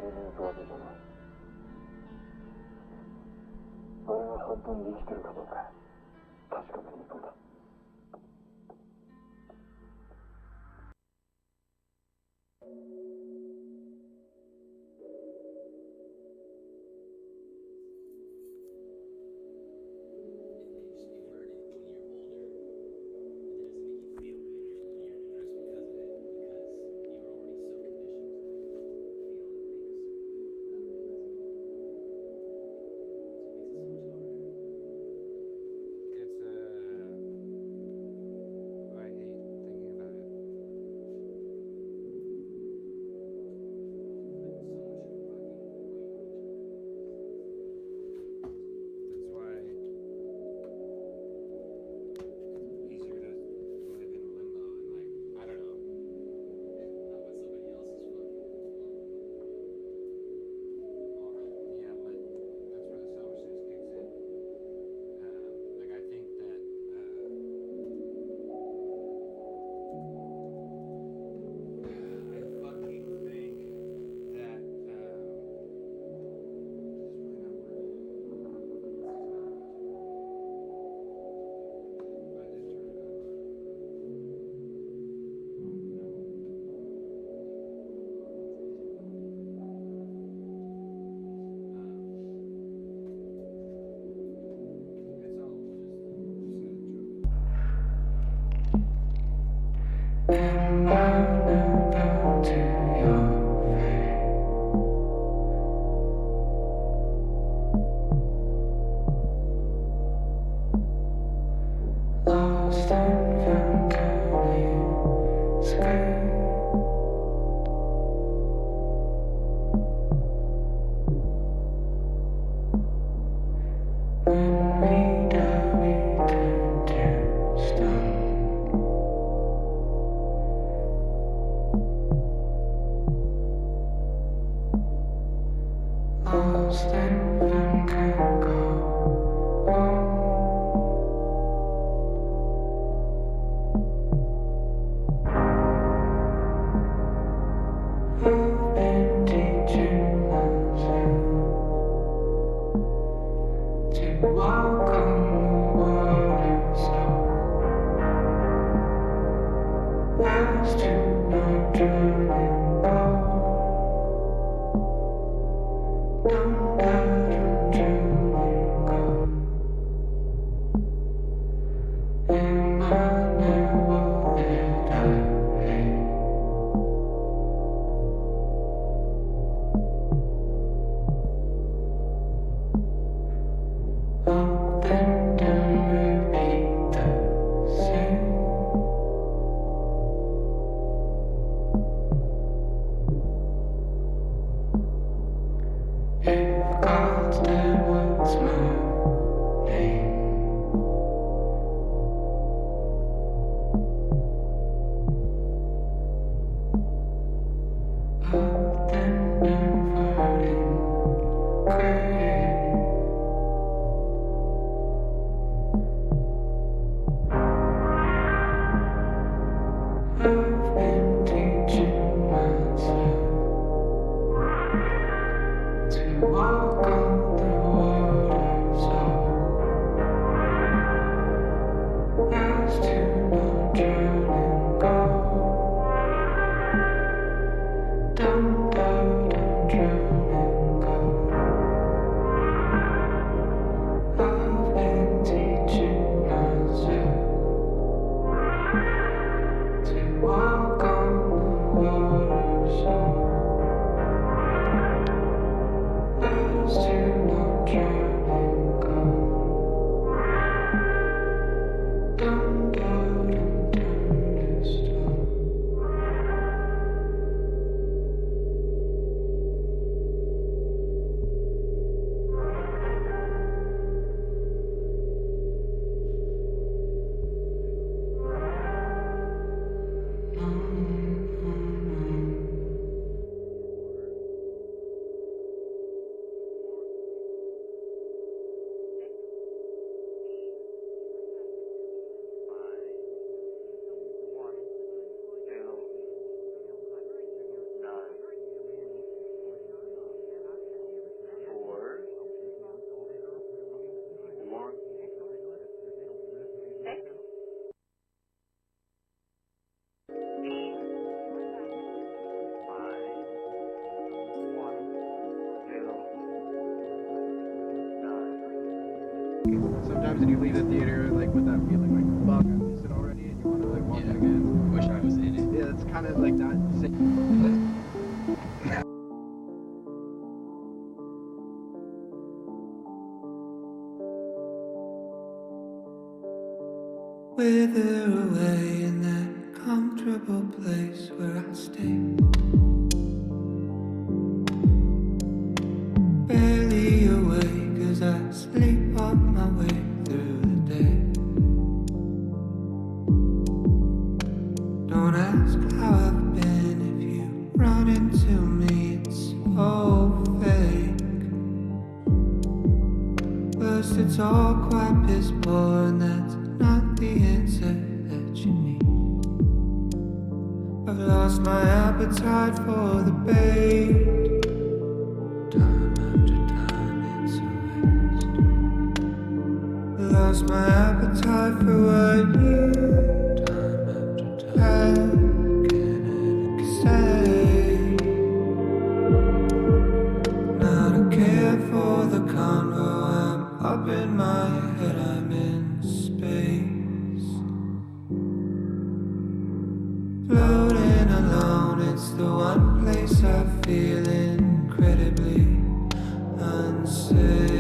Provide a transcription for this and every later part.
に抜くわけじゃない。あれが本当に生きてるかどうか確かめに行くんだ。Walk on the water. Sometimes when you leave the theater, like with that feeling, like fuck, I missed it already, and you want to like watch it again. Wish I was in it. Yeah, it's kind of like that. Wither away in that comfortable place where I stay. Barely awake as I sleepwalk my way through the day. Don't ask how I've been if you run into me, it's so fake. First it's all quite piss poor and that's not the answer that you need. I've lost my appetite for the bait. Time after time it's a waste. Lost my appetite for what you time after time can ever say. Now I don't care for the convo, I'm up in my head, I'm in space. Floating alone, it's the one place I feel incredibly unsafe.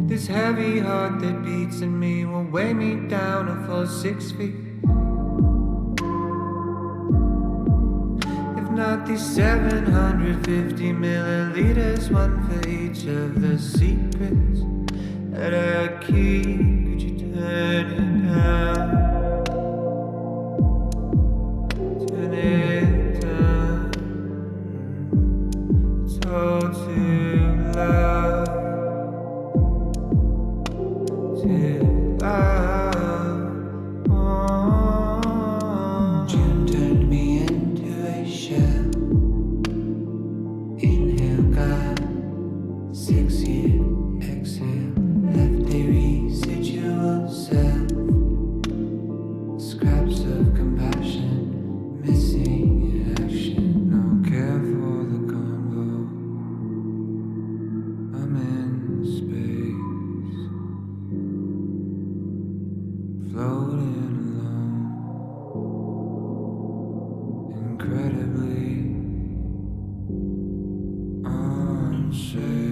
This heavy heart that beats in me will weigh me down a full 6 feet. If not these 750 milliliters, one for each of the secrets that I keep. Could you turn it down? Turn it down. It's all too loud. Too loud. June turned me into a shell. Inhale, God. 6-year exhale. Left a residual self. Scraps of compassion. Missing in action. No care for the convo. I'm in space. Floating alone. Incredibly unsafe.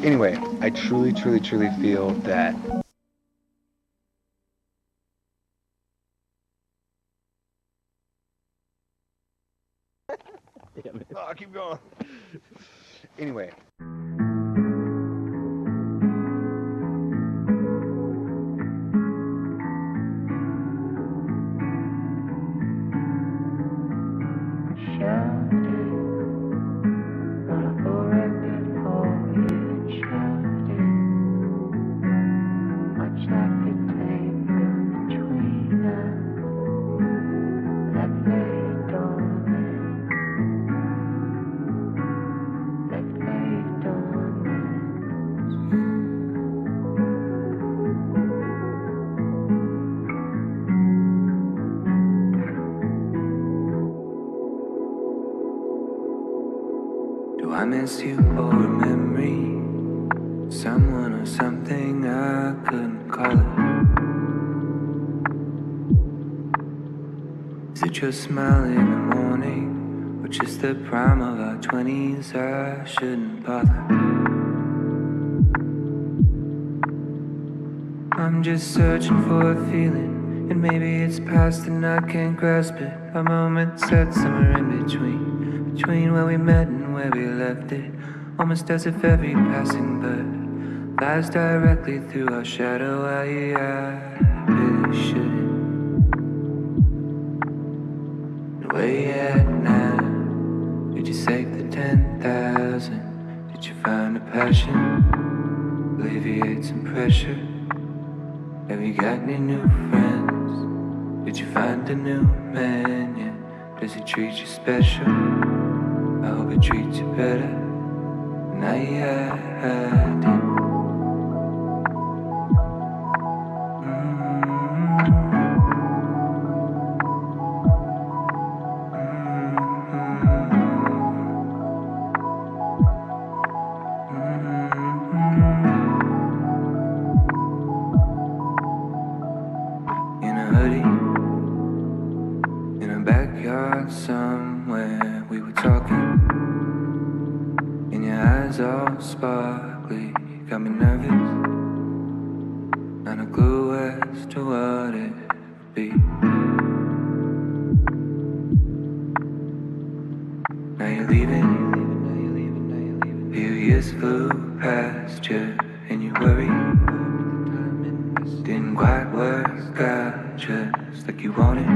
Anyway, I truly feel that Damn it. oh, keep going. Anyway. Do I miss you or a memory? Someone or something I couldn't call it. Is it your smile in the morning? Or just the prime of our 20s? I shouldn't bother. I'm just searching for a feeling, and maybe it's past and I can't grasp it. A moment set somewhere in between where we met and where we left it. Almost as if every passing bird flies directly through our shadow. I really shouldn't. Where you at now? Did you save the 10,000? Did you find a passion? Alleviate some pressure? Have you got any new friends? Did you find a new man? Yeah. Does he treat you special? I hope he treats you better. Now you had it. In a hoodie, in a backyard somewhere, we were talking. And your eyes all sparkly, got me nervous. Not a clue as to what it would be. Now you're leaving. Few years flew past you, and you worried. Didn't quite work out just like you wanted.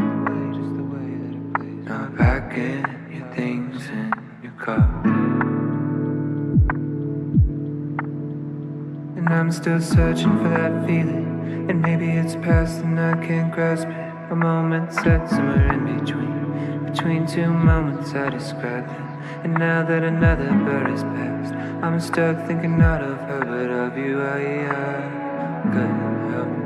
Now I'm packing your things in your car. And I'm still searching for that feeling. And maybe it's past and I can't grasp it. A moment set somewhere in between two moments I described it. And now that another bird has passed, I'm stuck thinking not of her but of you. I couldn't help it.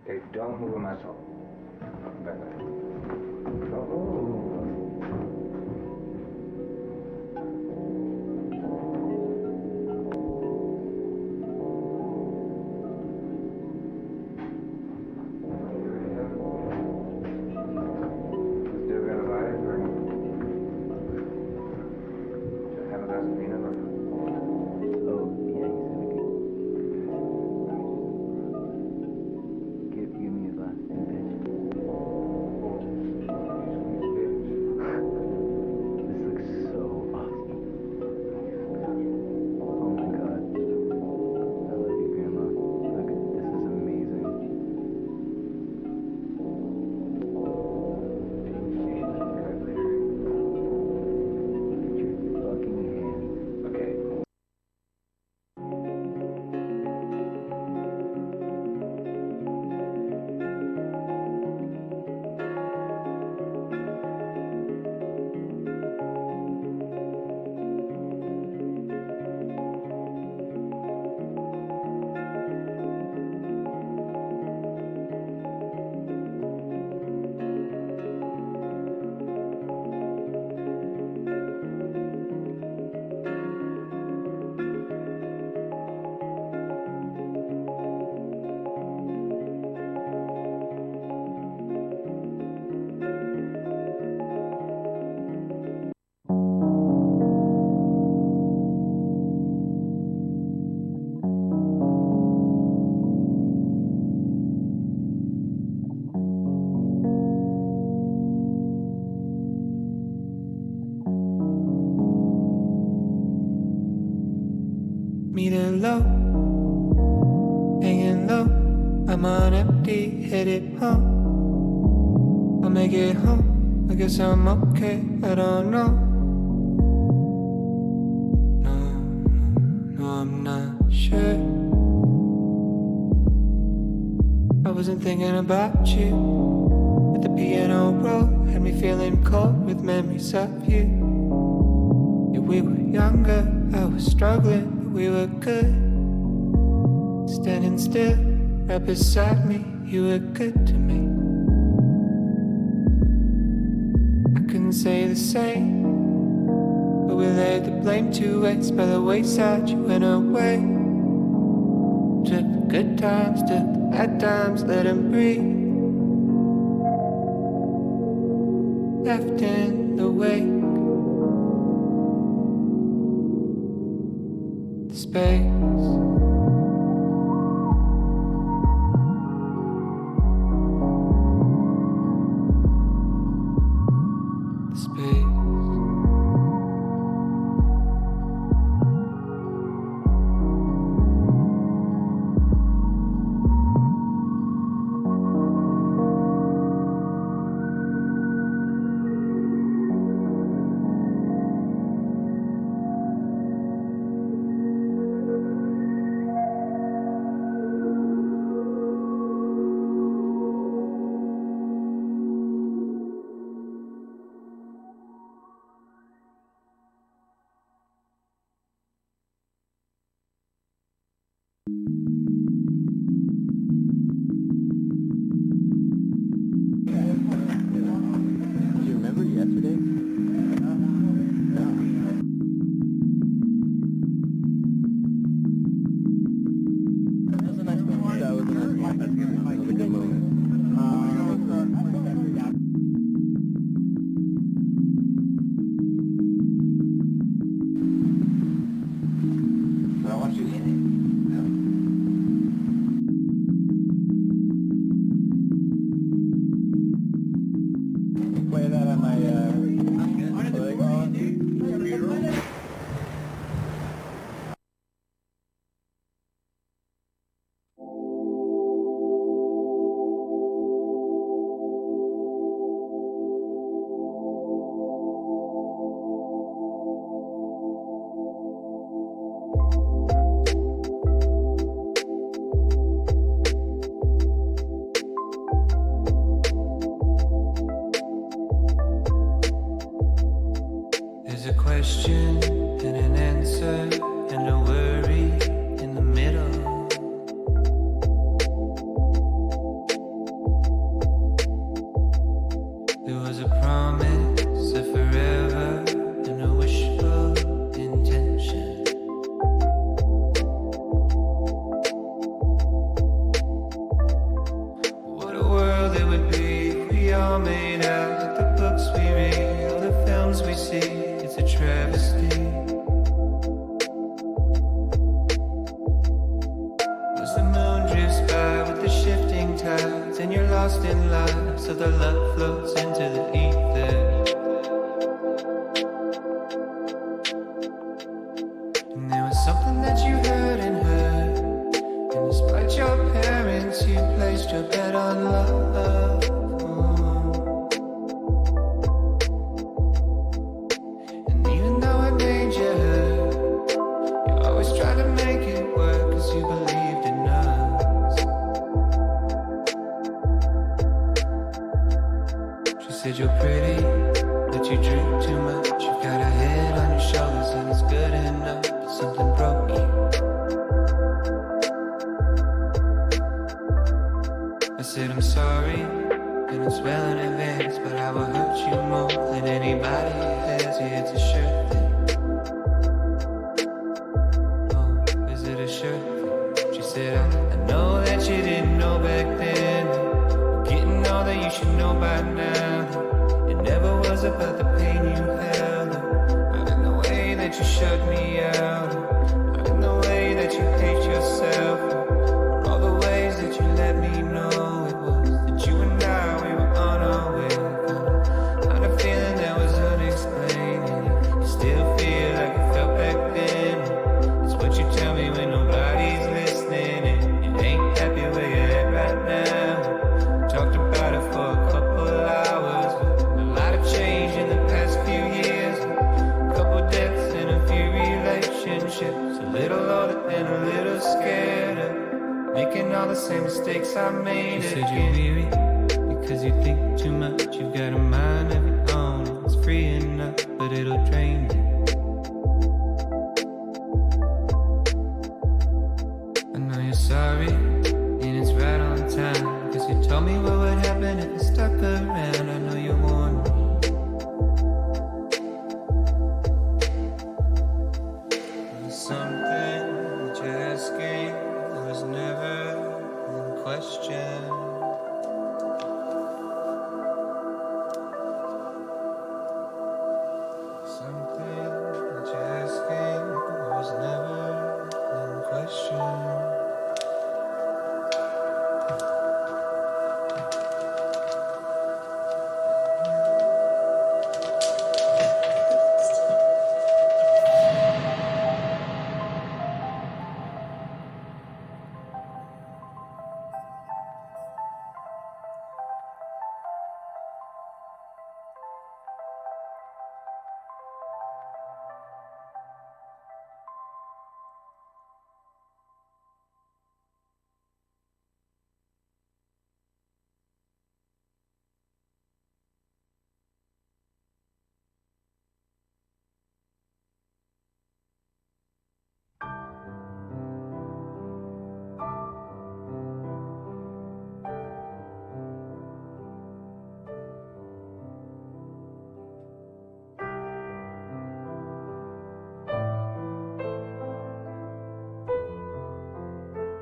Okay, don't move on my toe. Back. Meeting low, hanging low. I'm on empty, headed home. I'll make it home. I guess I'm okay. I don't know. No, I'm not sure. I wasn't thinking about you. At the piano roll, had me feeling cold with memories of you. Yeah, we were younger, I was struggling. We were good, standing still, right beside me. You were good to me. say the same. But we laid the blame to waste by the wayside. You went away. Took the good times, took the bad times, let them breathe. Left in the wake, the space. There's a question and an answer and a worry in the middle. There was a promise of forever and a wishful intention. What a world it would be if we all made out like the books we read, all the films we see. It's a travesty. As the moon drifts by with the shifting tides, and you're lost in life, so the love floats into the ether. And there was something that you heard and heard, and despite your parents, you placed your bet on love. Said you're pretty, but you drink too much. You've got a head on your shoulders and it's good enough, but something broke you. I said I'm sorry, and it's well in advance, but I will hurt you more than anybody has. Yeah, it's a sure thing. Oh, is it a sure thing? She said I know that you didn't know back then, but getting all that you should know by now. Never was about the pain you held, not in the way that you shut me out, not in the way that you hate yourself, or all the ways that you let me know it was that you and I, we were on our way. Kind of feeling that was unexplained, and you still feel like it felt back then. It's what you tell me when nobody's listening, and you ain't happy where you're at right now. Talked about it for a couple hours. Change in the past few years, a couple deaths and a few relationships, a little older and a little scared of making all the same mistakes I made. You said you're weary because you think too much. You've got a mind of your own, it's free enough, but it'll drain you. I know you're sorry, and it's right on time, because you told me what would happen if I stuck around. I know you warned me. something that you're asking was never in question. Something that you're asking was never in question.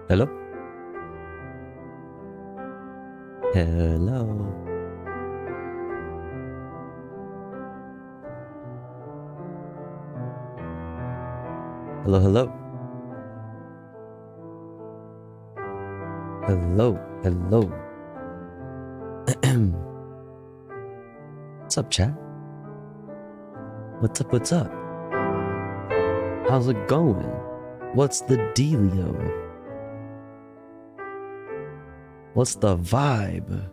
Hello? Hello? Hello, hello? Hello, hello. What's up, chat? What's up, what's up? How's it going? What's the dealio? What's the vibe?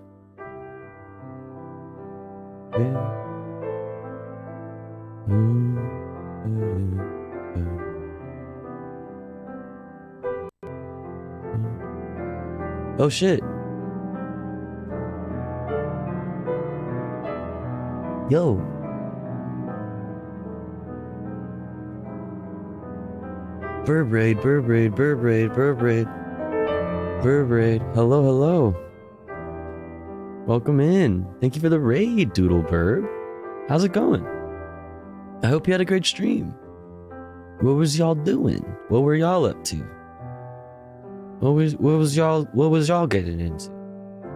Oh shit. Yo. Burbraid, Burbraid, Burbraid, Burbraid. Burbraid. Hello, hello. Welcome in. Thank you for the raid, Doodle Burb. How's it going? I hope you had a great stream. What was y'all doing? What were y'all up to? What was y'all getting into?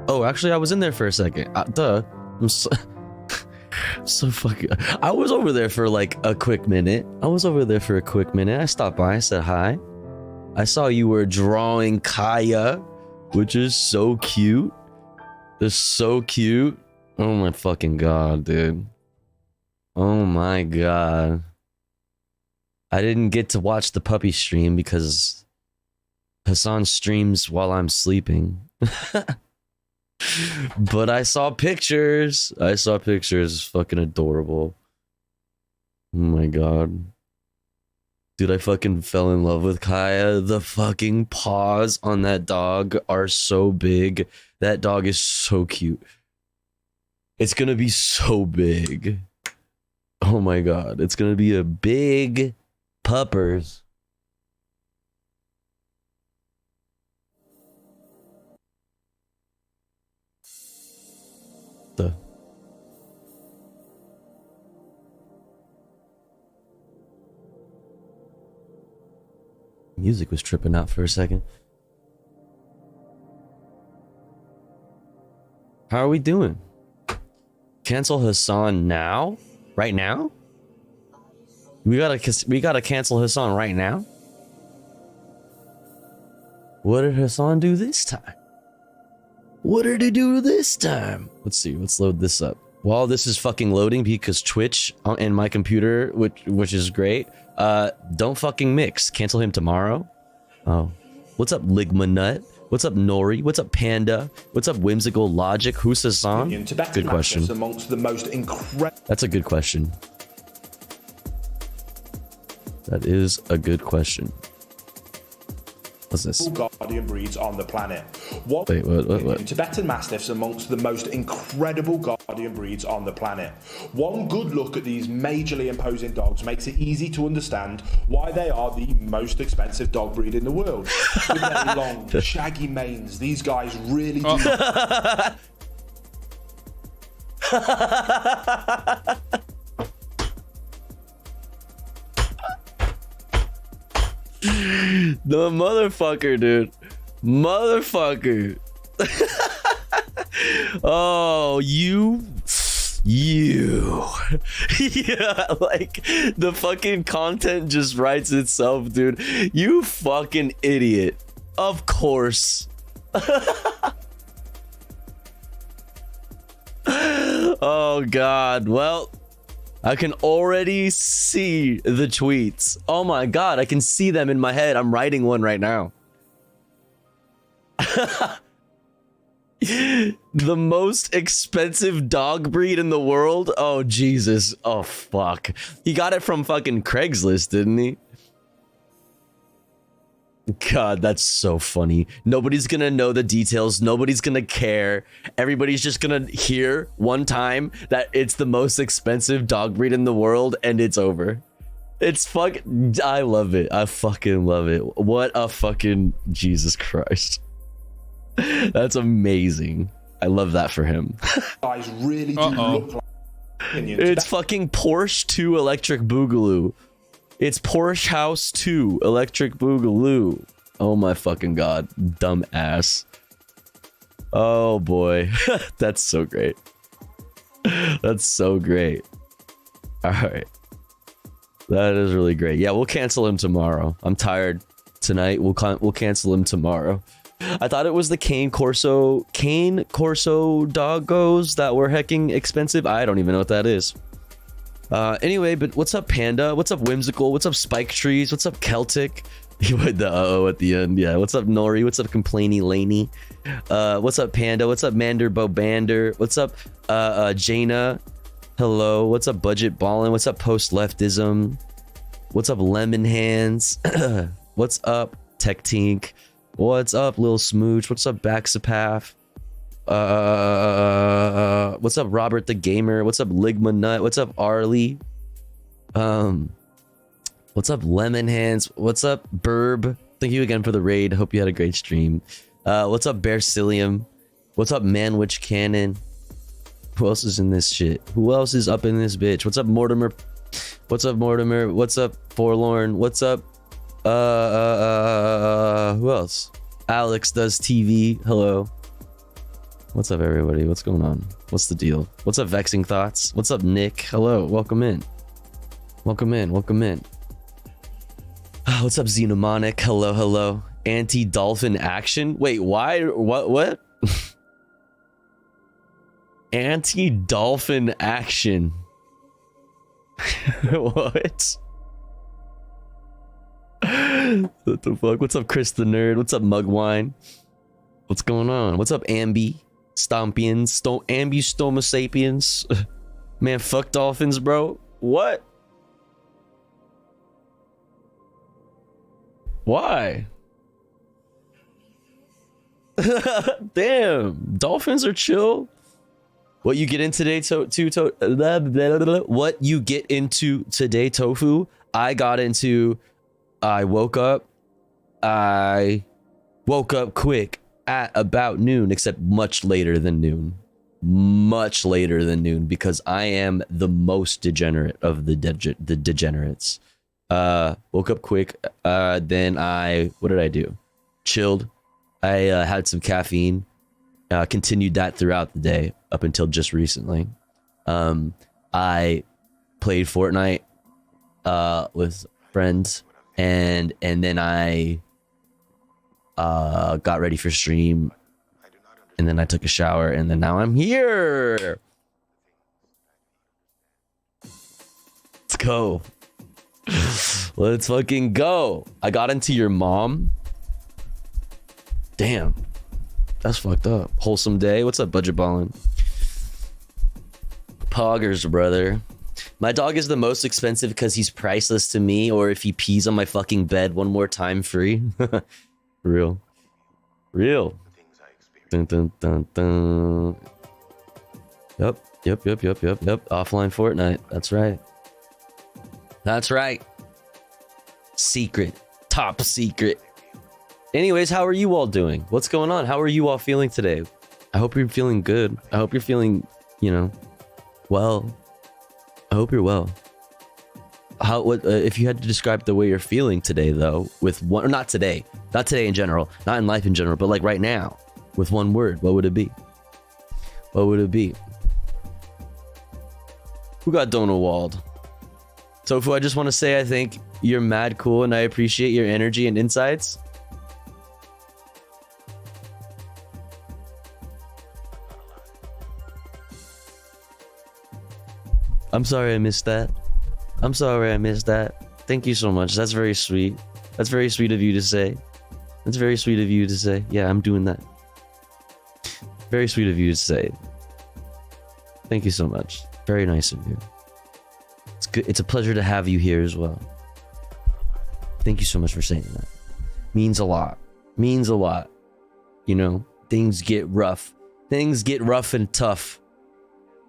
Oh, actually, I was in there for a second. Duh. I'm so, so fucking. I was over there for like a quick minute. I stopped by. I said hi. I saw you were drawing Kaya, which is so cute. It's so cute. Oh my fucking god, dude. Oh my god. I didn't get to watch the puppy stream because Hassan streams while I'm sleeping. But I saw pictures. Fucking adorable. Oh my god. Dude, I fucking fell in love with Kaya. The fucking paws on that dog are so big. That dog is so cute. It's gonna be so big. Oh my god. It's gonna be a big puppers. The music was tripping out for a second. How are we doing? Cancel Hassan now? Right now? We gotta cancel Hassan right now? What did Hassan do this time? Let's see, let's load this up. While this is fucking loading, because Twitch and my computer, which is great, don't fucking mix. Cancel him tomorrow. Oh. What's up, Ligma Nut? What's up, Nori? What's up, Panda? What's up, Whimsical Logic? Who's Hassan? Good question. Amongst the most incredible. That's a good question. That is a good question. What's this? Guardian breeds on the planet. Wait, what? Tibetan Mastiffs amongst the most incredible guardian breeds on the planet. One good look at these majorly imposing dogs makes it easy to understand why they are the most expensive dog breed in the world. With their long, shaggy manes, these guys really do. The motherfucker, dude. Motherfucker. Oh, you. Yeah, like the fucking content just writes itself, dude. You fucking idiot. Of course. Oh god. Well, I can already see the tweets. Oh my god, I can see them in my head. I'm writing one right now. The most expensive dog breed in the world? Oh Jesus. Oh fuck. He got it from fucking Craigslist, didn't he? God, that's so funny. Nobody's gonna know the details. Nobody's gonna care. Everybody's just gonna hear one time that it's the most expensive dog breed in the world and it's over. It's I love it. I fucking love it. What a fucking Jesus Christ. That's amazing. I love that for him. Guys really do look like opinions. It's fucking Porsche 2 Electric Boogaloo. It's Porsche House 2 Electric Boogaloo. Oh my fucking god. Dumb ass. Oh boy. That's so great. That's so great. Alright. That is really great. Yeah, we'll cancel him tomorrow. I'm tired tonight. We'll cancel him tomorrow. I thought it was the Cane Corso doggos that were hecking expensive. I don't even know what that is. Anyway, but what's up, Panda? What's up, Whimsical? What's up, Spike Trees? What's up, Celtic? You put the uh-oh at the end. Yeah. What's up, Nori? What's up, Complainy Laney? What's up, Panda? What's up, Mander Bobander? What's up, Jaina? Hello. What's up, Budget Ballin? What's up, Post Leftism? What's up, Lemon Hands? What's up, Tech Tink? What's up, Lil Smooch? What's up, Baxapath? What's up, Robert the Gamer? What's up, Ligma Nut? What's up, Arlie? What's up, Lemon Hands? What's up, Burb? Thank you again for the raid. Hope you had a great stream. What's up, Bearcilium? What's up, Manwich Cannon? Who else is in this shit? Who else is up in this bitch? What's up, Mortimer? What's up, Mortimer? What's up, Forlorn? What's up? Who else? Alex does TV. Hello. What's up, everybody? What's going on? What's the deal? What's up, Vexing Thoughts? What's up, Nick? Hello. Welcome in. Welcome in. Welcome in. What's up, Xenomonic? Hello. Hello. Anti-dolphin action? Wait, why? What? Anti-dolphin action. What? What the fuck? What's up, Chris the Nerd? What's up, Mugwine? What's going on? What's up, Ambi? Stompians? Ambi Stoma Sapiens? Man, fuck dolphins, bro. What? Why? Damn, dolphins are chill. What you get in today, what you get into today, Tofu? I woke up quick at about noon, except much later than noon. Much later than noon, because I am the most degenerate of the degenerates. Woke up quick, then what did I do? Chilled. I had some caffeine. Continued that throughout the day up until just recently. I played Fortnite with friends, and then I got ready for stream, and then I took a shower, and then now I'm here. Let's go. Let's fucking go. I got into your mom. Damn. That's fucked up. Wholesome day. What's up, Budget Ballin? Poggers, brother. My dog is the most expensive because he's priceless to me, or if he pees on my fucking bed one more time, free. Real. Dun, dun, dun, dun. Yep. Offline Fortnite. That's right. Secret. Top secret. Anyways, how are you all doing? What's going on? How are you all feeling today? I hope you're feeling good. I hope you're feeling, well. I hope you're well. how what if you had to describe the way you're feeling today though with one, or not today in general, not in life in general, but like right now with one word, what would it be? What would it be? Who got Donald Wald? Tofu, I just want to say I think you're mad cool and I appreciate your energy and insights. I'm sorry I missed that. I'm sorry I missed that. Thank you so much. That's very sweet. That's very sweet of you to say. That's very sweet of you to say. Yeah, I'm doing that. Very sweet of you to say. Thank you so much. Very nice of you. It's good. It's a pleasure to have you here as well. Thank you so much for saying that. Means a lot. Means a lot. You know, things get rough. Things get rough and tough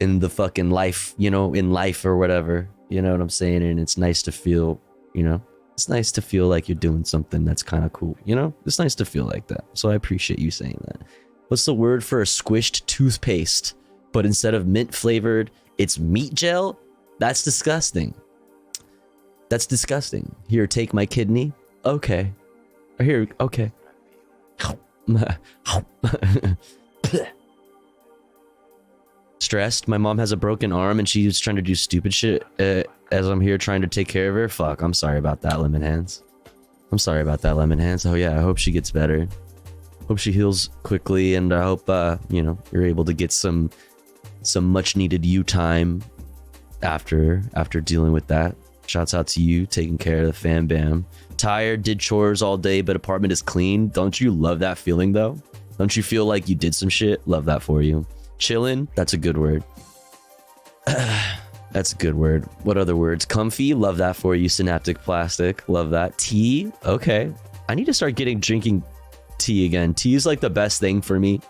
in the fucking life, you know, in life or whatever. You know what I'm saying? And it's nice to feel, you know, it's nice to feel like you're doing something that's kind of cool. You know, it's nice to feel like that. So I appreciate you saying that. What's the word for a squished toothpaste, but instead of mint flavored, it's meat gel? That's disgusting. That's disgusting. Here, take my kidney. Okay. Here, okay. Stressed. My mom has a broken arm and she's trying to do stupid shit as I'm here trying to take care of her. Fuck, I'm sorry about that, Lemon Hands. I'm sorry about that, Lemon Hands. Oh yeah, I hope she gets better. Hope she heals quickly, and I hope you know, you're able to get some much needed you time after dealing with that. Shouts out to you taking care of the fam bam. Tired, did chores all day, but apartment is clean. Don't you love that feeling though? Don't you feel like you did some shit? Love that for you. Chillin', that's a good word. That's a good word. What other words? Comfy, love that for you. Synaptic plastic, love that. Tea, okay. I need to start drinking tea again. Tea is like the best thing for me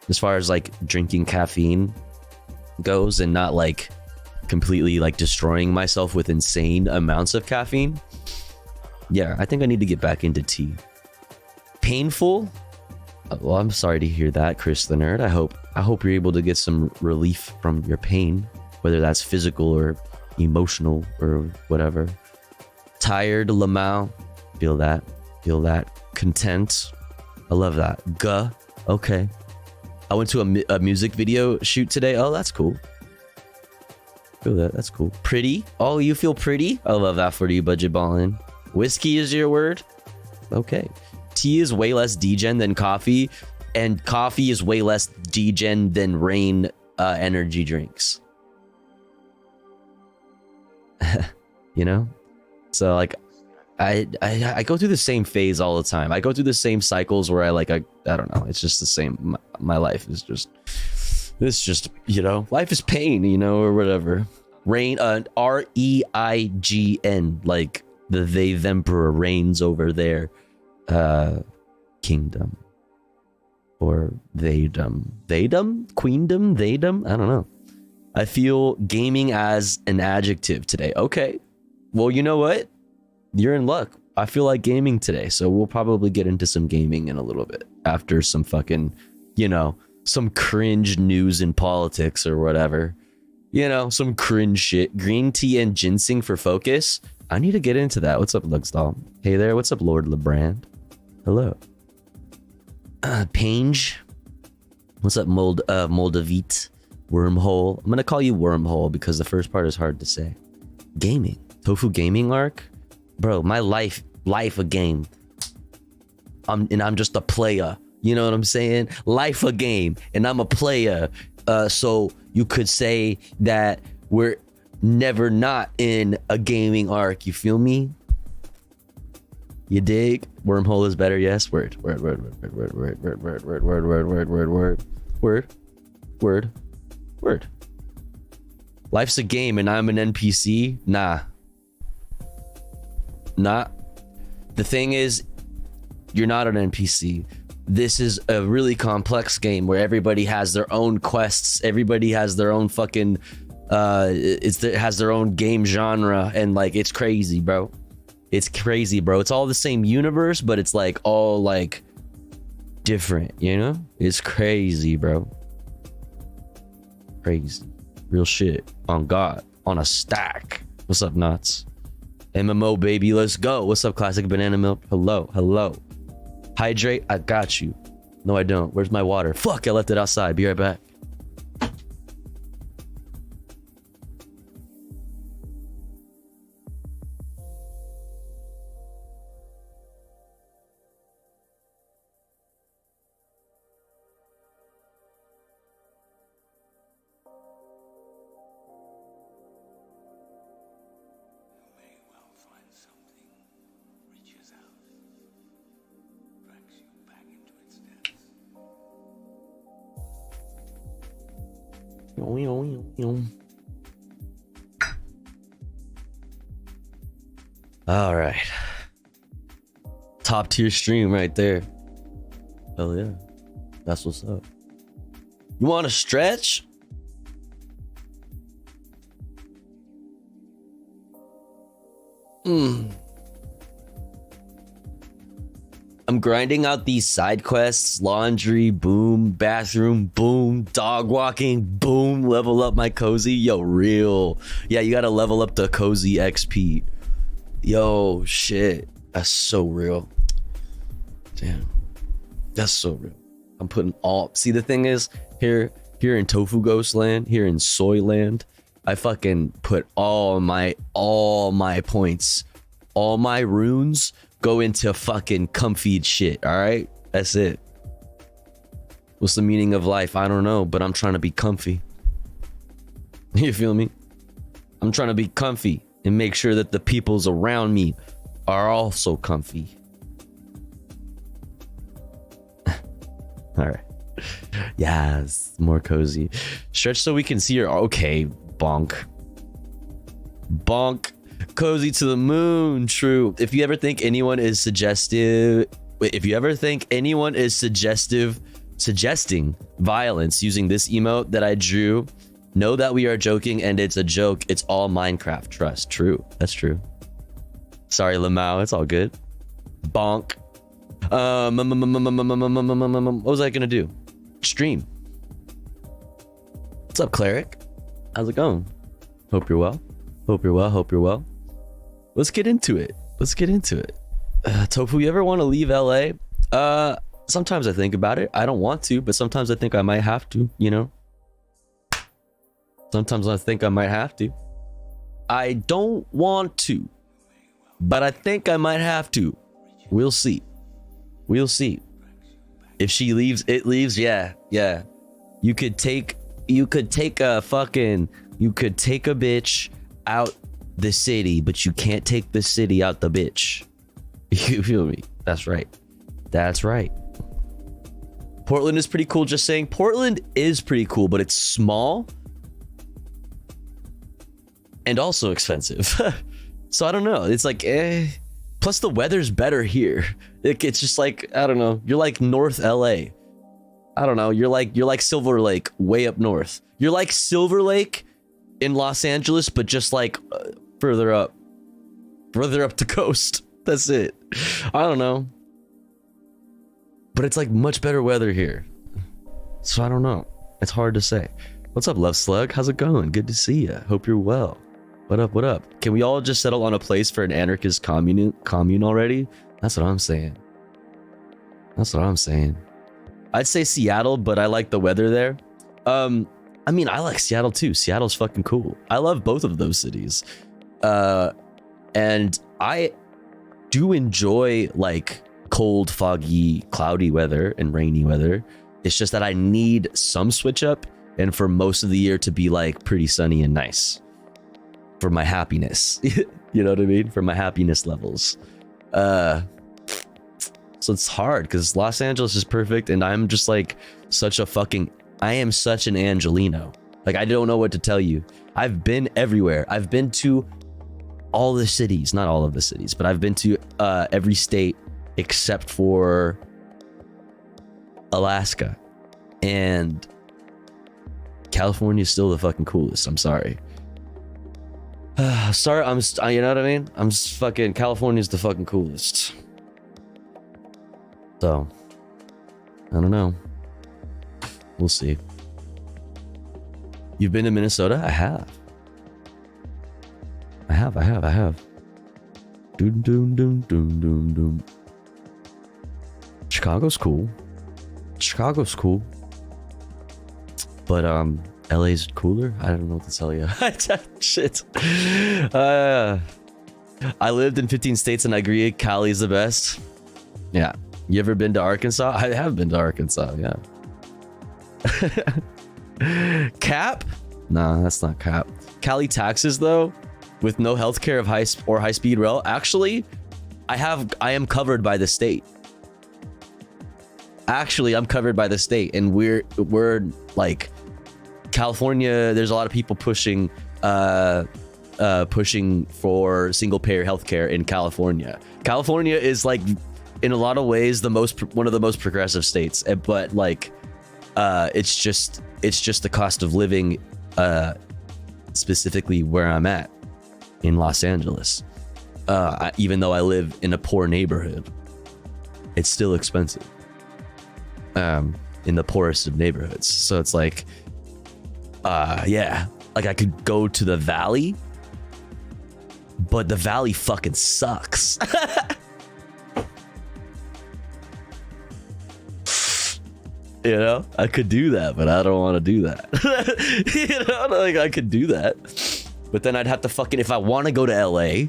as far as like drinking caffeine goes, and not like completely like destroying myself with insane amounts of caffeine. Yeah, I think I need to get back into tea. Painful? Well, I'm sorry to hear that, Chris the Nerd. I hope you're able to get some relief from your pain, whether that's physical or emotional or whatever. Tired, Lamau. Feel that. Content. I love that. Guh. Okay. I went to a music video shoot today. Oh, that's cool. Feel that. That's cool. Pretty. Oh, you feel pretty? I love that for you, Budget Ballin'. Whiskey is your word? Okay. Tea is way less degen than coffee, and coffee is way less degen than Rain energy drinks. You know? So like I go through the same phase all the time. I go through the same cycles where I don't know, it's just the same. My life is just, it's just, you know, life is pain, you know, or whatever. Rain, REIGN, like the they emperor reigns over their kingdom, or queendom, I don't know. I feel gaming as an adjective today. Okay, well, you know what, you're in luck. I feel like gaming today, so we'll probably get into some gaming in a little bit after some fucking, you know, some cringe news in politics or whatever, you know, some cringe shit. Green tea and ginseng for focus. I need to get into that. What's up, Luxdoll? Hey there. What's up, Lord Lebrand? Hello. Pange. What's up, Moldavite? Wormhole. I'm gonna call you Wormhole because the first part is hard to say. Gaming. Tofu gaming arc? Bro, my life a game. I'm just a player. You know what I'm saying? Life a game, and I'm a player. So you could say that we're never not in a gaming arc. You feel me? You dig? Wormhole is better. Yes. Word. Life's a game, and I'm an NPC. Nah. The thing is, you're not an NPC. This is a really complex game where everybody has their own quests. Everybody has their own fucking has their own game genre, and like it's crazy, bro. It's crazy, bro. It's all the same universe, but it's like all like different, you know? It's crazy, bro. Crazy. Real shit. On God. On a stack. What's up, Nuts? MMO baby, let's go. What's up, Classic Banana Milk? Hello, hello. Hydrate, I got you. No, I don't. Where's my water? Fuck, I left it outside. Be right back. All right. Top tier stream right there. Hell yeah. That's what's up. You want to stretch? I'm grinding out these side quests, laundry, boom, bathroom, boom, dog walking, boom, level up my cozy. Yo, real. Yeah, you gotta level up the cozy XP. Yo, shit. That's so real. Damn. That's so real. I'm putting all... See, the thing is, here in Tofu Ghost Land, here in Soy Land, I fucking put all my points, all my runes go into fucking comfy shit, all right? That's it. What's the meaning of life? I don't know, but I'm trying to be comfy. You feel me? I'm trying to be comfy and make sure that the peoples around me are also comfy. All right. Yes, more cozy. Stretch so we can see your... Okay, bonk. Bonk. Cozy to the moon. True. If you ever think anyone is suggestive... Wait, if you ever think anyone is suggesting violence using this emote that I drew, know that we are joking and it's a joke. It's all Minecraft. Trust. True. That's true. Sorry, Lamau. It's all good. Bonk. What was I gonna do? Stream. What's up, Cleric? How's it going? Hope you're well. Hope you're well. Hope you're well. Let's get into it. Let's get into it. Tofu, you ever want to leave LA? Sometimes I think about it. I don't want to, but sometimes I think I might have to, you know? Sometimes I think I might have to. I don't want to, but I think I might have to. We'll see. We'll see. If she leaves, it leaves. Yeah, yeah. You could take a bitch out the city, but you can't take the city out the bitch. You feel me? That's right. That's right. Portland is pretty cool. Just saying, Portland is pretty cool, but it's small and also expensive. So I don't know. It's like, plus the weather's better here. It's just like, I don't know. You're like North LA. I don't know. You're like Silver Lake way up north. You're like Silver Lake in Los Angeles, but just like further up the coast. That's it. I don't know. But it's like much better weather here. So I don't know. It's hard to say. What's up, Love Slug? How's it going? Good to see ya. Hope you're well. What up? What up? Can we all just settle on a place for an anarchist commune already? That's what I'm saying. That's what I'm saying. I'd say Seattle, but I like the weather there. I mean, I like Seattle too. Seattle's fucking cool. I love both of those cities. And I do enjoy like cold, foggy, cloudy weather and rainy weather. It's just that I need some switch up and for most of the year to be like pretty sunny and nice for my happiness. You know what I mean? For my happiness levels. So it's hard because Los Angeles is perfect and I'm just like I am such an Angelino. Like, I don't know what to tell you. I've been everywhere. I've been to all the cities, not all of the cities, but I've been to every state except for Alaska. And California is still the fucking coolest. I'm sorry. Sorry, you know what I mean? I'm just fucking, California's the fucking coolest. So, I don't know. We'll see. You've been to Minnesota? I have. Doom, doom, doom, doom, doom, doom. Chicago's cool. Chicago's cool. But, LA's cooler? I don't know what to tell you. Shit. I lived in 15 states and I agree Cali's the best. Yeah. You ever been to Arkansas? I have been to Arkansas, yeah. Cap? Nah, that's not cap. Cali taxes though, with no healthcare of high speed rail. Actually, I am covered by the state. Actually, I'm covered by the state, and we're like California. There's a lot of people pushing for single payer healthcare in California. California is like, in a lot of ways, one of the most progressive states, but like, it's just the cost of living, specifically where I'm at in Los Angeles. Even though I live in a poor neighborhood, it's still expensive. In the poorest of neighborhoods, so it's like, yeah, like I could go to the valley, but the valley fucking sucks. You know, I could do that, but I don't want to do that. You know, like I could do that, but then I'd have to fucking, if I want to go to LA,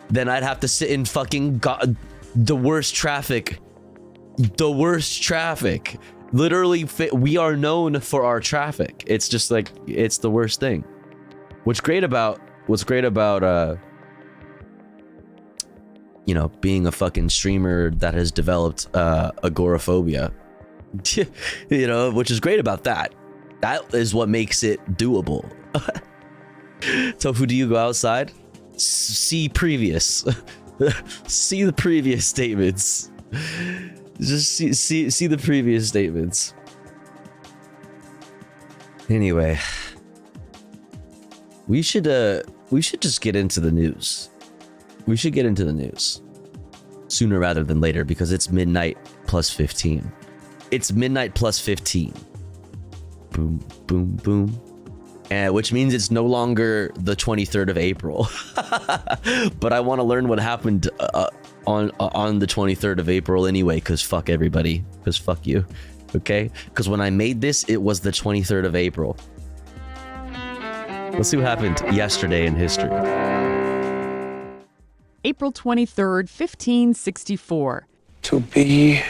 then I'd have to sit in fucking the worst traffic. The worst traffic. Literally, we are known for our traffic. It's just like, it's the worst thing. What's great about you know, being a fucking streamer that has developed agoraphobia, you know, which is great about that. That is what makes it doable. Tofu, do you go outside? See previous. See the previous statements. Just see the previous statements. Anyway, we should just get into the news. We should get into the news sooner rather than later, because it's midnight plus 15. It's midnight plus 15. Boom, boom, boom. And which means it's no longer the 23rd of April. But I want to learn what happened on the 23rd of April anyway, because fuck everybody, because fuck you, okay? Because when I made this, it was the 23rd of April. Let's see what happened yesterday in history. April 23rd, 1564. To be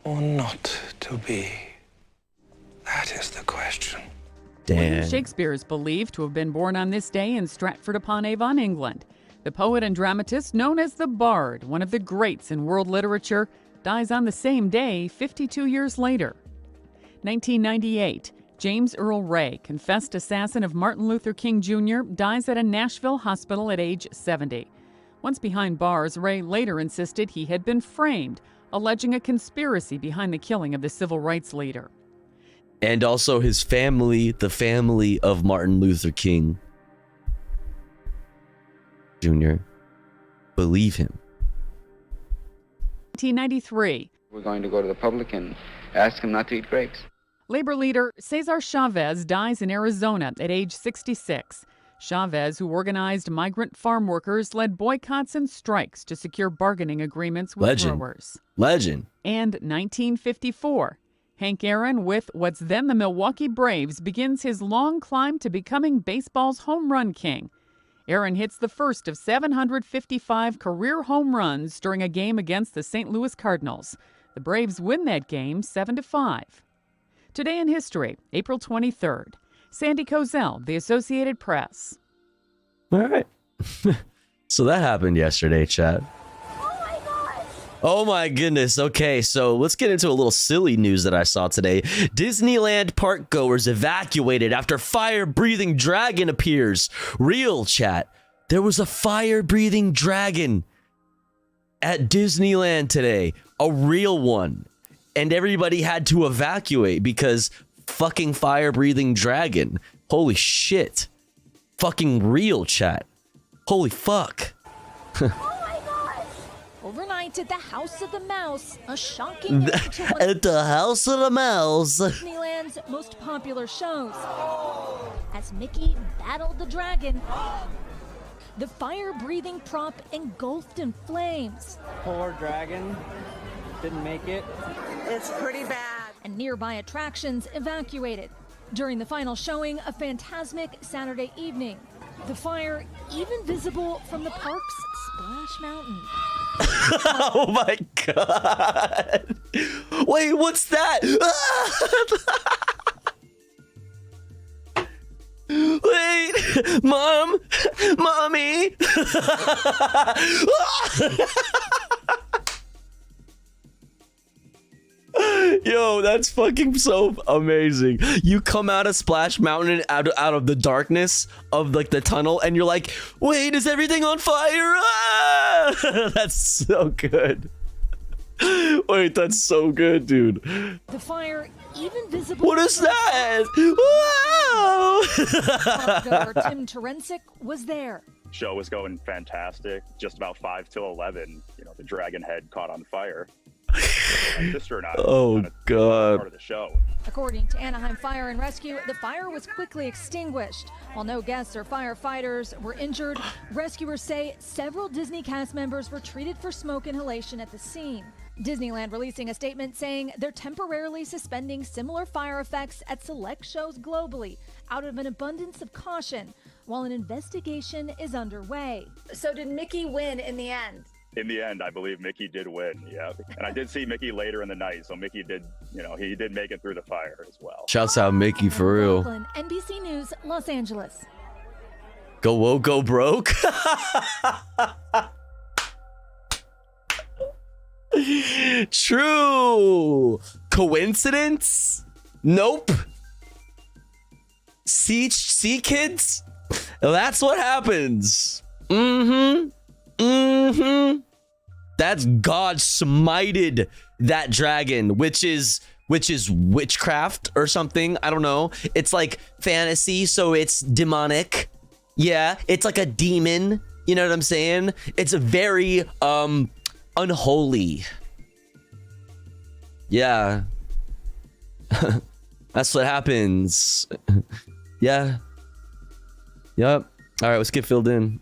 or not to be? That is the question. William Shakespeare is believed to have been born on this day in Stratford-upon-Avon, England. The poet and dramatist known as the Bard, one of the greats in world literature, dies on the same day 52 years later. 1998, James Earl Ray, confessed assassin of Martin Luther King Jr., dies at a Nashville hospital at age 70. Once behind bars, Ray later insisted he had been framed, alleging a conspiracy behind the killing of the civil rights leader. And also his family, the family of Martin Luther King Jr., believe him. 1993. We're going to go to the public and ask him not to eat grapes. Labor leader Cesar Chavez dies in Arizona at age 66. Chavez, who organized migrant farm workers, led boycotts and strikes to secure bargaining agreements with growers. Legend. And 1954. Hank Aaron, with what's then the Milwaukee Braves, begins his long climb to becoming baseball's home run king. Aaron hits the first of 755 career home runs during a game against the St. Louis Cardinals. The Braves win that game 7-5. Today in history, April 23rd. Sandy Kozel, The Associated Press. All right. So that happened yesterday, chat. Oh my goodness. Okay, so let's get into a little silly news that I saw today. Disneyland park goers evacuated after fire-breathing dragon appears. Real, chat. There was a fire-breathing dragon at Disneyland today. A real one. And everybody had to evacuate because fucking fire-breathing dragon. Holy shit. Fucking real, chat. Holy fuck. Overnight at the House of the Mouse, a shocking end to one At the House of the Mouse. of Disneyland's most popular shows. As Mickey battled the dragon, the fire-breathing prop engulfed in flames. Poor dragon. Didn't make it. It's pretty bad. And nearby attractions evacuated. During the final showing of Fantasmic Saturday evening, the fire even visible from the park's Splash Mountain. Oh my god. Wait, what's that? Wait, Mom, Mommy. Yo, that's fucking so amazing. You come out of Splash Mountain, out of the darkness of like the tunnel, and you're like, wait, is everything on fire? Ah! That's so good. Wait, that's so good, dude. The fire even visible. What is that? Park goer Tim Terensic was there. Show was going fantastic. Just about 5 till 11, the dragon head caught on fire. My sister and I Oh god. part of the show. According to Anaheim Fire and Rescue, the fire was quickly extinguished. While no guests or firefighters were injured, rescuers say several Disney cast members were treated for smoke inhalation at the scene. Disneyland releasing a statement saying they're temporarily suspending similar fire effects at select shows globally out of an abundance of caution while an investigation is underway. So did Mickey win in the end? In the end, I believe Mickey did win, yeah. And I did see Mickey later in the night, so Mickey did, he did make it through the fire as well. Shouts out Mickey for real. Brooklyn, NBC News, Los Angeles. Go woke, go broke. True. Coincidence? Nope. See kids? That's what happens. That's God smited that dragon, which is witchcraft or something. I don't know. It's like fantasy, so it's demonic. Yeah, it's like a demon. You know what I'm saying? It's very unholy. Yeah. That's what happens. Yeah. Yep. All right, let's get filled in.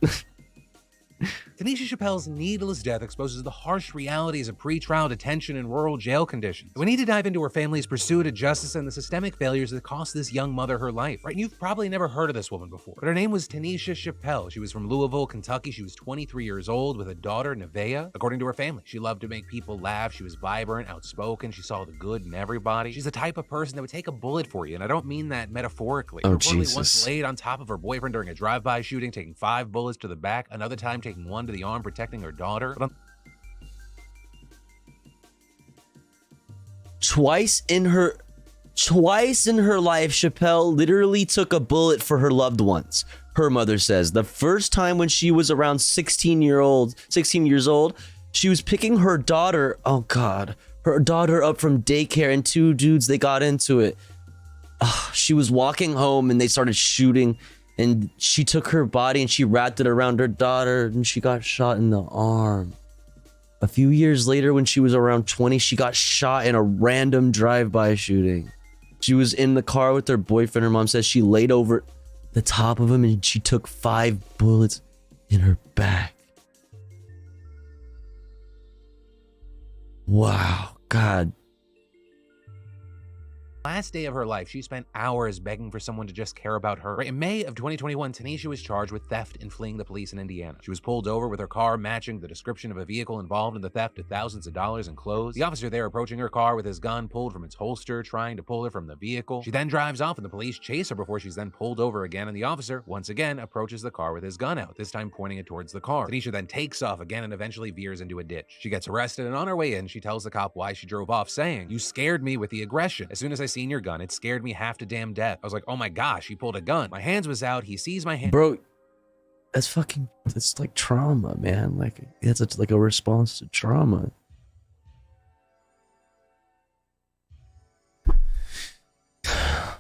Tanisha Chappelle's needless death exposes the harsh realities of pretrial detention and rural jail conditions. We need to dive into her family's pursuit of justice and the systemic failures that cost this young mother her life. Right? You've probably never heard of this woman before, but her name was Tanisha Chappelle. She was from Louisville, Kentucky. She was 23 years old with a daughter, Nevaeh. According to her family, she loved to make people laugh. She was vibrant, outspoken. She saw the good in everybody. She's the type of person that would take a bullet for you, and I don't mean that metaphorically. Oh, Reportedly Jesus. once laid on top of her boyfriend during a drive-by shooting, taking 5 bullets to the back, another time taking 1 to the arm, protecting her daughter. But Twice in her life, Chappelle literally took a bullet for her loved ones. Her mother says the first time when she was around 16 years old, she was picking her daughter, her daughter up from daycare, and 2 dudes, they got into it. She was walking home and they started shooting, and she took her body and she wrapped it around her daughter, and she got shot in the arm. A few years later, when she was around 20, she got shot in a random drive-by shooting. She was in the car with her boyfriend. Her mom says she laid over the top of him and she took 5 bullets in her back. Wow, God. last day of her life, she spent hours begging for someone to just care about her. In May of 2021, Tanisha was charged with theft and fleeing the police in Indiana. She was pulled over with her car matching the description of a vehicle involved in the theft of thousands of dollars in clothes. The officer there approaching her car with his gun pulled from its holster, trying to pull her from the vehicle. She then drives off and the police chase her before she's then pulled over again, and the officer, once again, approaches the car with his gun out, this time pointing it towards the car. Tanisha then takes off again and eventually veers into a ditch. She gets arrested, and on her way in, she tells the cop why she drove off, saying, "You scared me with the aggression. As soon as I seen your gun, it scared me half to damn death. I was like, oh my gosh, he pulled a gun. My hands was out. He sees my hand." Bro, that's like trauma, man. Like, that's like a response to trauma.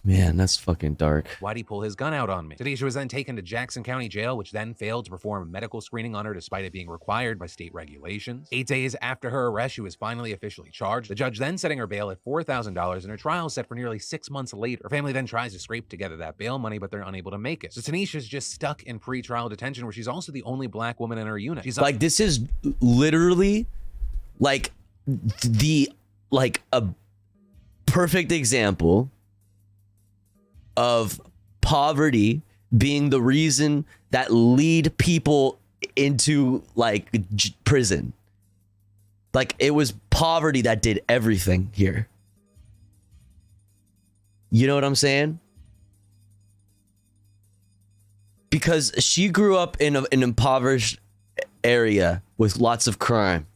Man, that's fucking dark. Why'd he pull his gun out on me? Tanisha was then taken to Jackson County Jail, which then failed to perform a medical screening on her despite it being required by state regulations. 8 days after her arrest, she was finally officially charged. The judge then setting her bail at $4,000 and her trial set for nearly 6 months later. Her family then tries to scrape together that bail money, but they're unable to make it. So Tanisha's just stuck in pretrial detention where she's also the only black woman in her unit. She's like, this is literally like a perfect example of poverty being the reason that lead people into like prison. Like, it was poverty that did everything here. You know what I'm saying? Because she grew up in an impoverished area with lots of crime.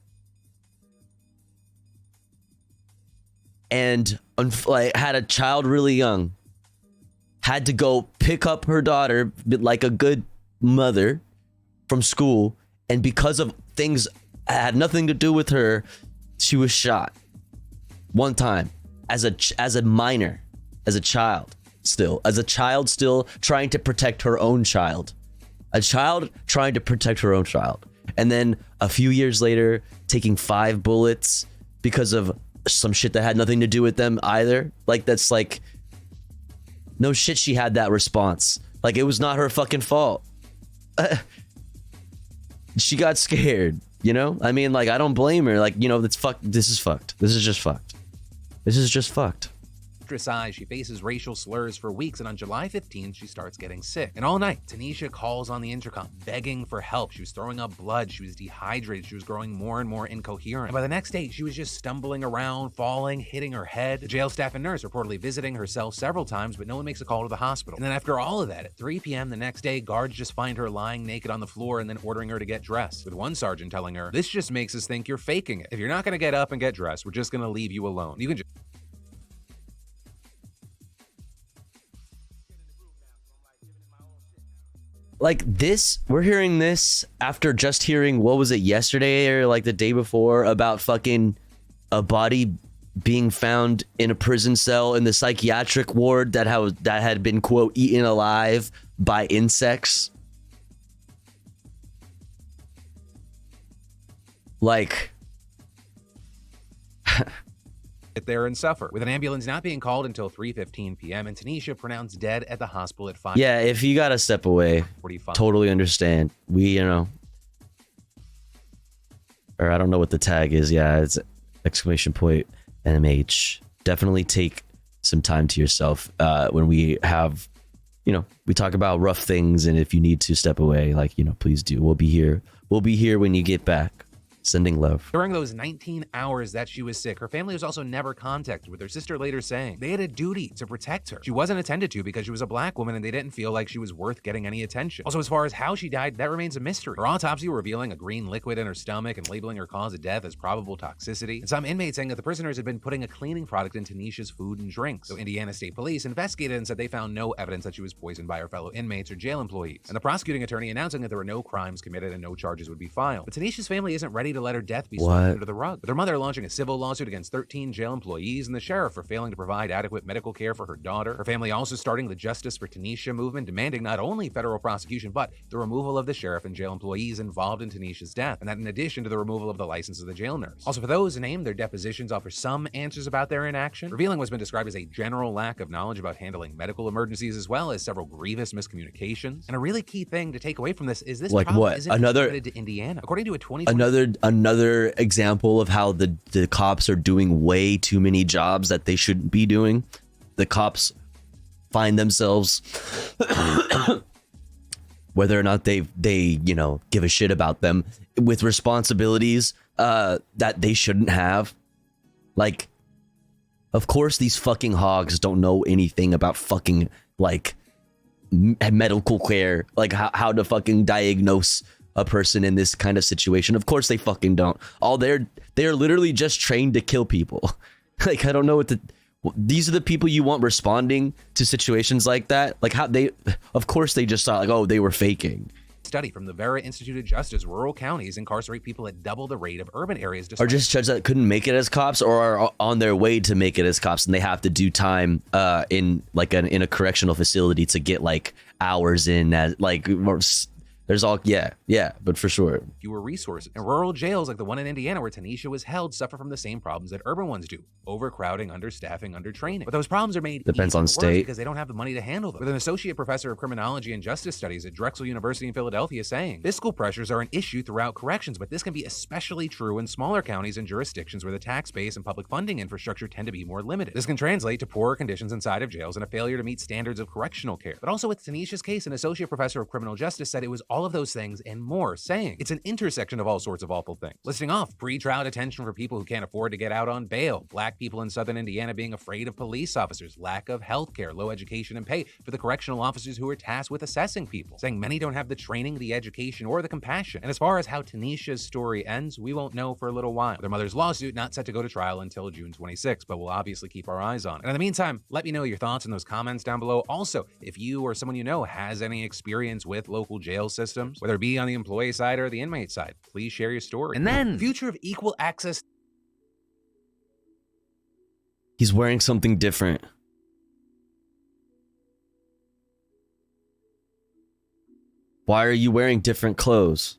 And like, had a child really young. Had to go pick up her daughter like a good mother from school. And because of things that had nothing to do with her, she was shot one time as a minor, as a child still trying to protect her own child. A child trying to protect her own child. And then a few years later, taking 5 bullets because of some shit that had nothing to do with them either. Like, that's like, no shit, she had that response. Like, it was not her fucking fault. She got scared, you know? I mean, like, I don't blame her. Like, you know, that's fucked. This is fucked. This is just fucked. This is just fucked. Size, she faces racial slurs for weeks, and on July 15th, she starts getting sick. And all night, Tanisha calls on the intercom, begging for help. She was throwing up blood. She was dehydrated. She was growing more and more incoherent. And by the next day, she was just stumbling around, falling, hitting her head. The jail staff and nurse reportedly visiting her cell several times, but no one makes a call to the hospital. And then after all of that, at 3 p.m. the next day, guards just find her lying naked on the floor and then ordering her to get dressed, with one sergeant telling her, "This just makes us think you're faking it. If you're not going to get up and get dressed, we're just going to leave you alone. You can just..." Like, this, we're hearing this after just hearing, what was it, yesterday or like the day before, about fucking a body being found in a prison cell in the psychiatric ward that had been, quote, eaten alive by insects. Like, there and suffer, with an ambulance not being called until 3:15 p.m. and Tanisha pronounced dead at the hospital at 5. Yeah, if you gotta step away, totally understand. We, you know, or I don't know what the tag is. Yeah, it's exclamation point NMH. Definitely take some time to yourself when we have, you know, we talk about rough things, and if you need to step away, like, you know, please do. We'll be here. We'll be here when you get back. Sending love. During those 19 hours that she was sick, her family was also never contacted, with her sister later saying they had a duty to protect her. She wasn't attended to because she was a black woman and they didn't feel like she was worth getting any attention. Also, as far as how she died, that remains a mystery. Her autopsy revealing a green liquid in her stomach and labeling her cause of death as probable toxicity, and some inmates saying that the prisoners had been putting a cleaning product in Tanisha's food and drinks. So Indiana State Police investigated and said they found no evidence that she was poisoned by her fellow inmates or jail employees, and the prosecuting attorney announcing that there were no crimes committed and no charges would be filed. But Tanisha's family isn't ready to let her death be swept under the rug, with her mother launching a civil lawsuit against 13 jail employees and the sheriff for failing to provide adequate medical care for her daughter. Her family also starting the Justice for Tanisha movement, demanding not only federal prosecution, but the removal of the sheriff and jail employees involved in Tanisha's death, and that in addition to the removal of the license of the jail nurse. Also, for those named, their depositions offer some answers about their inaction, revealing what's been described as a general lack of knowledge about handling medical emergencies, as well as several grievous miscommunications. And a really key thing to take away from this is this like problem what? isn't limited to Indiana. According to a 2020 another example of how the cops are doing way too many jobs that they shouldn't be doing. The cops find themselves whether or not they you know, give a shit about them, with responsibilities that they shouldn't have. Like, of course these fucking hogs don't know anything about fucking like medical care, like how to fucking diagnose a person in this kind of situation. Of course they fucking don't. They're literally just trained to kill people. Like, I don't know what these are the people you want responding to situations like that. Like, how they, of course they just thought like, oh, they were faking. study from the Vera Institute of Justice, rural counties incarcerate people at double the rate of urban areas. Are just judges that couldn't make it as cops or are on their way to make it as cops and they have to do time in a correctional facility to get like hours in as like there's all but for sure fewer resources. And rural jails like the one in Indiana where Tanisha was held suffer from the same problems that urban ones do: overcrowding, understaffing, undertraining. But those problems are made depends on worse state because they don't have the money to handle them. With an associate professor of criminology and justice studies at Drexel University in Philadelphia saying, fiscal pressures are an issue throughout corrections, but this can be especially true in smaller counties and jurisdictions where the tax base and public funding infrastructure tend to be more limited. This can translate to poorer conditions inside of jails and a failure to meet standards of correctional care. But also with Tanisha's case, an associate professor of criminal justice said it was all of those things and more, saying it's an intersection of all sorts of awful things. Listing off pre-trial detention for people who can't afford to get out on bail, black people in southern Indiana being afraid of police officers, lack of health care, low education and pay for the correctional officers who are tasked with assessing people, saying many don't have the training, the education, or the compassion. And as far as how Tanisha's story ends, we won't know for a little while. Their mother's lawsuit not set to go to trial until June 26, but we'll obviously keep our eyes on it. And in the meantime, let me know your thoughts in those comments down below. Also, if you or someone you know has any experience with local jail systems, whether it be on the employee side or the inmate side, please share your story. And then, future of equal access. He's wearing something different. Why are you wearing different clothes?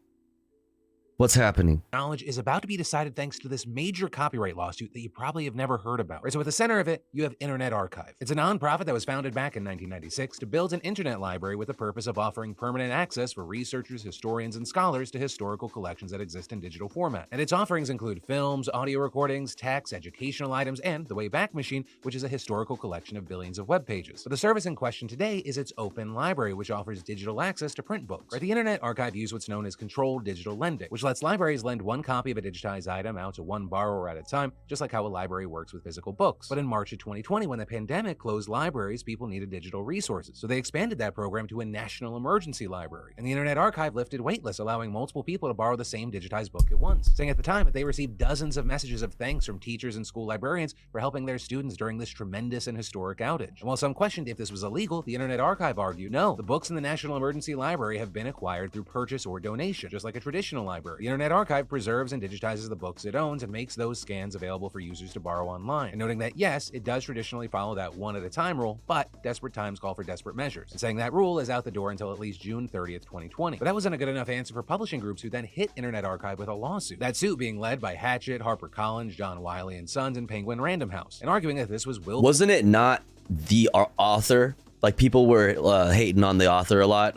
What's happening? Knowledge is about to be decided thanks to this major copyright lawsuit that you probably have never heard about. Right, so at the center of it, you have Internet Archive. It's a nonprofit that was founded back in 1996 to build an internet library with the purpose of offering permanent access for researchers, historians, and scholars to historical collections that exist in digital format. And its offerings include films, audio recordings, texts, educational items, and the Wayback Machine, which is a historical collection of billions of web pages. But the service in question today is its open library, which offers digital access to print books. Right, the Internet Archive uses what's known as controlled digital lending, which lets libraries lend one copy of a digitized item out to one borrower at a time, just like how a library works with physical books. But in March of 2020, when the pandemic closed libraries, people needed digital resources. So they expanded that program to a national emergency library. And the Internet Archive lifted waitlists, allowing multiple people to borrow the same digitized book at once, saying at the time that they received dozens of messages of thanks from teachers and school librarians for helping their students during this tremendous and historic outage. And while some questioned if this was illegal, the Internet Archive argued, no, the books in the National Emergency Library have been acquired through purchase or donation, just like a traditional library. The Internet Archive preserves and digitizes the books it owns and makes those scans available for users to borrow online. And noting that, yes, it does traditionally follow that one-at-a-time rule, but desperate times call for desperate measures. And saying that rule is out the door until at least June 30th, 2020. But that wasn't a good enough answer for publishing groups who then hit Internet Archive with a lawsuit. That suit being led by Hachette, HarperCollins, John Wiley & Sons, and Penguin Random House, and arguing that this was Wasn't it not the author? Like, people were hating on the author a lot,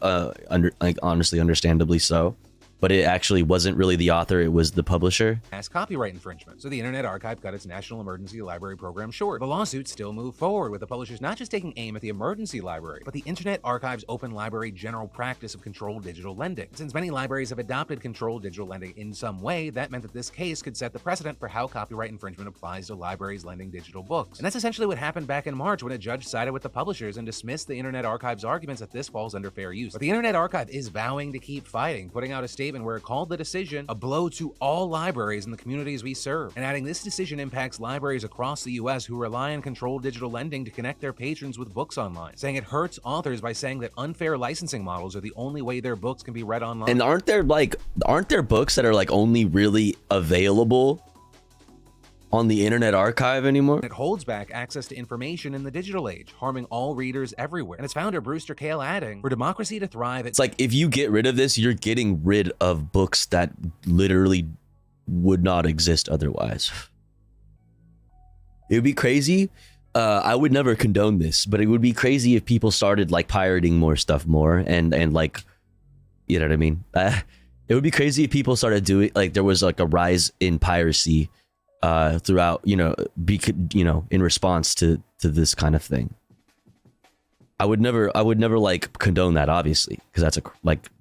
honestly, understandably so. But it actually wasn't really the author, it was the publisher. As copyright infringement. So the Internet Archive cut its National Emergency Library program short. The lawsuit still moved forward, with the publishers not just taking aim at the emergency library, but the Internet Archive's open library general practice of controlled digital lending. Since many libraries have adopted controlled digital lending in some way, that meant that this case could set the precedent for how copyright infringement applies to libraries lending digital books. And that's essentially what happened back in March when a judge sided with the publishers and dismissed the Internet Archive's arguments that this falls under fair use. But the Internet Archive is vowing to keep fighting, putting out a statement where it called the decision a blow to all libraries in the communities we serve, and adding this decision impacts libraries across the U.S. who rely on controlled digital lending to connect their patrons with books online, saying it hurts authors by saying that unfair licensing models are the only way their books can be read online. And aren't there books that are like only really available on the Internet Archive anymore? It holds back access to information in the digital age, harming all readers everywhere. And its founder, Brewster Kahle, adding, for democracy to thrive, it's like, if you get rid of this, you're getting rid of books that literally would not exist otherwise. It would be crazy. I would never condone this, but it would be crazy if people started like pirating more stuff and like, you know what I mean? It would be crazy if people started doing, like, there was like a rise in piracy throughout, in response to this kind of thing. I would never like condone that, obviously, because that's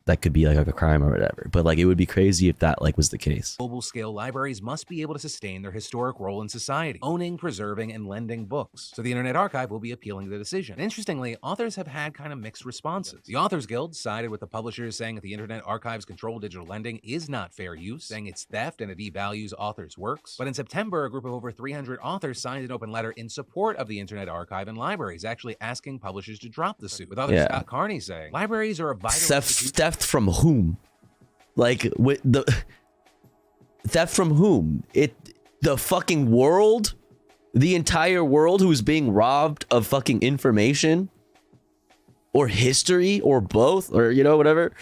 that could be like a crime or whatever. But like, it would be crazy if that like was the case. Global scale libraries must be able to sustain their historic role in society, owning, preserving, and lending books. So the Internet Archive will be appealing the decision. And interestingly, authors have had kind of mixed responses. The Authors Guild sided with the publishers, saying that the Internet Archive's controlled digital lending is not fair use, saying it's theft and it devalues authors' works. But in September, a group of over 300 authors signed an open letter in support of the Internet Archive and libraries, actually asking publishers to drop the suit. With author Scott Carney saying, libraries are a vital theft from whom? Like, with the theft from whom? The fucking world? The entire world who's being robbed of fucking information? Or history? Or both? Or, you know, whatever?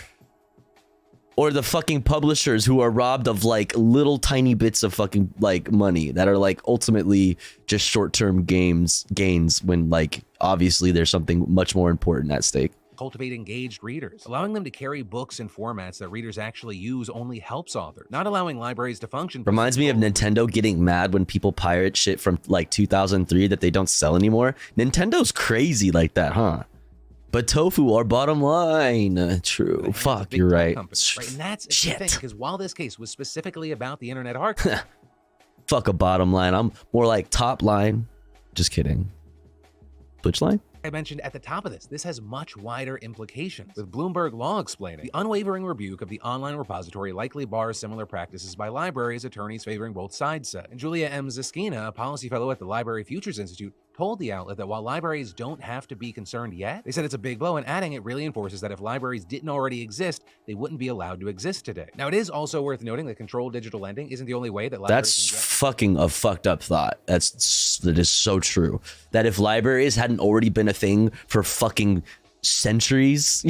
Or the fucking publishers who are robbed of like little tiny bits of fucking like money that are like ultimately just short-term gains when like obviously there's something much more important at stake. Cultivate engaged readers. Allowing them to carry books in formats that readers actually use only helps authors. Not allowing libraries to function. Reminds me of Nintendo getting mad when people pirate shit from like 2003 that they don't sell anymore. Nintendo's crazy like that, huh? But tofu, our bottom line. True. Fuck, you're right. Right. And that's the thing, because while this case was specifically about the Internet Archive, fuck a bottom line. I'm more like top line. Just kidding. Twitch line? I mentioned at the top of this has much wider implications, with Bloomberg Law explaining the unwavering rebuke of the online repository likely bars similar practices by libraries, attorneys favoring both sides said. And Julia M. Ziskina, a policy fellow at the Library Futures Institute, told the outlet that while libraries don't have to be concerned yet, they said it's a big blow, and adding it really enforces that if libraries didn't already exist, they wouldn't be allowed to exist today. Now, it is also worth noting that controlled digital lending isn't the only way that libraries... That's fucking a fucked up thought. That is so true. That if libraries hadn't already been a thing for fucking centuries,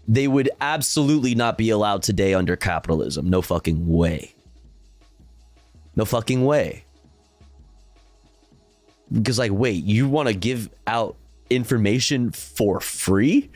they would absolutely not be allowed today under capitalism. No fucking way. No fucking way. Because like, wait, you want to give out information for free?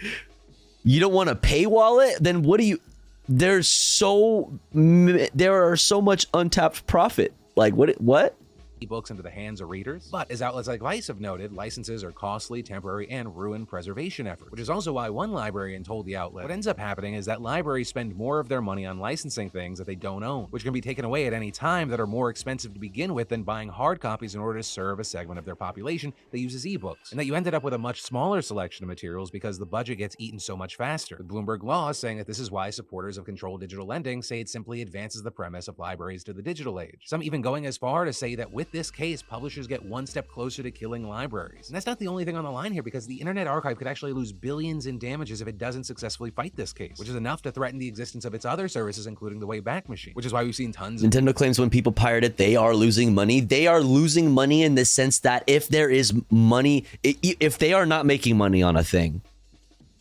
You don't want to paywall it? Then what do you... There are so much untapped profit. Like, what? Ebooks into the hands of readers. But as outlets like Vice have noted, licenses are costly, temporary, and ruin preservation efforts, which is also why one librarian told the outlet what ends up happening is that libraries spend more of their money on licensing things that they don't own, which can be taken away at any time, that are more expensive to begin with than buying hard copies in order to serve a segment of their population that uses ebooks, and that you ended up with a much smaller selection of materials because the budget gets eaten so much faster. With Bloomberg Law saying that this is why supporters of controlled digital lending say it simply advances the premise of libraries to the digital age. Some even going as far to say that with this case, publishers get one step closer to killing libraries. And that's not the only thing on the line here, because the Internet Archive could actually lose billions in damages if it doesn't successfully fight this case, which is enough to threaten the existence of its other services, including the Wayback Machine, which is why we've seen tons of... Nintendo claims when people pirate it, they are losing money. They are losing money in the sense that if there is money, if they are not making money on a thing,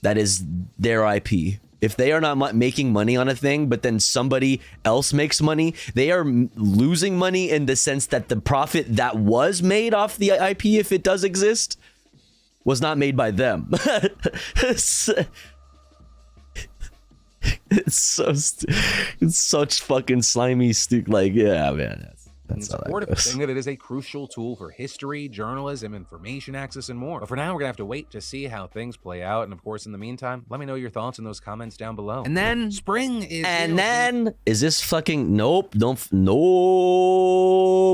that is their IP. If they are not making money on a thing, but then somebody else makes money, they are losing money in the sense that the profit that was made off the IP, if it does exist, was not made by them. It's such fucking slimy like, yeah, man. That's how that goes. Saying that it is a crucial tool for history, journalism, information access, and more. But for now, we're gonna have to wait to see how things play out. And of course, in the meantime, let me know your thoughts in those comments down below. And then spring is... And then is this fucking... Nope.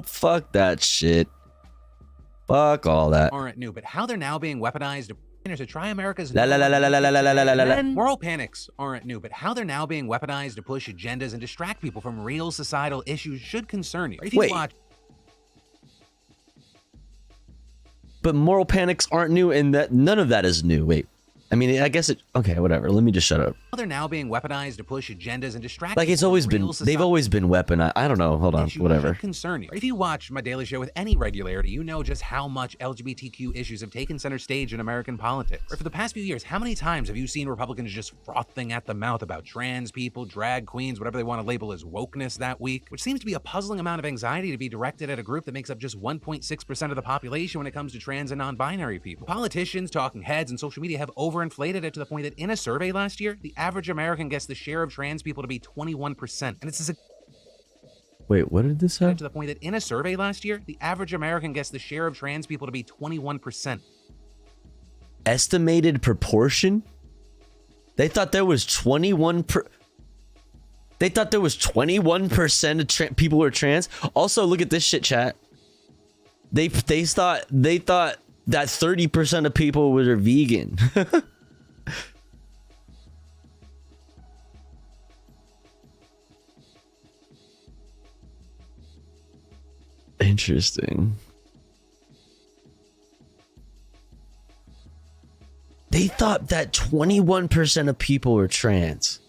Fuck that shit. Fuck all that. Aren't new, but how they're now being weaponized to try America's... Moral panics aren't new, but how they're now being weaponized to push agendas and distract people from real societal issues should concern you. If you watch... But moral panics aren't new, and that none of that is new. Wait. I mean, I guess it... Okay, whatever. Let me just shut up. They're now being weaponized to push agendas and distract... Like, it's always been... They've always been weaponized. I don't know. Hold on. Whatever. Concern you. If you watch my daily show with any regularity, you know just how much LGBTQ issues have taken center stage in American politics. Or for the past few years, how many times have you seen Republicans just frothing at the mouth about trans people, drag queens, whatever they want to label as wokeness that week? Which seems to be a puzzling amount of anxiety to be directed at a group that makes up just 1.6% of the population when it comes to trans and non-binary people. Politicians, talking heads, and social media have overinflated it to the point that in a survey last year, the average American guessed the share of trans people to be 21%. And it's Wait, what did this say? To the point that in a survey last year, the average American guessed the share of trans people to be 21%. Estimated proportion? They thought there was 21%. They thought there was 21% of people were trans. Also, look at this shit, chat. They thought that 30% of people were vegan. Interesting. They thought that 21% of people were trans.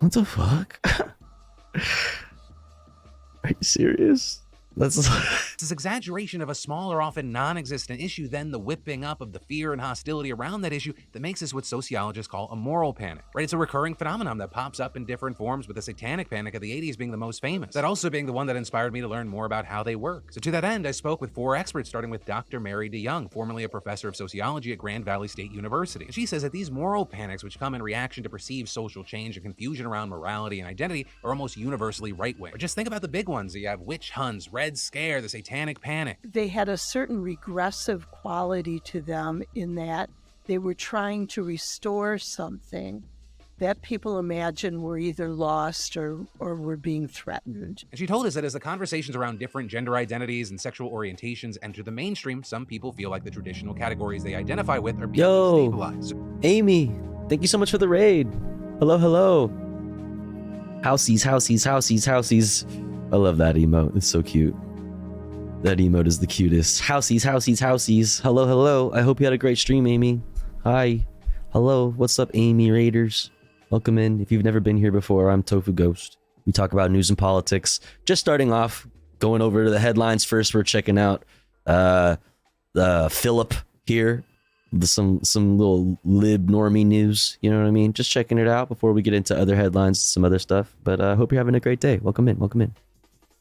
What the fuck? Are you serious? That's this exaggeration of a smaller, often non-existent issue, then the whipping up of the fear and hostility around that issue that makes this what sociologists call a moral panic, right? It's a recurring phenomenon that pops up in different forms, with the satanic panic of the 80s being the most famous, that also being the one that inspired me to learn more about how they work. So to that end, I spoke with 4 experts, starting with Dr. Mary DeYoung, formerly a professor of sociology at Grand Valley State University. And she says that these moral panics, which come in reaction to perceived social change and confusion around morality and identity, are almost universally right-wing. Or just think about the big ones. You have witch hunts, Red Scare, the satanic panic. They had a certain regressive quality to them in that they were trying to restore something that people imagine were either lost or were being threatened. And she told us that as the conversations around different gender identities and sexual orientations enter the mainstream, some people feel like the traditional categories they identify with are being destabilized. Amy, thank you so much for the raid. Hello, hello. Houseies, houseies, houseies, houseies. I love that emote. It's so cute. That emote is the cutest. Houseies, houseies, houseies. Hello, hello. I hope you had a great stream, Amy. Hi. Hello. What's up, Amy Raiders? Welcome in. If you've never been here before, I'm Tofu Ghost. We talk about news and politics. Just starting off, going over to the headlines first. We're checking out Philip here. Some little lib normie news. You know what I mean? Just checking it out before we get into other headlines, some other stuff. But I hope you're having a great day. Welcome in. Welcome in.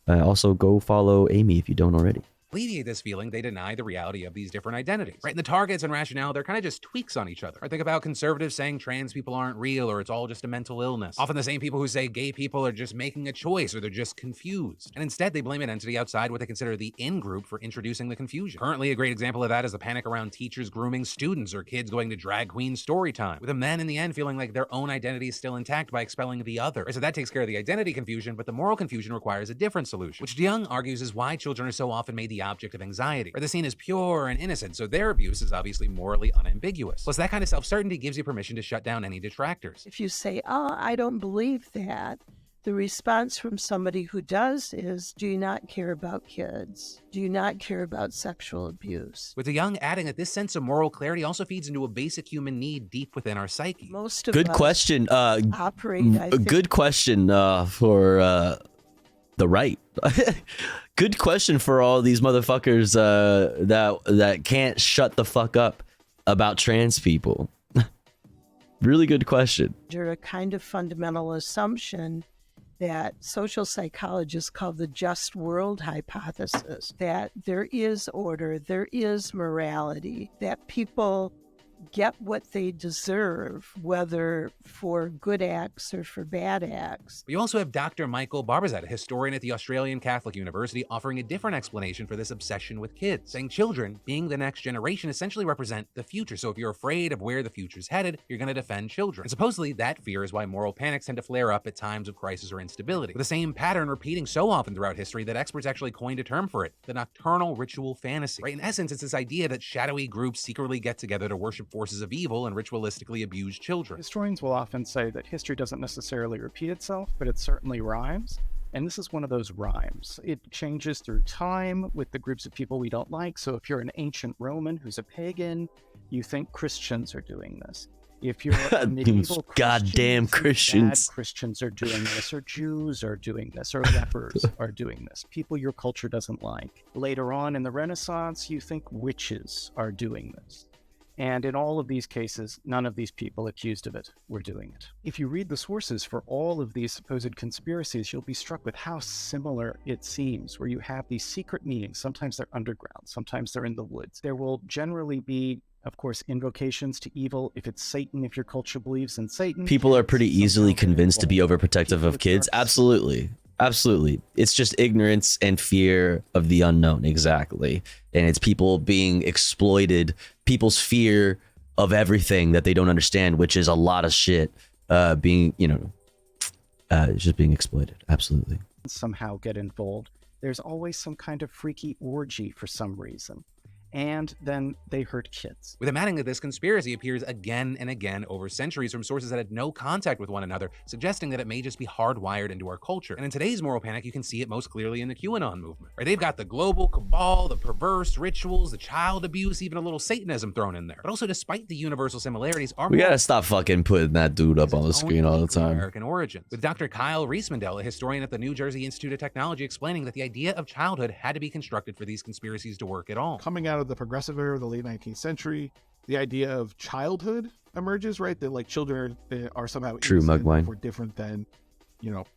Also, go follow Amy if you don't already. Alleviate this feeling, they deny the reality of these different identities, right? And the targets and rationale, they're kind of just tweaks on each other. I think about conservatives saying trans people aren't real, or it's all just a mental illness. Often the same people who say gay people are just making a choice, or they're just confused. And instead, they blame an entity outside what they consider the in-group for introducing the confusion. Currently, a great example of that is the panic around teachers grooming students or kids going to drag queen story time, with them then in the end feeling like their own identity is still intact by expelling the other. So that takes care of the identity confusion, but the moral confusion requires a different solution, which DeYoung argues is why children are so often made the object of anxiety, where the scene is pure and innocent, so their abuse is obviously morally unambiguous. Plus, that kind of self-certainty gives you permission to shut down any detractors. If you say, oh, I don't believe that, the response from somebody who does is, do you not care about kids? Do you not care about sexual abuse? With DeYoung adding that this sense of moral clarity also feeds into a basic human need deep within our psyche. Most of good us question. Operate, I think. Good question for the right. Good question for all these motherfuckers that can't shut the fuck up about trans people. Really good question. Under a kind of fundamental assumption that social psychologists call the just world hypothesis, that there is order, there is morality, that people get what they deserve, whether for good acts or for bad acts. We also have Dr. Michael Barbazet, a historian at the Australian Catholic University, offering a different explanation for this obsession with kids, saying children, being the next generation, essentially represent the future. So if you're afraid of where the future's headed, you're going to defend children. And supposedly that fear is why moral panics tend to flare up at times of crisis or instability, with the same pattern repeating so often throughout history that experts actually coined a term for it, the nocturnal ritual fantasy. Right? In essence, it's this idea that shadowy groups secretly get together to worship forces of evil and ritualistically abuse children. Historians will often say that history doesn't necessarily repeat itself, but it certainly rhymes. And this is one of those rhymes. It changes through time with the groups of people we don't like. So if you're an ancient Roman who's a pagan, you think Christians are doing this. If you're a medieval goddamn Christians, bad Christians are doing this, or Jews are doing this, or lepers are doing this. People your culture doesn't like. Later on in the Renaissance, you think witches are doing this. And in all of these cases, none of these people accused of it were doing it. If you read the sources for all of these supposed conspiracies, you'll be struck with how similar it seems, where you have these secret meetings. Sometimes they're underground, sometimes they're in the woods. There will generally be, of course, invocations to evil. If it's Satan, if your culture believes in Satan. People are pretty easily convinced to be overprotective of kids. Absolutely. Absolutely. It's just ignorance and fear of the unknown. Exactly. And it's people being exploited, people's fear of everything that they don't understand, which is a lot of shit being, just being exploited. Absolutely. Somehow get involved. There's always some kind of freaky orgy for some reason. and then they hurt kids. With him adding that this conspiracy appears again and again over centuries from sources that had no contact with one another, suggesting that it may just be hardwired into our culture. And in today's moral panic, you can see it most clearly in the QAnon movement. Right? They've got the global cabal, the perverse rituals, the child abuse, even a little Satanism thrown in there. But also, despite the universal similarities, our We gotta stop fucking putting that dude up on the screen all the time. American origins. With Dr. Kyle Riesmandel, a historian at the New Jersey Institute of Technology, explaining that the idea of childhood had to be constructed for these conspiracies to work at all. Coming out of the progressive era of the late 19th century, the idea of childhood emerges, right? That like children are somehow True, Mugwine. or different than,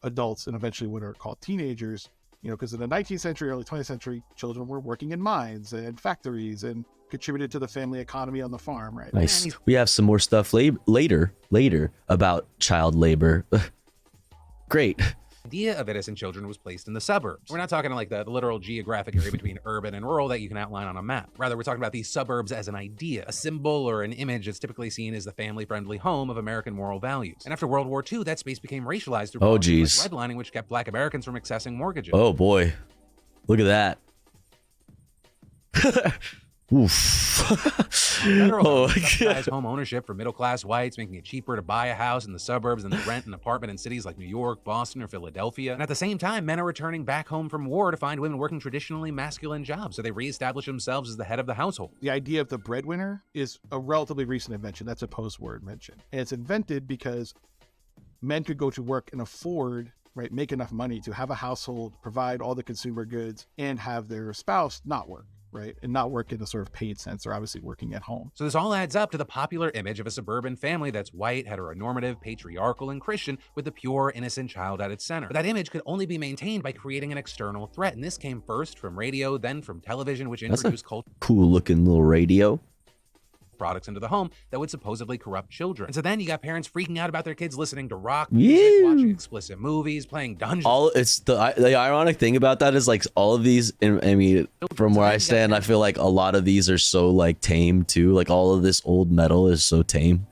adults and eventually what are called teenagers. Because in the 19th century, early 20th century, children were working in mines and factories and contributed to the family economy on the farm, right? Nice. We have some more stuff later about child labor. Great. The idea of innocent children was placed in the suburbs. We're not talking like the literal geographic area between urban and rural that you can outline on a map. Rather, we're talking about these suburbs as an idea, a symbol or an image that's typically seen as the family-friendly home of American moral values. And after World War II, that space became racialized through policies like redlining, which kept Black Americans from accessing mortgages. Oh boy, look at that. Oof. Federal subsidized home ownership for middle-class whites, making it cheaper to buy a house in the suburbs than to rent an apartment in cities like New York, Boston, or Philadelphia. And at the same time, men are returning back home from war to find women working traditionally masculine jobs, so they reestablish themselves as the head of the household. The idea of the breadwinner is a relatively recent invention. That's a post-war invention. And it's invented because men could go to work and afford, right, make enough money to have a household, provide all the consumer goods, and have their spouse not work. Right, and not work in a sort of paid sense. They're obviously working at home. So this all adds up to the popular image of a suburban family that's white, heteronormative, patriarchal, and Christian, with the pure, innocent child at its center. But that image could only be maintained by creating an external threat, and this came first from radio, then from television, which introduced culture. Cool looking little radio. Products into the home that would supposedly corrupt children. And so then you got parents freaking out about their kids listening to rock music, watching explicit movies, playing dungeons. It's the ironic thing about that is like all of these, I mean, from where I stand, I feel like a lot of these are so like tame too. Like all of this old metal is so tame.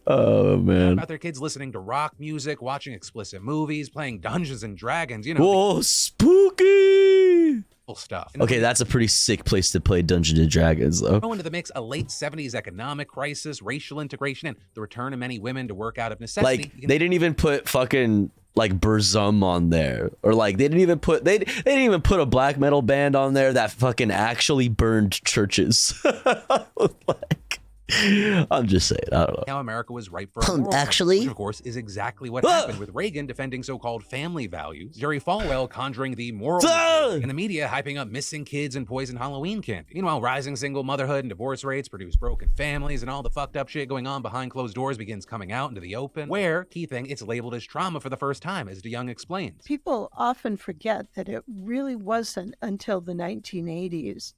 Oh man. About their kids listening to rock music, watching explicit movies, playing Dungeons and Dragons, Whoa, spooky stuff. Okay, that's a pretty sick place to play Dungeons and Dragons, though. Throw into the mix a late 70s economic crisis, racial integration, and the return of many women to work out of necessity. Like, they didn't even put fucking like Burzum on there, or like they didn't even put a black metal band on there that fucking actually burned churches. Like, I'm just saying, I don't know. Now America was ripe for a moral crisis, which of course is exactly what happened with Reagan defending so-called family values, Jerry Falwell conjuring the moral and the media hyping up missing kids and poisoned Halloween candy. Meanwhile, rising single motherhood and divorce rates produce broken families, and all the fucked up shit going on behind closed doors begins coming out into the open, where, key thing, it's labeled as trauma for the first time, as DeYoung explains. People often forget that it really wasn't until the 1980s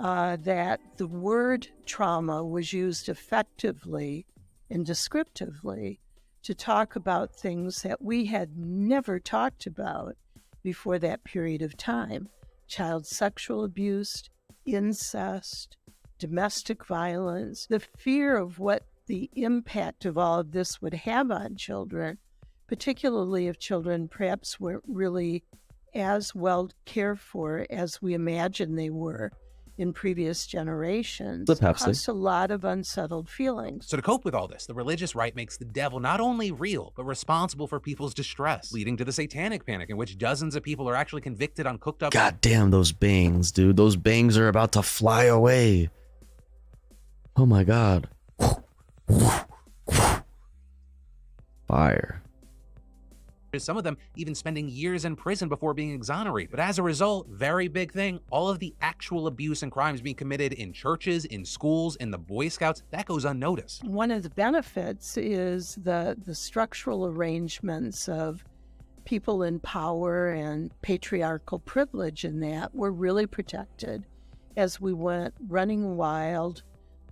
that the word trauma was used effectively and descriptively to talk about things that we had never talked about before that period of time. Child sexual abuse, incest, domestic violence, the fear of what the impact of all of this would have on children, particularly if children perhaps weren't really as well cared for as we imagined they were in previous generations, caused a lot of unsettled feelings. So to cope with all this, the religious right makes the devil not only real, but responsible for people's distress, leading to the satanic panic in which dozens of people are actually convicted on cooked up... God damn those bangs, dude. Those bangs are about to fly away. Oh my God. Fire. Some of them even spending years in prison before being exonerated. But as a result, very big thing, all of the actual abuse and crimes being committed in churches, in schools, in the Boy Scouts, that goes unnoticed. One of the benefits is the structural arrangements of people in power and patriarchal privilege in that were really protected as we went running wild,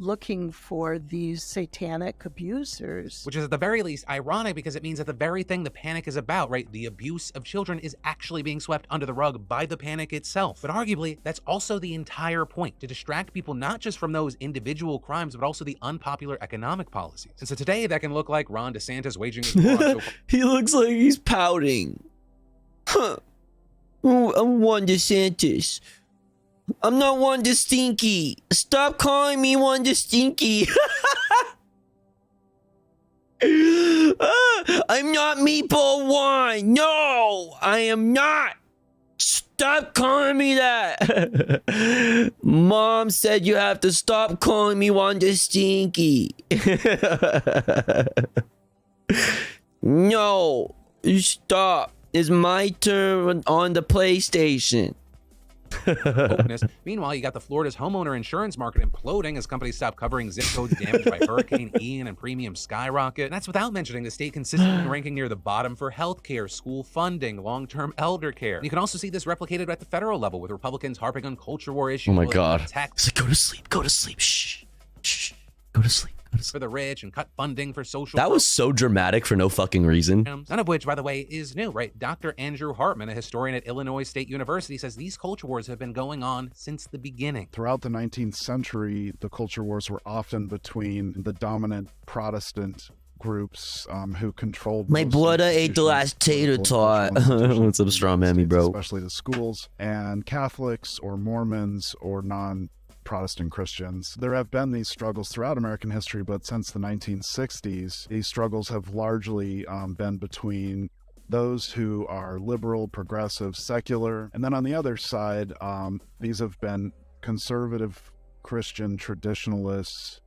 looking for these satanic abusers. Which is at the very least ironic, because it means that the very thing the panic is about, right, the abuse of children, is actually being swept under the rug by the panic itself. But arguably, that's also the entire point, to distract people not just from those individual crimes, but also the unpopular economic policies. And so today, that can look like Ron DeSantis waging his war on He looks like he's pouting. Huh. Oh, I'm Ron DeSantis. I'm not Wanda Stinky. Stop calling me Wanda Stinky. I'm not Meatball One. No, I am not. Stop calling me that. Mom said you have to stop calling me Wanda Stinky. No, stop. It's my turn on the PlayStation. Meanwhile, you got the Florida's homeowner insurance market imploding as companies stop covering zip codes damaged by Hurricane Ian and premiums skyrocket. And that's without mentioning the state consistently ranking near the bottom for healthcare, school funding, long-term elder care. And you can also see this replicated at the federal level with Republicans harping on culture war issues. Oh my God. Go to sleep. Go to sleep. Shh. Shh. Go to sleep. For the rich and cut funding for social. That was so dramatic for no fucking reason. None of which, by the way, is new, right? Dr. Andrew Hartman, a historian at Illinois State University, says these culture wars have been going on since the beginning. Throughout the 19th century, the culture wars were often between the dominant Protestant groups who controlled. My brother ate the last tater tot. What's up, straw mammy, bro? Especially the schools, and Catholics or Mormons or non-Protestant Christians. There have been these struggles throughout American history, but since the 1960s, these struggles have largely been between those who are liberal, progressive, secular, and then on the other side, these have been conservative Christian traditionalists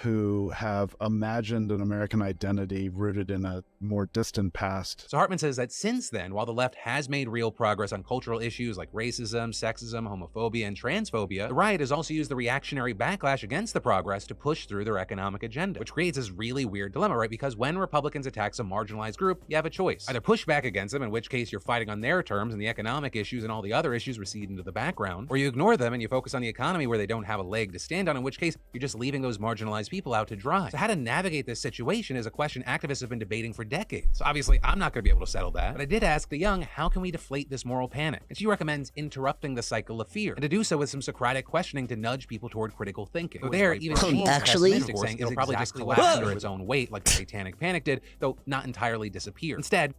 who have imagined an American identity rooted in a more distant past. So Hartman says that since then, while the left has made real progress on cultural issues like racism, sexism, homophobia, and transphobia, the right has also used the reactionary backlash against the progress to push through their economic agenda, which creates this really weird dilemma, right? Because when Republicans attack some marginalized group, you have a choice. Either push back against them, in which case you're fighting on their terms and the economic issues and all the other issues recede into the background, or you ignore them and you focus on the economy where they don't have a leg to stand on, in which case you're just leaving those marginalized people out to dry. So how to navigate this situation is a question activists have been debating for decades. So obviously, I'm not going to be able to settle that, but I did ask the young, how can we deflate this moral panic? And she recommends interrupting the cycle of fear, and to do so with some Socratic questioning to nudge people toward critical thinking. So there, even she's pessimistic, saying it'll probably just collapse under its own weight like the Satanic Panic did, though not entirely disappear. Instead,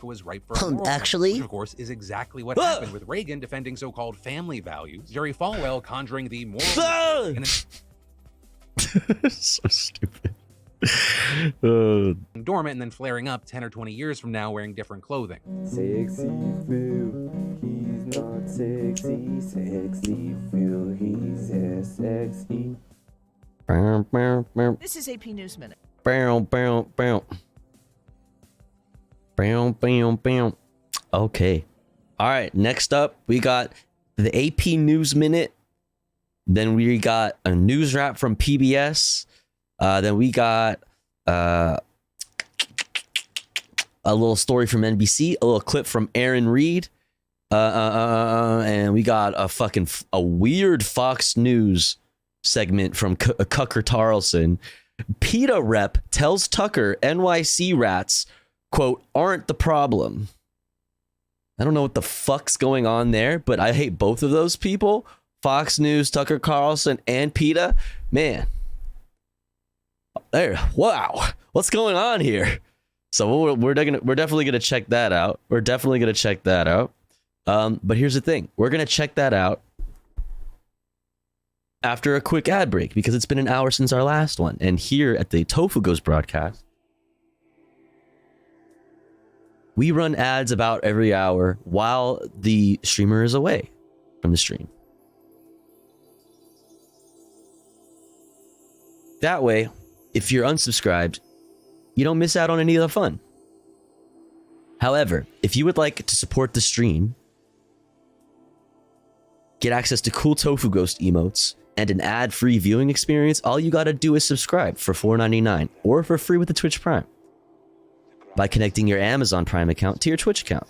was ripe for a moral actually, which of course is exactly what happened with Reagan defending so-called family values, Jerry Falwell conjuring the moral and so stupid. Dormant and then flaring up 10 or 20 years from now wearing different clothing. Sexy Phil, he's not sexy. Sexy Phil, he's sexy. This is AP News Minute. Okay. All right. Next up, we got the AP News Minute. Then we got a news wrap from PBS. Then we got a little story from NBC, a little clip from Aaron Reed. And we got a weird Fox News segment from Tucker Carlson. PETA rep tells Tucker NYC rats, quote, aren't the problem. I don't know what the fuck's going on there, but I hate both of those people. Fox News, Tucker Carlson, and PETA. Man. There. Wow. What's going on here? So we're definitely gonna check that out. But here's the thing. We're gonna check that out after a quick ad break because it's been an hour since our last one. And here at the Tofu Ghost broadcast, we run ads about every hour while the streamer is away from the stream. That way, if you're unsubscribed, you don't miss out on any of the fun. However, if you would like to support the stream, get access to cool Tofu Ghost emotes, and an ad-free viewing experience, all you gotta do is subscribe for $4.99 or for free with the Twitch Prime by connecting your Amazon Prime account to your Twitch account.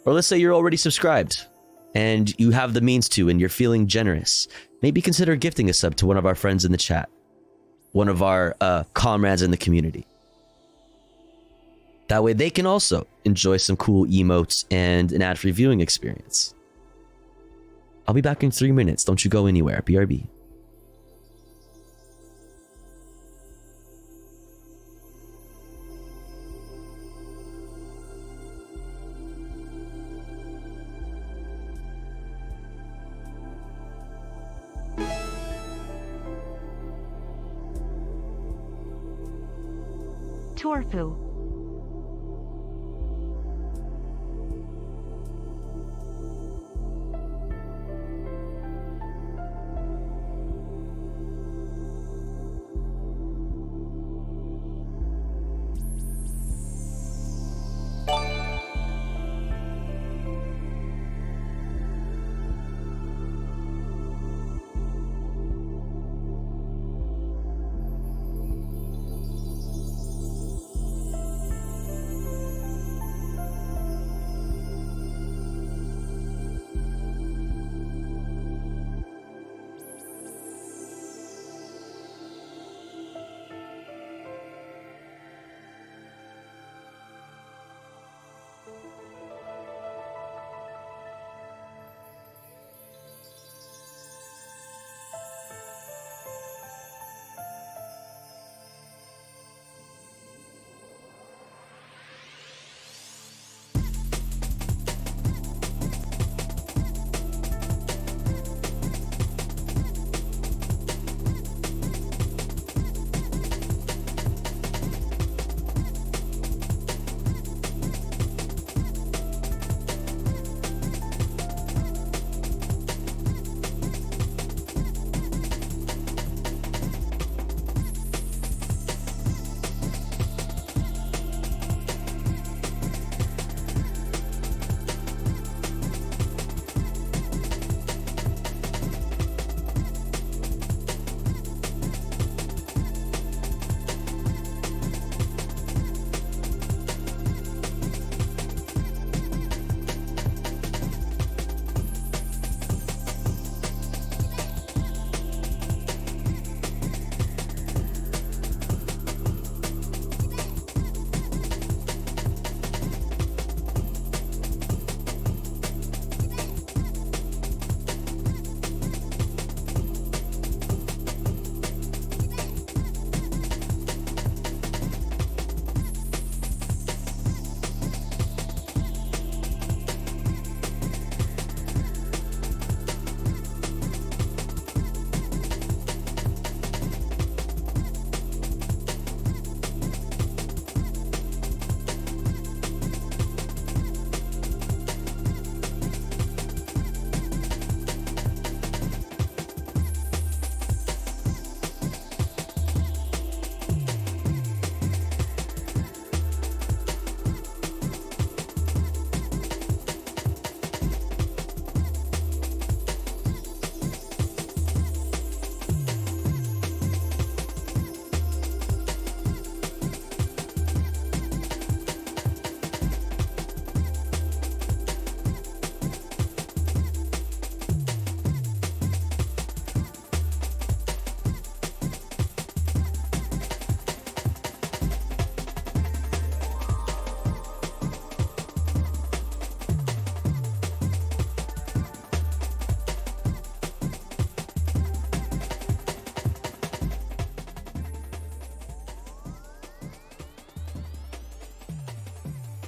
Or let's say you're already subscribed and you have the means to and you're feeling generous. Maybe consider gifting a sub to one of our friends in the chat, one of our comrades in the community. That way they can also enjoy some cool emotes and an ad-free viewing experience. I'll be back in 3 minutes. Don't you go anywhere. BRB. Torfu.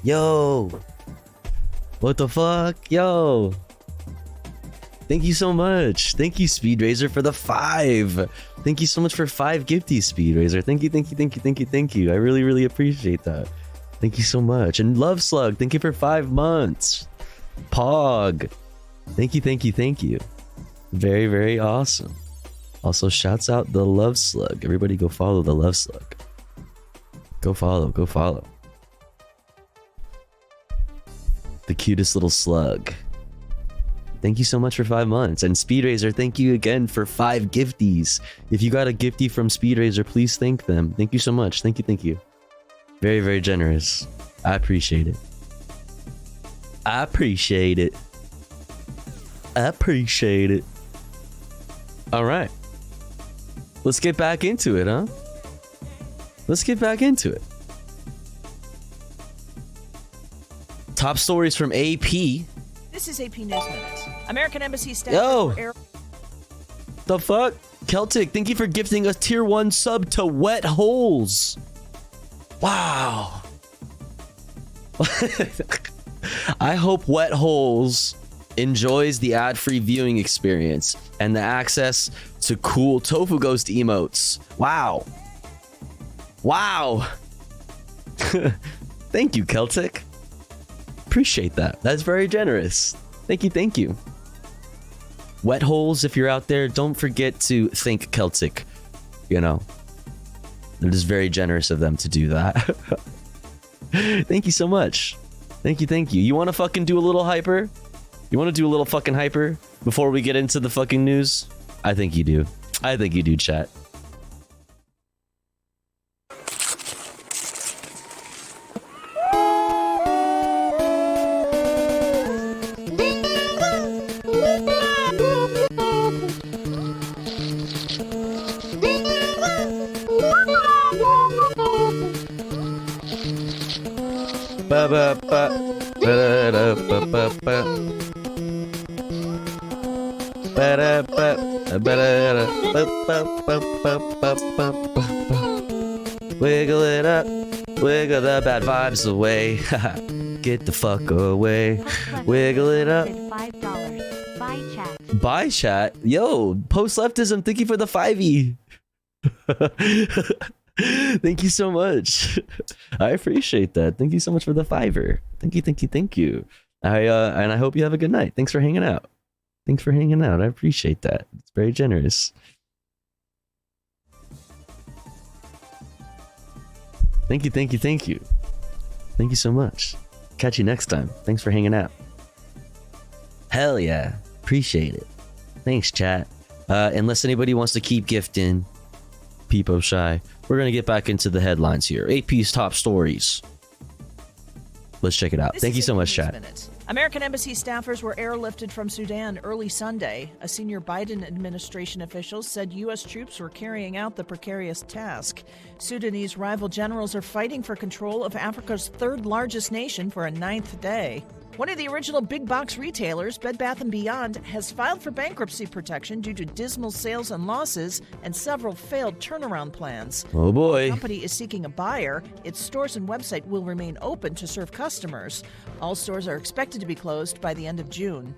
Yo, what the fuck? Yo, thank you so much. Thank you, Speed Razor, for the 5. Thank you so much for 5 gifties, Speed Razor. Thank you, thank you, thank you, thank you, thank you. I really, really appreciate that. Thank you so much. And Love Slug, thank you for 5 months. Pog, thank you, thank you, thank you. Very, very awesome. Also, shouts out the Love Slug. Everybody go follow the Love Slug. Go follow, go follow. The cutest little slug. Thank you so much for 5 months. And Speed Razor, thank you again for 5 gifties. If you got a giftie from Speed Razor, please thank them. Thank you so much. Thank you, thank you. Very, very generous. I appreciate it. I appreciate it. I appreciate it. All right. Let's get back into it, huh? Let's get back into it. Top stories from AP. This is AP News Minutes. American Embassy staff. Yo! The fuck? Celtic, thank you for gifting a tier 1 sub to Wet Holes. Wow. I hope Wet Holes enjoys the ad-free viewing experience and the access to cool Tofu Ghost emotes. Wow. Wow. Thank you, Celtic. Appreciate that. That's very generous. Thank you, thank you. Wet holes, if you're out there, don't forget to thank Celtic. You know, it is very generous of them to do that. Thank you so much. Thank you, thank you. You want to fucking do a little hyper? You want to do a little fucking hyper before we get into the fucking news? I think you do. I think you do, chat. Wiggle it up, wiggle the bad vibes away. Get the fuck away. Wiggle it up. $5. Bye chat. Bye chat. Yo, post leftism. Thank you for the 5e. Thank you so much. I appreciate that. Thank you so much for the $5er. Thank you, thank you, thank you. And I hope you have a good night. Thanks for hanging out. Thanks for hanging out. I appreciate that. It's very generous. Thank you, thank you, thank you. Thank you so much. Catch you next time. Thanks for hanging out. Hell yeah. Appreciate it. Thanks, chat. Unless anybody wants to keep gifting Peepo Shy, we're going to get back into the headlines here. AP's top stories. Let's check it out. Thank you so much, chat. American embassy staffers were airlifted from Sudan early Sunday. A senior Biden administration official said U.S. troops were carrying out the precarious task. Sudanese rival generals are fighting for control of Africa's third largest nation for a 9th day. One of the original big box retailers, Bed Bath & Beyond, has filed for bankruptcy protection due to dismal sales and losses and several failed turnaround plans. Oh boy. The company is seeking a buyer. Its stores and website will remain open to serve customers. All stores are expected to be closed by the end of June.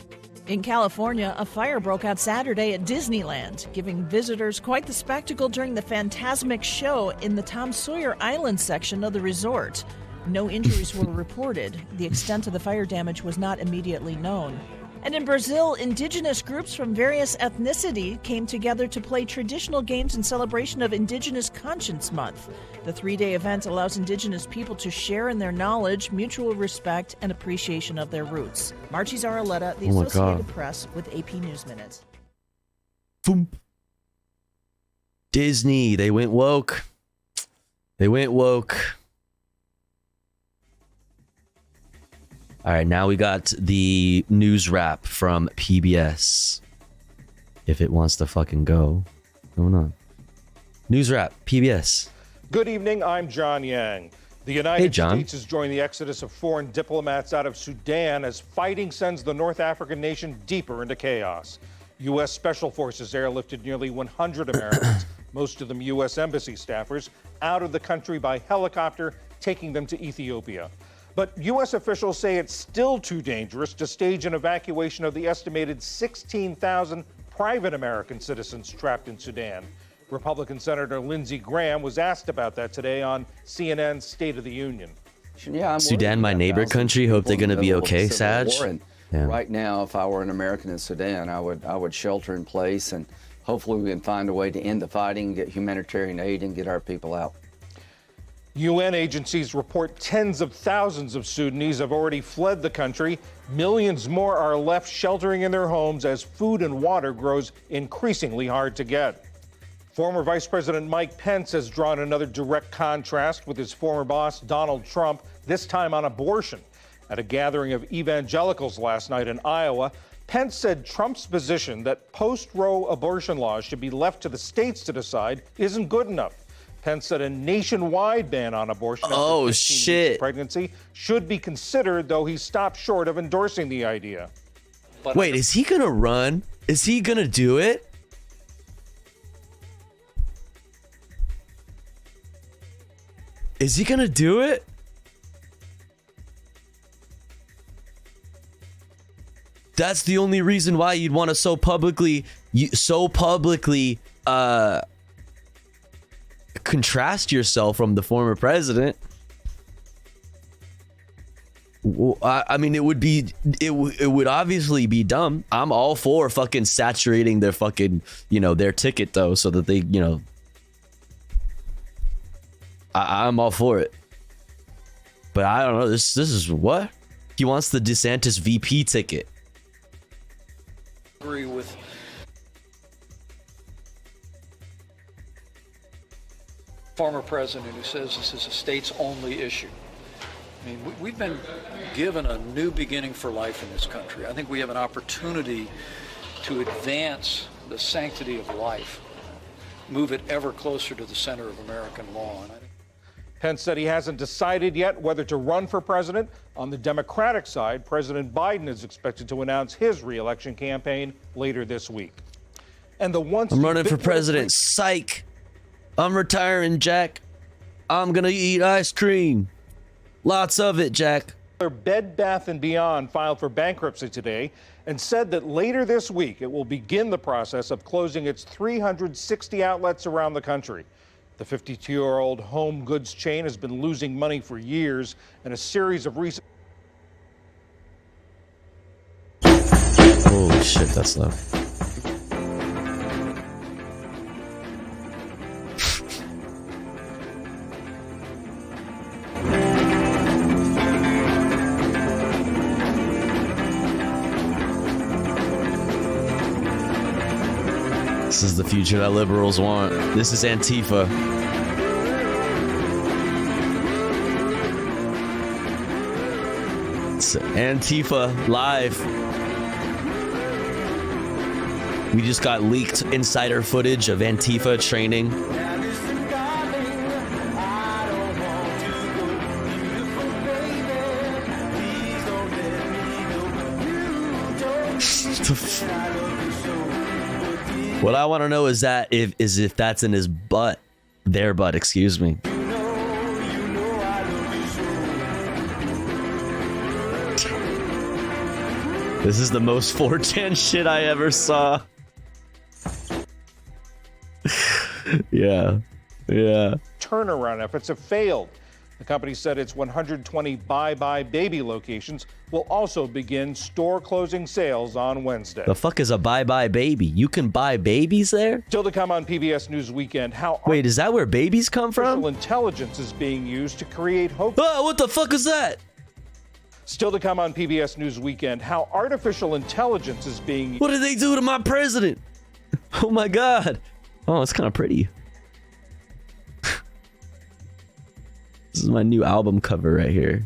In California, a fire broke out Saturday at Disneyland, giving visitors quite the spectacle during the Fantasmic show in the Tom Sawyer Island section of the resort. No injuries were reported. The extent of the fire damage was not immediately known. And in Brazil, indigenous groups from various ethnicity came together to play traditional games in celebration of Indigenous Conscience Month. The 3-day event allows indigenous people to share in their knowledge, mutual respect, and appreciation of their roots. Marchi Zaraleta, the Associated Press, with AP News Minute. Boom. Disney, they went woke. They went woke. All right, now we got the news wrap from PBS. If it wants to fucking go. What's going on? News wrap, PBS. Good evening, I'm John Yang. The United States has joined the exodus of foreign diplomats out of Sudan as fighting sends the North African nation deeper into chaos. U.S. Special Forces airlifted nearly 100 Americans, most of them U.S. Embassy staffers, out of the country by helicopter, taking them to Ethiopia. But U.S. officials say it's still too dangerous to stage an evacuation of the estimated 16,000 private American citizens trapped in Sudan. Republican Senator Lindsey Graham was asked about that today on CNN's State of the Union. Yeah, Sudan, my neighbor country. Hope they're going to be okay, Sag. Yeah. Right now, if I were an American in Sudan, I would shelter in place, and hopefully we can find a way to end the fighting, get humanitarian aid, and get our people out. UN agencies report tens of thousands of Sudanese have already fled the country. Millions more are left sheltering in their homes as food and water grows increasingly hard to get. Former Vice President Mike Pence has drawn another direct contrast with his former boss, Donald Trump, this time on abortion. At a gathering of evangelicals last night in Iowa, Pence said Trump's position that post-Roe abortion laws should be left to the states to decide isn't good enough. Pence said a nationwide ban on abortion after 15 weeks of pregnancy should be considered, though he stopped short of endorsing the idea. Wait, is he gonna run? Is he gonna do it? Is he gonna do it? That's the only reason why you'd want to so publicly contrast yourself from the former president. Well, I mean, it would obviously be dumb. I'm all for fucking saturating their fucking, their ticket though, so that they, I'm all for it. But I don't know. This is what he wants, the DeSantis VP ticket. Agree with former president who says this is a states only issue. I mean, we've been given a new beginning for life in this country. I think we have an opportunity to advance the sanctity of life, move it ever closer to the center of American law. And Pence said he hasn't decided yet whether to run for president. On the Democratic side, President Biden is expected to announce his re-election campaign later this week. And the once I'm running for president. Psych. I'm retiring, Jack. I'm gonna eat ice cream. Lots of it, Jack. Bed Bath & Beyond filed for bankruptcy today and said that later this week it will begin the process of closing its 360 outlets around the country. The 52-year-old home goods chain has been losing money for years, and a series of recent... Holy shit, that's low. This is the future that liberals want. This is Antifa. It's Antifa live. We just got leaked insider footage of Antifa training. What I want to know is that if that's in his butt, their butt, excuse me. This is the most 4chan shit I ever saw. Yeah. Turnaround efforts have failed. The company said its 120 Bye Bye Baby locations will also begin store closing sales on Wednesday. The fuck is a Bye Bye Baby? You can buy babies there? Still to come on PBS News Weekend, how... Wait, is that where babies come from? Artificial intelligence is being used to create hope... Oh, what the fuck is that? Still to come on PBS News Weekend, how artificial intelligence is being... What did they do to my president? Oh my god. Oh, it's kind of pretty. This is my new album cover right here.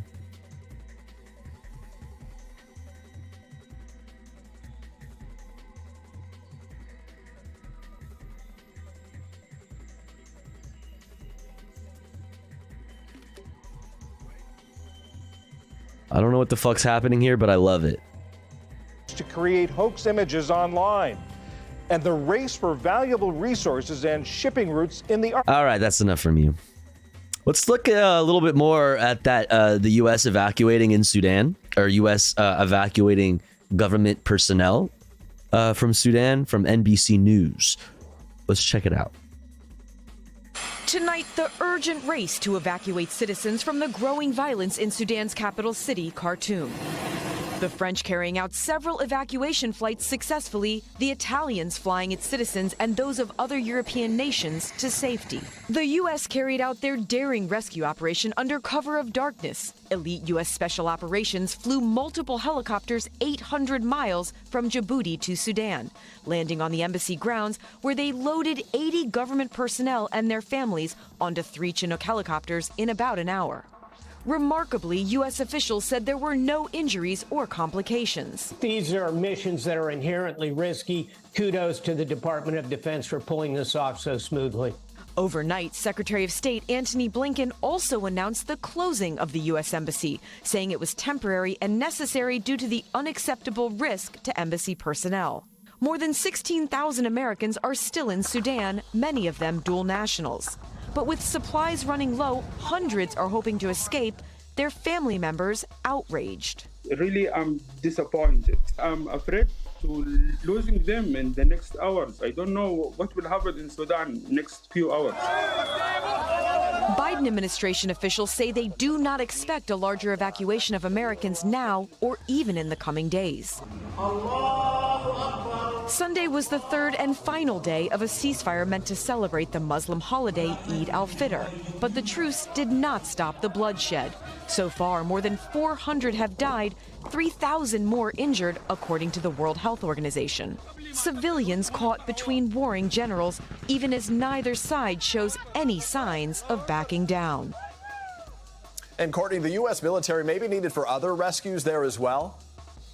I don't know what the fuck's happening here, but I love it. To create hoax images online. And the race for valuable resources and shipping routes in the... All right, that's enough from you. Let's look a little bit more at that the U.S. evacuating in Sudan, or U.S. Evacuating government personnel from Sudan from NBC News. Let's check it out. Tonight, the urgent race to evacuate citizens from the growing violence in Sudan's capital city, Khartoum. The French carrying out several evacuation flights successfully, the Italians flying its citizens and those of other European nations to safety. The U.S. carried out their daring rescue operation under cover of darkness. Elite U.S. Special Operations flew multiple helicopters 800 miles from Djibouti to Sudan, landing on the embassy grounds where they loaded 80 government personnel and their families onto 3 Chinook helicopters in about an hour. Remarkably, U.S. officials said there were no injuries or complications. These are missions that are inherently risky. Kudos to the Department of Defense for pulling this off so smoothly. Overnight, Secretary of State Antony Blinken also announced the closing of the U.S. Embassy, saying it was temporary and necessary due to the unacceptable risk to embassy personnel. More than 16,000 Americans are still in Sudan, many of them dual nationals. But with supplies running low, hundreds are hoping to escape, their family members outraged. Really, I'm disappointed. I'm afraid to losing them in the next hours. I don't know what will happen in Sudan next few hours. Biden administration officials say they do not expect a larger evacuation of Americans now or even in the coming days. Sunday was the third and final day of a ceasefire meant to celebrate the Muslim holiday Eid al-Fitr. But the truce did not stop the bloodshed. So far, more than 400 have died, 3,000 more injured, according to the World Health Organization. Civilians caught between warring generals, even as neither side shows any signs of backing down. And Courtney, the U.S. military may be needed for other rescues there as well.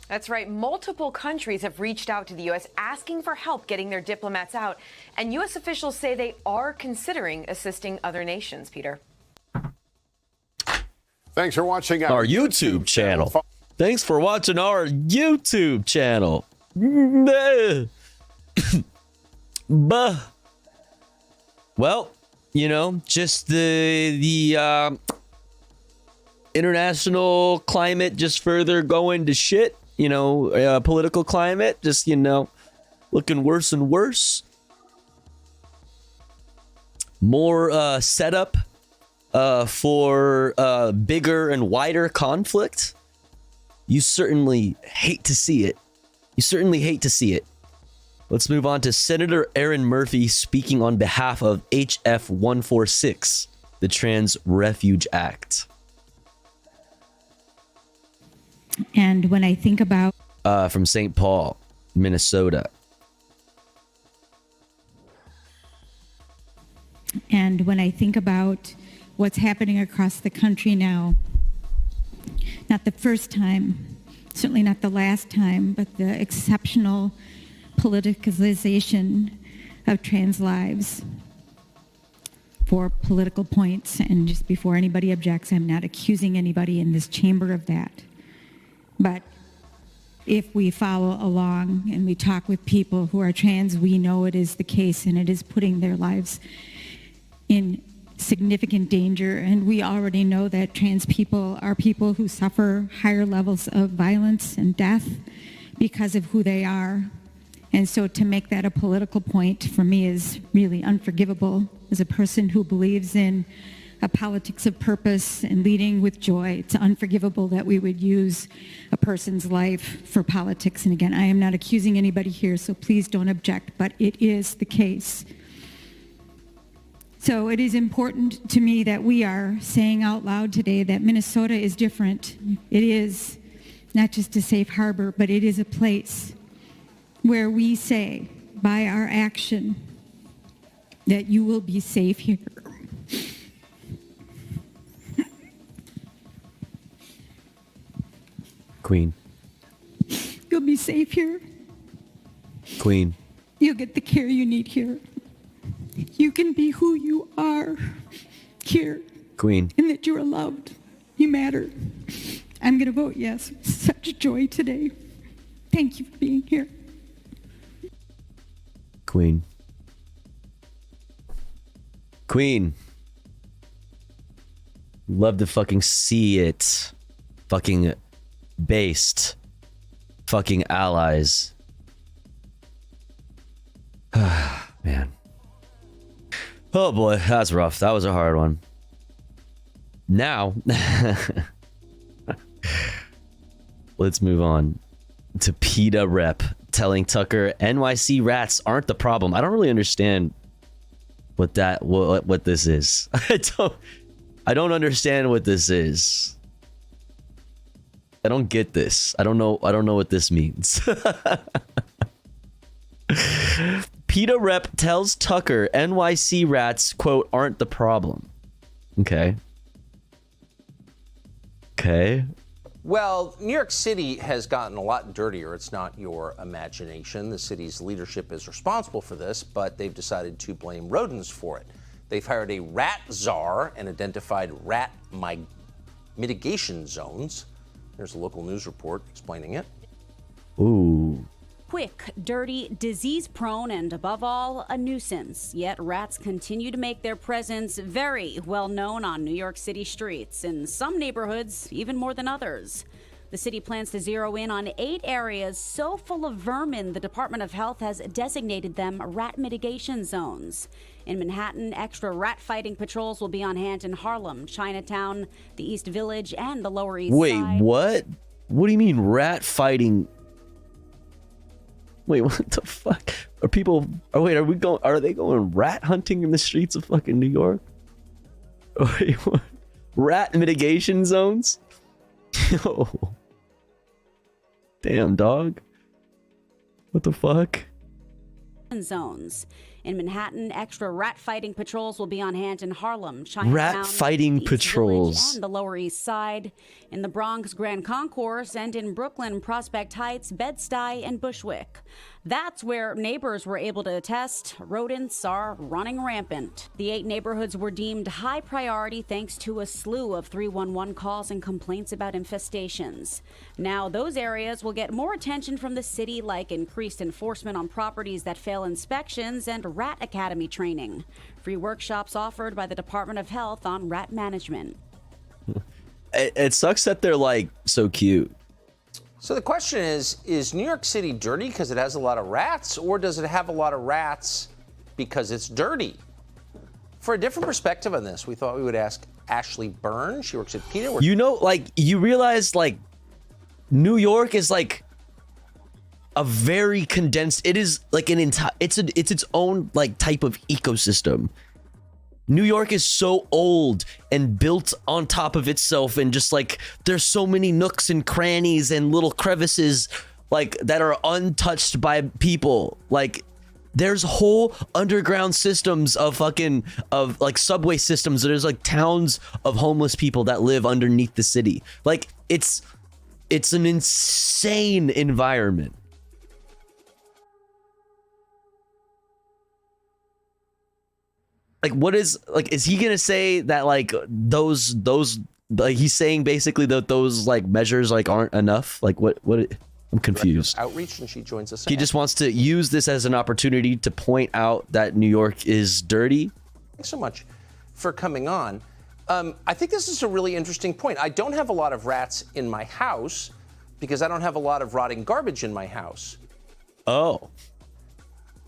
That's right. Multiple countries have reached out to the U.S. asking for help getting their diplomats out. And U.S. officials say they are considering assisting other nations, Peter. Thanks for watching our YouTube channel. Thanks for watching our YouTube channel. Well, you know, just the international climate just further going to shit. You know, political climate just, you know, looking worse and worse. More setup for bigger and wider conflict. You certainly hate to see it. You certainly hate to see it. Let's move on to Senator Erin Murphy speaking on behalf of HF 146, the Trans Refuge Act. And when I think about... From St. Paul, Minnesota. And when I think about what's happening across the country now, not the first time, certainly not the last time, but the exceptional politicization of trans lives for political points. And just before anybody objects, I'm not accusing anybody in this chamber of that. But if we follow along and we talk with people who are trans, we know it is the case, and it is putting their lives in significant danger. And we already know that trans people are people who suffer higher levels of violence and death because of who they are. And so to make that a political point for me is really unforgivable. As a person who believes in a politics of purpose and leading with joy, it's unforgivable that we would use a person's life for politics. And again, I am not accusing anybody here, so please don't object, but it is the case. So it is important to me that we are saying out loud today that Minnesota is different. It is not just a safe harbor, but it is a place where we say by our action that you will be safe here. Queen. You'll be safe here. Queen. You'll get the care you need here. You can be who you are here. Queen. And that you are loved. You matter. I'm going to vote yes. Such joy today. Thank you for being here. Queen. Queen. Love to fucking see it. Fucking based. Fucking allies. Man. Oh boy, that's rough. That was a hard one. Now, let's move on to PETA rep telling Tucker NYC rats aren't the problem. I don't really understand what this is. I don't understand what this is. I don't get this. I don't know what this means. PETA rep tells Tucker NYC rats, quote, aren't the problem. Okay. Well, New York City has gotten a lot dirtier. It's not your imagination. The city's leadership is responsible for this, but they've decided to blame rodents for it. They've hired a rat czar and identified rat mitigation zones. There's a local news report explaining it. Ooh. Quick, dirty, disease-prone, and above all, a nuisance. Yet rats continue to make their presence very well known on New York City streets, in some neighborhoods even more than others. The city plans to zero in on 8 areas so full of vermin, the Department of Health has designated them rat mitigation zones. In Manhattan, extra rat fighting patrols will be on hand in Harlem, Chinatown, the East Village, and the Lower East Wait, Side. what? What do you mean rat fighting? Wait, what the fuck? Are people? Oh wait, are they going rat hunting in the streets of fucking New York? Wait, what? Rat mitigation zones? Yo. Damn, dog. What the fuck? Zones. In Manhattan, extra rat fighting patrols will be on hand in Harlem, Chinatown, Rat fighting the East patrols. Village, and the Lower East Side. In the Bronx, Grand Concourse, and in Brooklyn, Prospect Heights, Bed-Stuy, and Bushwick. That's where neighbors were able to attest rodents are running rampant. The 8 neighborhoods were deemed high priority thanks to a slew of 311 calls and complaints about infestations. Now, those areas will get more attention from the city, like increased enforcement on properties that fail inspections and Rat Academy training. Free workshops offered by the Department of Health on rat management. It sucks that they're like so cute. So the question is New York City dirty because it has a lot of rats, or does it have a lot of rats because it's dirty? For a different perspective on this, we thought we would ask Ashley Byrne. She works at PETA. You know, like, you realize, like, New York is like a very condensed, it is like an entire, it's its own like type of ecosystem. New York is so old and built on top of itself, and just like there's so many nooks and crannies and little crevices like that are untouched by people. Like there's whole underground systems of like subway systems. There's like towns of homeless people that live underneath the city. Like it's an insane environment. Like, what is, like, is he gonna say that like those like he's saying basically that those like measures like aren't enough? Like what I'm confused. Outreach, and she joins us. He just wants to use this as an opportunity to point out that New York is dirty. Thanks so much for coming on. I think this is a really interesting point. I don't have a lot of rats in my house because I don't have a lot of rotting garbage in my house. Oh,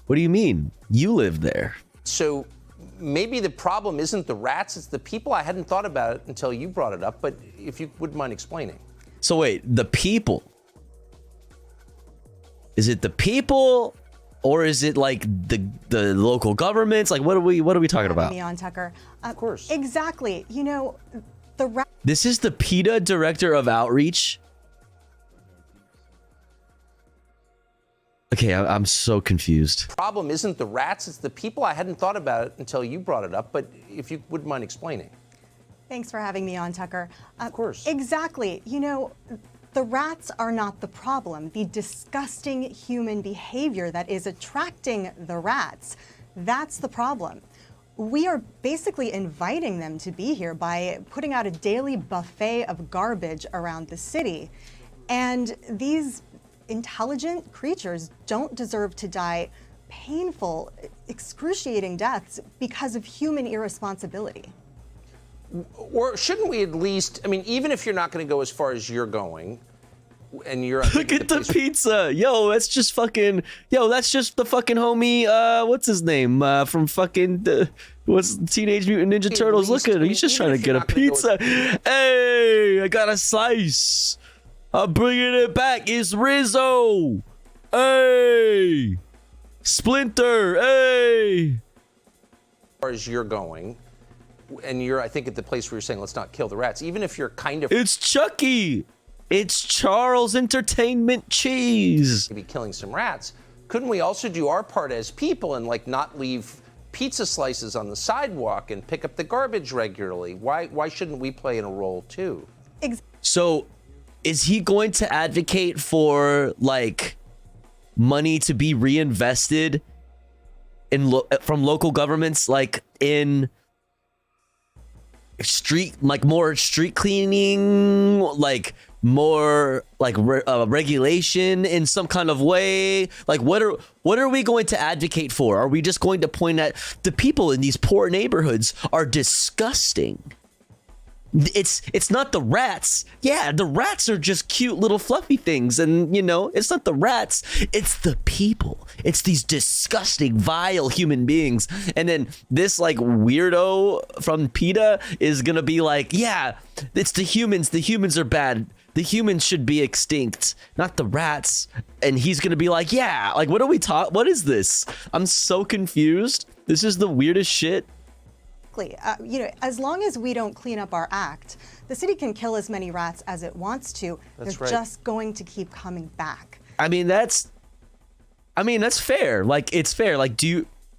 what do you mean? You live there. So maybe the problem isn't the rats, it's the people. I hadn't thought about it until you brought it up, but if you wouldn't mind explaining. So wait, the people. Is it the people, or is it like the local governments? Like what are we talking about? Me on, Tucker. Of course. Exactly. You know, This is the PETA director of outreach. Okay, I'm so confused. Problem isn't the rats, it's the people. I hadn't thought about it until you brought it up, but if you wouldn't mind explaining. Thanks for having me on, Tucker. Of course. Exactly. You know, the rats are not the problem. The disgusting human behavior that is attracting the rats, that's the problem. We are basically inviting them to be here by putting out a daily buffet of garbage around the city. And these intelligent creatures don't deserve to die painful, excruciating deaths because of human irresponsibility. Or shouldn't we at least, I mean, even if you're not going to go as far as you're going, and you're Look at the pizza. Yo, that's just the fucking homie, what's his name? From fucking, what's Teenage Mutant Ninja Turtles? Look at him. He's just trying to get a pizza. Hey, I got a slice. I'm bringing it back. It's Rizzo. Hey. Splinter. Hey. As far as you're going, and you're, I think, at the place where you're saying, let's not kill the rats, even if you're kind of... It's Chucky. It's Charles Entertainment Cheese. ...be killing some rats, couldn't we also do our part as people and, like, not leave pizza slices on the sidewalk and pick up the garbage regularly? Why shouldn't we play in a role, too? So... is he going to advocate for like money to be reinvested in from local governments, like in more street cleaning, like more like regulation in some kind of way? Like what are we going to advocate for? Are we just going to point at the people in these poor neighborhoods are disgusting? It's not the rats. Yeah, the rats are just cute little fluffy things, and it's not the rats. It's the people. It's these disgusting, vile human beings. And then this like weirdo from PETA is gonna be like, yeah, it's the humans. The humans are bad. The humans should be extinct, not the rats. And he's gonna be like, yeah, like what are we talking? What is this? I'm so confused. This is the weirdest shit. As long as we don't clean up our act, the city can kill as many rats as it wants to. That's They're right. just going to keep coming back. I mean, that's fair. Like, it's fair. Like,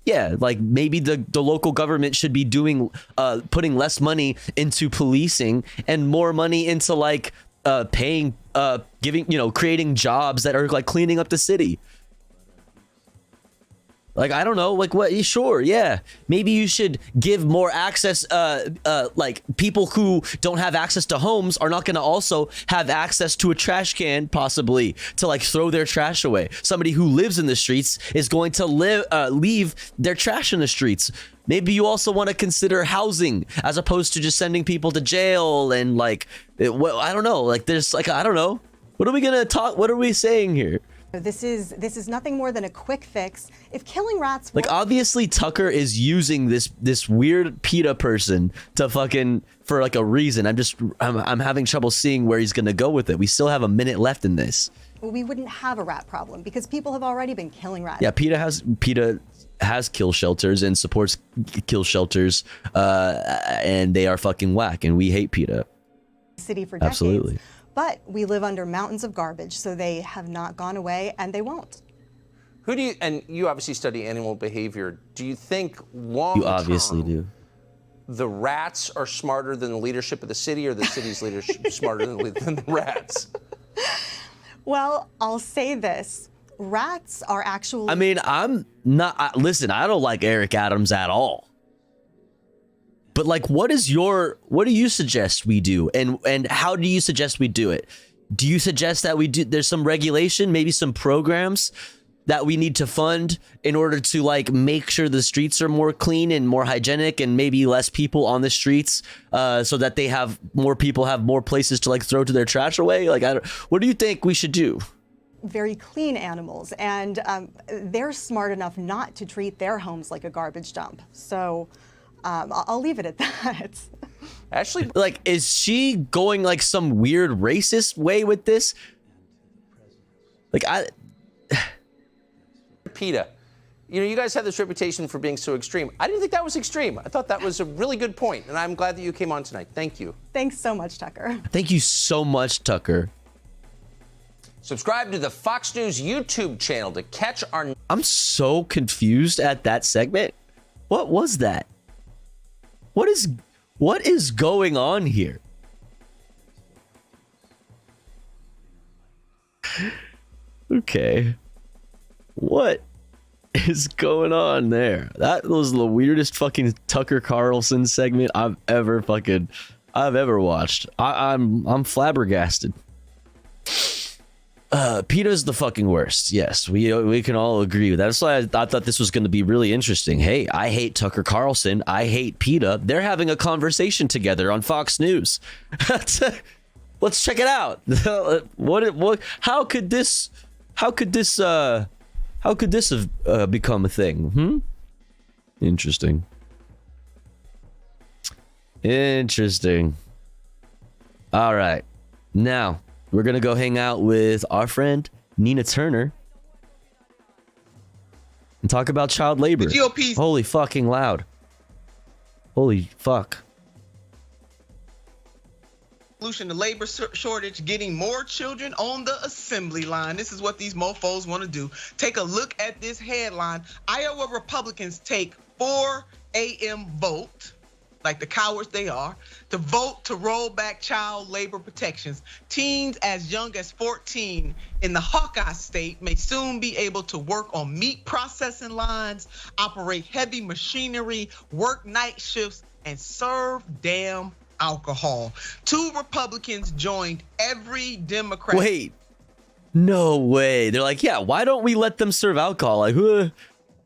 like maybe the local government should be putting less money into policing and more money into like paying, creating jobs that are like cleaning up the city. Like, I don't know, like what, sure, yeah. Maybe you should give more access, like people who don't have access to homes are not gonna also have access to a trash can, possibly, to like throw their trash away. Somebody who lives in the streets is going to leave their trash in the streets. Maybe you also want to consider housing as opposed to just sending people to jail and like, I don't know, like there's like, I don't know. What are we saying here? This is nothing more than a quick fix. If killing rats like obviously Tucker is using this weird PETA person to for like a reason. I'm having trouble seeing where he's gonna go with it. We still have a minute left in this. we wouldn't have a rat problem because people have already been killing rats. Yeah, PETA has kill shelters and supports kill shelters, and they are fucking whack, and we hate PETA. City for decades. Absolutely. But we live under mountains of garbage, so they have not gone away, and they won't. Who do you, and you obviously study animal behavior, do you think long You obviously do. the rats are smarter than the leadership of the city, or the city's leadership smarter than the rats? Well, I'll say this. Rats are actually... I mean, I'm not... listen, I don't like Eric Adams at all. But, like, what do you suggest we do? And how do you suggest we do it? Do you suggest that there's some regulation, maybe some programs that we need to fund in order to, like, make sure the streets are more clean and more hygienic and maybe less people on the streets so that more people have more places to, like, throw their trash away? Like, what do you think we should do? Very clean animals, and they're smart enough not to treat their homes like a garbage dump. So... I'll leave it at that. Ashley, like, is she going like some weird racist way with this? Like, PETA, you guys have this reputation for being so extreme. I didn't think that was extreme. I thought that was a really good point, and I'm glad that you came on tonight. Thank you. Thanks so much, Tucker. Thank you so much, Tucker. Subscribe to the Fox News YouTube channel to catch our... I'm so confused at that segment. What was that? What is going on here? Okay. What is going on there? That was the weirdest fucking Tucker Carlson segment I've ever watched. I'm flabbergasted. PETA's the fucking worst. Yes, we can all agree with that. That's why I thought this was going to be really interesting. Hey, I hate Tucker Carlson. I hate PETA. They're having a conversation together on Fox News. Let's check it out. How could this have become a thing? Interesting. All right, now we're going to go hang out with our friend, Nina Turner, and talk about child labor. The GOP's Holy fucking loud. Holy fuck. Solution to labor shortage, getting more children on the assembly line. This is what these mofos want to do. Take a look at this headline. Iowa Republicans take 4 a.m. vote, like the cowards they are, to vote to roll back child labor protections. Teens as young as 14 in the Hawkeye state may soon be able to work on meat processing lines, operate heavy machinery, work night shifts, and serve damn alcohol. 2 Republicans joined every Democrat. Wait, no way. They're like, yeah, why don't we let them serve alcohol? Like,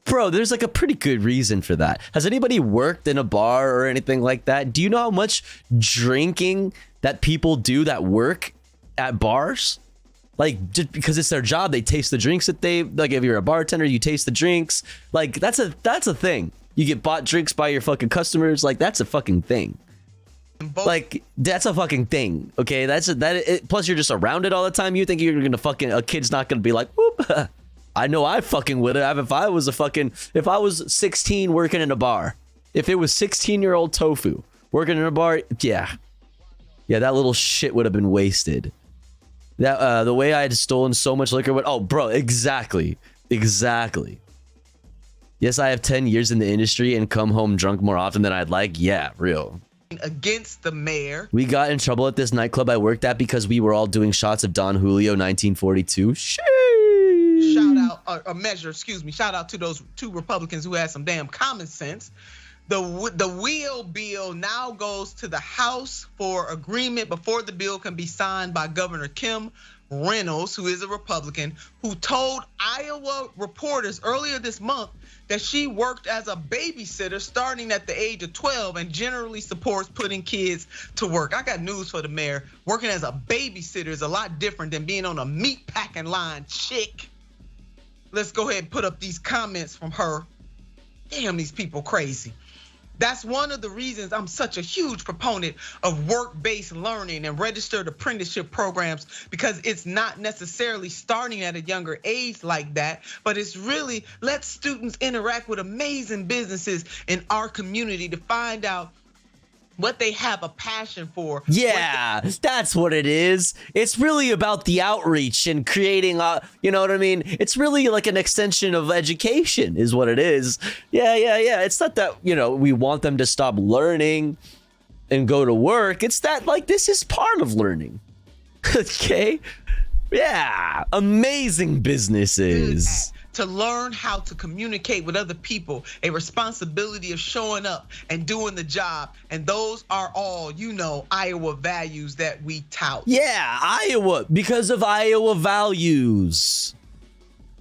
bro, there's like a pretty good reason for that. Has anybody worked in a bar or anything like that? Do you know how much drinking that people do that work at bars? Like, just because it's their job, they taste the drinks that they like. If you're a bartender, you taste the drinks. Like, that's a thing. You get bought drinks by your fucking customers. Like, that's a fucking thing. Like, that's a fucking thing. Okay, plus you're just around it all the time. You think you're gonna fucking, a kid's not gonna be like, whoop. I know I fucking would have if I was 16 working in a bar. If it was 16-year-old Tofu working in a bar, yeah, that little shit would have been wasted. That the way I had stolen so much liquor would, oh, bro, exactly. Yes, I have 10 years in the industry and come home drunk more often than I'd like. Yeah, real. Against the mayor. We got in trouble at this nightclub I worked at because we were all doing shots of Don Julio 1942. Shout out to those 2 Republicans who had some damn common sense. The wheel bill now goes to the House for agreement before the bill can be signed by Governor Kim Reynolds, who is a Republican, who told Iowa reporters earlier this month that she worked as a babysitter starting at the age of 12 and generally supports putting kids to work. I got news for the mayor. Working as a babysitter is a lot different than being on a meat packing line, chick. Let's go ahead and put up these comments from her. Damn, these people crazy. That's one of the reasons I'm such a huge proponent of work-based learning and registered apprenticeship programs, because it's not necessarily starting at a younger age like that, but it's really let students interact with amazing businesses in our community to find out what they have a passion for. Yeah, that's what it is. It's really about the outreach and creating, you know what I mean? It's really like an extension of education is what it is. Yeah. It's not that, we want them to stop learning and go to work. It's that, like, this is part of learning. Okay? Yeah, amazing businesses. To learn how to communicate with other people, a responsibility of showing up and doing the job. And those are all, Iowa values that we tout. Yeah, Iowa, because of Iowa values.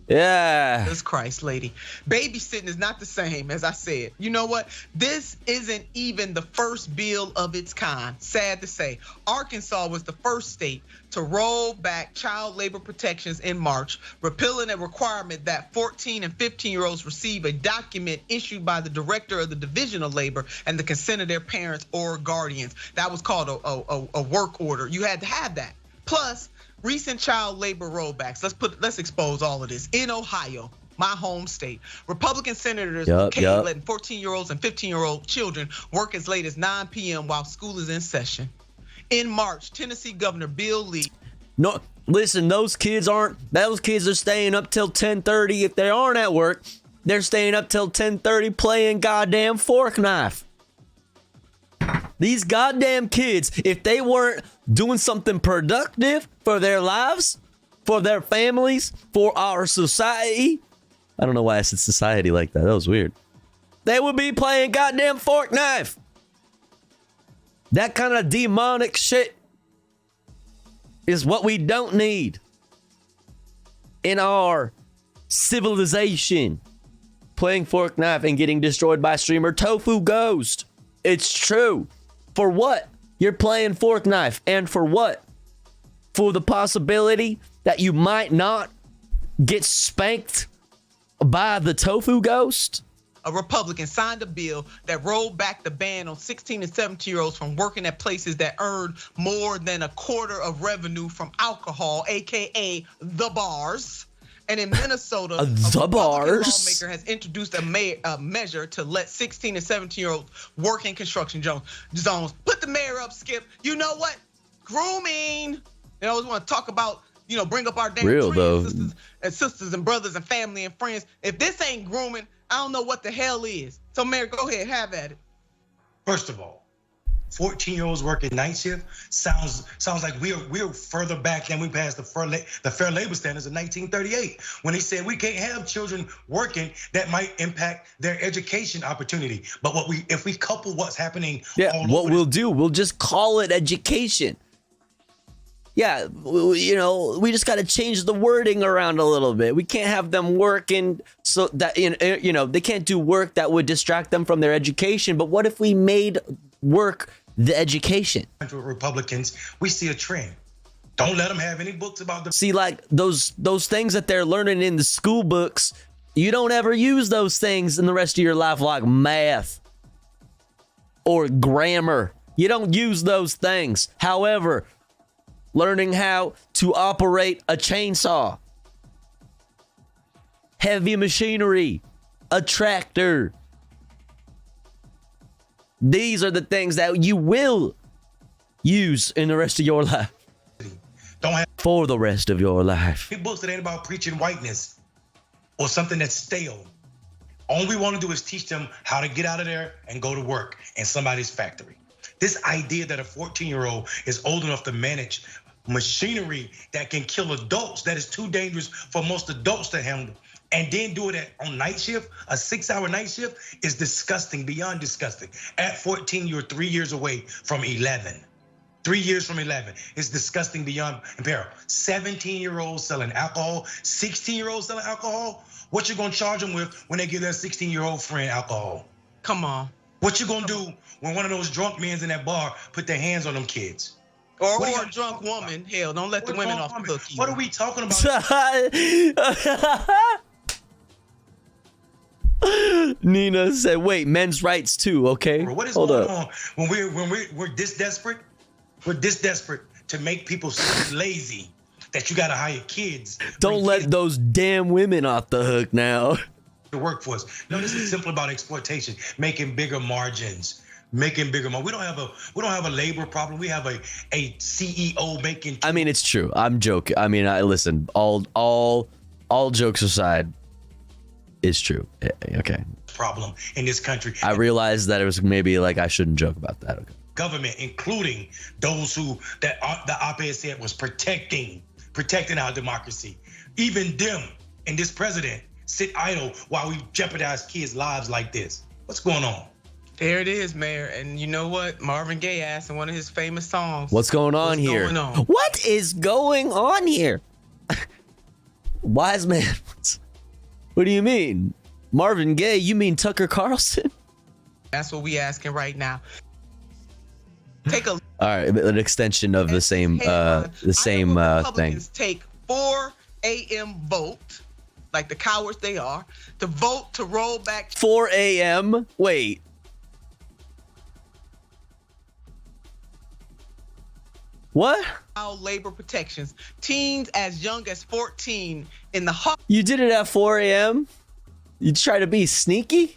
Yeah. Jesus Christ, lady. Babysitting is not the same, as I said. You know what? This isn't even the first bill of its kind. Sad to say. Arkansas was the first state to roll back child labor protections in March, repealing a requirement that 14 and 15-year-olds receive a document issued by the director of the Division of Labor and the consent of their parents or guardians. That was called a work order. You had to have that. Plus, recent child labor rollbacks. Let's expose all of this. In Ohio, my home state, Republican senators okay letting 14-year-olds and 15-year-old children work as late as 9 p.m. while school is in session. In March, Tennessee Governor Bill Lee. No, listen, those kids are staying up till 10:30. If they aren't at work, they're staying up till 10:30 playing goddamn fork knife. These goddamn kids, if they weren't doing something productive for their lives, for their families, for our society, I don't know why I said society like that. That was weird. They would be playing goddamn fork knife. That kind of demonic shit is what we don't need in our civilization. Playing fork knife and getting destroyed by streamer Tofu Ghost. It's true. For what? You're playing fork knife. And for what? For the possibility that you might not get spanked by the Tofu Ghost? A Republican signed a bill that rolled back the ban on 16 and 17-year-olds from working at places that earned more than a quarter of revenue from alcohol, aka the bars. And in Minnesota, a Republican lawmaker has introduced a measure to let 16 and 17-year-olds work in construction zones. Put the mayor up, Skip. You know what? Grooming. I always want to talk about, bring up our damn sisters and brothers and family and friends. If this ain't grooming, I don't know what the hell is. So, Mayor, go ahead, have at it. First of all, 14-year-olds working night shift sounds like we're further back than we passed the Fair Labor Standards of 1938 when they said we can't have children working that might impact their education opportunity. But if we couple what's happening, we'll just call it education. Yeah, we just got to change the wording around a little bit. We can't have them working so that, they can't do work that would distract them from their education. But what if we made work the education? Republicans, we see a trend. Don't let them have any books about the... See, like those things that they're learning in the school books, you don't ever use those things in the rest of your life, like math or grammar. You don't use those things. However, learning how to operate a chainsaw, heavy machinery, a tractor. These are the things that you will use in the rest of your life. Don't have for the rest of your life. books that ain't about preaching whiteness or something that's stale. All we want to do is teach them how to get out of there and go to work in somebody's factory. This idea that a 14-year-old is old enough to manage machinery that can kill adults, that is too dangerous for most adults to handle, and then do it on night shift, a 6-hour night shift, is disgusting, beyond disgusting. At 14, you're 3 years away from 11. 3 years from 11. It's disgusting beyond compare. 17-year-olds selling alcohol, 16-year-olds selling alcohol. What you gonna charge them with when they give their 16-year-old friend alcohol? Come on. What you gonna do when one of those drunk men in that bar put their hands on them kids? Or a drunk woman. Hell, don't let the women off the hook. What are we talking about? Nina said, wait, men's rights too, okay? What is Hold going up. on when we're this desperate? We're this desperate to make people so lazy that you gotta hire kids. Don't let those damn women off the hook now. The workforce. No, this is simply about exploitation, making bigger margins. Making bigger money. We don't have a labor problem. We have a CEO making. I mean, it's true. I'm joking. I mean, listen. All jokes aside, it's true. Okay. Problem in this country. I realized that it was maybe like I shouldn't joke about that. Okay. Government, including those who the op-ed said was protecting our democracy. Even them and this president sit idle while we jeopardize kids' lives like this. What's going on? There it is, Mayor. And you know what? Marvin Gaye asked in one of his famous songs. What's going on here? Going on? What is going on here? Wise man. What do you mean? Marvin Gaye? You mean Tucker Carlson? That's what we asking right now. Take a all right, an extension of the same thing. Republicans take 4 a.m. vote, like the cowards they are, to vote to roll back 4 a.m. Wait. What? Child labor protections. Teens as young as 14 in the You did it at 4 a.m.? You try to be sneaky?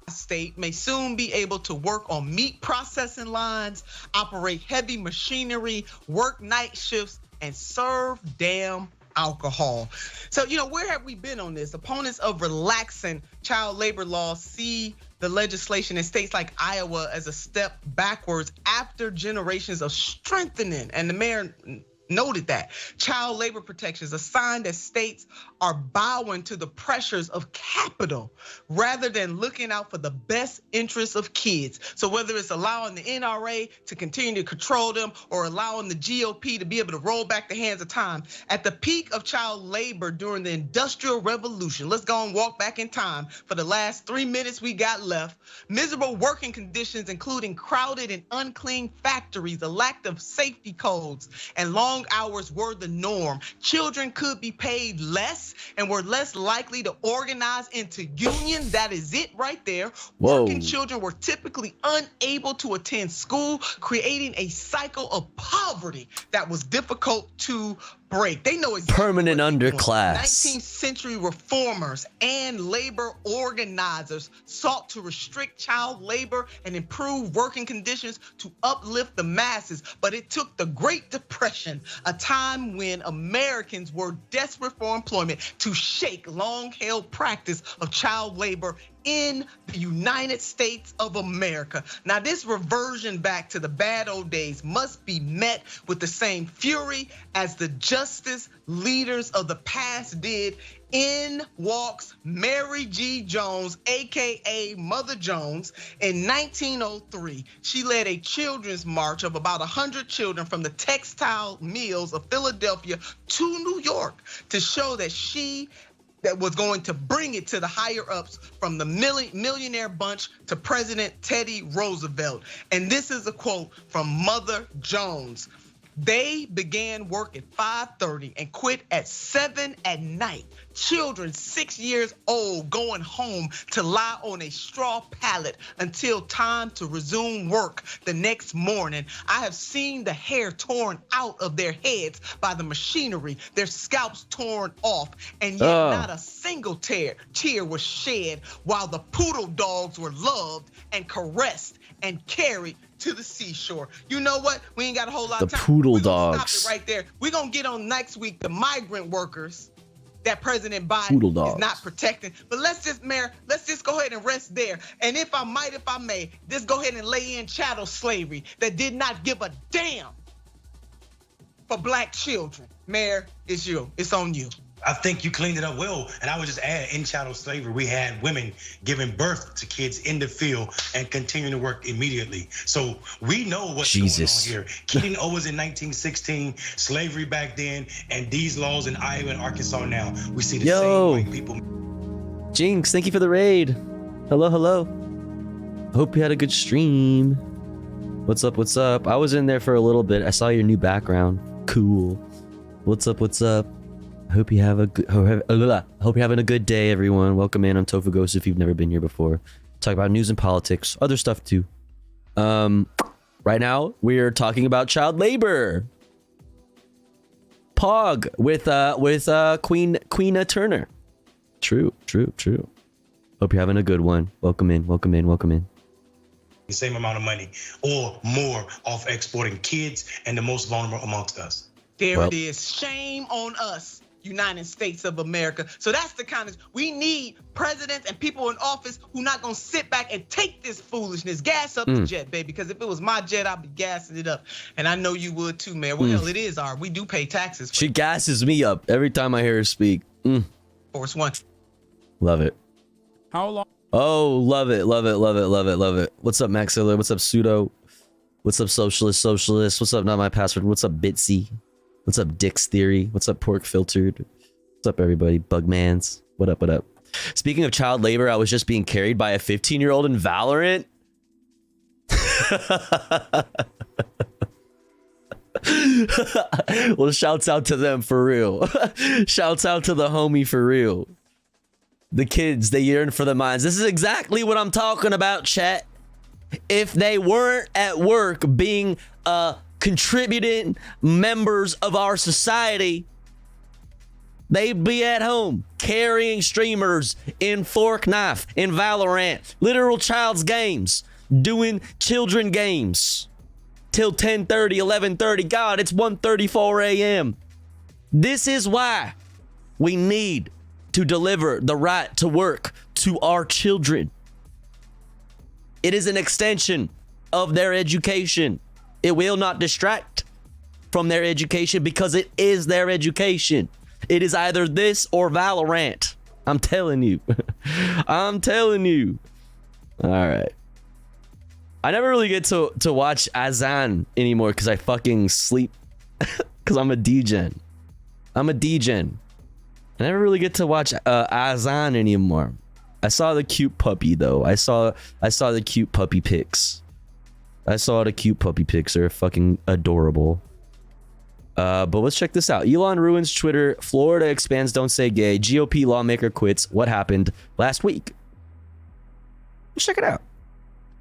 State may soon be able to work on meat processing lines, operate heavy machinery, work night shifts, and serve damn alcohol. So, where have we been on this? Opponents of relaxing child labor laws see the legislation in states like Iowa as a step backwards after generations of strengthening. And the mayor noted that child labor protections, a sign that states are bowing to the pressures of capital rather than looking out for the best interests of kids. So whether it's allowing the NRA to continue to control them or allowing the GOP to be able to roll back the hands of time, at the peak of child labor during the Industrial Revolution, let's go and walk back in time for the last 3 minutes we got left, miserable working conditions, including crowded and unclean factories, a lack of safety codes, and long hours were the norm. Children could be paid less and were less likely to organize into unions. That is it right there. Whoa. Working children were typically unable to attend school, creating a cycle of poverty that was difficult to break. They know exactly permanent underclass. 19th century reformers and labor organizers sought to restrict child labor and improve working conditions to uplift the masses. But it took the Great Depression, a time when Americans were desperate for employment, to shake long-held practice of child labor in the United States of America. Now, this reversion back to the bad old days must be met with the same fury as the justice leaders of the past did in walks Mary G. Jones, AKA Mother Jones. In 1903, she led a children's march of about 100 children from the textile mills of Philadelphia to New York to show that that was going to bring it to the higher ups, from the millionaire bunch to President Teddy Roosevelt. And this is a quote from Mother Jones. They began work at 5:30 and quit at 7 at night. Children 6 years old going home to lie on a straw pallet until time to resume work the next morning. I have seen the hair torn out of their heads by the machinery, their scalps torn off, and yet not a single tear was shed, while the poodle dogs were loved and caressed and carried to the seashore. You know what? We ain't got a whole lot of time. The poodle We're gonna dogs. Stop it right there. We're gonna get on next week the migrant workers that President Biden is not protecting. But let's just go ahead and rest there. And if I may, just go ahead and lay in chattel slavery that did not give a damn for black children. Mayor, it's you. It's on you. I think you cleaned it up well. And I would just add, in chattel slavery, we had women giving birth to kids in the field and continuing to work immediately. So we know what's going on here. Keating Owens in 1916, slavery back then, and these laws in Iowa and Arkansas now. We see the same white people. Jinx, thank you for the raid. Hello, hello. Hope you had a good stream. What's up, what's up? I was in there for a little bit. I saw your new background. Cool. What's up, what's up? Hope you have a good, hope you're having a good day, everyone. Welcome in on Tofagos if you've never been here before. Talk about news and politics, other stuff too. Right now we are talking about child labor. Pog with Queen Turner. True. Hope you're having a good one. Welcome in. The same amount of money or more off exporting kids and the most vulnerable amongst us. There it is. Shame on us, United States of America. So that's the kind of, we need presidents and people in office who not gonna sit back and take this foolishness. Gas up the jet, baby, because if it was my jet, I'd be gassing it up. And I know you would too, Mayor. Well, it is we do pay taxes. She gasses me up every time I hear her speak. Force one. Love it. How long? Oh, love it. What's up, Maxilla? What's up, Pseudo? What's up, Socialist? What's up, Not My Password? What's up, Bitsy? What's up, Dick's Theory? What's up, Pork Filtered? What's up, everybody? Bugmans. What up? Speaking of child labor, I was just being carried by a 15-year-old in Valorant. Well, shouts out to them for real. Shouts out to the homie for real. The kids, they yearn for the mines. This is exactly what I'm talking about, chat. If they weren't at work being contributing members of our society, they'd be at home carrying streamers in Fork Knife, in Valorant, literal child's games, doing children games till 10:30, 11:30. God, it's 1:34 a.m. This is why we need to deliver the right to work to our children. It is an extension of their education. It will not distract from their education because it is their education. It is either this or Valorant. I'm telling you. I'm telling you. All right. I never really get to watch Azan anymore because I fucking sleep because I'm a degen. I never really get to watch Azan anymore. I saw the cute puppy though. I saw the cute puppy pics. They're fucking adorable. But let's check this out. Elon ruins Twitter. Florida expands Don't Say Gay. GOP lawmaker quits. What happened last week? Let's check it out.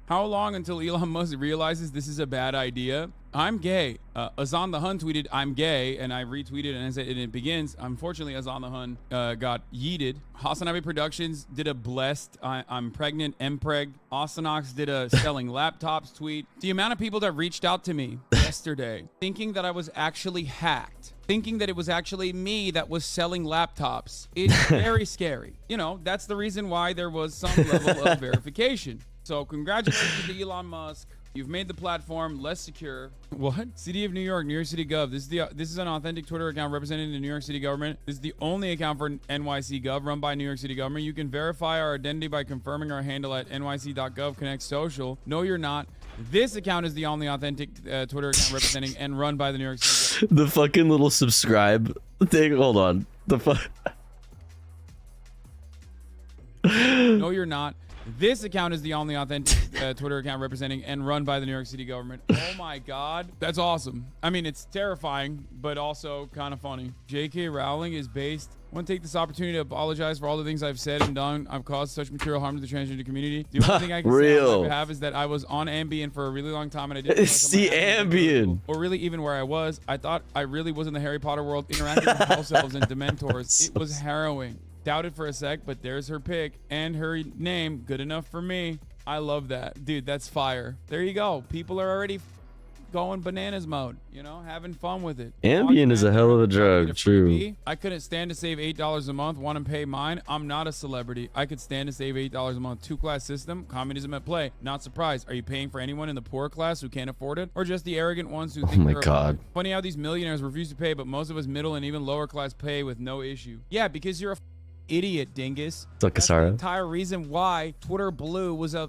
How long until Elon Musk realizes this is a bad idea? I'm gay. Azan the Hun tweeted, I'm gay, and I retweeted and it begins. Unfortunately, Azan the Hun got yeeted. Hasanabe Productions did a blessed, I'm pregnant, Mpreg. Osanox did a selling laptops tweet. The amount of people that reached out to me yesterday, thinking that I was actually hacked, thinking that it was actually me that was selling laptops, it's very scary. You know, that's the reason why there was some level of verification. So congratulations to Elon Musk. You've made the platform less secure. What? City of New York, New York City Gov. This is an authentic Twitter account representing the New York City government. This is the only account for NYC Gov run by New York City government. You can verify our identity by confirming our handle at nyc.gov connect social. No, you're not. This account is the only authentic Twitter account representing and run by the New York City government. The fucking little subscribe thing. Hold on. The fuck. No, you're not. This account is the only authentic Twitter account representing and run by the New York City government. Oh my God. That's awesome. I mean, it's terrifying, but also kind of funny. J.K. Rowling is based. I want to take this opportunity to apologize for all the things I've said and done. I've caused such material harm to the transgender community. The only thing I can say on my behalf is that I was on Ambien for a really long time and I didn't see Ambien. Or really even where I was. I thought I really was in the Harry Potter world interacting with house elves and dementors. It was harrowing. Doubted for a sec, but there's her pic and her name. Good enough for me. I love that. Dude, that's fire. There you go. People are already going bananas mode, you know, having fun with it. Ambien is a hell of a drug, true. I couldn't stand to save $8 a month. Want to pay mine? I'm not a celebrity. I could stand to save $8 a month. Two-class system, communism at play. Not surprised. Are you paying for anyone in the poor class who can't afford it? Or just the arrogant ones who think they're God. Funny how these millionaires refuse to pay, but most of us middle and even lower class pay with no issue. Yeah, because you're a idiot, dingus. That's the entire reason why Twitter Blue was a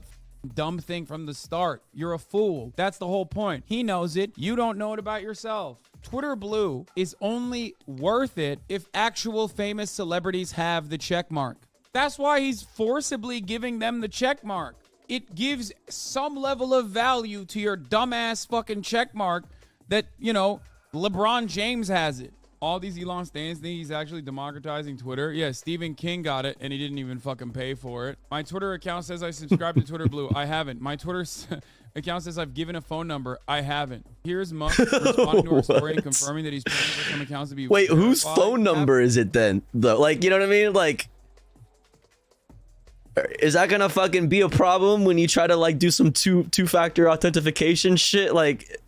dumb thing from the start. You're a fool. That's the whole point. He knows it. You don't know it about yourself. Twitter Blue is only worth it if actual famous celebrities have the check mark. That's why he's forcibly giving them the check mark. It gives some level of value to your dumbass fucking check mark that, you know, LeBron James has it. All these Elon stands think he's actually democratizing Twitter. Yeah, Stephen King got it, and he didn't even fucking pay for it. My Twitter account says I subscribe to Twitter Blue. I haven't. My Twitter account says I've given a phone number. I haven't. Here's Musk responding to our story and confirming that he's paying for some accounts to be Wait, whose phone number is it then? Like, you know what I mean? Like, is that gonna fucking be a problem when you try to like do some two-factor authentication shit? Like,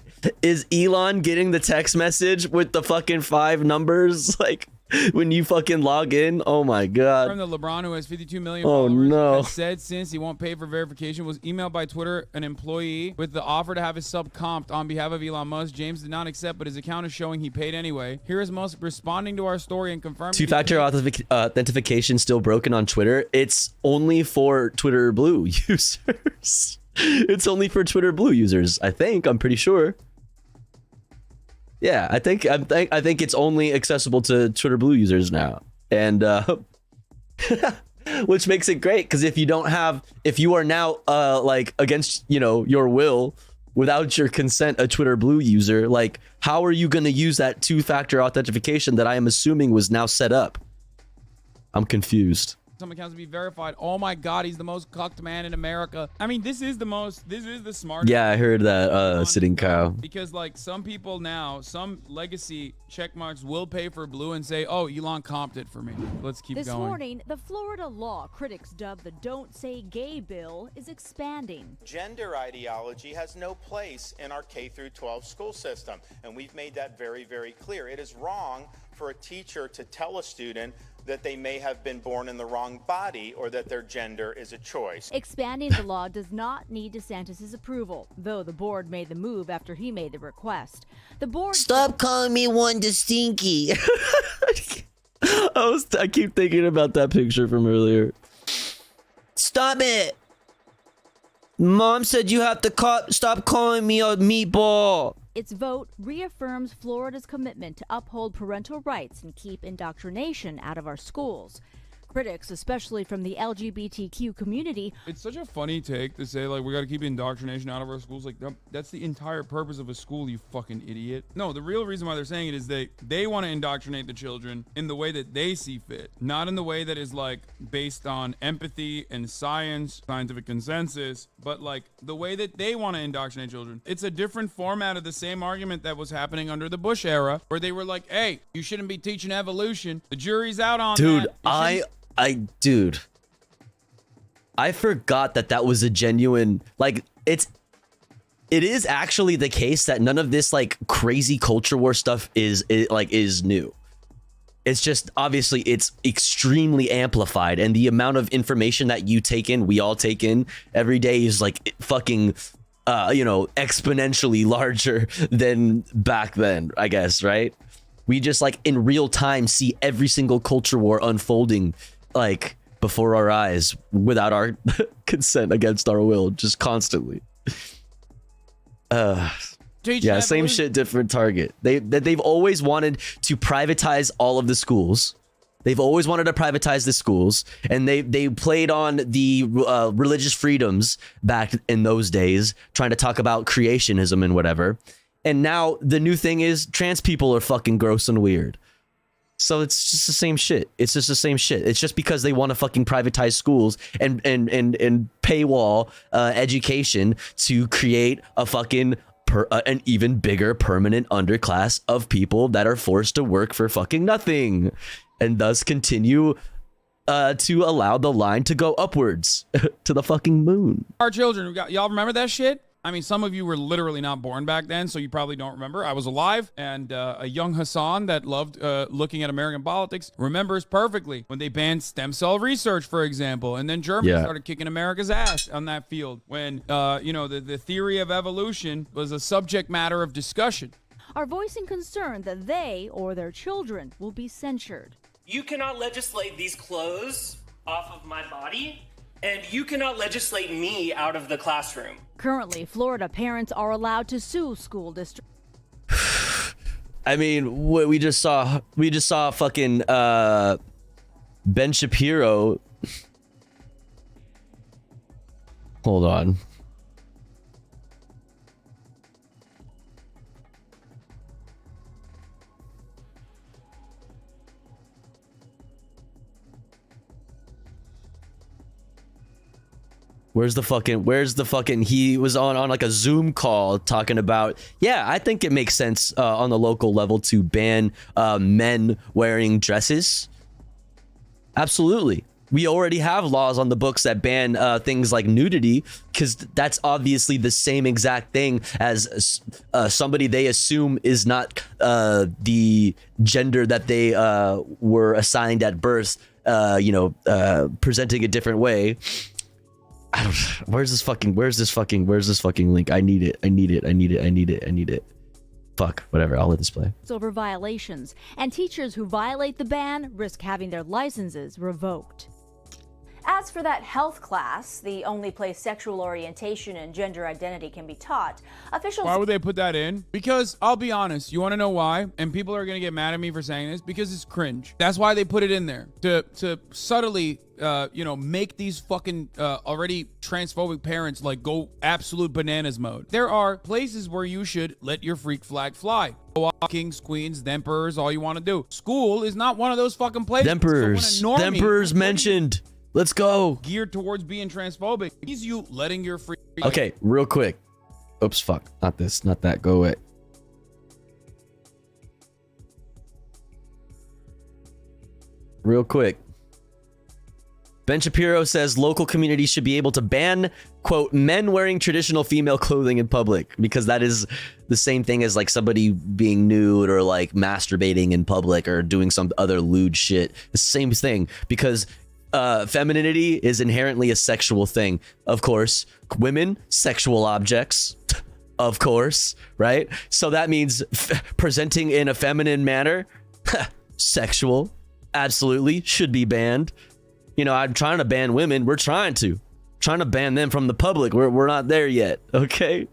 is Elon getting the text message with the fucking 5 numbers like when you fucking log in? Oh my God. From the LeBron, who has 52 million followers, has said since he won't pay for verification, was emailed by Twitter an employee with the offer to have his sub comped on behalf of Elon Musk. James did not accept, but his account is showing he paid anyway. Here is Musk responding to our story and confirming two-factor authentication still broken on Twitter. It's only for Twitter Blue users. It's only for Twitter Blue users, I think. I'm pretty sure. Yeah, I think it's only accessible to Twitter Blue users now, and which makes it great because if you are now like against your will, without your consent, a Twitter Blue user, like how are you going to use that two-factor authentication that I am assuming was now set up? I'm confused. Some accounts to be verified. Oh my God, he's the most cucked man in America. I mean, this is the smartest. Yeah, I heard that sitting cow. Because like some people now, some legacy check marks will pay for Blue and say, oh, Elon comped it for me. Let's keep this going. This morning, the Florida law critics dub the Don't Say Gay bill is expanding. Gender ideology has no place in our K-12 school system, and we've made that very, very clear. It is wrong for a teacher to tell a student that they may have been born in the wrong body or that their gender is a choice. Expanding the law does not need DeSantis' approval, though the board made the move after he made the request. The board— Stop calling me Wanda Stinky. I keep thinking about that picture from earlier. Stop it. Mom said you have to stop calling me a meatball. Its vote reaffirms Florida's commitment to uphold parental rights and keep indoctrination out of our schools. Critics, especially from the LGBTQ community— It's such a funny take to say, like, we got to keep indoctrination out of our schools. Like, that's the entire purpose of a school, you fucking idiot. No, the real reason why they're saying it is they want to indoctrinate the children in the way that they see fit, not in the way that is, like, based on empathy and science, scientific consensus, but, like, the way that they want to indoctrinate children. It's a different format of the same argument that was happening under the Bush era, where they were like, hey, you shouldn't be teaching evolution. The jury's out on Dude, that. Dude, I forgot that was a genuine, like, it is actually the case that none of this like crazy culture war stuff is new. It's just obviously it's extremely amplified, and the amount of information that you take in, we all take in every day, is like fucking exponentially larger than back then, I guess, right? We just like in real time see every single culture war unfolding like before our eyes without our consent, against our will, just constantly. Yeah, same shit, different target. They've always wanted to privatize all of the schools. They've always wanted to privatize the schools, and they played on the religious freedoms back in those days, trying to talk about creationism and whatever. And now the new thing is trans people are fucking gross and weird. So it's just the same shit. It's just the same shit. It's just because they want to fucking privatize schools and paywall education to create a fucking an even bigger permanent underclass of people that are forced to work for fucking nothing, and thus continue to allow the line to go upwards to the fucking moon. Our children, y'all remember that shit? I mean, some of you were literally not born back then, so you probably don't remember. I was alive, and a young Hassan that loved looking at American politics remembers perfectly when they banned stem cell research, for example, and then Germany started kicking America's ass on that field when, the theory of evolution was a subject matter of discussion. Are voicing concern that they or their children will be censured. You cannot legislate these clothes off of my body, and you cannot legislate me out of the classroom. Currently, Florida parents are allowed to sue school districts. I mean, we just saw fucking Ben Shapiro. Hold on. Where's the fucking, he was on like a Zoom call talking about, yeah, I think it makes sense on the local level to ban men wearing dresses. Absolutely. We already have laws on the books that ban things like nudity, because that's obviously the same exact thing as somebody they assume is not the gender that they were assigned at birth, presenting a different way. I don't. Where's this fucking link? I need it. Fuck, whatever. I'll let this play. Over violations, and teachers who violate the ban risk having their licenses revoked. As for that health class, the only place sexual orientation and gender identity can be taught, officials... Why would they put that in? Because, I'll be honest, you want to know why? And people are going to get mad at me for saying this, because it's cringe. That's why they put it in there. To subtly, make these fucking already transphobic parents like go absolute bananas mode. There are places where you should let your freak flag fly. Kings, queens, emperors, all you want to do. School is not one of those fucking places. Emperors mentioned. Let's go. Geared towards being transphobic. Is you letting your free... Okay, real quick. Oops, fuck. Not this, not that. Go away. Real quick. Ben Shapiro says local communities should be able to ban, quote, men wearing traditional female clothing in public, because that is the same thing as like somebody being nude or like masturbating in public or doing some other lewd shit. The same thing, because femininity is inherently a sexual thing. Of course, women, sexual objects, of course, right? So that means presenting in a feminine manner, sexual, absolutely, should be banned. I'm trying to ban women. We're trying to ban them from the public. We're not there yet, okay?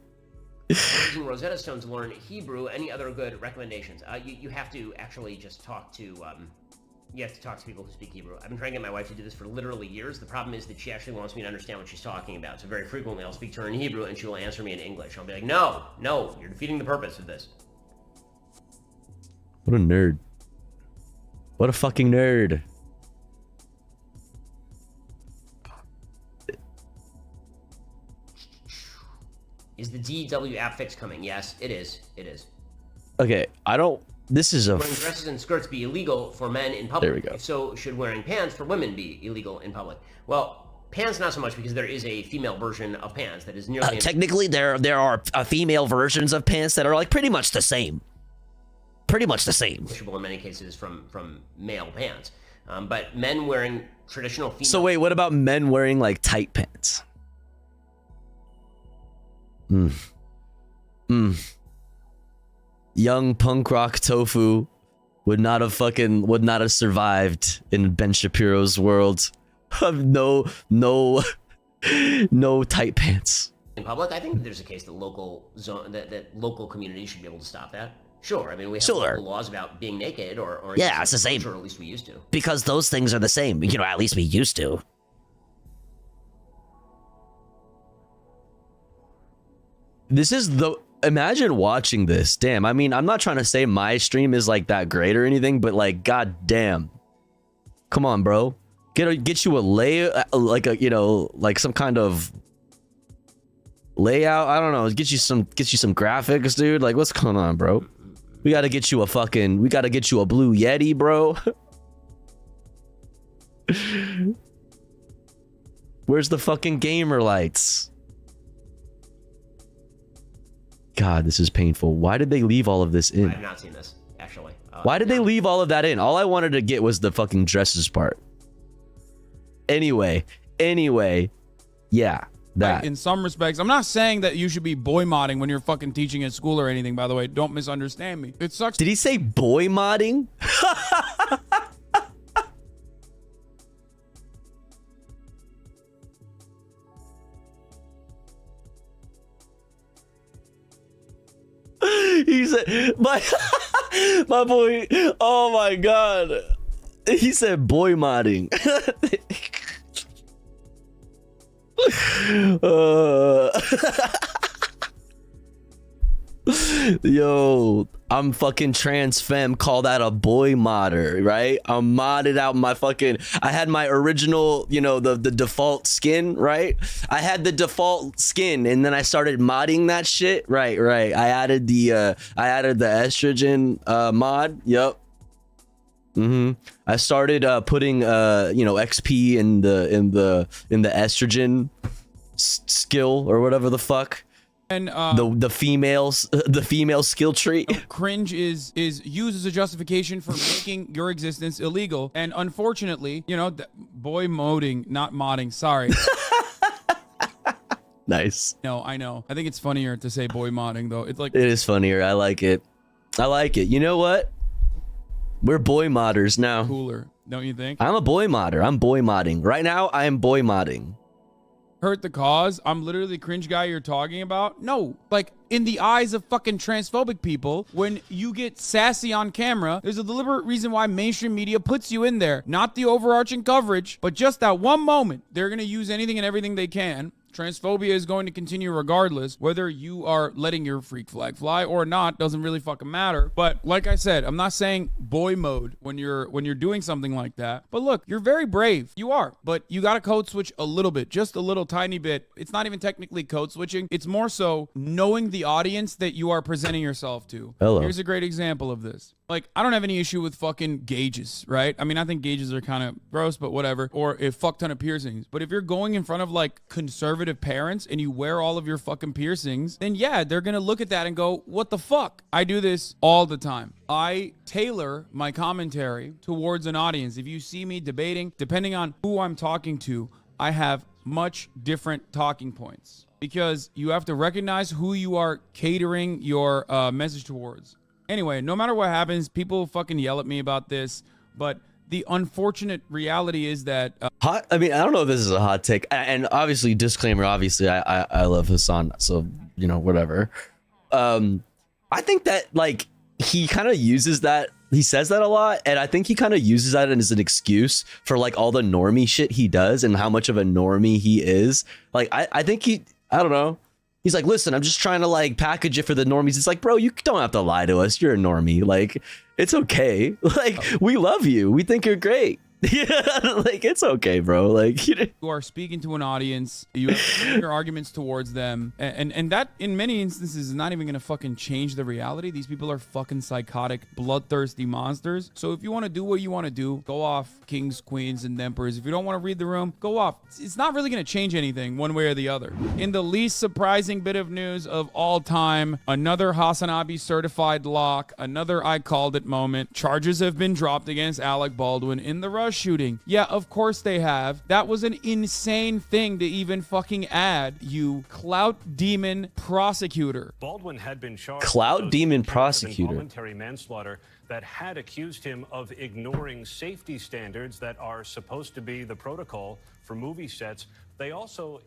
Using Rosetta Stone to learn Hebrew, any other good recommendations? You have to actually just talk to... You have to talk to people who speak Hebrew. I've been trying to get my wife to do this for literally years. The problem is that she actually wants me to understand what she's talking about. So very frequently I'll speak to her in Hebrew and she will answer me in English. I'll be like, no, you're defeating the purpose of this. What a nerd. What a fucking nerd. Is the DW app fix coming? Yes, it is. It is. Okay, this is wearing dresses and skirts be illegal for men in public? There we go. If so, should wearing pants for women be illegal in public? Well, pants not so much, because there is a female version of pants that is nearly... technically, there are female versions of pants that are like pretty much the same. pretty much the same. In many cases from male pants. But men wearing traditional female. So wait, what about men wearing like tight pants? Young punk rock Tofu would not have survived in Ben Shapiro's world of no tight pants. In public, I think there's a case that local communities should be able to stop that. Sure, I mean we have local laws about being naked or yeah, it's the same. Or at least we used to. Because those things are the same. You know, at least we used to. This is imagine watching this. Damn, I mean, I'm not trying to say my stream is like that great or anything, but like, god damn. Come on, bro. Get you a like some kind of layout. I don't know. Get you some graphics, dude. Like, what's going on, bro? We gotta get you a blue Yeti, bro. Where's the fucking gamer lights? God, this is painful. Why did they leave all of this in? I have not seen this, actually. Why did they leave all of that in? All I wanted to get was the fucking dresses part. Anyway, yeah, that. In some respects, I'm not saying that you should be boy modding when you're fucking teaching at school or anything, by the way. Don't misunderstand me. It sucks. Did he say boy modding? He said, my boy, oh my god. He said boy modding. Yo, I'm fucking trans femme, call that a boy modder, right? I'm modded out my fucking, I had my original, you know, the default skin, right? I had the default skin and then I started modding that shit. Right. I added the estrogen mod. Yep. I started putting XP in the estrogen skill or whatever the fuck. And the female skill tree. Cringe is used as a justification for making your existence illegal. And unfortunately, you know, boy modding, not modding. Sorry. Nice. No, I know. I think it's funnier to say boy modding though. It's like it is funnier. I like it. You know what? We're boy modders now. Cooler, don't you think? I'm a boy modder. I'm boy modding. Right now, I am boy modding. Hurt the cause? I'm literally the cringe guy you're talking about? No. Like, in the eyes of fucking transphobic people, when you get sassy on camera, there's a deliberate reason why mainstream media puts you in there. Not the overarching coverage, but just that one moment. They're going to use anything and everything they can. Transphobia is going to continue regardless. Whether you are letting your freak flag fly or not doesn't really fucking matter. But like I said, I'm not saying boy mode when you're doing something like that. But look, you're very brave. You are. But you got to code switch a little bit, just a little tiny bit. It's not even technically code switching. It's more so knowing the audience that you are presenting yourself to. Hello. Here's a great example of this. Like, I don't have any issue with fucking gauges, right? I mean, I think gauges are kind of gross, but whatever. Or a fuck ton of piercings. But if you're going in front of like conservative parents and you wear all of your fucking piercings, then yeah, they're going to look at that and go, what the fuck? I do this all the time. I tailor my commentary towards an audience. If you see me debating, depending on who I'm talking to, I have much different talking points because you have to recognize who you are catering your message towards. Anyway, no matter what happens, people fucking yell at me about this, but the unfortunate reality is that I mean, I don't know if this is a hot take, and obviously disclaimer, obviously I love Hassan, so you know, whatever. I think that like he kind of uses that, he says that a lot, and I think he kind of uses that as an excuse for like all the normie shit he does and how much of a normie he is. Like I think I don't know. He's like, listen, I'm just trying to like package it for the normies. It's like, bro, you don't have to lie to us. You're a normie. Like, it's okay. Like, we love you. We think you're great. Yeah, like it's okay, bro. Like You are speaking to an audience. You have your arguments towards them, and that in many instances is not even gonna fucking change the reality. These people are fucking psychotic, bloodthirsty monsters. So if you want to do what you want to do, go off, kings, queens, and emperors. If you don't want to read the room, go off. It's not really gonna change anything one way or the other. In the least surprising bit of news of all time, another Hasanabi certified lock, another I called it moment. Charges have been dropped against Alec Baldwin in the Rush shooting. Yeah, of course they have. That was an insane thing to even fucking add, you clout demon prosecutor. Baldwin had been charged Clout demon prosecutor. Involuntary manslaughter that had accused him of ignoring safety standards that are supposed to be the protocol for movie sets. They also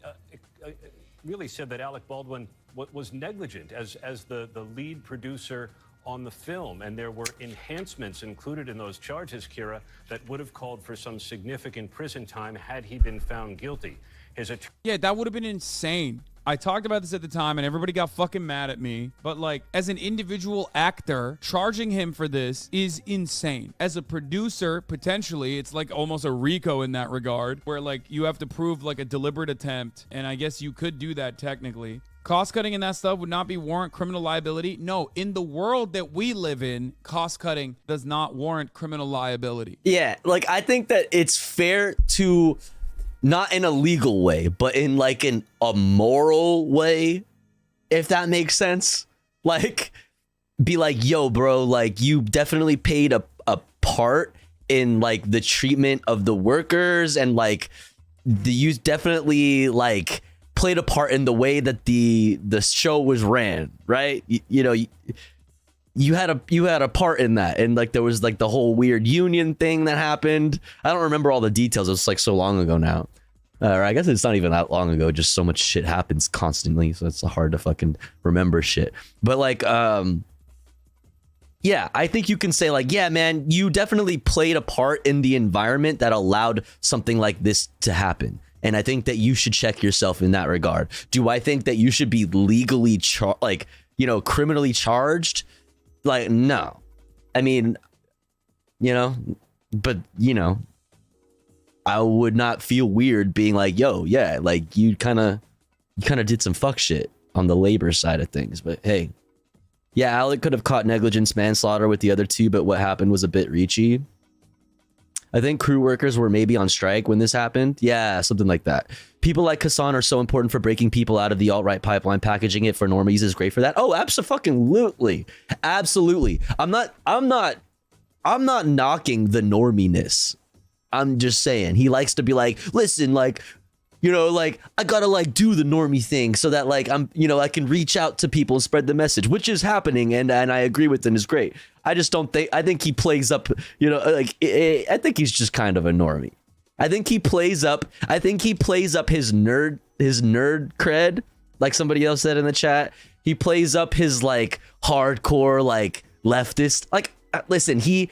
really said that Alec Baldwin was negligent as the lead producer on the film, and there were enhancements included in those charges, Kira, that would have called for some significant prison time had he been found guilty. Yeah, that would have been insane. I talked about this at the time and everybody got fucking mad at me. But like, as an individual actor, charging him for this is insane. As a producer, potentially, it's like almost a RICO in that regard, where like you have to prove like a deliberate attempt. And I guess you could do that technically. Cost cutting and that stuff would not be warrant criminal liability. No, in the world that we live in, cost cutting does not warrant criminal liability. Yeah, like I think that it's fair to, not in a legal way, but in like a moral way, if that makes sense. Like, be like, yo, bro, like you definitely played a part in like the treatment of the workers, and like you definitely like played a part in the way that the show was ran, right? You know, you had a part in that, and like there was like the whole weird union thing that happened. I don't remember all the details. It's like so long ago now. Or I guess it's not even that long ago. Just so much shit happens constantly, so it's hard to fucking remember shit. But like, yeah, I think you can say like, yeah, man, you definitely played a part in the environment that allowed something like this to happen. And I think that you should check yourself in that regard. Do I think that you should be legally criminally charged? Like, no. I mean, but I would not feel weird being like, yo, yeah, like you kind of did some fuck shit on the labor side of things. But hey, yeah, Alec could have caught negligence manslaughter with the other two, but what happened was a bit reachy. I think crew workers were maybe on strike when this happened. Yeah, something like that. People like Hassan are so important for breaking people out of the alt-right pipeline. Packaging it for normies is great for that. Oh, absolutely. Absolutely. I'm not knocking the norminess. I'm just saying he likes to be like, listen, like, like I gotta like do the normie thing so that like I can reach out to people and spread the message, which is happening, and I agree with him, is great. I just don't think, I think he plays up, I think he's just kind of a normie. I think he plays up his nerd cred, like somebody else said in the chat. He plays up his like hardcore like leftist. Like, listen, he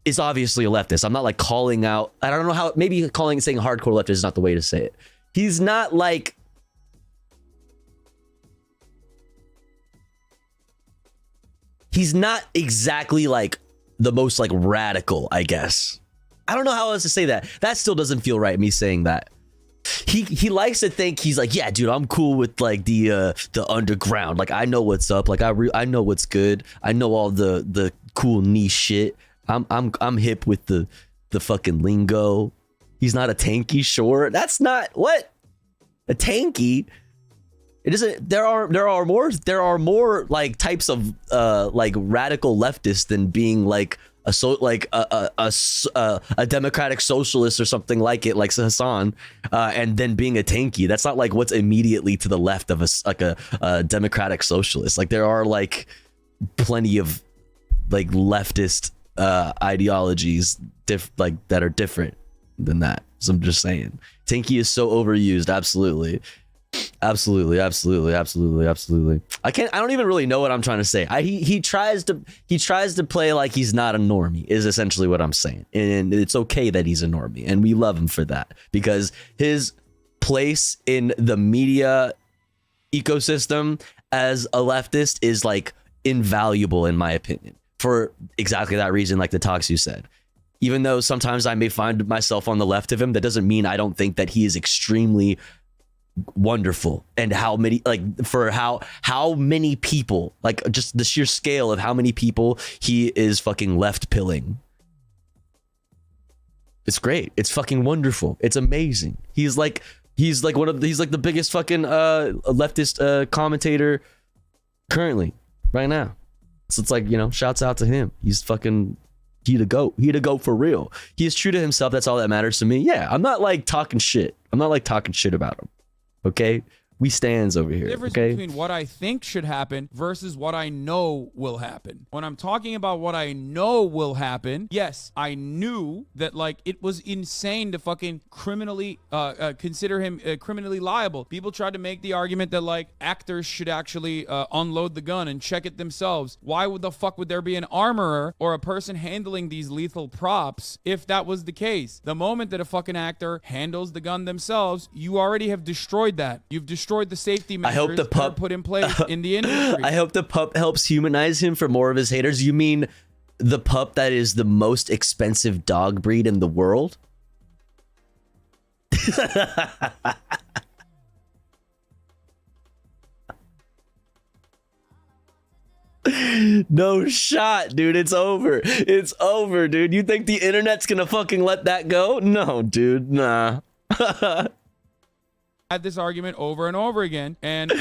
is obviously a leftist. I'm not like calling out, I don't know how, maybe saying hardcore leftist is not the way to say it. He's not like, he's not exactly like the most like radical, I guess. I don't know how else to say that. That still doesn't feel right, me saying that. He likes to think he's like, yeah, dude, I'm cool with like the underground. Like I know what's up. Like I know what's good. I know all the cool niche shit. I'm hip with the fucking lingo. He's not a tanky, sure. That's not what a tanky. It isn't. There are more like types of like radical leftists than being like a democratic socialist or something like it, like Hassan, and then being a tanky. That's not like what's immediately to the left of a democratic socialist. Like there are like plenty of like leftist ideologies that are different than that. So I'm just saying, tanky is so overused. Absolutely. I don't even really know what I'm trying to say. He tries to play like he's not a normie is essentially what I'm saying, and it's okay that he's a normie, and we love him for that, because his place in the media ecosystem as a leftist is like invaluable in my opinion, for exactly that reason, like the talks you said. Even though sometimes I may find myself on the left of him, that doesn't mean I don't think that he is extremely wonderful. And how many, like, for how many people, like, just the sheer scale of how many people he is fucking left pilling. It's great. It's fucking wonderful. It's amazing. He's like the biggest fucking leftist commentator currently right now. So it's like, you know, shouts out to him. He's fucking he the goat for real. He is true to himself. That's all that matters to me. Yeah, I'm not like talking shit. I'm not like talking shit about him. Okay, we stands over here. Difference Okay, between what I think should happen versus what I know will happen. When I'm talking about what I know will happen, yes, I knew that, like, it was insane to fucking criminally consider him criminally liable. People tried to make the argument that, like, actors should actually unload the gun and check it themselves. Why would the fuck would there be an armorer or a person handling these lethal props if that was the case? The moment that a fucking actor handles the gun themselves, you already have destroyed that. You've destroyed the safety measures I hope the pup that are put in place in the industry. I hope the pup helps humanize him for more of his haters. You mean the pup that is the most expensive dog breed in the world? No shot, dude. It's over. It's over, dude. You think the internet's gonna fucking let that go? No, dude. Nah. Had this argument over and over again, and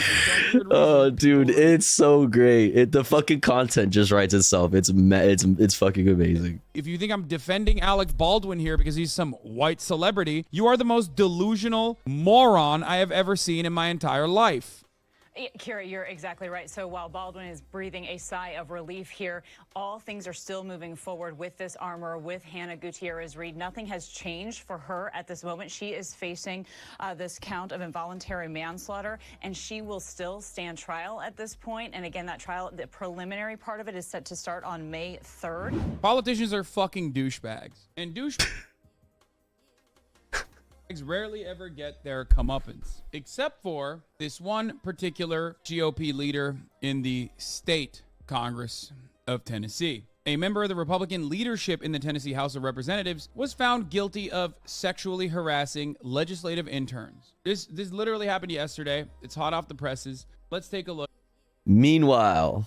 oh, dude, it's so great. The fucking content just writes itself. It's fucking amazing. if you think I'm defending Alec Baldwin here because he's some white celebrity, you are the most delusional moron I have ever seen in my entire life. Kira, you're exactly right. So while Baldwin is breathing a sigh of relief here, all things are still moving forward with this armor, with Hannah Gutierrez-Reed. Nothing has changed for her at this moment. She is facing this count of involuntary manslaughter, and she will still stand trial at this point. And again, that trial, the preliminary part of it is set to start on May 3rd. Politicians are fucking douchebags. And douchebags rarely ever get their comeuppance, except for this one particular GOP leader in the state Congress of Tennessee. A member of the Republican leadership in the Tennessee House of Representatives was found guilty of sexually harassing legislative interns. This literally happened yesterday. It's hot off the presses. Let's take a look. Meanwhile,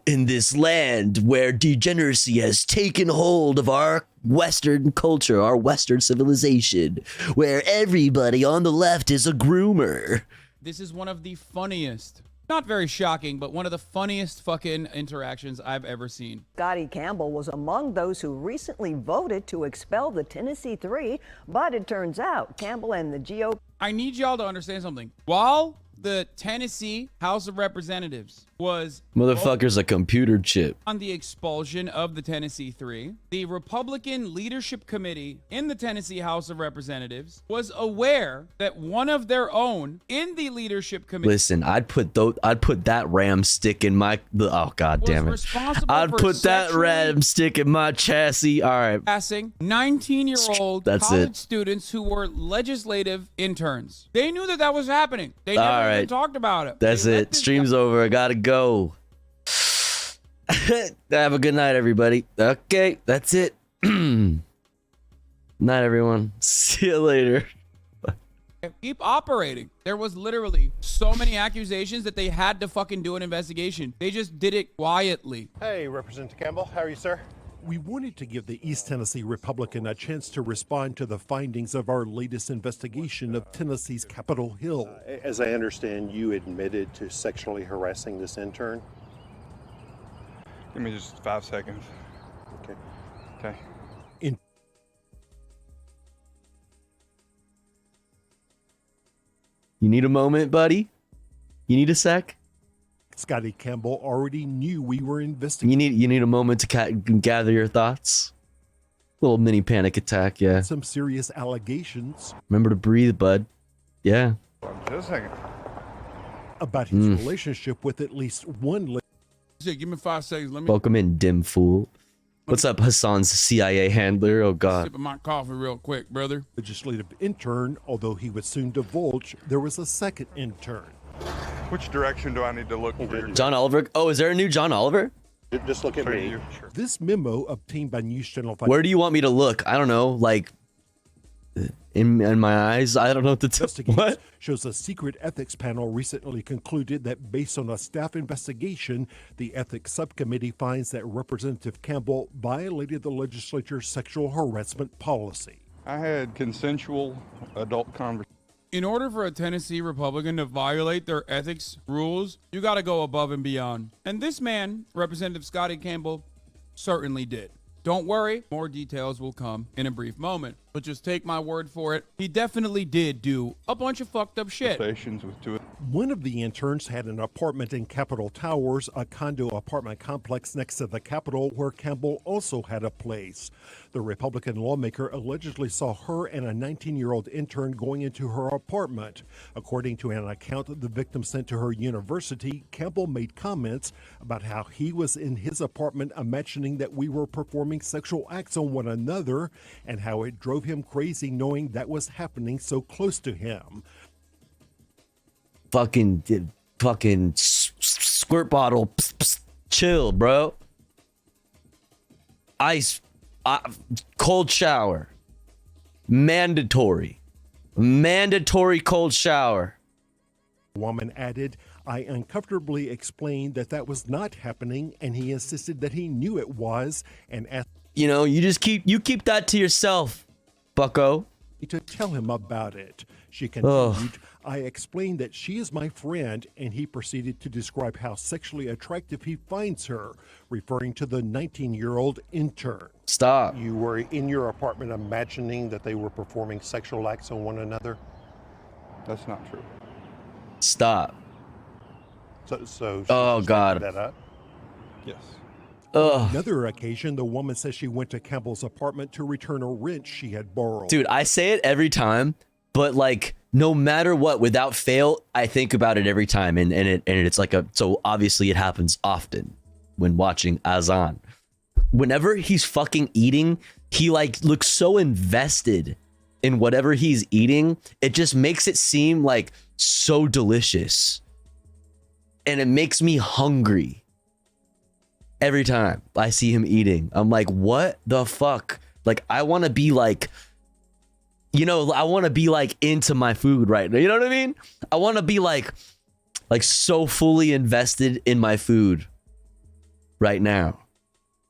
in this land where degeneracy has taken hold of our Western culture, our Western civilization, where everybody on the left is a groomer. This is one of the funniest, not very shocking, but one of the funniest fucking interactions I've ever seen. Scotty Campbell was among those who recently voted to expel the Tennessee Three, but it turns out Campbell and the GOP... I need y'all to understand something. While the Tennessee House of Representatives was Motherfucker's a computer chip. on the expulsion of the Tennessee Three, the Republican Leadership Committee in the Tennessee House of Representatives was aware that one of their own in the Leadership Committee Listen, I'd put that ram stick in my oh god damn it. I'd put that ram stick in my chassis. All right. Passing 19-year-old That's college it. students who were legislative interns. They knew that was happening. They never All even right. talked about it. That's it. Stream's over. I gotta go. Have a good night, everybody. Okay, that's it. Night, everyone. See you later. Keep operating. There was literally so many accusations that they had to fucking do an investigation. They just did it quietly. Hey, Representative Campbell. How are you, sir? We wanted to give the East Tennessee Republican a chance to respond to the findings of our latest investigation of Tennessee's Capitol Hill. As I understand, you admitted to sexually harassing this intern. Give me just 5 seconds. Okay. Okay. You need a moment, buddy? You need a sec? Scotty Campbell already knew we were investigating. You need a moment to gather your thoughts. Little mini panic attack, yeah. Some serious allegations. Remember to breathe, bud. Yeah. Just a second. About his relationship with at least one. Give me 5 seconds. Let me Welcome in, dim fool. What's up, Hassan's CIA handler? Oh God. sip my coffee real quick, brother. Legislative intern, although he would soon divulge there was a second intern. Which direction do I need to look for? John Oliver. Oh, is there a new John Oliver? Just look at me. This memo obtained by News Channel 5 Where do you want me to look? I don't know. Like in my eyes. I don't know what to tell. What? Shows a secret ethics panel recently concluded that based on a staff investigation, the ethics subcommittee finds that Representative Campbell violated the legislature's sexual harassment policy. I had consensual adult conversation. In order for a Tennessee Republican to violate their ethics rules, you got to go above and beyond. And this man, Representative Scotty Campbell, certainly did. Don't worry, more details will come in a brief moment. But just take my word for it, he definitely did do a bunch of fucked up shit. One of the interns had an apartment in Capitol Towers, a condo apartment complex next to the Capitol, where Campbell also had a place. The Republican lawmaker allegedly saw her and a 19-year-old intern going into her apartment. According to an account the victim sent to her university, Campbell made comments about how he was in his apartment imagining that we were performing sexual acts on one another, and how it drove him crazy knowing that was happening so close to him. Fucking squirt bottle. Psst, psst, chill, bro. Ice, cold shower. Mandatory cold shower. The woman added, I uncomfortably explained that was not happening, and he insisted that he knew it was, and asked, you know, you keep that to yourself, bucko. To tell him about it. She continued, I explained that she is my friend, and he proceeded to describe how sexually attractive he finds her, referring to the 19-year-old intern. Stop. You were in your apartment imagining that they were performing sexual acts on one another? That's not true. Stop. So oh God. That up? Yes. On another occasion, the woman says she went to Campbell's apartment to return a wrench she had borrowed. Dude, I say it every time, but like no matter what, without fail, I think about it every time, and it's like so obviously it happens often when watching Azan. Whenever he's fucking eating, he like looks so invested in whatever he's eating. It just makes it seem like so delicious, and it makes me hungry. Every time I see him eating, I'm like, what the fuck? Like, I want to be like, you know, I want to be like into my food right now. You know what I mean? I want to be like so fully invested in my food right now.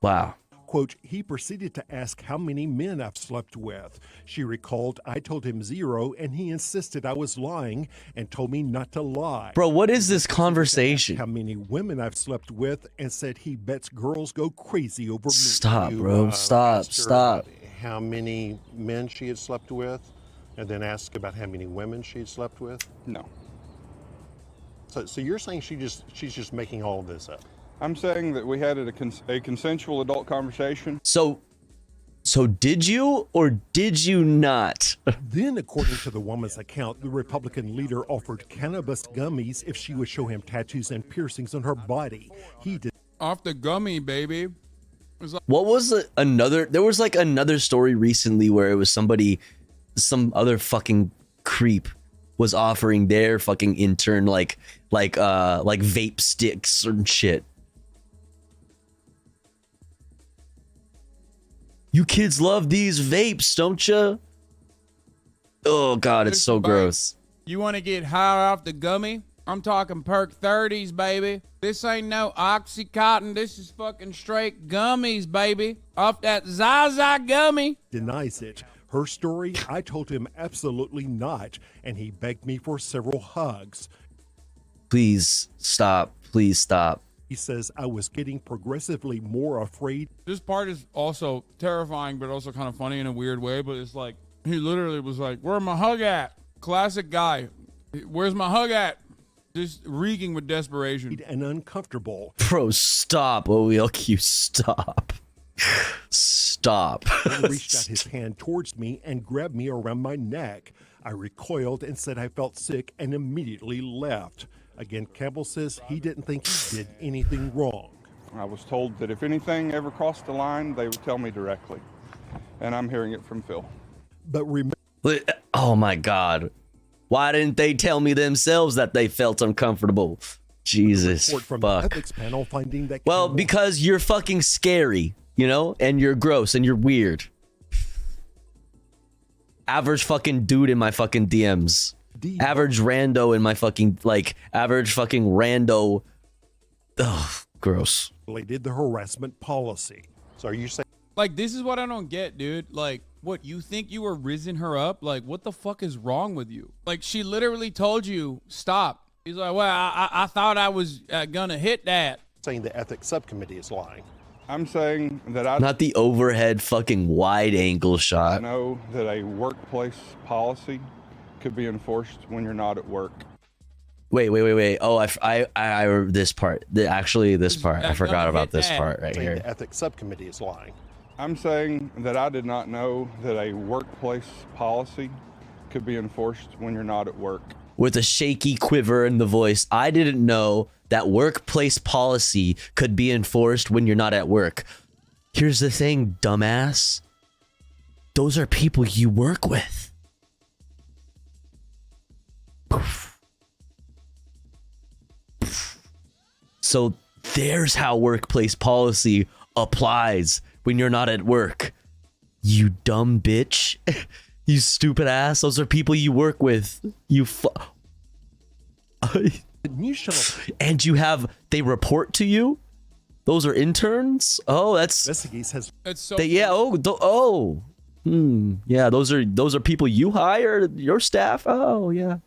Wow. Quote, he proceeded to ask how many men I've slept with. She recalled, I told him 0, and he insisted I was lying and told me not to lie. Bro, what is this conversation? How many women I've slept with, and said he bets girls go crazy over me. Stop, bro. Stop. How many men she had slept with, and then ask about how many women she had slept with? No. So you're saying she's just making all of this up? I'm saying that we had a consensual adult conversation. So did you or did you not? Then, according to the woman's account, the Republican leader offered cannabis gummies if she would show him tattoos and piercings on her body. He did. Off the gummy, baby. What was there was like another story recently where it was some other fucking creep was offering their fucking intern like vape sticks or shit. You kids love these vapes, don't you? Oh God, it's so gross. You want to get high off the gummy? I'm talking perk 30s, baby. This ain't no Oxycontin. This is fucking straight gummies, baby. Off that Zaza gummy. Denies it. Her story, I told him absolutely not, and he begged me for several hugs. Please stop. Please stop. He says I was getting progressively more afraid. This part is also terrifying, but also kind of funny in a weird way. But it's like, he literally was like, where's my hug at? Classic guy. Where's my hug at? Just reeking with desperation. And uncomfortable. Bro, stop. OELQ, stop. Stop. He reached out his hand towards me and grabbed me around my neck. I recoiled and said I felt sick and immediately left. Again, Campbell says he didn't think he did anything wrong. I was told that if anything ever crossed the line, they would tell me directly. And I'm hearing it from Phil. But remember. Oh my God. Why didn't they tell me themselves that they felt uncomfortable? Jesus Report from the fuck. ethics panel finding that Well, because you're fucking scary, you know, and you're gross and you're weird. Average fucking dude in my fucking DMs. Average rando in my fucking, like, average fucking rando. Ugh, gross. Did the harassment policy. So are you saying? Like, this is what I don't get, dude. Like, what, you think you were rizzing her up? Like, what the fuck is wrong with you? Like, she literally told you, stop. He's like, well, I thought I was gonna hit that. Saying the ethics subcommittee is lying. I'm saying that I Not the overhead fucking wide angle shot. know that a workplace policy could be enforced when you're not at work. Wait. Oh, I this part. Actually, this part. I forgot about this part right Saying here. the ethics subcommittee is lying. I'm saying that I did not know that a workplace policy could be enforced when you're not at work. With a shaky quiver in the voice, I didn't know that workplace policy could be enforced when you're not at work. Here's the thing, dumbass. Those are people you work with. So there's how workplace policy applies when you're not at work. You dumb bitch. You stupid ass. Those are people you work with. You and you have, they report to you? Those are interns? Oh, that's has so yeah, those are people you hire, your staff. Oh, yeah.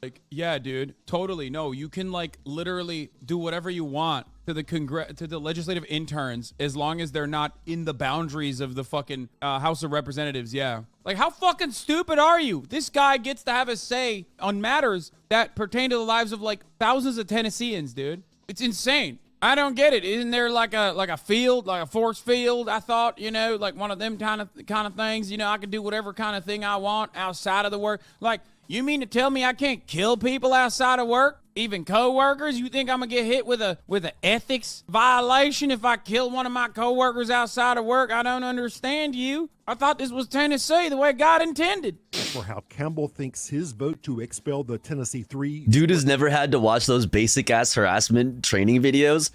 Like, yeah, dude, totally. No, you can like literally do whatever you want to the legislative interns as long as they're not in the boundaries of the fucking House of Representatives. Yeah. Like, how fucking stupid are you? This guy gets to have a say on matters that pertain to the lives of like thousands of Tennesseans, dude. It's insane. I don't get it. Isn't there like a field, like a force field? I thought, you know, like one of them kind of things, you know, I could do whatever kind of thing I want outside of the work. Like, you mean to tell me I can't kill people outside of work? Even co-workers? You think I'm gonna get hit with an ethics violation if I kill one of my co-workers outside of work? I don't understand you. I thought this was Tennessee the way God intended. For how Campbell thinks his vote to expel the Tennessee 3. Dude has never had to watch those basic ass harassment training videos.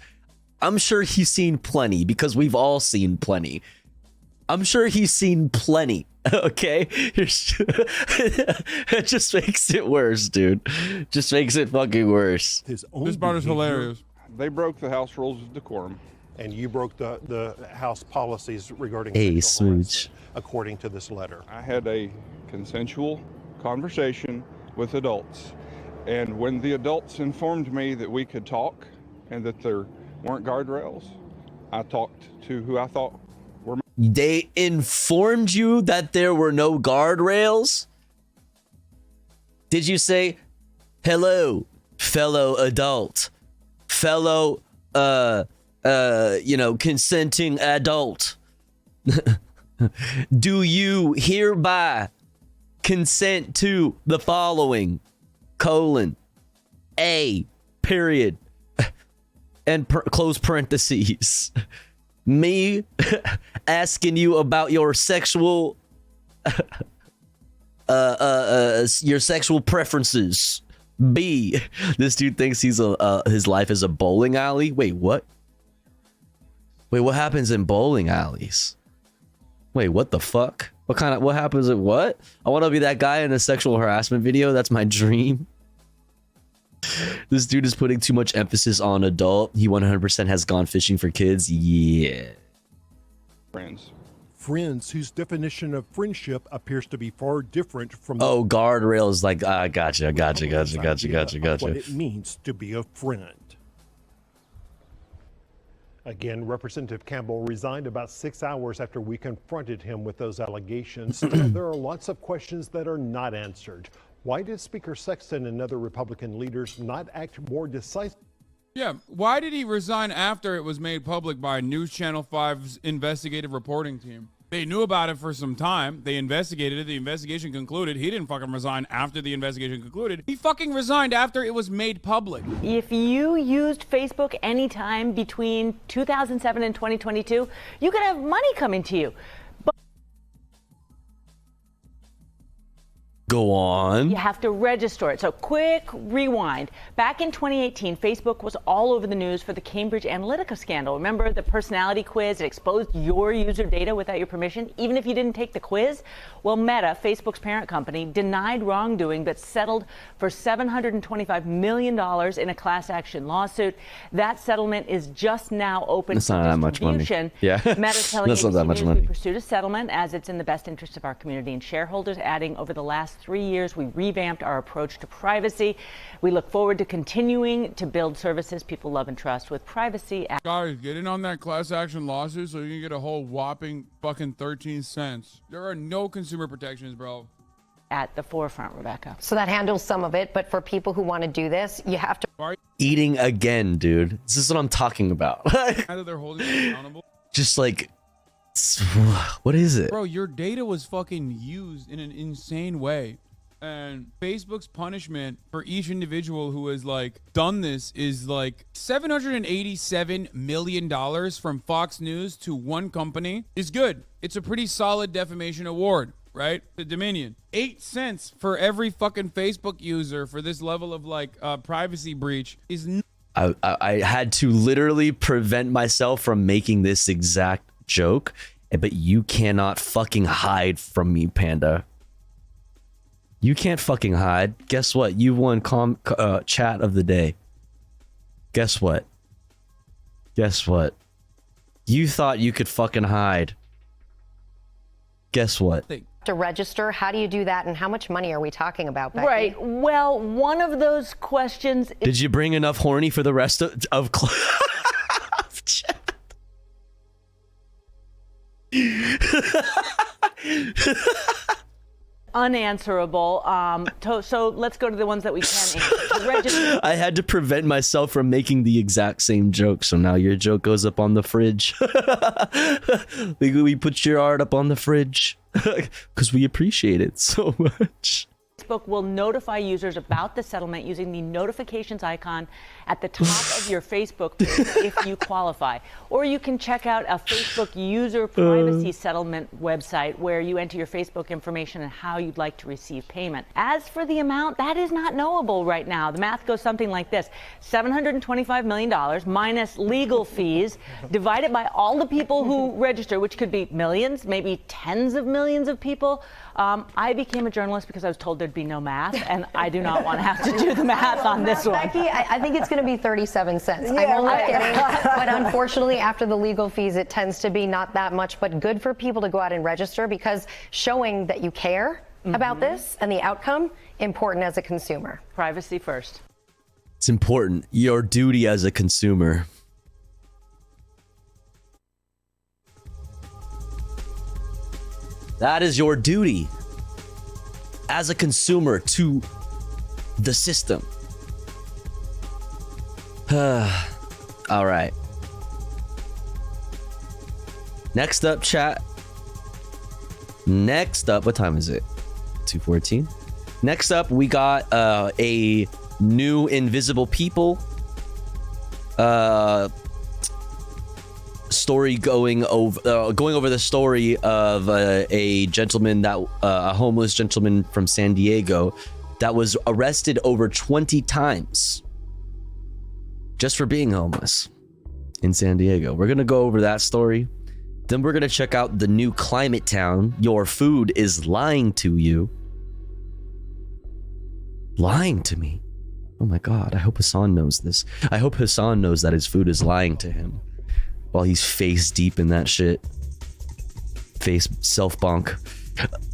I'm sure he's seen plenty because we've all seen plenty. I'm sure he's seen plenty. Okay, it just makes it worse, dude. Just makes it fucking worse. This part is hilarious. They broke the House rules of decorum. And you broke the House policies regarding Hey, sexual Smooch. harassment, according to this letter. I had a consensual conversation with adults. And when the adults informed me that we could talk and that there weren't guardrails, I talked to who I thought were. They informed you that there were no guardrails? Did you say, hello, fellow adult, fellow, consenting adult? Do you hereby consent to the following, : A, period, and close parentheses. Me asking you about your sexual your sexual preferences. B, this dude thinks his life is a bowling alley. Wait, what? Wait, what happens in bowling alleys? Wait, what the fuck? What happens at what? I want to be that guy in a sexual harassment video. That's my dream. This dude is putting too much emphasis on adult. He 100% has gone fishing for kids. Yeah. Friends whose definition of friendship appears to be far different from Oh, guardrails. Like, gotcha. what it means to be a friend. Again, Representative Campbell resigned about 6 hours after we confronted him with those allegations. There are lots of questions that are not answered. Why did Speaker Sexton and other Republican leaders not act more decisively? Yeah, why did he resign after it was made public by News Channel 5's investigative reporting team? They knew about it for some time. They investigated it. The investigation concluded. He didn't fucking resign after the investigation concluded. He fucking resigned after it was made public. If you used Facebook anytime between 2007 and 2022, you could have money coming to you. Go on. You have to register it. So quick rewind. Back in 2018, Facebook was all over the news for the Cambridge Analytica scandal. Remember the personality quiz? It exposed your user data without your permission, even if you didn't take the quiz? Well, Meta, Facebook's parent company, denied wrongdoing but settled for $725 million in a class action lawsuit. That settlement is just now open That's for not that much money. distribution. Yeah. Meta's telling That's not that ABC much News money. we pursued a settlement as it's in the best interest of our community and shareholders, adding over the last 3 years, we revamped our approach to privacy. We look forward to continuing to build services people love and trust with privacy. Guys, get in on that class action lawsuit so you can get a whole whopping fucking 13 cents. There are no consumer protections, bro. At the forefront, Rebecca. So that handles some of it, but for people who want to do this, you have to. Eating again, dude. This is what I'm talking about. Either they're holding you accountable. Just like, what is it? Bro, your data was fucking used in an insane way. And Facebook's punishment for each individual who has like done this is like $787 million from Fox News to one company is good. It's a pretty solid defamation award, right? The Dominion. 8 cents for every fucking Facebook user for this level of like privacy breach is I had to literally prevent myself from making this exact joke, but you cannot fucking hide from me, Panda. You can't fucking hide. Guess what? You won chat of the day. Guess what? Guess what? You thought you could fucking hide. Guess what? To register, how do you do that, and how much money are we talking about, Becky? Right. Well, one of those questions. Did you bring enough horny for the rest of chat? Unanswerable. So let's go to the ones that we can answer. Register. I had to prevent myself from making the exact same joke, so now your joke goes up on the fridge. We put your art up on the fridge because we appreciate it so much. Facebook will notify users about the settlement using the notifications icon at the top of your Facebook page if you qualify. Or you can check out a Facebook user privacy settlement website where you enter your Facebook information and how you'd like to receive payment. As for the amount, that is not knowable right now. The math goes something like this: $725 million minus legal fees divided by all the people who register, which could be millions, maybe tens of millions of people. I became a journalist because I was told there'd be no math, and I do not want to have to do the math on this one. Becky, I think it's going to be 37 cents. Yeah, I'm only right. kidding. But unfortunately, after the legal fees, it tends to be not that much, but good for people to go out and register, because showing that you care about this and the outcome, important as a consumer. Privacy first. It's important. Your duty as a consumer. That is your duty as a consumer to the system. All right. Next up, chat. Next up, what time is it? 2:14. Next up, we got a new Invisible People story going over the story of a gentleman that a homeless gentleman from San Diego that was arrested over 20 times just for being homeless in San Diego. We're gonna go over that story. Then we're gonna check out the new Climate Town. Your food is lying to you. Lying to me. Oh my god, I hope Hassan knows this. I hope Hassan knows that his food is lying to him while he's face deep in that shit. Face self-bonk.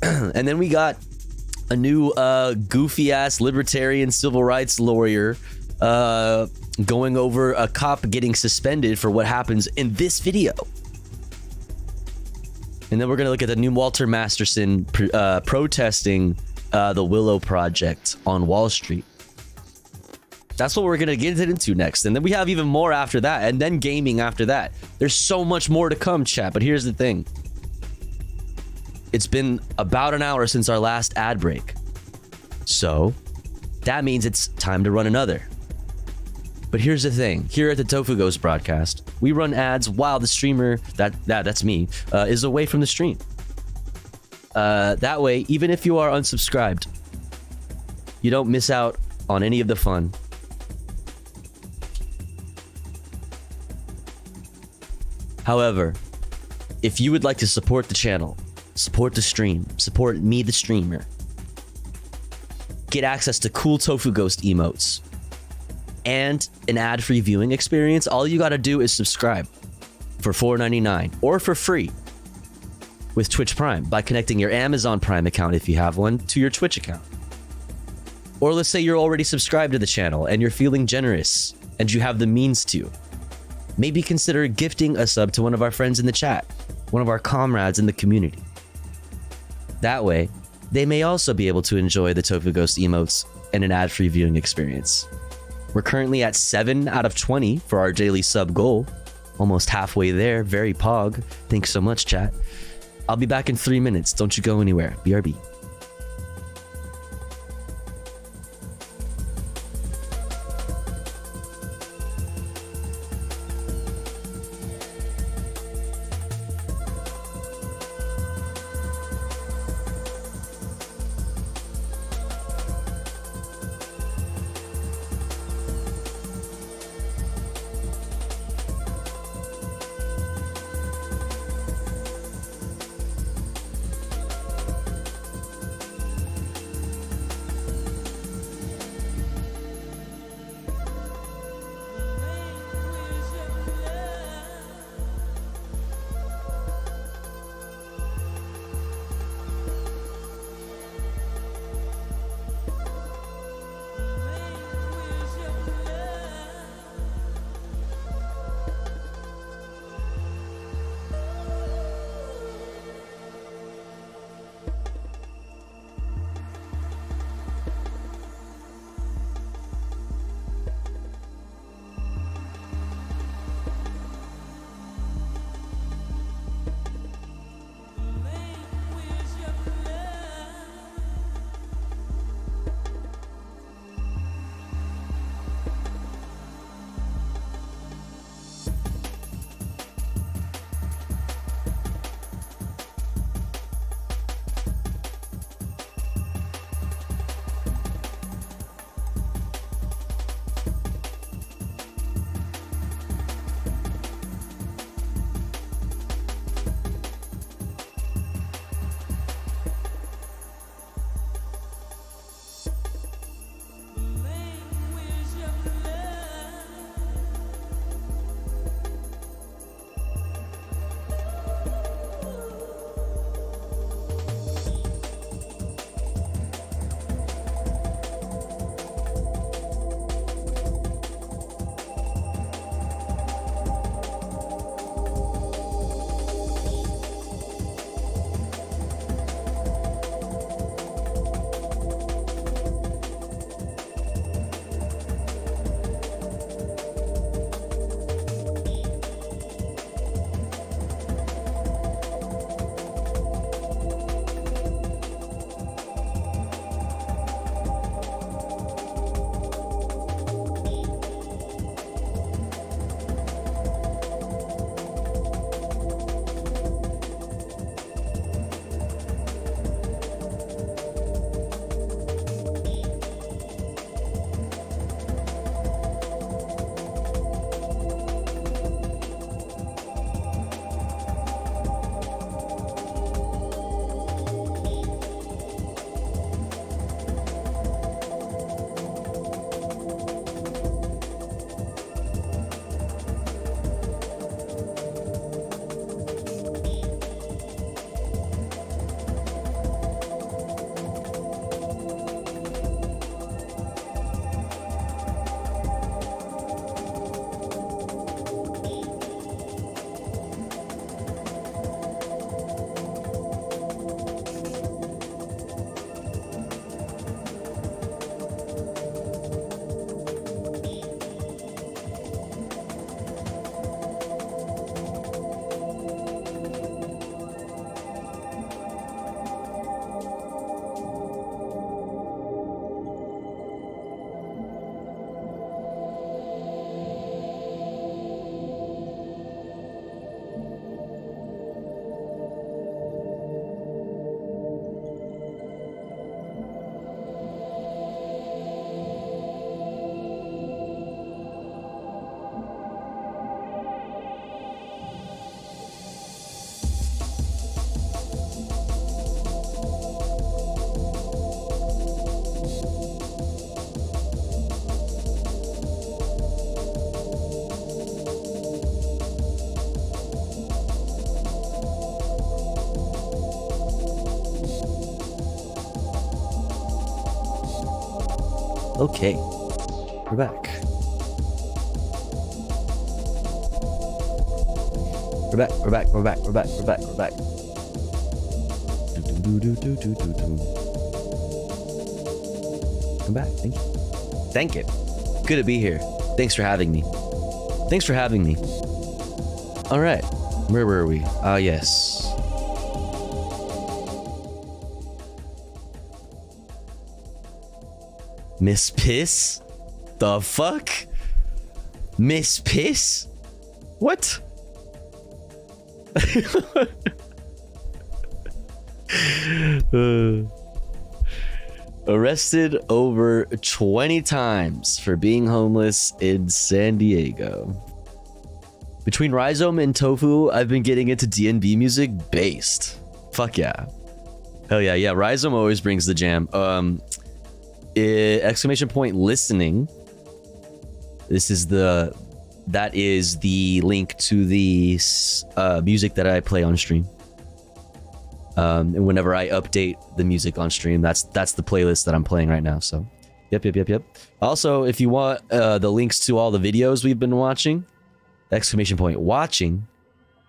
And then we got a new goofy ass libertarian civil rights lawyer going over a cop getting suspended for what happens in this video. And then we're gonna look at the new Walter Masterson protesting the Willow Project on Wall Street. That's what we're gonna get into next. And then we have even more after that, and then gaming after that. There's so much more to come, chat, but here's the thing. It's been about an hour since our last ad break. So that means it's time to run another. But here's the thing. Here at the Tofu Ghost broadcast, we run ads while the streamer, that's me, is away from the stream. That way, even if you are unsubscribed, You don't miss out on any of the fun. However, if you would like to support the channel, support the stream, support me, the streamer, get access to cool Tofu Ghost emotes, and an ad-free viewing experience, all you gotta do is subscribe for $4.99 or for free with Twitch Prime by connecting your Amazon Prime account, if you have one, to your Twitch account. Or let's say you're already subscribed to the channel and you're feeling generous and you have the means to. Maybe consider gifting a sub to one of our friends in the chat, one of our comrades in the community. That way, they may also be able to enjoy the Tofu Ghost emotes and an ad-free viewing experience. We're currently at 7 out of 20 for our daily sub goal. Almost halfway there, very pog. Thanks so much, chat. I'll be back in 3 minutes. Don't you go anywhere. BRB. Okay, we're back. We're back. We're back. We're back. We're back. We're back. We're back. Come back. Thank you. Thank you. Good to be here. Thanks for having me. Thanks for having me. All right. Where were we? Ah, yes. Miss Piss? The fuck? Miss Piss? What? Arrested over 20 times for being homeless in San Diego. Between Rhizome and Tofu, I've been getting into DNB music based. Fuck yeah. Hell yeah, yeah. Rhizome always brings the jam. Exclamation point listening. That is the link to the music that I play on stream. And whenever I update the music on stream, that's the playlist that I'm playing right now. So, yep. Also, if you want the links to all the videos we've been watching, exclamation point watching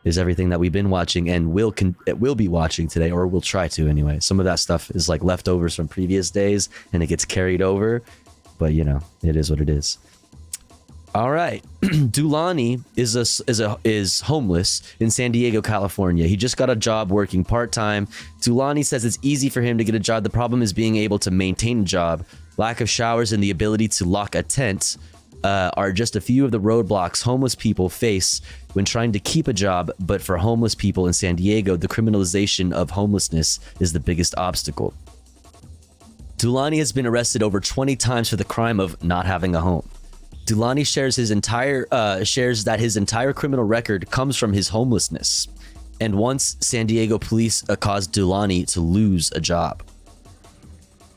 is everything that we've been watching and will be watching today, or we'll try to anyway. Some of that stuff is like leftovers from previous days, and it gets carried over. But you know, it is what it is. All right, Dulani is homeless in San Diego, California. He just got a job working part-time. Dulani says it's easy for him to get a job. The problem is being able to maintain a job. Lack of showers and the ability to lock a tent are just a few of the roadblocks homeless people face when trying to keep a job. But for homeless people in San Diego, the criminalization of homelessness is the biggest obstacle. Dulani has been arrested over 20 times for the crime of not having a home. Dulani shares that his entire criminal record comes from his homelessness. And once San Diego police caused Dulani to lose a job.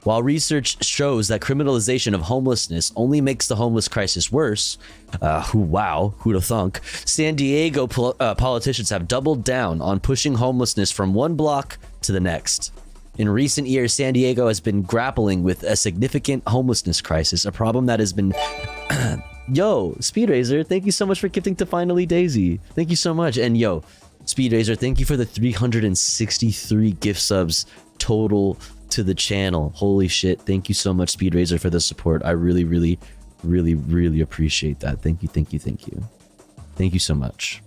While research shows that criminalization of homelessness only makes the homeless crisis worse, who'da thunk, San Diego politicians have doubled down on pushing homelessness from one block to the next. In recent years, San Diego has been grappling with a significant homelessness crisis, a problem that has been... Yo, SpeedRaiser, thank you so much for gifting to Finally Daisy. Thank you so much. And yo, SpeedRaiser, thank you for the 363 gift subs total to the channel. Holy shit. Thank you so much, SpeedRaiser, for the support. I really, really, really, really appreciate that. Thank you, thank you, thank you. Thank you so much.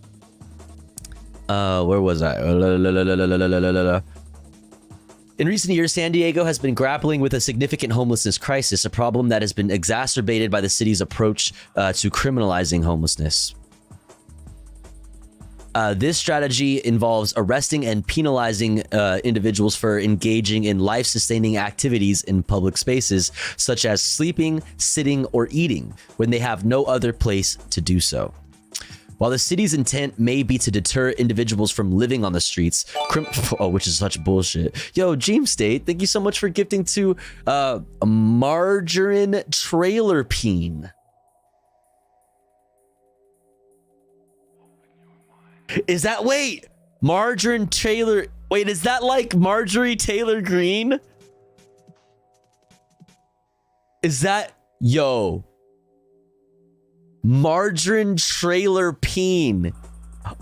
Where was I? In recent years, San Diego has been grappling with a significant homelessness crisis, a problem that has been exacerbated by the city's approach to criminalizing homelessness. This strategy involves arresting and penalizing individuals for engaging in life-sustaining activities in public spaces, such as sleeping, sitting, or eating, when they have no other place to do so. While the city's intent may be to deter individuals from living on the streets, which is such bullshit. Yo, Dream State, thank you so much for gifting to Margarine Trailer Peen. Is that, wait, Margarine Taylor, wait, is that like Marjorie Taylor Greene? Is that, yo, Margarine Trailer Peen.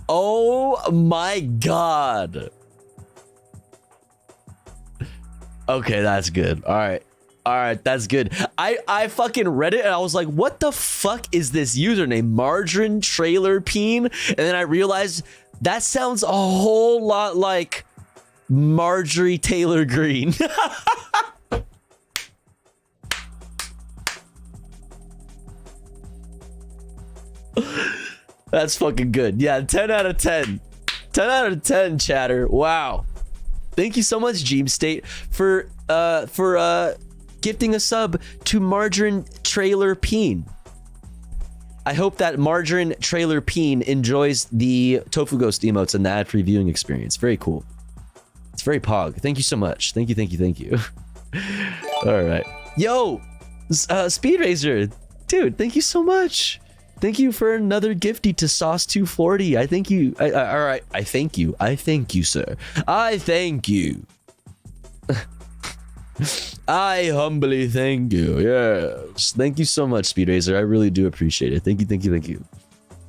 Oh my god. Okay, that's good. All right, that's good. I fucking read it and I was like, what the fuck is this username? Margarine Trailer Peen? And then I realized that sounds a whole lot like Marjorie Taylor Greene. That's fucking good. Yeah, 10 out of 10. 10 out of 10, chatter. Wow. Thank you so much, Dream State, for gifting a sub to Margarine Trailer Peen. I hope that Margarine Trailer Peen enjoys the Tofu Ghost emotes and the ad-free viewing experience. Very cool. It's very pog. Thank you so much. Thank you, thank you, thank you. All right. Yo, SpeedRaiser. Dude, thank you so much. Thank you for another gifty to Sauce240. I thank you. All right. I thank you. I thank you, sir. I thank you. I humbly thank you. Yes. Thank you so much, Speed Racer. I really do appreciate it. Thank you, thank you, thank you.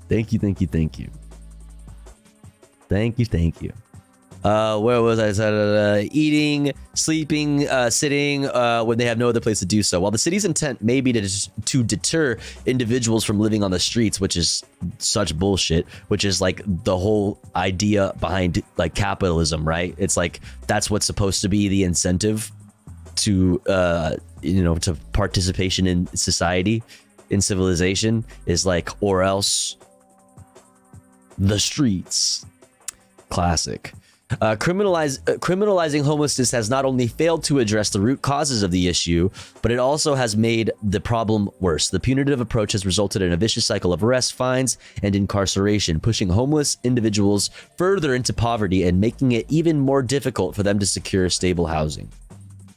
Thank you, thank you, thank you. Thank you, thank you. Where was I? Eating, sleeping, sitting when they have no other place to do so. While the city's intent may be to deter individuals from living on the streets, which is such bullshit, which is like the whole idea behind like capitalism, right? It's like that's what's supposed to be the incentive to to participation in society, in civilization, is like, or else the streets. Classic. Criminalizing homelessness has not only failed to address the root causes of the issue, but it also has made the problem worse. The punitive approach has resulted in a vicious cycle of arrests, fines, and incarceration, pushing homeless individuals further into poverty and making it even more difficult for them to secure stable housing.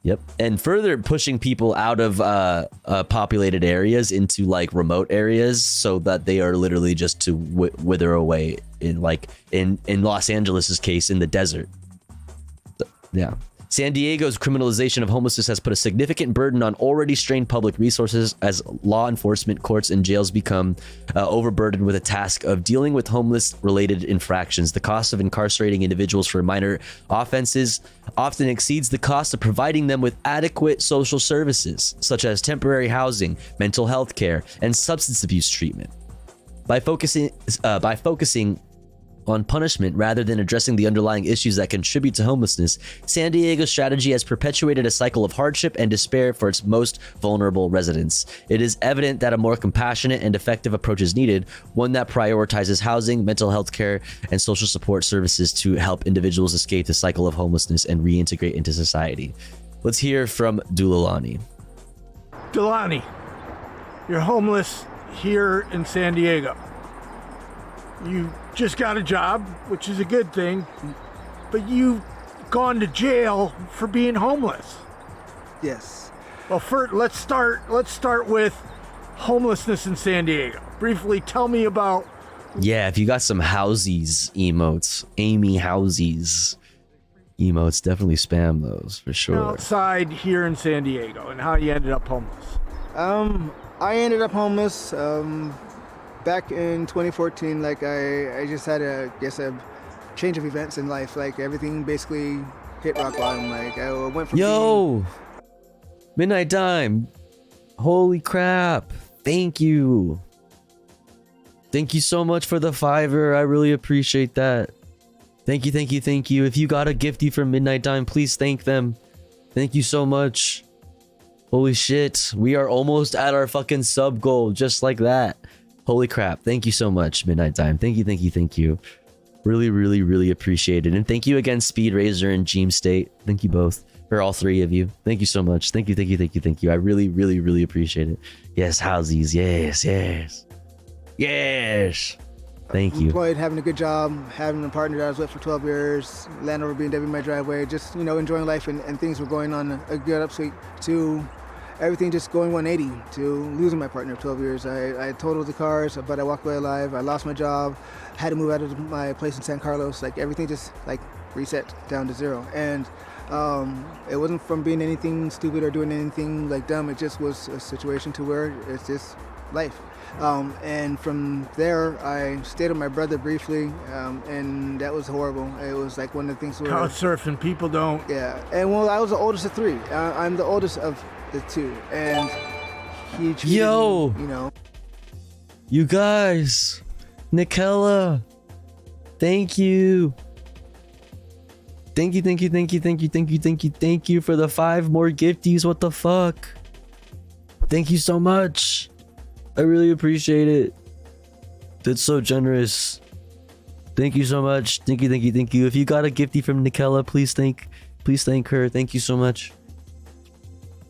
Yep. And further pushing people out of populated areas into like remote areas so that they are literally just to wither away in like in Los Angeles's case in the desert. Yeah. San Diego's criminalization of homelessness has put a significant burden on already strained public resources as law enforcement, courts, and jails become overburdened with a task of dealing with homeless-related infractions. The cost of incarcerating individuals for minor offenses often exceeds the cost of providing them with adequate social services, such as temporary housing, mental health care, and substance abuse treatment. By focusing on punishment rather than addressing the underlying issues that contribute to homelessness, San Diego's strategy has perpetuated a cycle of hardship and despair for its most vulnerable residents. It is evident that a more compassionate and effective approach is needed, one that prioritizes housing, mental health care, and social support services to help individuals escape the cycle of homelessness and reintegrate into society. Let's hear from Dulolani. Delani, you're homeless here in San Diego. You just got a job, which is a good thing, but you've gone to jail for being homeless. Yes. Well, first, let's start with homelessness in San Diego. Briefly, tell me about. Yeah, if you got some Housies emotes, Amy Housies emotes, definitely spam those for sure. Outside here in San Diego and how you ended up homeless. I ended up homeless back in 2014. Like I just had a change of events in life. Like everything basically hit rock bottom. Like I went from Midnight Dime. Holy crap. Thank you. Thank you so much for the $5. I really appreciate that. Thank you, thank you, thank you. If you got a gifty from Midnight Dime, please thank them. Thank you so much. Holy shit. We are almost at our fucking sub goal, just like that. Holy crap. Thank you so much, Midnight Dime. Thank you, thank you, thank you. Really, really, really appreciate it. And thank you again, Speed Razor and Jeem State. Thank you both. For all three of you. Thank you so much. Thank you, thank you, thank you, thank you. I really, really, really appreciate it. Yes, Housies. Yes, yes. Yes. Thank you. Employed, having a good job, having a partner that I was with for 12 years, Land Rover BMW in my driveway, just, enjoying life and things were going on a good upswing to everything just going 180 to losing my partner of 12 years. I totaled the cars, but I walked away alive. I lost my job, had to move out of my place in San Carlos. Like everything just reset down to zero. And it wasn't from being anything stupid or doing anything dumb. It just was a situation to where it's just life. And from there, I stayed with my brother briefly, and that was horrible. It was one of the things where couch surfing, people don't. Yeah, and I was the oldest of three. I'm the oldest of the two, and he treated me, You guys, Nikella, thank you. Thank you, thank you, thank you, thank you, thank you, thank you, thank you for the 5 more gifties. What the fuck? Thank you so much. I really appreciate it. That's so generous. Thank you so much. Thank you, thank you, thank you. If you got a gifty from Nikella, please thank her. Thank you so much.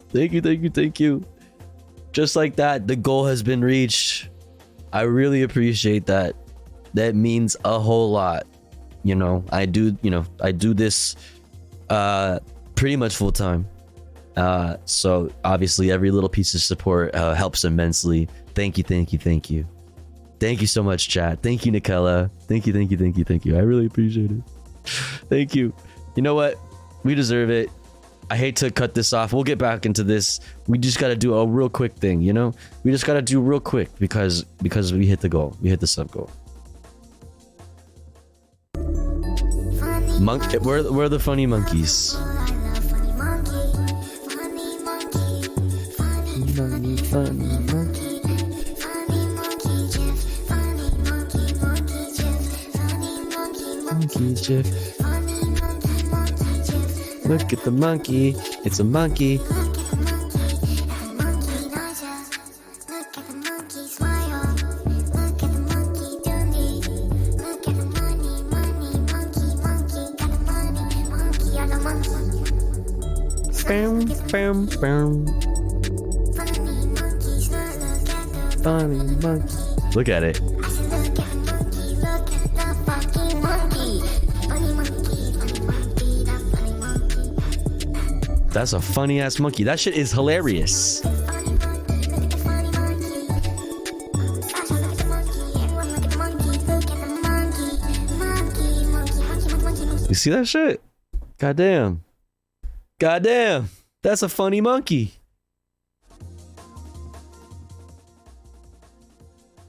Thank you, thank you, thank you. Just like that, the goal has been reached. I really appreciate that. That means a whole lot. I do this pretty much full time. So obviously every little piece of support helps immensely. Thank you, thank you, thank you. Thank you so much, chat. Thank you, Nikella. Thank you, thank you, thank you, thank you. I really appreciate it. Thank you. You know what? We deserve it. I hate to cut this off. We'll get back into this. We just got to do a real quick thing, you know? We just got to do real quick because we hit the goal. We hit the sub goal. Where are the funny monkeys? Monkey Jeff. Look at the monkey. It's a monkey. Bam, bam, bam. Funny monkey. Look at it. That's a funny ass monkey. That shit is hilarious. You see that shit? Goddamn. Goddamn. That's a funny monkey.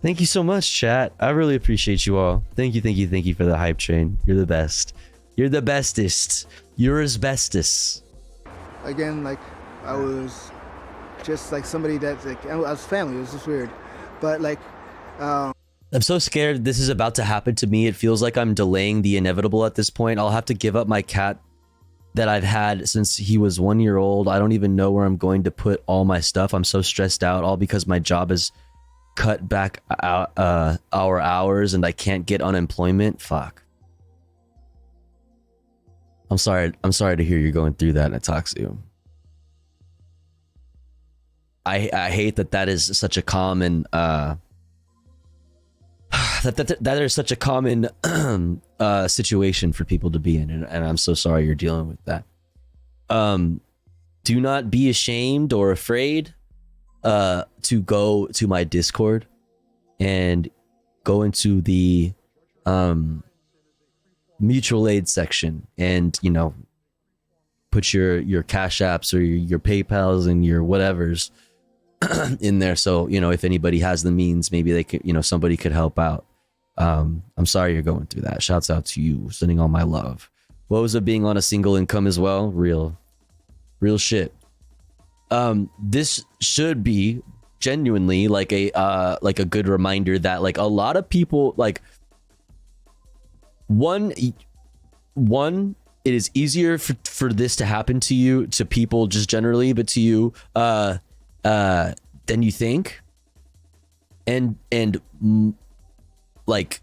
Thank you so much, chat. I really appreciate you all. Thank you for the hype train. You're the best. You're the bestest. You're asbestos. Again, like, I was just like somebody that's like, I was family. It was just weird. But like, I'm so scared this is about to happen to me. It feels like I'm delaying the inevitable at this point. I'll have to give up my cat that I've had since he was 1 year old. I don't even know where I'm going to put all my stuff. I'm so stressed out, all because my job is cut back our hours and I can't get unemployment. Fuck. I'm sorry to hear you're going through that, Nataxu. I hate that is such a common that is such a common situation for people to be in, and I'm so sorry you're dealing with that. Do not be ashamed or afraid to go to my Discord and go into the mutual aid section and, you know, put your Cash Apps or your PayPals and your whatevers in there. So, you know, if anybody has the means, maybe they could, you know, somebody could help out. I'm sorry you're going through that. Shouts out to you, sending all my love. What was it being on a single income as well? Real shit. This should be genuinely like a good reminder that like a lot of people, like, one, it is easier for this to happen to you, to people just generally, but to you than you think. And like,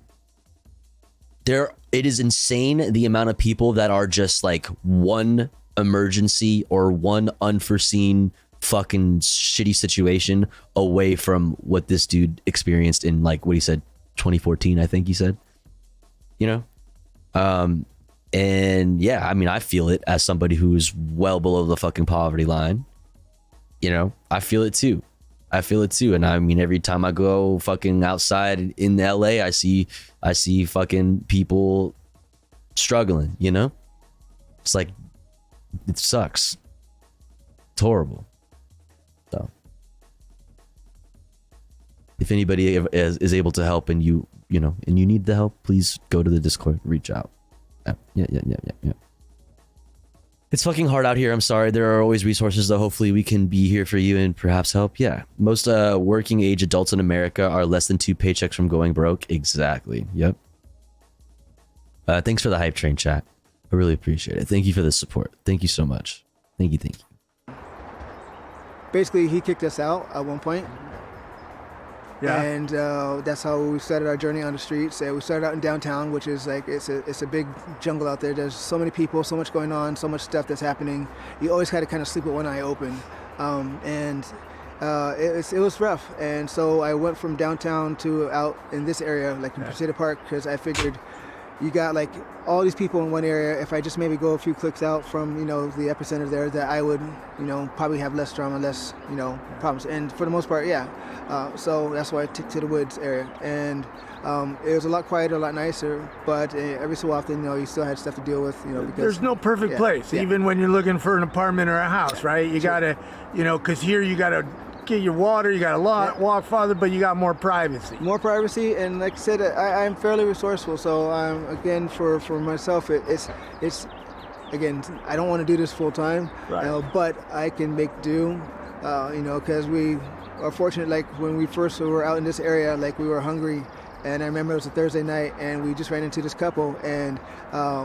it is insane the amount of people that are just like one emergency or one unforeseen fucking shitty situation away from what this dude experienced in, like, what he said, 2014, I think he said, you know? And yeah, I mean, I feel it as somebody who's well below the fucking poverty line. You know, I feel it too. And I mean, every time I go fucking outside in LA, I see fucking people struggling, you know? It's like, it sucks. It's horrible. So if anybody is able to help and you know, and you need the help, please go to the Discord, reach out. Yeah. It's fucking hard out here. I'm sorry. There are always resources, though. Hopefully we can be here for you and perhaps help. Yeah. Most working age adults in America are less than 2 paychecks from going broke. Exactly. Yep. Thanks for the hype train, chat. I really appreciate it. Thank you for the support. Thank you so much. Thank you. basically he kicked us out at one point. Yeah. And that's how we started our journey on the streets. We started out in downtown, which is like, it's a big jungle out there. There's so many people, so much going on, so much stuff that's happening. You always had to kind of sleep with one eye open. It was rough. And so I went from downtown to out in this area, like in Crusader Park, because I figured you got like all these people in one area. If I just maybe go a few clicks out from, the epicenter there, that I would, probably have less drama, less, problems. And for the most part, yeah. So that's why I took to the woods area. And it was a lot quieter, a lot nicer, but every so often, you still had stuff to deal with, because there's no perfect place, even when you're looking for an apartment or a house, right? You gotta, because here you gotta get your water, you gotta walk farther, but you got more privacy. More privacy, and like I said, I'm fairly resourceful. So again, for myself, it's again, I don't want to do this full time, but I can make do, because we are fortunate. Like when we first were out in this area, like we were hungry. And I remember it was a Thursday night, and we just ran into this couple, and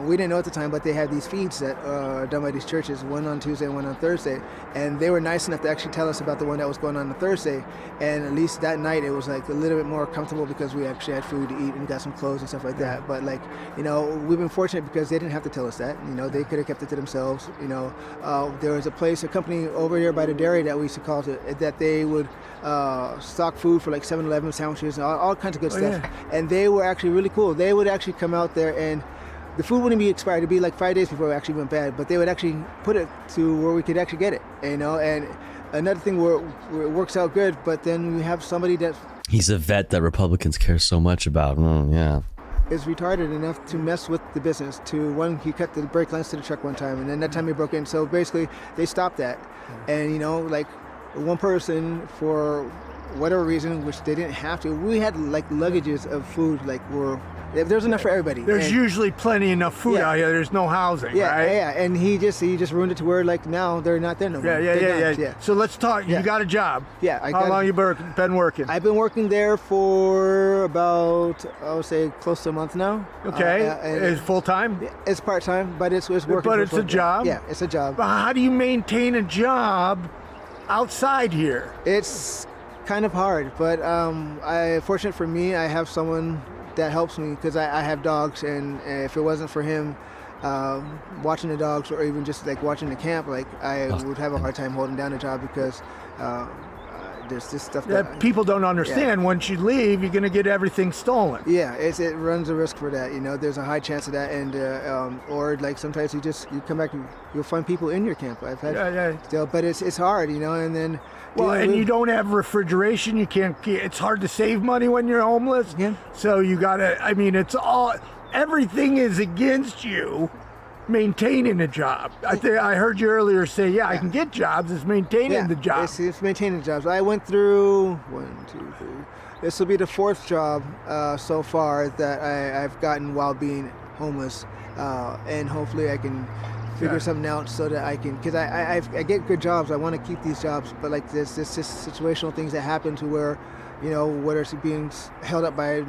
we didn't know at the time, but they had these feeds that are done by these churches, one on Tuesday and one on Thursday. And they were nice enough to actually tell us about the one that was going on Thursday. And at least that night, it was like a little bit more comfortable because we actually had food to eat and got some clothes and stuff like that. But like, we've been fortunate because they didn't have to tell us that. They could have kept it to themselves. There was a company over here by the dairy that we used to call it, that they would stock food for like 7-Eleven sandwiches and all kinds of good stuff. Yeah. And they were actually really cool. They would actually come out there, and the food wouldn't be expired. It'd be like 5 days before it actually went bad, but they would actually put it to where we could actually get it, And another thing where it works out good, but then we have somebody that He's a vet that Republicans care so much about. Yeah. is retarded enough to mess with the business. He cut the brake lines to the truck one time, and then that time he broke in. So basically, they stopped that. And like one person, for whatever reason, which they didn't have to, we had like luggages of food, there's enough for everybody. There's usually plenty enough food out here. There's no housing, right? Yeah, and he just ruined it to where like now they're not there no more. Yeah. So let's talk. You got a job. Yeah. How long you been working? I've been working there for about, I would say, close to a month now. Okay. Is full time? It's part time, but it's working. But it's a job? Yeah, it's a job. But how do you maintain a job outside here? It's kind of hard, but fortunate for me, I have someone that helps me because I have dogs, and if it wasn't for him watching the dogs, or even just like watching the camp, like I would have a hard time holding down a job because there's this stuff that people don't understand. Yeah. Once you leave, you're going to get everything stolen. Yeah, it runs a risk for that. There's a high chance of that, and or like sometimes you come back, you'll find people in your camp. I've had still, but it's hard, and then. Well, and you don't have refrigeration. You can't. It's hard to save money when you're homeless. Yeah. So you gotta. I mean, everything is against you maintaining a job. I heard you earlier say, I can get jobs. It's maintaining the job. It's maintaining jobs. I went through 1, 2, 3. This will be the 4th job so far that I've gotten while being homeless, and hopefully I can figure something out so that I can, because I get good jobs. I want to keep these jobs, but like this just situational things that happen to where, whether it's being held up by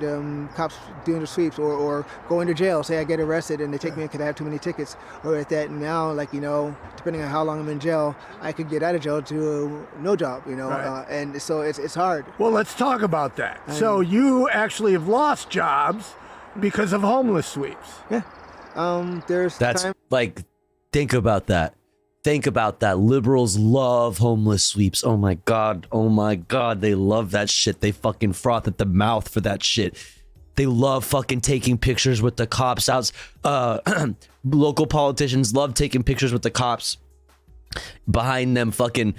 cops doing the sweeps, or going to jail. Say I get arrested and they take me because I have too many tickets, or at that now, like depending on how long I'm in jail, I could get out of jail to no job. Right. And so it's hard. Well, let's talk about that. So you actually have lost jobs because of homeless sweeps. Yeah. There's That's like. Think about that. Think about that. Liberals love homeless sweeps. Oh my God. They love that shit. They fucking froth at the mouth for that shit. They love fucking taking pictures with the cops out. Local politicians love taking pictures with the cops behind them, fucking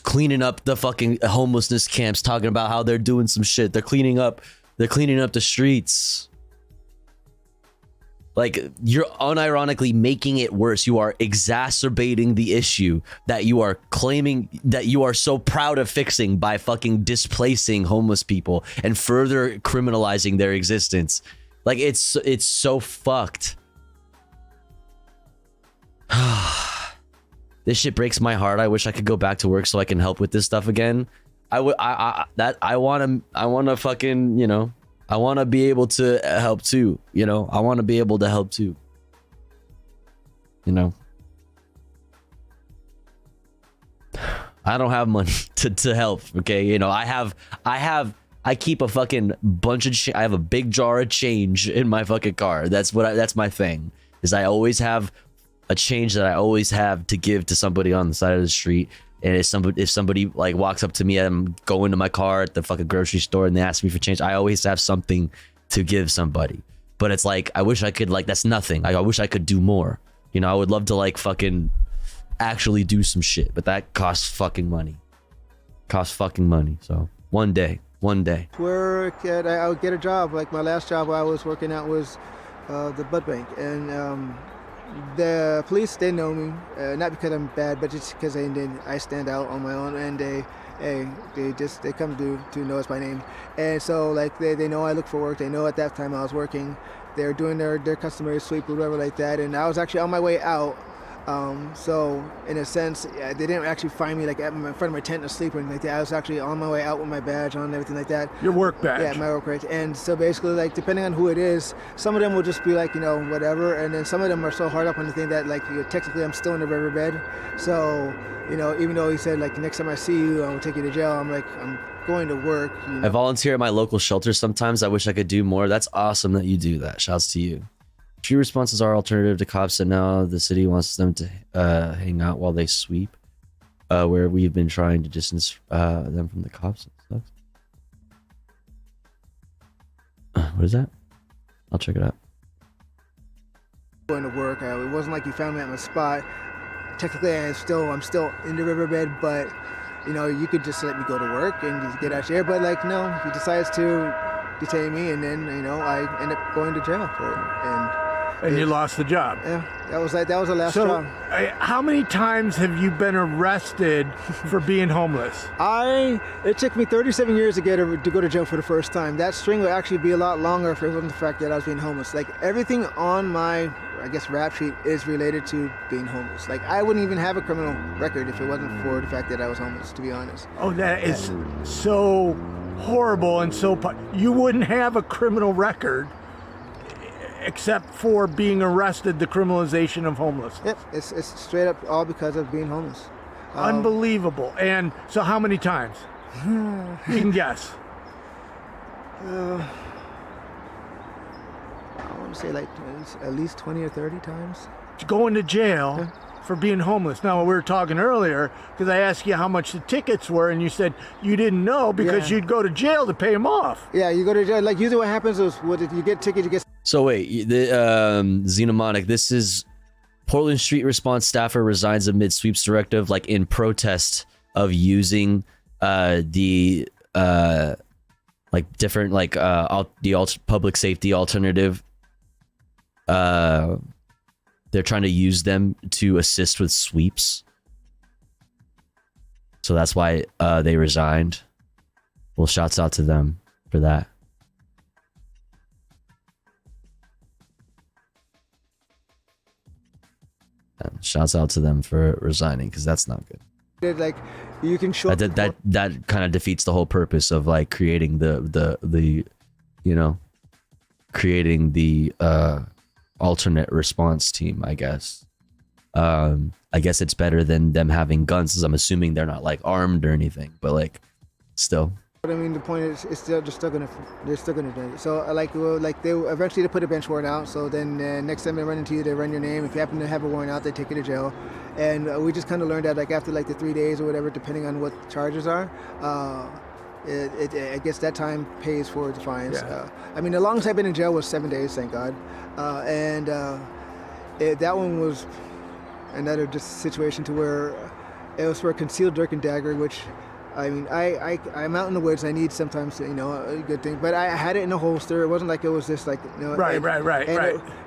cleaning up the fucking homelessness camps, talking about how they're doing some shit. They're cleaning up the streets. Like, you're unironically making it worse. You are exacerbating the issue that you are claiming that you are so proud of fixing by fucking displacing homeless people and further criminalizing their existence. Like, it's so fucked. This shit breaks my heart. I wish I could go back to work so I can help with this stuff again. I want to fucking, I want to be able to help too, I want to be able to help too, I don't have money to help. Okay. I keep a fucking bunch of, I have a big jar of change in my fucking car. That's my thing, is I always have a change that I always have to give to somebody on the side of the street. And if somebody like walks up to me, I'm going to my car at the fucking grocery store and they ask me for change, I always have something to give somebody. but it's like, I wish I could, like, that's nothing. I wish I could do more. You know, I would love to like fucking actually do some shit, but that costs fucking money. So one day. Work, I would get a job. Like my last job I was working at was the blood bank, and the police, they know me, not because I'm bad, but just because I stand out on my own, and they come to know us by name. And so like they know I look for work. They know at that time I was working. They're doing their customary sweep or whatever like that, and I was actually on my way out. So in a sense, they didn't actually find me like in front of my tent asleep or anything like that. I was actually on my way out with my badge on and everything like that. Your work badge. Yeah, my work badge. And so basically, like, depending on who it is, some of them will just be like, you know, whatever. And then some of them are so hard up on the thing that, like, technically I'm still in the riverbed. So, you know, even though he said, like, next time I see you, I will take you to jail, I'm like, I'm going to work. You know? I volunteer at my local shelter sometimes. I wish I could do more. That's awesome that you do that. Shouts to you. Few responses are alternative to cops, and now the city wants them to hang out while they sweep, where we've been trying to distance them from the cops. What is that? I'll check it out. Going to work. It wasn't like you found me at my spot. Technically, I'm still in the riverbed, but you know, you could just let me go to work and just get out here. But like, no, he decides to detain me, and then you know, I end up going to jail for it. And you lost the job. Yeah, that was the last job. How many times have you been arrested for being homeless? It took me 37 years to go to jail for the first time. That string would actually be a lot longer if it wasn't the fact that I was being homeless. Like everything on my, I guess, rap sheet is related to being homeless. Like I wouldn't even have a criminal record if it wasn't for the fact that I was homeless, to be honest. Oh, that is so horrible and so. You wouldn't have a criminal record except for being arrested, the criminalization of homelessness. Yep, it's straight up all because of being homeless. Unbelievable. And so how many times? You can guess. I want to say like at least 20 or 30 times. Going to jail for being homeless. Now, we were talking earlier because I asked you how much the tickets were, and you said you didn't know because you'd go to jail to pay them off. Yeah, you go to jail. Like usually what happens is if you get a ticket, you get... So wait, the Xenomonic, this is Portland Street Response staffer resigns amid sweeps directive, like in protest of using the like different like the public safety alternative. They're trying to use them to assist with sweeps. So that's why they resigned. Well, shouts out to them for that. And shouts out to them for resigning, because that's not good. Like you can show that kind of defeats the whole purpose of like creating the you know, creating the alternate response team, I guess. I guess it's better than them having guns, because I'm assuming they're not like armed or anything, but like still. But I mean, the point is, they're still gonna do it. So they eventually put a bench warrant out. So then next time they run into you, they run your name. If you happen to have a warrant out, they take you to jail. And we just kind of learned that like after like the 3 days or whatever, depending on what the charges are, I guess that time pays for the fines. Yeah. I mean, the longest I've been in jail was 7 days, thank God. That one was another just situation to where it was for a concealed dirk and dagger, which, I mean, I'm out in the woods. I need sometimes, you know, a good thing. But I had it in a holster. It wasn't like it was just like, you know. Right.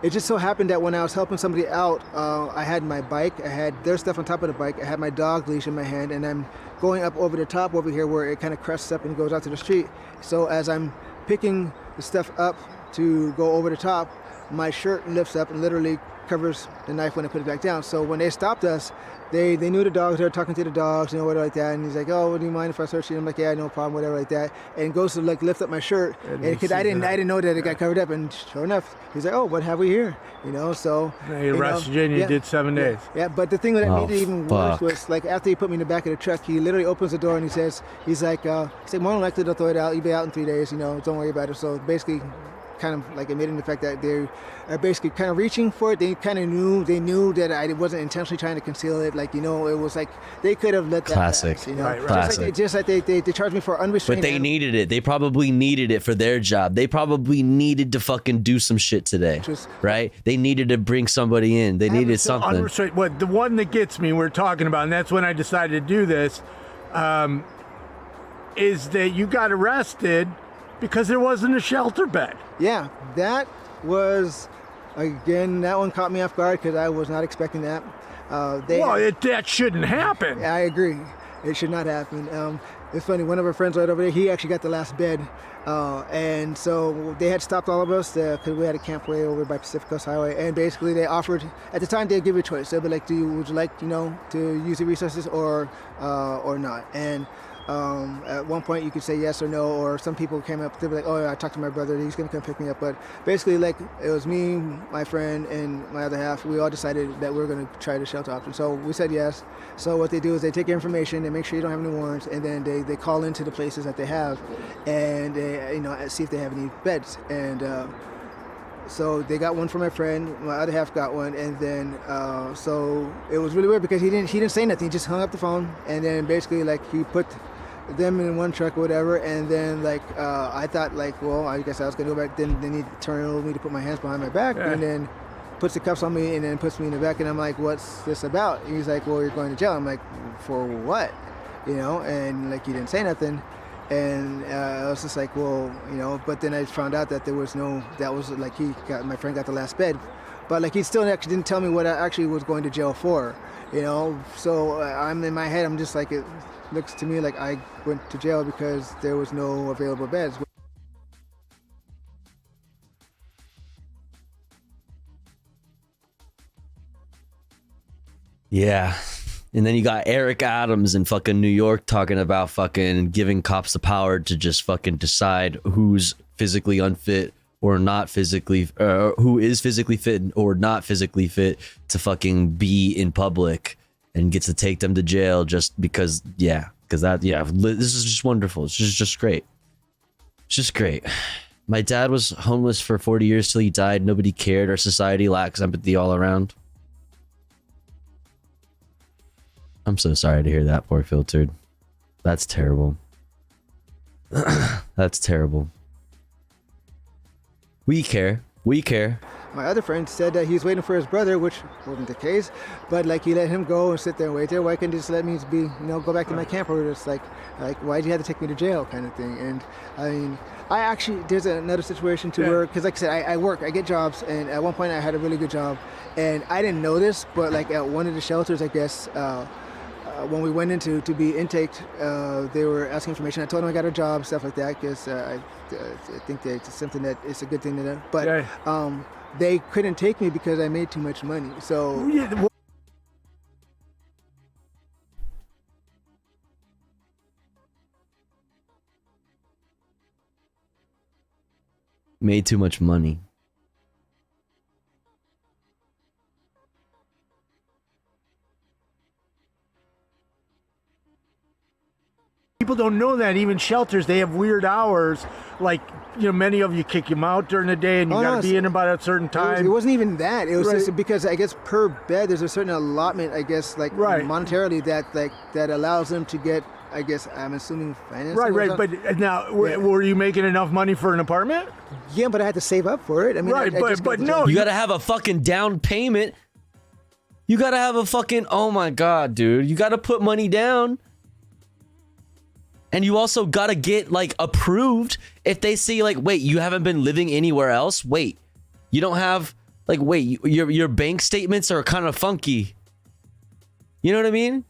It just so happened that when I was helping somebody out, I had my bike. I had their stuff on top of the bike. I had my dog leash in my hand, and I'm going up over the top over here where it kind of crests up and goes out to the street. So as I'm picking the stuff up to go over the top, my shirt lifts up and literally covers the knife when I put it back down. So when they stopped us, they knew the dogs. They were talking to the dogs, you know, whatever like that. And he's like, "Oh, do you mind if I search you?" I'm like, "Yeah, no problem, whatever like that." And goes to like lift up my shirt, and because I didn't know that it got covered up. And sure enough, he's like, "Oh, what have we here?" You know, so they arrested you and you did 7 days. Yeah, but the thing that made it even worse was like after he put me in the back of the truck, he literally opens the door and he's like, more than likely they'll throw it out. You'll be out in 3 days. You know, don't worry about it. So basically, kind of like admitting the fact that they are basically kind of reaching for it. They kind of knew that I wasn't intentionally trying to conceal it. Like, you know, it was like they could have let that Classic. pass, you know? Right. Classic. Just like they charged me for unrestrained. But they needed it. They probably needed it for their job. They probably needed to fucking do some shit today, right? They needed to bring somebody in. They needed something. Unrestrained. What the one that gets me, we're talking about, and that's when I decided to do this, is that you got arrested because there wasn't a shelter bed. Yeah, that was, again, that one caught me off guard because I was not expecting that. That shouldn't happen. I agree. It should not happen. It's funny, one of our friends right over there, he actually got the last bed. And so they had stopped all of us because we had a camp way over by Pacific Coast Highway. And basically they offered, at the time they'd give you a choice. They'd be like, would you like, to use the resources or not? And at one point you could say yes or no, or some people came up, they'd be like, oh, I talked to my brother, he's gonna come pick me up. But basically, like, it was me, my friend, and my other half. We all decided that we were gonna try the shelter option. So we said yes. So what they do is they take your information, they make sure you don't have any warrants, and then they call into the places that they have, and they, see if they have any beds. And so they got one for my friend, my other half got one, and then so it was really weird because he didn't say nothing. He just hung up the phone, and then basically like he put them in one truck or whatever, and then like I thought like, well, I guess I was gonna go back. Then he turned over me to put my hands behind my back, and then puts the cuffs on me and then puts me in the back, and I'm like, what's this about? And he's like, well, you're going to jail. I'm like, for what? And like he didn't say nothing. And I was just like, well, but then I found out that there was that was like my friend got the last bed. But like he still actually didn't tell me what I actually was going to jail for, So I'm in my head, I'm just like, it looks to me like I went to jail because there was no available beds. Yeah. And then you got Eric Adams in fucking New York talking about fucking giving cops the power to just fucking decide who's physically unfit or not physically, who is physically fit or not physically fit to fucking be in public, and gets to take them to jail just because, this is just wonderful. It's just great. It's just great. My dad was homeless for 40 years till he died. Nobody cared. Our society lacks empathy all around. I'm so sorry to hear that, poor Filtered. That's terrible. That's terrible. We care. We care. My other friend said that he was waiting for his brother, which wasn't the case, but like he let him go and sit there and wait there. Why couldn't you just let me go back to my camp? Or just like why'd you have to take me to jail kind of thing? And I mean, there's another situation to where, because like I said, I work, I get jobs, and at one point I had a really good job, and I didn't know this, but like at one of the shelters, I guess, when we went into to be intaked, they were asking information. I told them I got a job, stuff like that, because I think that it's something that it's a good thing to know. But they couldn't take me because I made too much money. So made too much money. People don't know that even shelters, they have weird hours. Like, many of you kick them out during the day, and you got to be in about a certain time. It wasn't even that. It was just because I guess per bed there's a certain allotment, I guess, like monetarily that allows them to get, I guess, I'm assuming financing. Right. But now, were you making enough money for an apartment? Yeah, but I had to save up for it. I mean, but no, you got to have a fucking down payment. You got to have a fucking, oh my God, dude, you got to put money down. And you also got to get like approved if they see like, wait, you haven't been living anywhere else. Wait, you don't have like, wait, your bank statements are kind of funky. You know what I mean?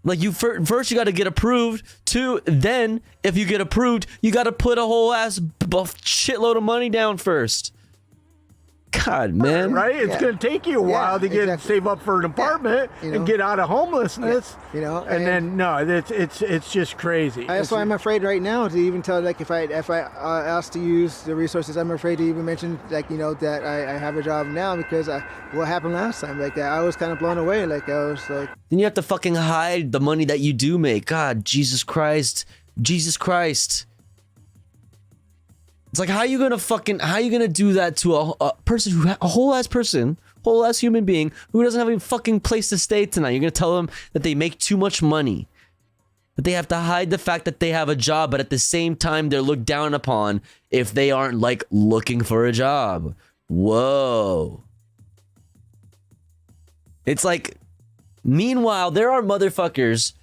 Like first you got to get approved. Two, then if you get approved, you got to put a whole ass shitload of money down first. God, man. Right? It's going to take you a while to save up for an apartment and get out of homelessness. And then, no, it's just crazy. That's why I'm afraid right now to even tell, like, if I asked to use the resources, I'm afraid to even mention, like, that I have a job now because what happened last time. Like, I was kind of blown away. Like, I was like... Then you have to fucking hide the money that you do make. God, Jesus Christ. Jesus Christ. It's like, how are you gonna do that to a person a whole ass human being who doesn't have a fucking place to stay tonight? You're gonna tell them that they make too much money, that they have to hide the fact that they have a job, but at the same time they're looked down upon if they aren't like looking for a job. Whoa. It's like, meanwhile, there are motherfuckers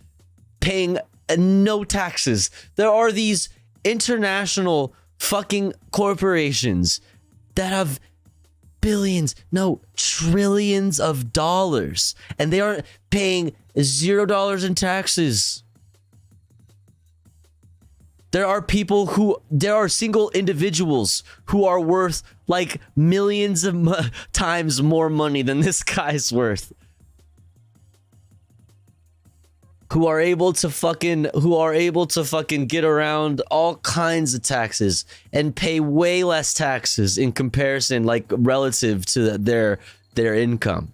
paying no taxes. There are these international fucking corporations that have billions, no, trillions of dollars, and they aren't paying $0 in taxes. There are single individuals who are worth like millions of times more money than this guy's worth. Who are able to fucking get around all kinds of taxes and pay way less taxes in comparison, like relative to their income.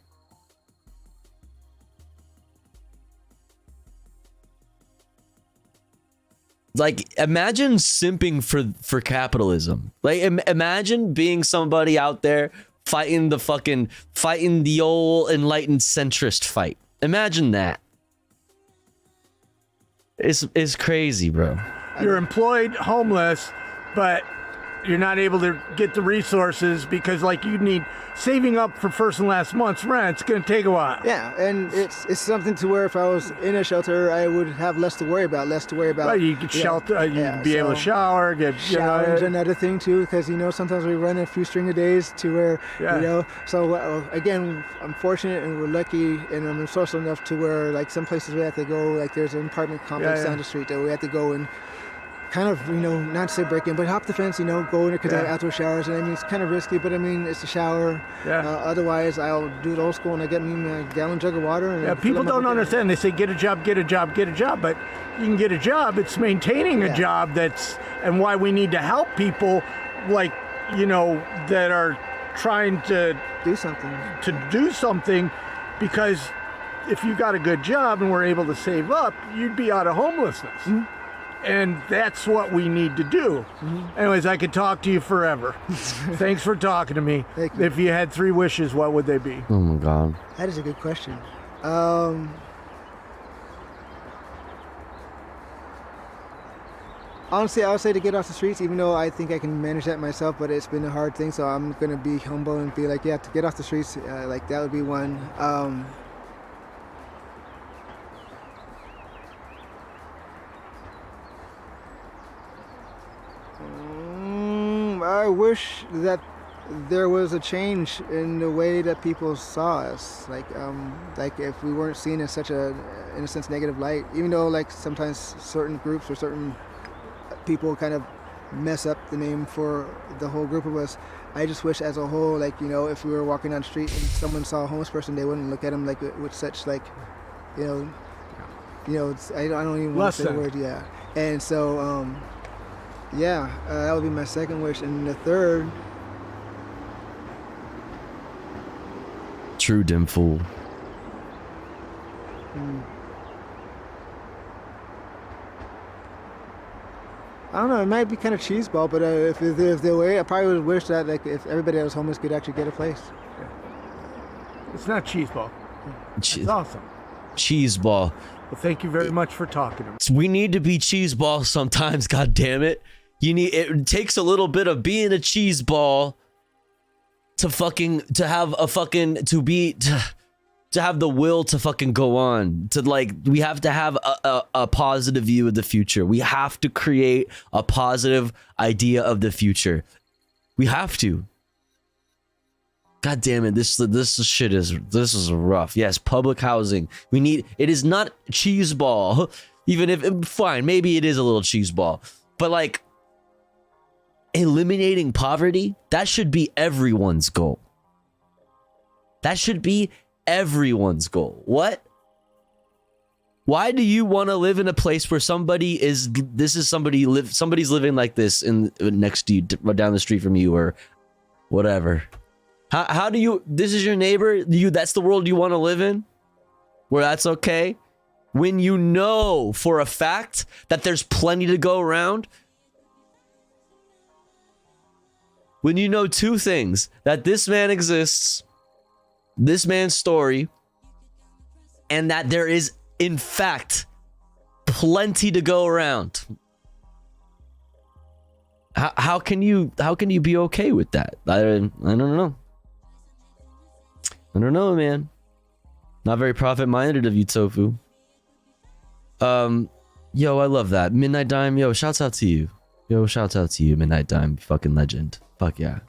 Like, imagine simping for capitalism. Like, imagine being somebody out there fighting the old enlightened centrist fight. Imagine that. It's crazy, bro. You're employed, homeless, but you're not able to get the resources because, like, you need saving up for first and last month's rent. It's going to take a while. Yeah, and it's something to where if I was in a shelter, I would have less to worry about. Right, you could shelter, you'd be able to shower, showers, another thing too, because sometimes we run a few string of days to where So again, I'm fortunate and we're lucky, and I'm resourceful enough to where like some places we have to go. Like there's an apartment complex down the street that we have to go and kind of, not to say break in, but hop the fence, go in because I have outdoor showers. And I mean, it's kind of risky, but I mean, it's a shower. Otherwise, I'll do it old school and I get me a gallon jug of water. And people don't understand. They say, get a job, get a job, get a job. But you can get a job. It's maintaining a job and why we need to help people like, that are trying to do something. Because if you got a good job and were able to save up, you'd be out of homelessness. Mm-hmm. And that's what we need to do. Mm-hmm. Anyways, I could talk to you forever. Thanks for talking to me. Thank you. If you had 3 wishes, what would they be? Oh my God. That is a good question. Honestly, I would say to get off the streets, even though I think I can manage that myself, but it's been a hard thing. So I'm going to be humble and be like, to get off the streets, like that would be one. I wish that there was a change in the way that people saw us, like if we weren't seen as such in a sense, negative light, even though like sometimes certain groups or certain people kind of mess up the name for the whole group of us. I just wish as a whole, like, if we were walking down the street and someone saw a homeless person, they wouldn't look at him like with such like, I don't even want to say the word, And so, that would be my second wish. And the third... True dim fool. I don't know, it might be kind of cheeseball, but if the way, I probably would wish that like if everybody that was homeless could actually get a place. It's not cheeseball. It's awesome. Cheeseball. Well, thank you very much for talking to me. We need to be cheeseball sometimes, god damn it. It takes a little bit of being a cheeseball to have the will to fucking go on. We have to have a positive view of the future. We have to create a positive idea of the future. We have to. God damn it, this shit is rough. Yes, public housing. It is not cheeseball. Even if, fine, maybe it is a little cheeseball. But like, eliminating poverty, that should be everyone's goal. That should be everyone's goal. What? Why do you want to live in a place where somebody's living like this next to you, down the street from you, or whatever? How do you, this is your neighbor, that's the world you want to live in? Where that's okay? When you know for a fact that there's plenty to go around? When you know two things, that this man exists, this man's story, and that there is, in fact, plenty to go around. How can you be okay with that? I don't know. I don't know, man. Not very profit-minded of you, Tofu. Yo, I love that. Midnight Dime, yo, shouts out to you. Yo, shouts out to you, Midnight Dime, fucking legend. Fuck yeah.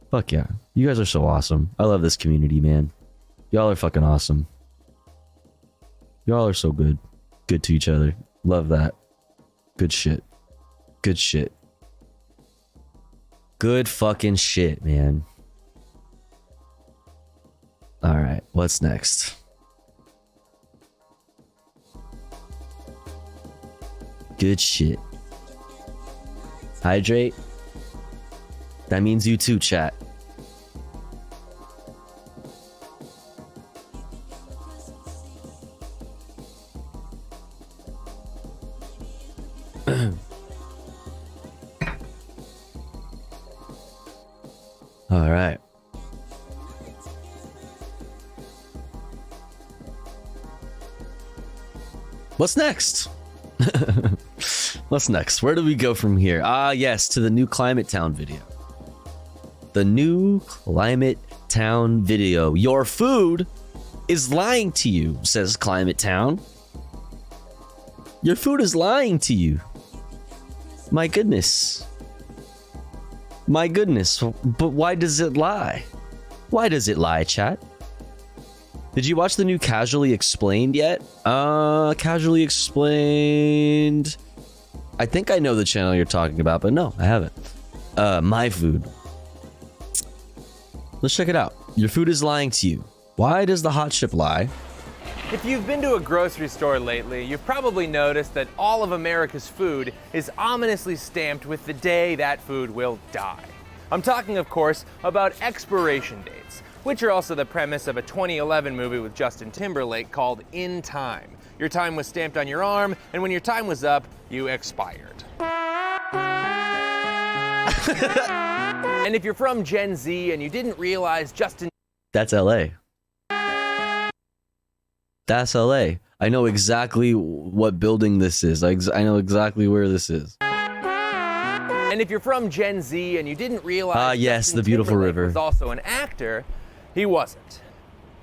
Fuck yeah. You guys are so awesome. I love this community, man. Y'all are fucking awesome. Y'all are so good. Good to each other. Love that. Good shit. Good shit. Good fucking shit, man. Alright, what's next? Good shit. Hydrate. That means you too, chat. All right. What's next? What's next? Where do we go from here? Ah, yes, to the new Climate Town video. The new Climate Town video. Your food is lying to you, says Climate Town. Your food is lying to you. My goodness. My goodness. But why does it lie? Why does it lie, chat? Did you watch the new Casually Explained yet? Casually Explained. I think I know the channel you're talking about, but no, I haven't. My food. Let's check it out. Your food is lying to you. Why does the hot chip lie? If you've been to a grocery store lately, you've probably noticed that all of America's food is ominously stamped with the day that food will die. I'm talking, of course, about expiration dates, which are also the premise of a 2011 movie with Justin Timberlake called In Time. Your time was stamped on your arm, and when your time was up, you expired. And if you're from Gen Z and you didn't realize Justin... That's LA. That's LA. I know exactly what building this is. I know exactly where this is. And if you're from Gen Z and you didn't realize yes, Justin the beautiful Timberlake river. was also an actor, he wasn't.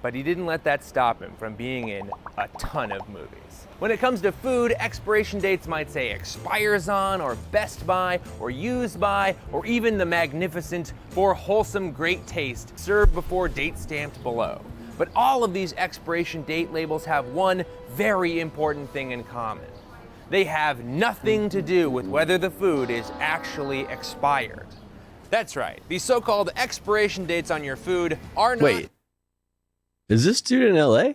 But he didn't let that stop him from being in a ton of movies. When it comes to food, expiration dates might say expires on, or best by, or used by, or even the magnificent for wholesome great taste served before date stamped below. But all of these expiration date labels have one very important thing in common. They have nothing to do with whether the food is actually expired. That's right, these so-called expiration dates on your food are not... Wait, is this dude in LA?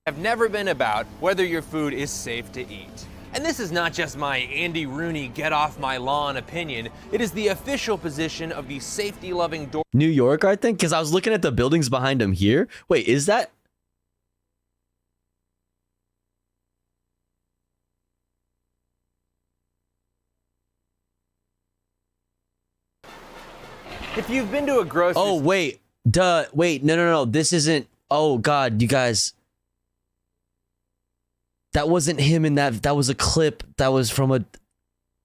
Have never been about whether your food is safe to eat. And this is not just my Andy Rooney get off my lawn opinion, it is the official position of the safety-loving door. New York, I think, because I was looking at the buildings behind him here. Wait, is that... If you've been to a grocery... Oh, wait. Duh. Wait, no. This isn't... Oh, God, you guys... That wasn't him in that... That was a clip that was from a...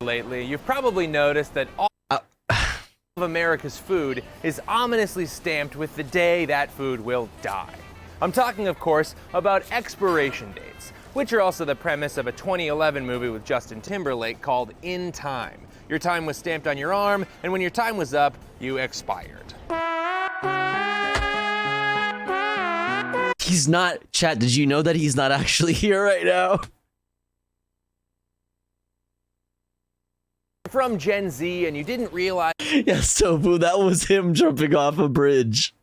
Lately, you've probably noticed that all of America's food is ominously stamped with the day that food will die. I'm talking, of course, about expiration dates, which are also the premise of a 2011 movie with Justin Timberlake called In Time. Your time was stamped on your arm, and when your time was up, you expired. He's not... Chat, did you know that he's not actually here right now? From Gen Z and you didn't realize... Yes, Tofu, that was him jumping off a bridge.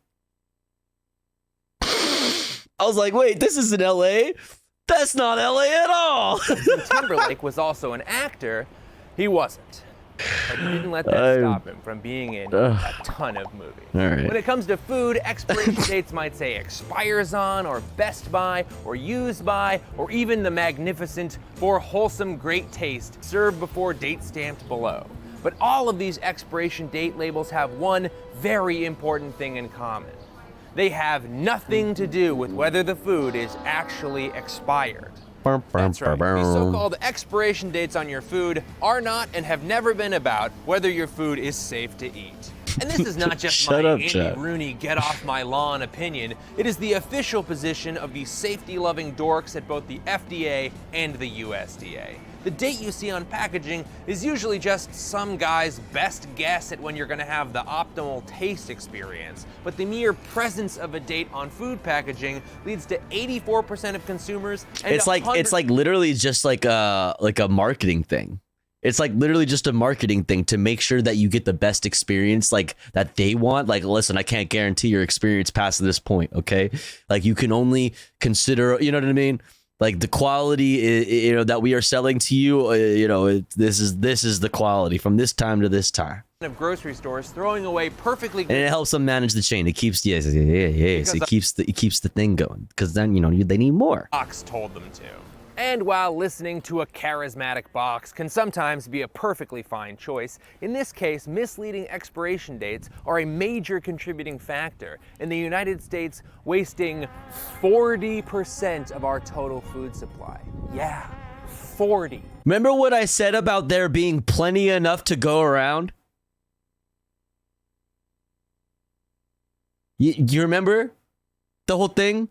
I was like, wait, this isn't LA? That's not LA at all! Timberlake was also an actor. He wasn't. But he didn't let that stop him from being in a ton of movies. All right. When it comes to food, expiration dates might say expires on, or best by, or used by, or even the magnificent for wholesome great taste served before date stamped below. But all of these expiration date labels have one very important thing in common. They have nothing to do with whether the food is actually expired. That's right. These so-called expiration dates on your food are not and have never been about whether your food is safe to eat. And this is not just my Andy Rooney get off my lawn opinion. It is the official position of the safety-loving dorks at both the FDA and the USDA. The date you see on packaging is usually just some guy's best guess at when you're going to have the optimal taste experience. But the mere presence of a date on food packaging leads to 84% of consumers. And It's like literally just like a marketing thing. It's like literally just a marketing thing to make sure that you get the best experience like that they want. Like, listen, I can't guarantee your experience past this point. Okay. Like you can only consider, you know what I mean? Like the quality, that we are selling to you, this is the quality from this time to this time. Of grocery stores throwing away perfectly good. And it helps them manage the chain. It keeps So it keeps the thing going because then they need more. Box told them to. And while listening to a charismatic box can sometimes be a perfectly fine choice, in this case, misleading expiration dates are a major contributing factor in the United States wasting 40% of our total food supply. Yeah, 40. Remember what I said about there being plenty enough to go around? You remember the whole thing?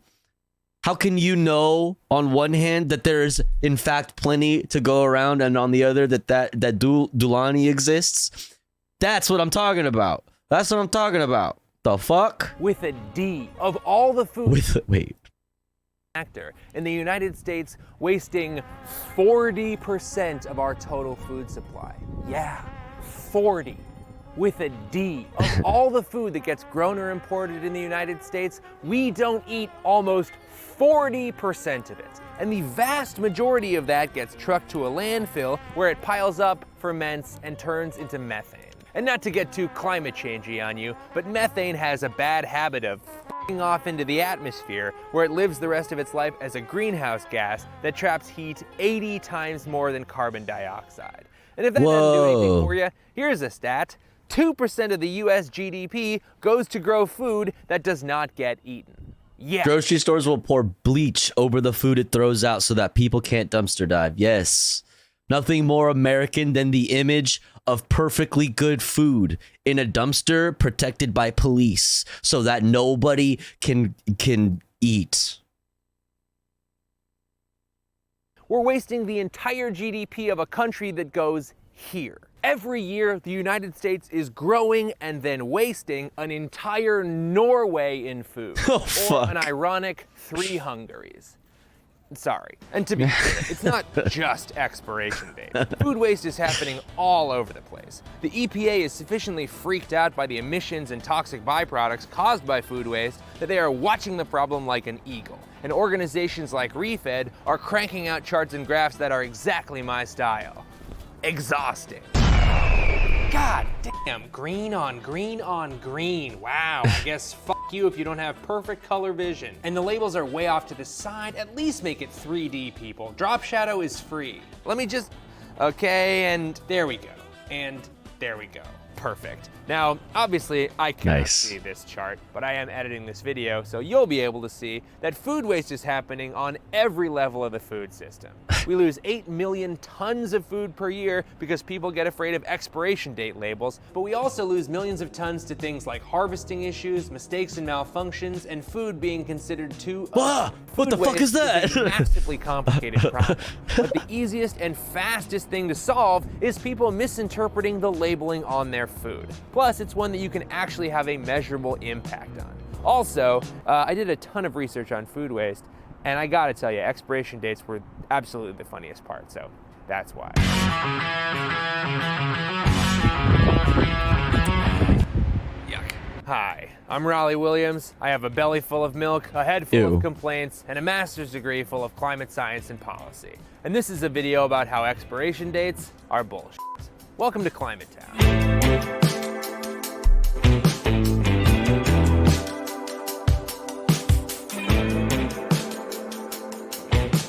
How can you know on one hand that there's in fact plenty to go around and on the other that Dulani exists? That's what I'm talking about. That's what I'm talking about. The fuck? With a D. Of all the food factor in the United States wasting 40% of our total food supply. Yeah, 40. With a D. Of all the food that gets grown or imported in the United States, we don't eat almost 40% of it. And the vast majority of that gets trucked to a landfill where it piles up, ferments, and turns into methane. And not to get too climate changey on you, but methane has a bad habit of f***ing off into the atmosphere where it lives the rest of its life as a greenhouse gas that traps heat 80 times more than carbon dioxide. And if that doesn't do anything for you, here's a stat. 2% of the US GDP goes to grow food that does not get eaten. Yeah. Grocery stores will pour bleach over the food it throws out so that people can't dumpster dive. Yes. Nothing more American than the image of perfectly good food in a dumpster protected by police so that nobody can eat. We're wasting the entire GDP of a country that goes here. Every year, the United States is growing and then wasting an entire Norway in food. Or an ironic 3 Hungaries. Sorry. And to be clear, it's not just expiration date. Food waste is happening all over the place. The EPA is sufficiently freaked out by the emissions and toxic byproducts caused by food waste that they are watching the problem like an eagle. And organizations like ReFed are cranking out charts and graphs that are exactly my style. Exhausting. God damn, green on green on green. Wow, I guess fuck you if you don't have perfect color vision. And the labels are way off to the side. At least make it 3D, people. Drop shadow is free. Let me just, okay, and there we go. And there we go. Perfect. Now, obviously, I cannot see this chart, but I am editing this video, so you'll be able to see that food waste is happening on every level of the food system. We lose 8 million tons of food per year because people get afraid of expiration date labels, but we also lose millions of tons to things like harvesting issues, mistakes and malfunctions, and food being considered too... what the fuck is that? Is a massively complicated problem. But the easiest and fastest thing to solve is people misinterpreting the labeling on their food. Plus, it's one that you can actually have a measurable impact on. Also, I did a ton of research on food waste, and I gotta tell you, expiration dates were absolutely the funniest part, so that's why. Yuck. Hi, I'm Raleigh Williams. I have a belly full of milk, a head full of complaints, and a master's degree full of climate science and policy. And this is a video about how expiration dates are bullshit. Welcome to Climate Town.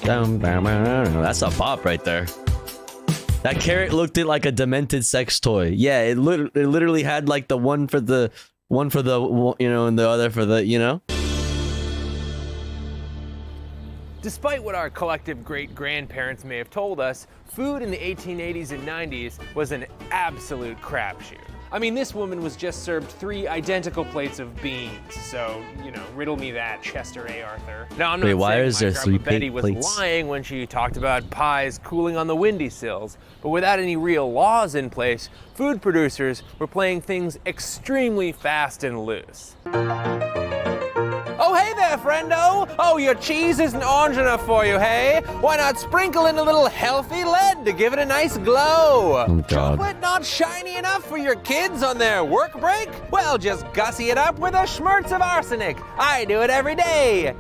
That's a bop right there. That carrot looked like a demented sex toy. Yeah, it literally had like the one for the and the other for the. Despite what our collective great-grandparents may have told us, food in the 1880s and 90s was an absolute crapshoot. I mean, this woman was just served 3 identical plates of beans, so, riddle me that, Chester A. Arthur. Now, I'm not Wait, why saying is my there grandma 3 Betty was plates? lying when she talked about pies cooling on the windowsills, but without any real laws in place, food producers were playing things extremely fast and loose. Oh, hey there, friendo! Oh, your cheese isn't orange enough for you, hey? Why not sprinkle in a little healthy lead to give it a nice glow? Oh, God. Chocolate not shiny enough for your kids on their work break? Well, just gussy it up with a schmertz of arsenic. I do it every day.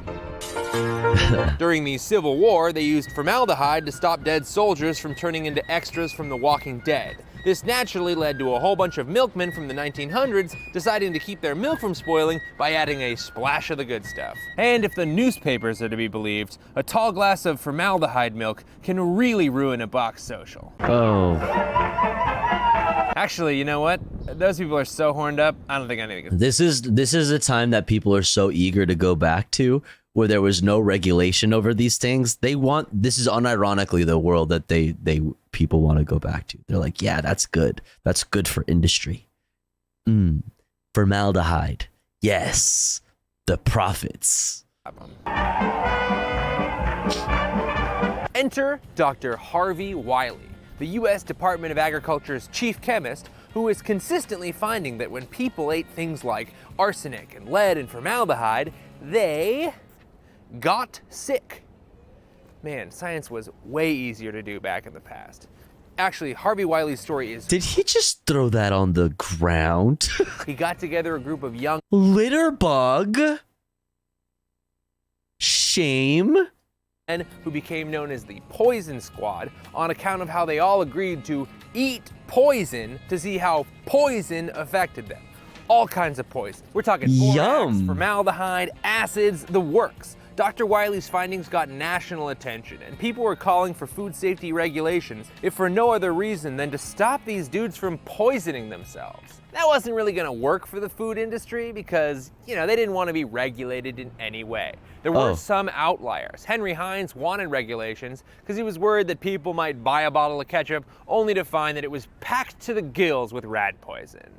During the Civil War, they used formaldehyde to stop dead soldiers from turning into extras from The Walking Dead. This naturally led to a whole bunch of milkmen from the 1900s deciding to keep their milk from spoiling by adding a splash of the good stuff. And if the newspapers are to be believed, a tall glass of formaldehyde milk can really ruin a box social. Oh. Actually, you know what? Those people are so horned up, I don't think anything is. This is a time that people are so eager to go back to, where there was no regulation over these things. This is unironically the world that people want to go back to. They're like, yeah, that's good. That's good for industry. Formaldehyde. Yes. The profits. Enter Dr. Harvey Wiley, the U.S. Department of Agriculture's chief chemist, who is consistently finding that when people ate things like arsenic and lead and formaldehyde, they got sick. Man, science was way easier to do back in the past. Actually, Harvey Wiley's story is... Did he just throw that on the ground? He got together a group of young... Litterbug? Shame? Men who became known as the Poison Squad on account of how they all agreed to eat poison to see how poison affected them. All kinds of poison. We're talking borax, formaldehyde, acids, the works. Dr. Wiley's findings got national attention, and people were calling for food safety regulations, if for no other reason than to stop these dudes from poisoning themselves. That wasn't really gonna work for the food industry because, they didn't want to be regulated in any way. There were some outliers. Henry Heinz wanted regulations because he was worried that people might buy a bottle of ketchup only to find that it was packed to the gills with rat poison.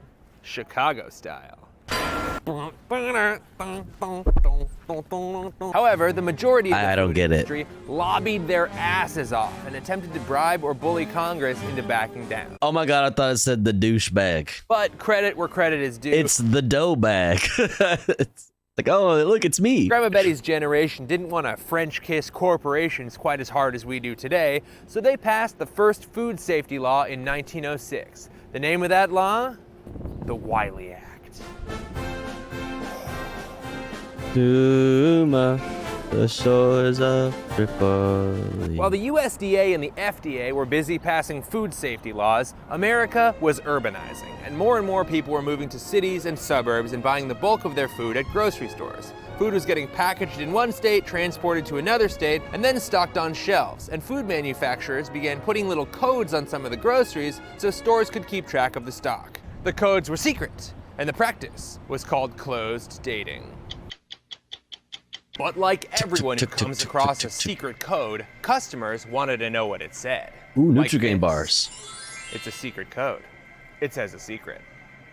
Chicago style. However, the majority of the food industry lobbied their asses off and attempted to bribe or bully Congress into backing down. Oh my God, I thought it said the douchebag. But credit where credit is due. It's the dough bag. It's like, oh, look, it's me. Grandma Betty's generation didn't want to French kiss corporations quite as hard as we do today, so they passed the first food safety law in 1906. The name of that law? The Wiley Act. Duma, the shores of Tripoli. While the USDA and the FDA were busy passing food safety laws, America was urbanizing, and more people were moving to cities and suburbs and buying the bulk of their food at grocery stores. Food was getting packaged in one state, transported to another state, and then stocked on shelves, and food manufacturers began putting little codes on some of the groceries so stores could keep track of the stock. The codes were secret, and the practice was called closed dating. But like everyone who comes across a secret code, customers wanted to know what it said. Ooh, Like Nutrigrain this. bars. It's a secret code. It says a secret,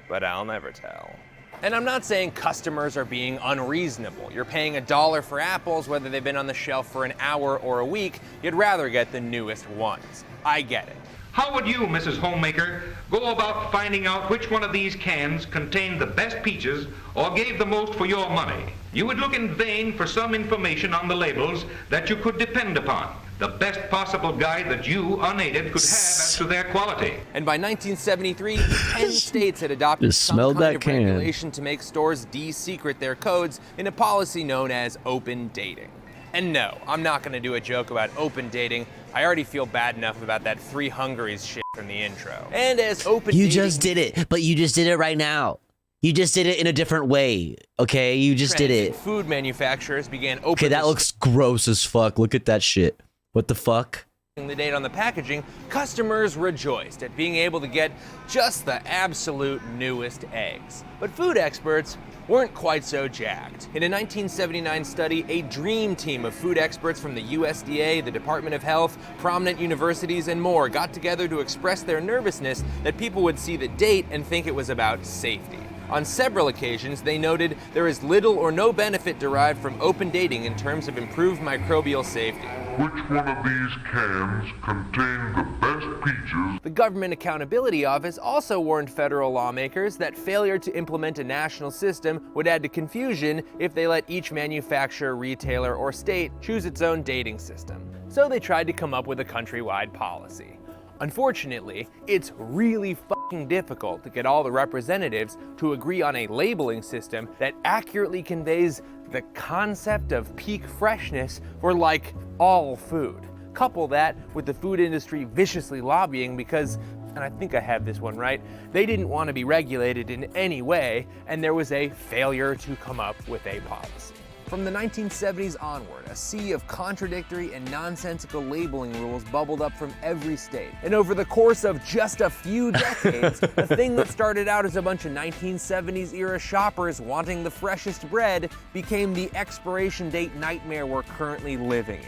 but I'll never tell. And I'm not saying customers are being unreasonable. You're paying $1 for apples, whether they've been on the shelf for an hour or a week. You'd rather get the newest ones. I get it. How would you, Mrs. Homemaker, go about finding out which one of these cans contained the best peaches or gave the most for your money? You would look in vain for some information on the labels that you could depend upon. The best possible guide that you, unaided, could have as to their quality. And by 1973, 10 states had adopted Just some smelled kind that of can. regulation to make stores de-secret their codes in a policy known as open dating. And no, I'm not gonna do a joke about open dating. I already feel bad enough about that Three Hungaries shit from the intro. And as open You dating just did it, but you just did it right now. You just did it in a different way, okay? You just did trends, it. food manufacturers began openly... Okay, that looks gross as fuck. Look at that shit. What the fuck? the date on the packaging, customers rejoiced at being able to get just the absolute newest eggs. But food experts weren't quite so jacked. In a 1979 study, a dream team of food experts from the USDA, the Department of Health, prominent universities, and more got together to express their nervousness that people would see the date and think it was about safety. On several occasions, they noted there is little or no benefit derived from open dating in terms of improved microbial safety. Which one of these cans contain the best peaches? The Government Accountability Office also warned federal lawmakers that failure to implement a national system would add to confusion if they let each manufacturer, retailer, or state choose its own dating system. So they tried to come up with a countrywide policy. Unfortunately, it's really fucking difficult to get all the representatives to agree on a labeling system that accurately conveys the concept of peak freshness for like all food. Couple that with the food industry viciously lobbying because, and I think I have this one right, they didn't want to be regulated in any way, and there was a failure to come up with a policy. From the 1970s onward, a sea of contradictory and nonsensical labeling rules bubbled up from every state. And over the course of just a few decades, a thing that started out as a bunch of 1970s era shoppers wanting the freshest bread became the expiration date nightmare we're currently living in.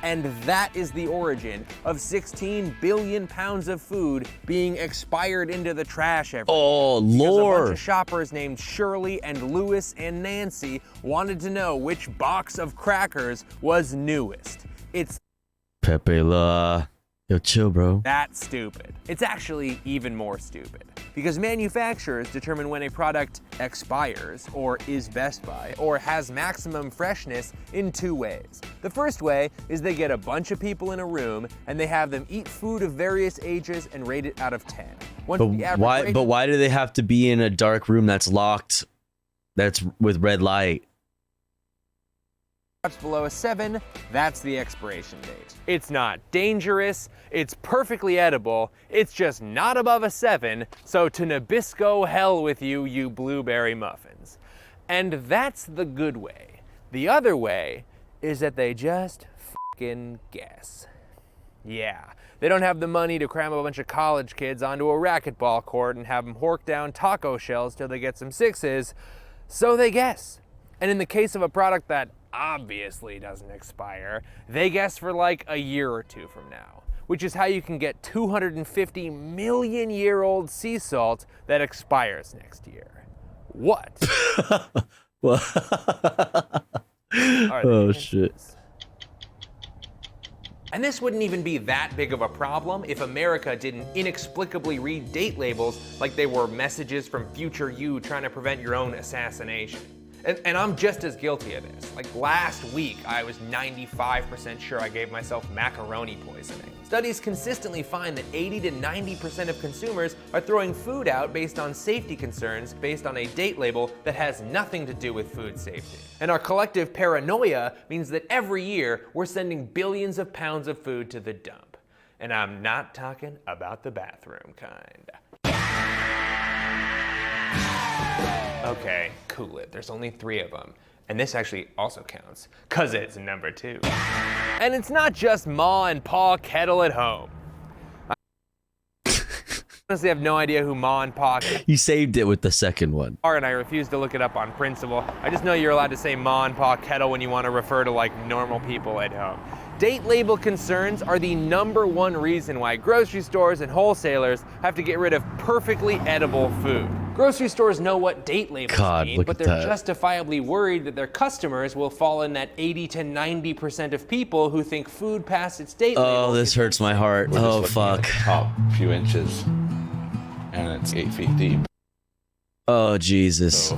And that is the origin of 16 billion pounds of food being expired into the trash every Oh, year. Because Lord. a bunch of shoppers named Shirley and Lewis and Nancy wanted to know which box of crackers was newest. It's Pepe La. Yo, chill, bro. that stupid. It's actually even more stupid because manufacturers determine when a product expires or is best by or has maximum freshness in two ways. The first way is they get a bunch of people in a room and they have them eat food of various ages and rate it out of 10. Once the average rating- But why do they have to be in a dark room that's locked, that's with red light? drops below a 7, that's the expiration date. It's not dangerous, it's perfectly edible, it's just not above a 7, so to Nabisco hell with you, you blueberry muffins. And that's the good way. The other way is that they just fucking guess. Yeah, they don't have the money to cram a bunch of college kids onto a racquetball court and have them hork down taco shells till they get some 6s, so they guess. And in the case of a product that obviously doesn't expire, they guess for like a year or two from now, which is how you can get 250 million year old sea salt that expires next year. What? Oh shit. And this wouldn't even be that big of a problem if America didn't inexplicably read date labels like they were messages from future you trying to prevent your own assassination. And I'm just as guilty of this. Like last week, I was 95% sure I gave myself macaroni poisoning. Studies consistently find that 80 to 90% of consumers are throwing food out based on safety concerns based on a date label that has nothing to do with food safety. And our collective paranoia means that every year we're sending billions of pounds of food to the dump. And I'm not talking about the bathroom kind. Okay, cool it. There's only 3 of them. And this actually also counts, cause it's number 2. And it's not just Ma and Pa Kettle at home. I honestly have no idea who Ma and Pa You saved it with the second one. are, and I refuse to look it up on principle. I just know you're allowed to say Ma and Pa Kettle when you want to refer to like normal people at home. Date label concerns are the #1 reason why grocery stores and wholesalers have to get rid of perfectly edible food. Grocery stores know what date labels mean, look but at they're that. justifiably worried that their customers will fall in that 80 to 90% of people who think food past its date label. Oh, this hurts my heart. We're just Oh, looking at fuck. the top few inches, and it's 8 feet deep. Oh, Jesus. So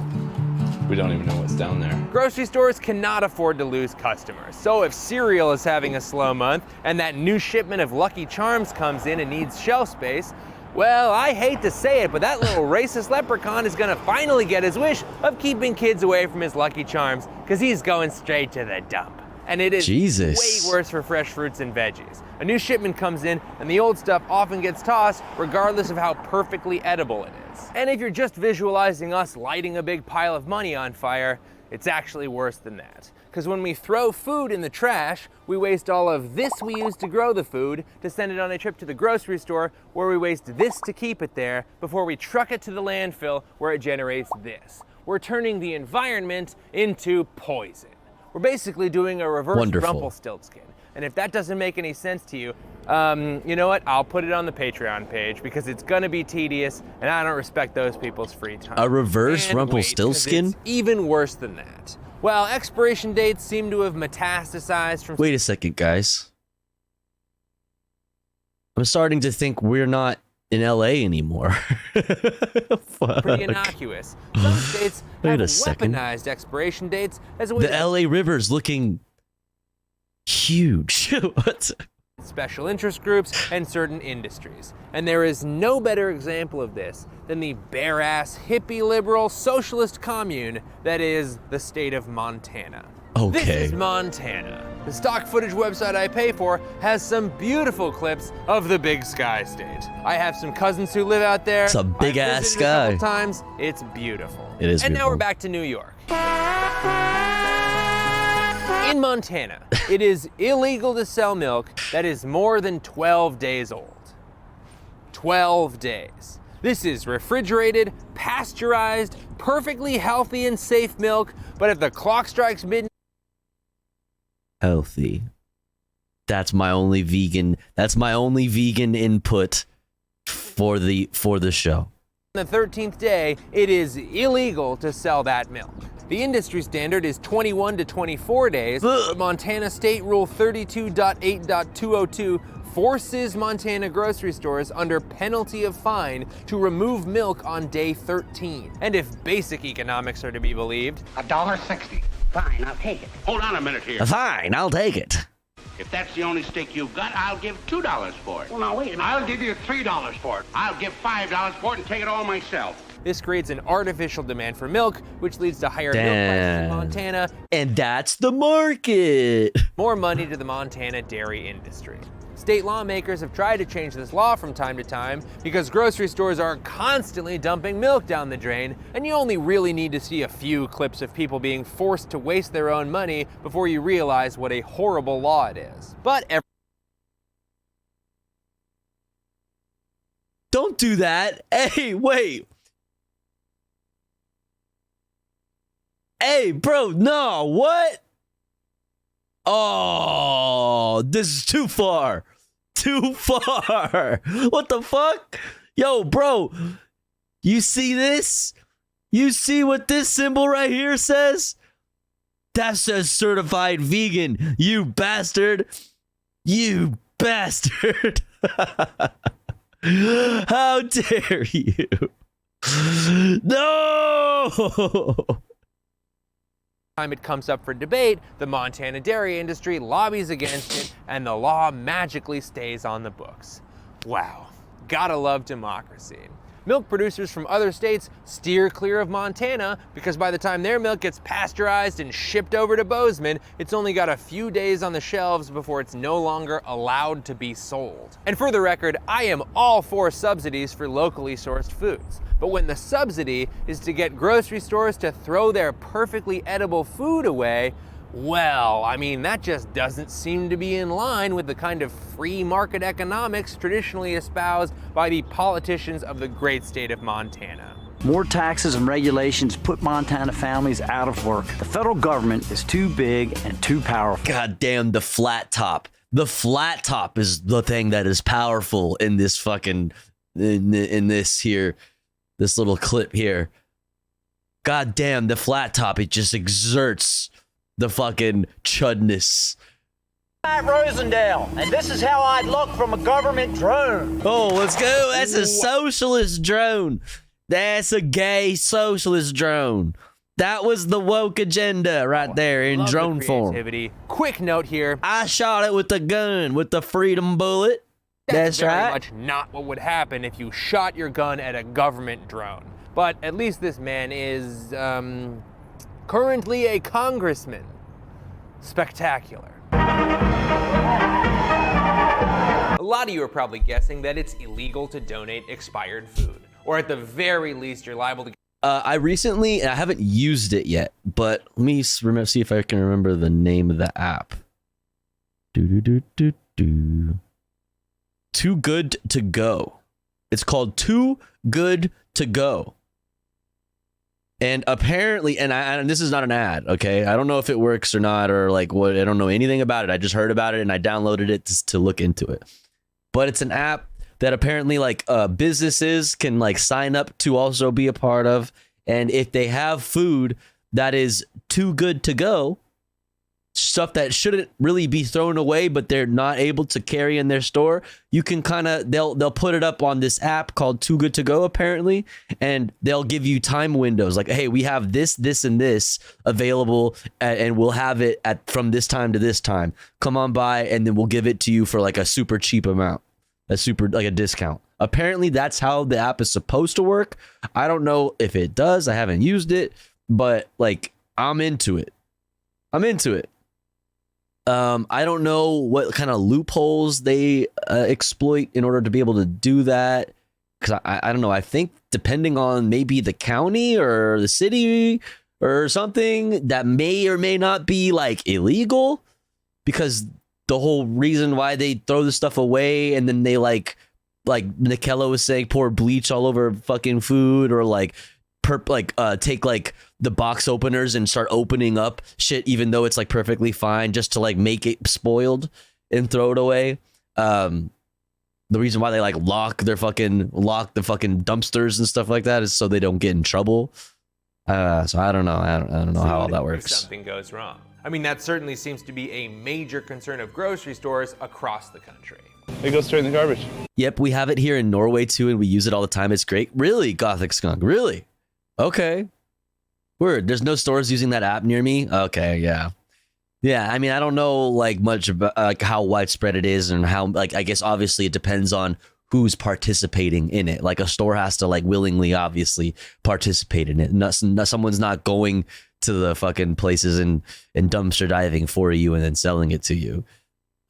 we don't even know what's down there. Grocery stores cannot afford to lose customers. So if cereal is having a slow month and that new shipment of Lucky Charms comes in and needs shelf space, well, I hate to say it, but that little racist leprechaun is gonna finally get his wish of keeping kids away from his Lucky Charms because he's going straight to the dump. And it is Jesus. way worse for fresh fruits and veggies. A new shipment comes in and the old stuff often gets tossed regardless of how perfectly edible it is. And if you're just visualizing us lighting a big pile of money on fire, it's actually worse than that. Because when we throw food in the trash, we waste all of this we used to grow the food to send it on a trip to the grocery store, where we waste this to keep it there before we truck it to the landfill where it generates this. We're turning the environment into poison. We're basically doing a reverse Rumpelstiltskin. And if that doesn't make any sense to you, you know what? I'll put it on the Patreon page because it's gonna be tedious and I don't respect those people's free time. A reverse And Rumpelstiltskin? wait, 'cause it's even worse than that. Well, expiration dates seem to have metastasized from— Wait a second, guys. I'm starting to think we're not in LA anymore. pretty innocuous. Some states have Wait a second. weaponized expiration dates as a way The to LA River's looking huge. What? special interest groups and certain industries. And there is no better example of this than the bare-ass, hippie, liberal, socialist commune that is the state of Montana. Okay. This is Montana. The stock footage website I pay for has some beautiful clips of the Big Sky State. I have some cousins who live out there. It's a big-ass I've visited sky. a couple times. It's beautiful. It is And now beautiful. we're back to New York. In Montana, it is illegal to sell milk that is more than 12 days old. 12 days. This is refrigerated, pasteurized, perfectly healthy and safe milk, but if the clock strikes midnight, Healthy. That's my only vegan input for the show. on the 13th day, it is illegal to sell that milk. The industry standard is 21 to 24 days, but Montana State Rule 32.8.202 forces Montana grocery stores under penalty of fine to remove milk on day 13. And if basic economics are to be believed, $1.60. Fine, I'll take it. Hold on a minute here. Fine, I'll take it. If that's the only steak you've got, I'll give $2 for it. Well, now, wait a minute. I'll give you $3 for it. I'll give $5 for it and take it all myself. this creates an artificial demand for milk, which leads to higher milk prices in Montana. And that's the market. More money to the Montana dairy industry. State lawmakers have tried to change this law from time to time because grocery stores are constantly dumping milk down the drain, and you only really need to see a few clips of people being forced to waste their own money before you realize what a horrible law it is. But don't do that. Hey, wait. Hey, bro, no, what? Oh, this is too far. Too far. What the fuck? Yo, bro, you see this? You see what this symbol right here says? That says certified vegan, you bastard. You bastard. How dare you? No! time it comes up for debate, the Montana dairy industry lobbies against it, and the law magically stays on the books. Wow, gotta love democracy. Milk producers from other states steer clear of Montana because by the time their milk gets pasteurized and shipped over to Bozeman, it's only got a few days on the shelves before it's no longer allowed to be sold. And for the record, I am all for subsidies for locally sourced foods. But when the subsidy is to get grocery stores to throw their perfectly edible food away, well, I mean, that just doesn't seem to be in line with the kind of free market economics traditionally espoused by the politicians of the great state of Montana. More taxes and regulations put Montana families out of work. The federal government is too big and too powerful. God damn, the flat top. The flat top is the thing that is powerful in this fucking, in this here, this little clip here. God damn, the flat top, it just exerts the fucking chudness. Matt Rosendale, and this is how I'd look from a government drone. Oh, let's go. That's a socialist drone. That's a gay socialist drone. That was the woke agenda right there in Love drone the form. creativity. Quick note here. I shot it with the gun, with the freedom bullet. That's very right. much not what would happen if you shot your gun at a government drone. But at least this man is, currently a congressman. Spectacular. A lot of you are probably guessing that it's illegal to donate expired food, or at the very least, you're liable to get I haven't used it yet, but let me see if I can remember the name of the app. Too Good to Go. It's called Too Good to Go. And apparently, and this is not an ad, okay? I don't know if it works or not, or like what. I don't know anything about it. I just heard about it and I downloaded it to look into it. But it's an app that apparently like businesses can like sign up to also be a part of. And if they have food that is too good to go, stuff that shouldn't really be thrown away, but they're not able to carry in their store, you can they'll put it up on this app called Too Good to Go apparently, and they'll give you time windows like, hey, we have this, and this available, and we'll have it from this time to this time. Come on by, and then we'll give it to you for like a super cheap amount, like a discount. Apparently that's how the app is supposed to work. I don't know if it does. I haven't used it, but like I'm into it. I don't know what kind of loopholes they exploit in order to be able to do that. Because I don't know. I think depending on maybe the county or the city or something, that may or may not be like illegal. Because the whole reason why they throw this stuff away and then they like Nikella was saying, pour bleach all over fucking food, or like take like the box openers and start opening up shit even though it's like perfectly fine, just to like make it spoiled and throw it away. The reason why they like lock the fucking dumpsters and stuff like that is so they don't get in trouble. So I don't know. I don't know how all that works. If something goes wrong. I mean, that certainly seems to be a major concern of grocery stores across the country. It goes straight in the garbage. Yep, we have it here in Norway too, and we use it all the time. It's great. Really, Gothic Skunk? Really? Okay. Word. There's no stores using that app near me? Okay, yeah. Yeah, I mean, I don't know like much about like how widespread it is, and how like, I guess obviously it depends on who's participating in it. Like a store has to like willingly obviously participate in it. Someone's not going to the fucking places and dumpster diving for you and then selling it to you.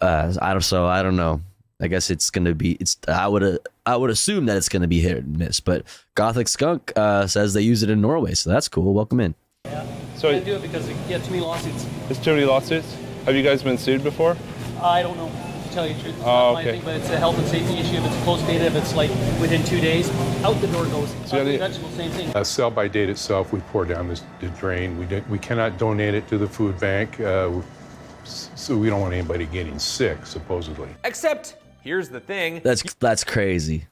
I don't know. I guess it's gonna be. I would assume that it's gonna be hit and miss. But Gothic Skunk says they use it in Norway, so that's cool. Welcome in. Yeah. So I do it because you get too many lawsuits. There's too many lawsuits. Have you guys been sued before? I don't know, to tell you the truth. It's not my thing, but it's a health and safety issue. If it's close data, if it's like within 2 days, out the door goes. Vegetable, same thing. Sell by date itself, we pour down the drain. We cannot donate it to the food bank, so we don't want anybody getting sick, supposedly. Except, here's the thing. That's crazy.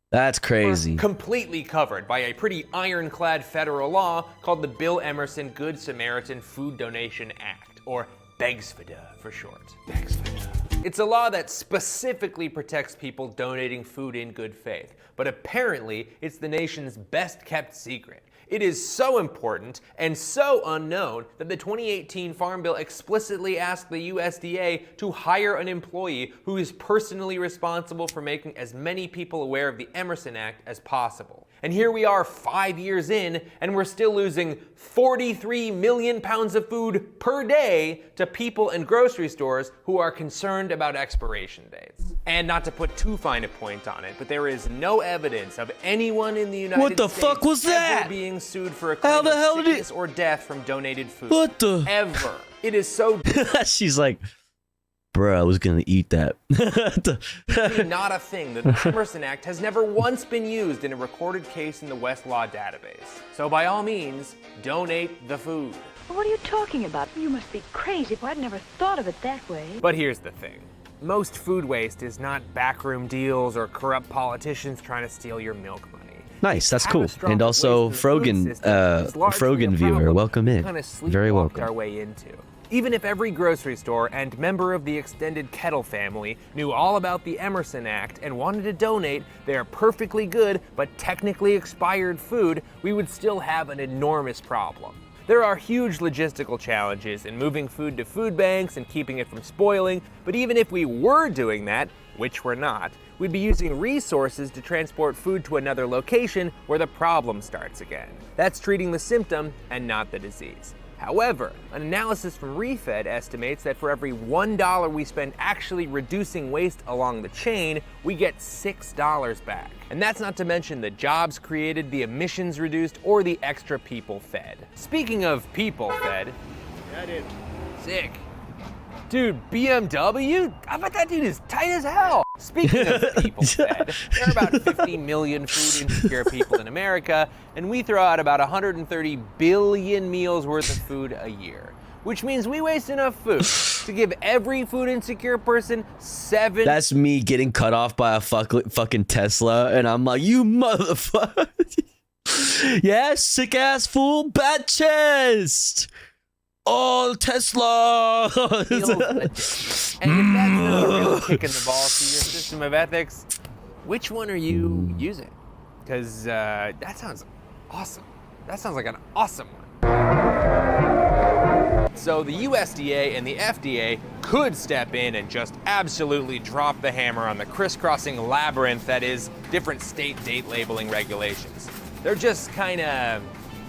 That's crazy. We're completely covered by a pretty ironclad federal law called the Bill Emerson Good Samaritan Food Donation Act, or BEGSFDA for short. BEGSFDA. It's a law that specifically protects people donating food in good faith, but apparently it's the nation's best kept secret. It is so important and so unknown that the 2018 Farm Bill explicitly asked the USDA to hire an employee who is personally responsible for making as many people aware of the Emerson Act as possible. And here we are 5 years in, and we're still losing 43 million pounds of food per day to people in grocery stores who are concerned about expiration dates. And not to put too fine a point on it, but there is no evidence of anyone in the United States What the fuck was that? ever being sued for a claim of sickness or death from donated food. What the? Ever. It is so... She's like, bruh, I was gonna eat that. Not a thing. The Emerson Act has never once been used in a recorded case in the Westlaw database. So by all means, donate the food. What are you talking about? You must be crazy. I'd never thought of it that way. But here's the thing. Most food waste is not backroom deals or corrupt politicians trying to steal your milk money. Nice, that's cool. And also Frogan viewer, welcome in. Very welcome. Our way into. Even if every grocery store and member of the extended Kettle family knew all about the Emerson Act and wanted to donate their perfectly good but technically expired food, we would still have an enormous problem. There are huge logistical challenges in moving food to food banks and keeping it from spoiling, but even if we were doing that, which we're not, we'd be using resources to transport food to another location where the problem starts again. That's treating the symptom and not the disease. However, an analysis from ReFed estimates that for every $1 we spend actually reducing waste along the chain, we get $6 back. And that's not to mention the jobs created, the emissions reduced, or the extra people fed. Speaking of people fed, sick. Dude, BMW? I bet that dude is tight as hell. Speaking of people fed, there are about 50 million food insecure people in America, and we throw out about 130 billion meals worth of food a year. Which means we waste enough food to give every food insecure person 7. That's me getting cut off by a fucking Tesla, and I'm like, you motherfucker. Yeah, sick ass fool, bad chest. Oh, Tesla! And if that's not a real kick in the balls to your system of ethics, which one are you using? Because that sounds awesome. That sounds like an awesome one. So the USDA and the FDA could step in and just absolutely drop the hammer on the crisscrossing labyrinth that is different state date labeling regulations. They're just kind of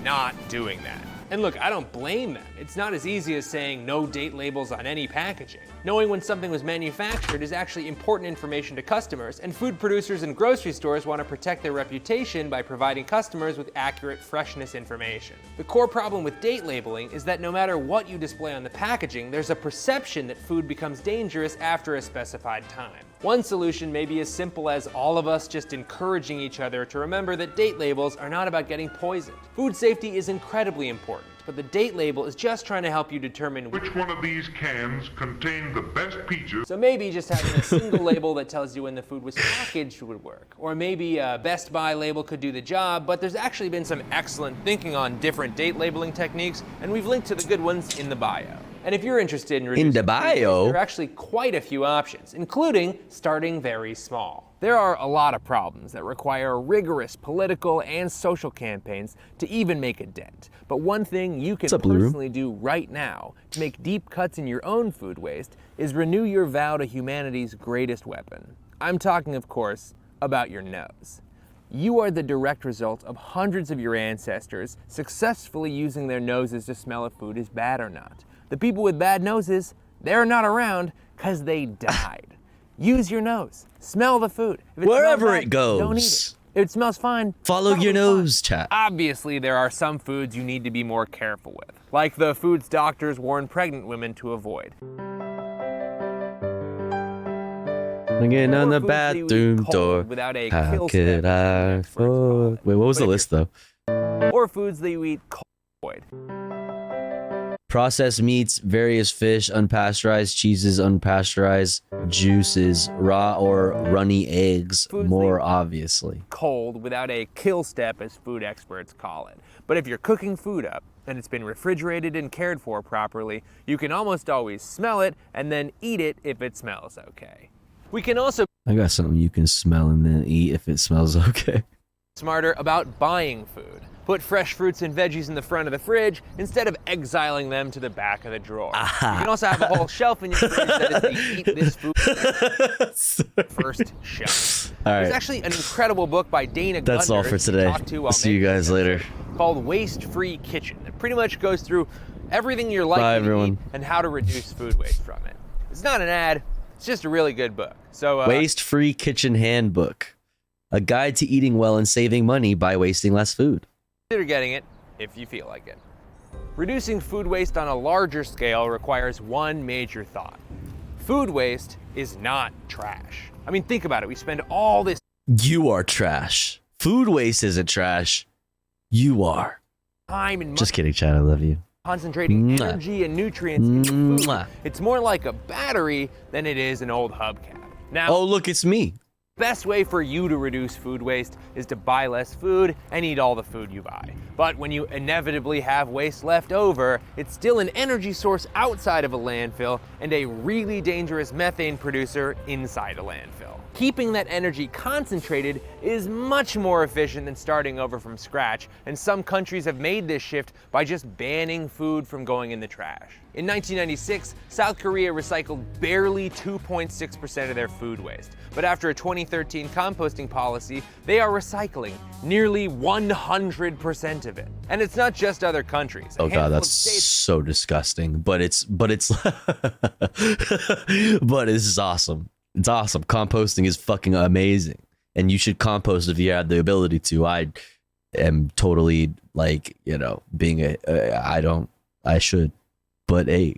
not doing that. And look, I don't blame them. It's not as easy as saying no date labels on any packaging. Knowing when something was manufactured is actually important information to customers, and food producers and grocery stores want to protect their reputation by providing customers with accurate freshness information. The core problem with date labeling is that no matter what you display on the packaging, there's a perception that food becomes dangerous after a specified time. One solution may be as simple as all of us just encouraging each other to remember that date labels are not about getting poisoned. Food safety is incredibly important, but the date label is just trying to help you determine Which one of these cans contain the best peaches? So maybe just having a single label that tells you when the food was packaged would work. Or maybe a Best By label could do the job, but there's actually been some excellent thinking on different date labeling techniques, and we've linked to the good ones in the bio. And if you're interested in reducing the bio, there are actually quite a few options, including starting very small. There are a lot of problems that require rigorous political and social campaigns to even make a dent. But one thing you can personally do right now to make deep cuts in your own food waste is renew your vow to humanity's greatest weapon. I'm talking, of course, about your nose. You are the direct result of hundreds of your ancestors successfully using their noses to smell if food is bad or not. The people with bad noses, they're not around because they died. Use your nose. Smell the food. If Wherever smells bad, it goes. Don't eat it. If it smells fine, Follow your probably nose, chat. Obviously, there are some foods you need to be more careful with, like the foods doctors warn pregnant women to avoid. Again on the Or foods that you eat bathroom cold door. without a How kill could step I? Wait, what was the list though? Or foods that you eat cold. Avoid. Processed meats, various fish, unpasteurized cheeses, unpasteurized juices, raw or runny eggs, more obviously. Cold without a kill step, as food experts call it. But if you're cooking food up and it's been refrigerated and cared for properly, you can almost always smell it and then eat it if it smells okay. We can also I got something you can smell and then eat if it smells okay. be smarter about buying food. Put fresh fruits and veggies in the front of the fridge instead of exiling them to the back of the drawer. You can also have a whole shelf in your fridge that is the eat this food first shelf. All right. There's actually an incredible book by Dana That's all Gundert for you today. talked to while See you making guys later. called Waste Free Kitchen. It pretty much goes through everything you're likely Bye, to eat everyone. and how to reduce food waste from it. It's not an ad, it's just a really good book. So Waste-Free Kitchen Handbook. A guide to eating well and saving money by wasting less food. consider getting it if you feel like it. Reducing food waste on a larger scale requires one major thought. Food waste is not trash. I mean, think about it. We spend all this You are trash. Food waste isn't trash. You are. time and money Just kidding, Chad. I love you. concentrating Mwah. energy and nutrients into food. Mwah. It's more like a battery than it is an old hubcap. Now, Oh, look, it's me. best way for you to reduce food waste is to buy less food and eat all the food you buy. But when you inevitably have waste left over, it's still an energy source outside of a landfill and a really dangerous methane producer inside a landfill. Keeping that energy concentrated is much more efficient than starting over from scratch, and some countries have made this shift by just banning food from going in the trash. In 1996, South Korea recycled barely 2.6% of their food waste. But after a 2013 composting policy, they are recycling nearly 100% of it. And it's not just other countries. Oh god, that's so disgusting. But it's but this is awesome. It's awesome. Composting is fucking amazing. And you should compost if you have the ability to. I am totally like, you know, being I should. But hey,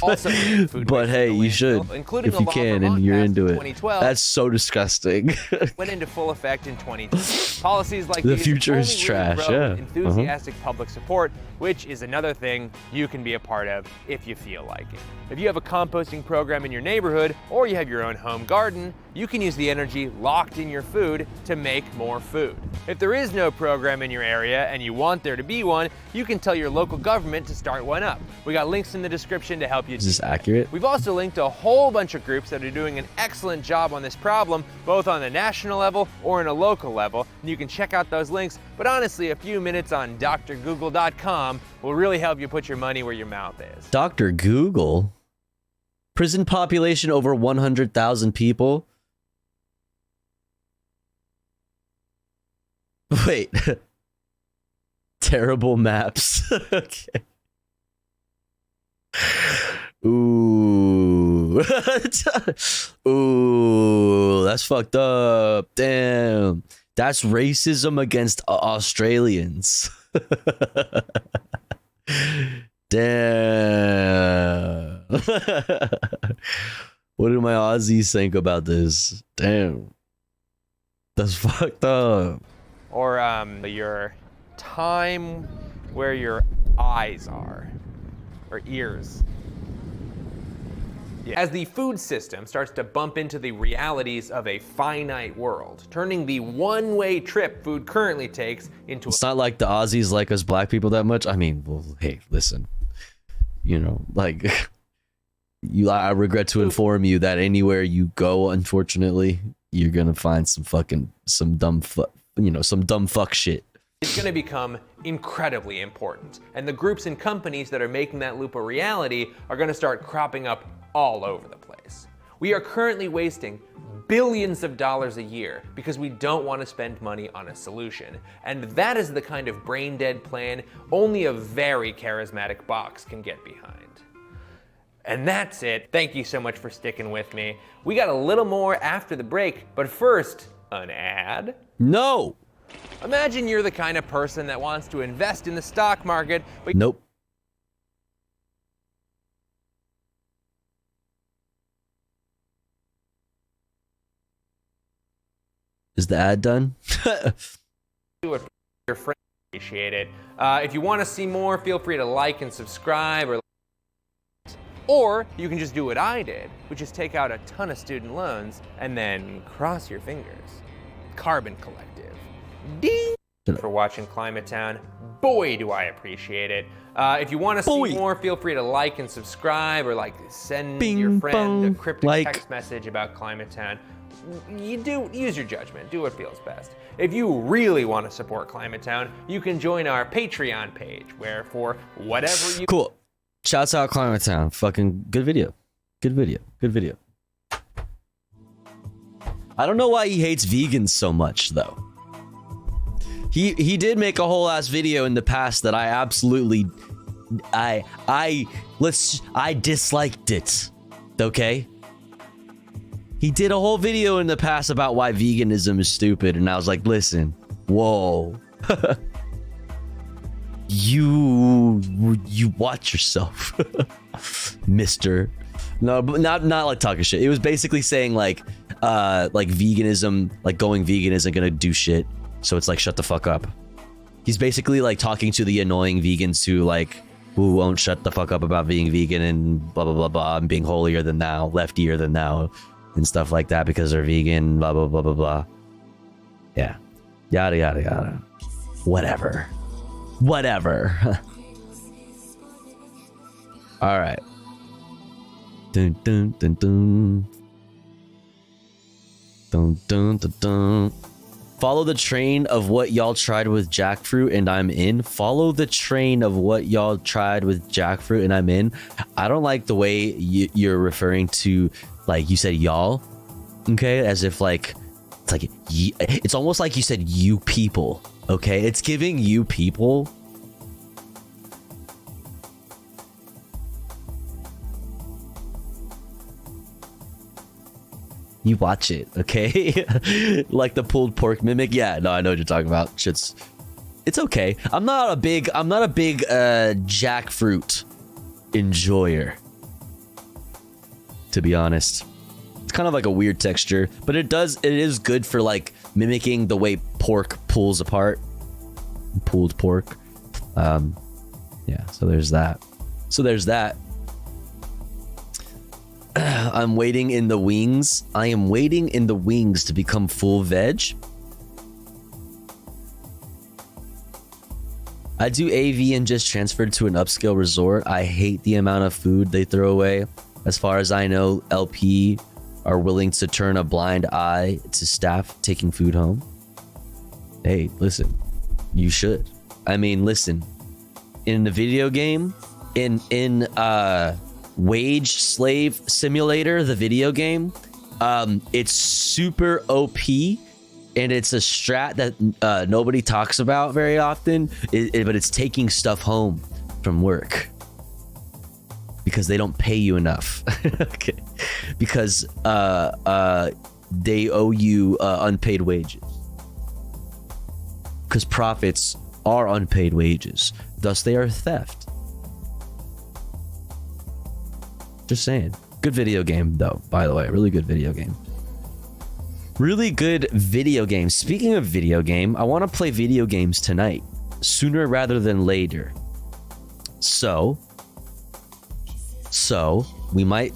but hey, you should if you can and you're into it. That's so disgusting. Went into full effect in 2010. Policies like The these future is only trash, really grow yeah. with enthusiastic public support, which is another thing you can be a part of if you feel like it. If you have a composting program in your neighborhood or you have your own home garden, you can use the energy locked in your food to make more food. If there is no program in your area and you want there to be one, you can tell your local government to start one up. We got links in the description to help you. Is this accurate? We've also linked a whole bunch of groups that are doing an excellent job on this problem, both on the national level or in a local level, and you can check out those links. But honestly, a few minutes on drgoogle.com will really help you put your money where your mouth is. Dr. Google? Prison population over 100,000 people? Wait. Terrible maps. Okay. Ooh. Ooh, that's fucked up. Damn. That's racism against Australians. Damn. What do my Aussies think about this? Damn. That's fucked up. Or your time where your eyes are, or ears. Yeah. As the food system starts to bump into the realities of a finite world, turning the one-way trip food currently takes into It's not like the Aussies like us black people that much. I mean, well, hey, listen. You know, like, I regret to inform you that anywhere you go, unfortunately, you're gonna find some dumb fuck shit. It's going to become incredibly important. And the groups and companies that are making that loop a reality are going to start cropping up all over the place. We are currently wasting billions of dollars a year because we don't want to spend money on a solution. And that is the kind of brain dead plan only a very charismatic box can get behind. And that's it. Thank you so much for sticking with me. We got a little more after the break, but first, an ad? No! Imagine you're the kind of person that wants to invest in the stock market, but nope. Is the ad done? your friends appreciate it. If you want to see more, feel free to like and subscribe, or you can just do what I did, which is take out a ton of student loans and then cross your fingers. Carbon Collective. Ding! For watching Climate Town. Boy, do I appreciate it. If you want to see more, feel free to like and subscribe, or send your friend a cryptic text message about Climate Town. Use your judgment. Do what feels best. If you really want to support Climate Town, you can join our Patreon page, where for whatever you... Cool. Shouts out Climate Town. Fucking good video. Good video. Good video. I don't know why he hates vegans so much, though. He did make a whole ass video in the past that I absolutely I disliked it. Okay? He did a whole video in the past about why veganism is stupid, and I was like, listen, whoa. You watch yourself, mister. No, but not like talking shit. It was basically saying like veganism, like going vegan isn't gonna do shit. So it's like, shut the fuck up. He's basically like talking to the annoying vegans who won't shut the fuck up about being vegan and blah, blah, blah, blah, and being holier than thou, leftier than thou, and stuff like that because they're vegan, blah, blah, blah, blah, blah. Yeah. Yada, yada, yada. Whatever. Whatever. All right. Dun, dun, dun, dun. Dun, dun, dun, dun. Follow the train of what y'all tried with jackfruit and I'm in. Follow the train of what y'all tried with jackfruit and I'm in. I don't like the way you're referring to, like you said y'all, okay, as if like it's like it's almost like you said you people, okay? It's giving you people. You watch it, okay? Like the pulled pork mimic. Yeah, no, I know what you're talking about. It's okay. I'm not a big jackfruit enjoyer, to be honest. It's kind of like a weird texture, but it is good for like mimicking the way pork pulls apart. Pulled pork. Yeah, so there's that. I'm waiting in the wings. I am waiting in the wings to become full veg. I do AV and just transferred to an upscale resort. I hate the amount of food they throw away. As far as I know, LP are willing to turn a blind eye to staff taking food home. Hey, listen, you should. I mean, listen, in the video game, in Wage Slave Simulator, the video game, it's super OP, and it's a strat that nobody talks about very often, but it's taking stuff home from work because they don't pay you enough. Okay, because they owe you unpaid wages, because profits are unpaid wages, thus they are theft. Just saying. Good video game, though, by the way. Really good video game. Really good video game. Speaking of video game, I want to play video games tonight. Sooner rather than later. So we might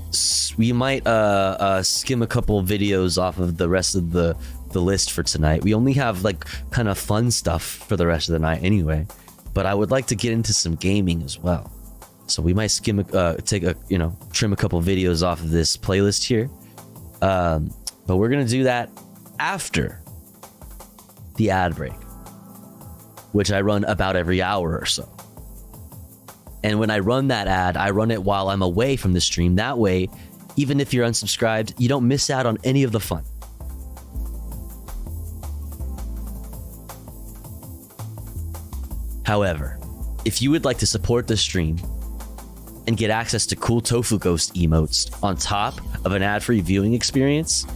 skim a couple videos off of the rest of the list for tonight. We only have like kind of fun stuff for the rest of the night anyway. But I would like to get into some gaming as well. So we might trim a couple videos off of this playlist here. But we're going to do that after the ad break, which I run about every hour or so. And when I run that ad, I run it while I'm away from the stream. That way, even if you're unsubscribed, you don't miss out on any of the fun. However, if you would like to support the stream and get access to cool Tofu Ghost emotes on top of an ad-free viewing experience,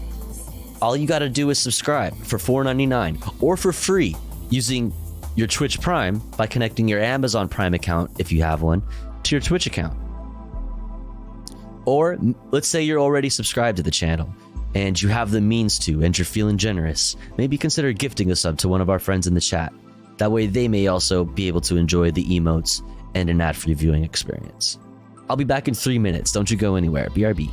all you gotta do is subscribe for $4.99 or for free using your Twitch Prime by connecting your Amazon Prime account, if you have one, to your Twitch account. Or let's say you're already subscribed to the channel and you have the means to, and you're feeling generous, maybe consider gifting a sub to one of our friends in the chat. That way they may also be able to enjoy the emotes and an ad-free viewing experience. I'll be back in 3 minutes. Don't you go anywhere. BRB.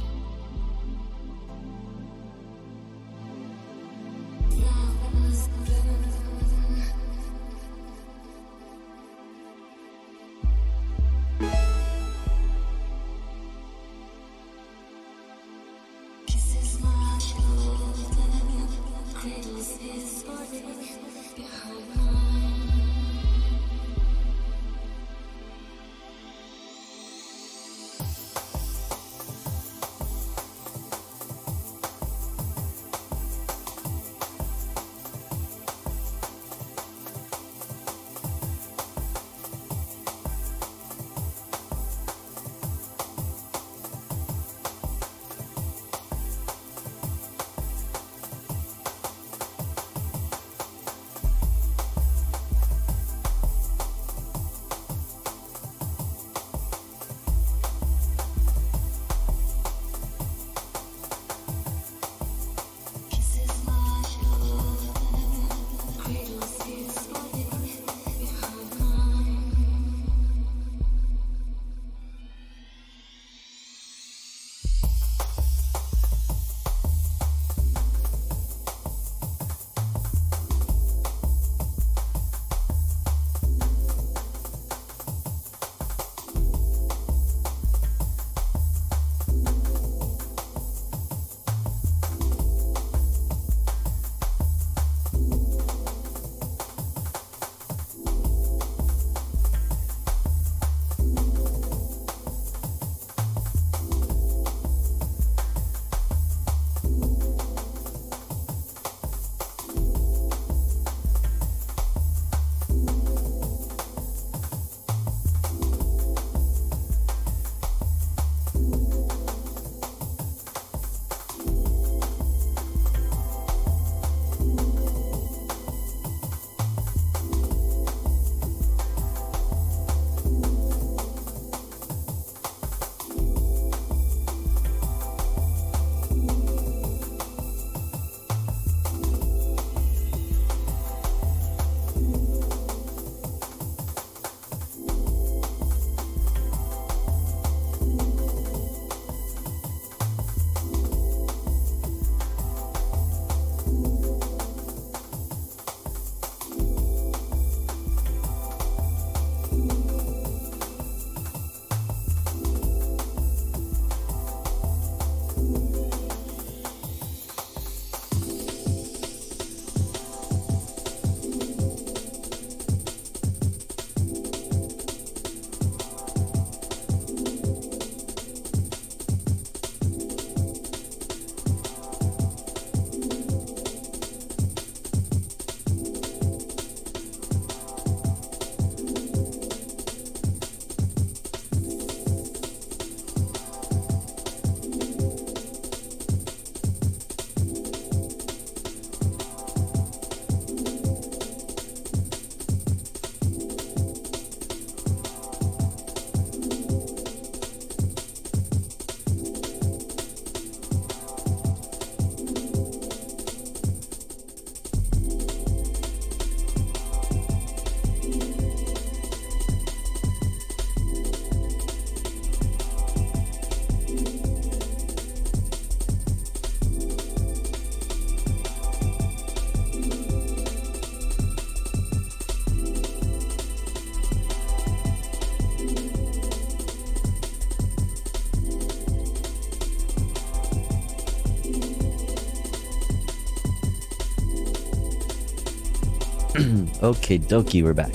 Okay, dokie, we're back.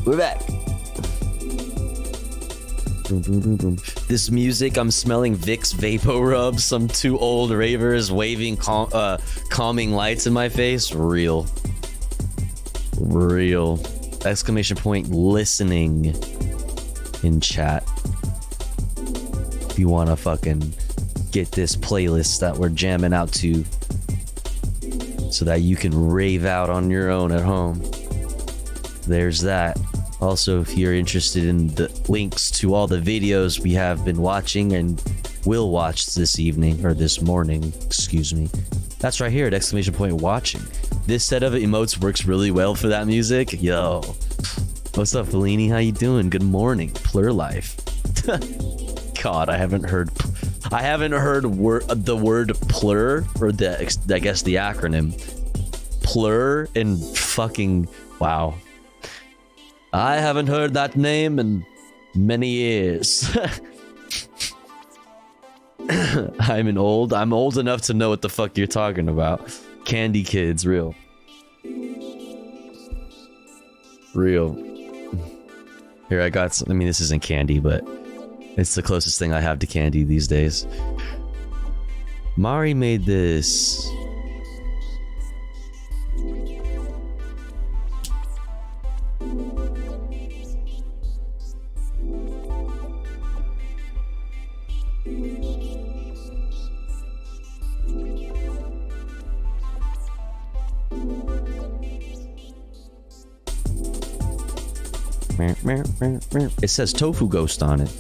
We're back. Boom, boom, boom, boom. This music, I'm smelling Vicks Vapo Rub, some two old ravers waving calming lights in my face. Real. Real. Exclamation point listening in chat. If you want to fucking get this playlist that we're jamming out to so that you can rave out on your own at home. There's that. Also, if you're interested in the links to all the videos we have been watching and will watch this evening, or this morning, excuse me, that's right here at exclamation point watching. This set of emotes works really well for that music. Yo. What's up, Fellini? How you doing? Good morning. Plur life. God, I haven't heard the word plur, or I guess the acronym plur in fucking wow. I haven't heard that name in many years. I'm old enough to know what the fuck you're talking about. Candy kids, real. Here, I got some, I mean, this isn't candy, but it's the closest thing I have to candy these days. Mari made this. It says Tofu Ghost on it.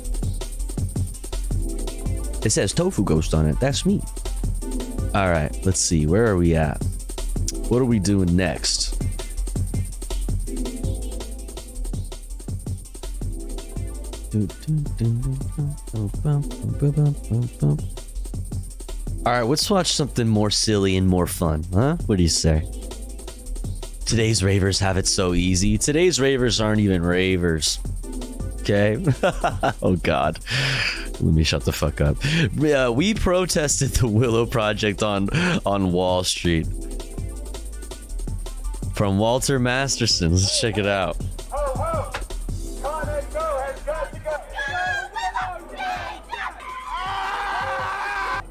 It says Tofu Ghost on it. That's me. All right, let's see. Where are we at? What are we doing next? All right, let's watch something more silly and more fun, huh? What do you say? Today's ravers have it so easy. Today's ravers aren't even ravers. Okay? Oh, God. Let me shut the fuck up. We protested the Willow Project on Wall Street. From Walter Masterson. Let's check it out.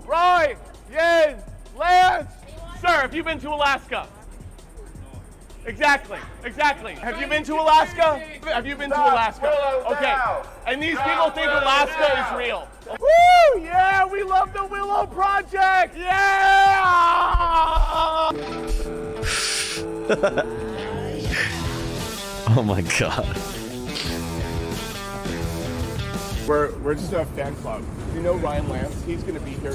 Roy! Yin! Lance! Sir, have you been to Alaska? Exactly. Have you been to Alaska? Have you been to Alaska? Okay. And these people think Alaska is real. Woo! Yeah, we love the Willow Project! Yeah! Oh my God. We're just a fan club. You know Ryan Lance? He's going to be here.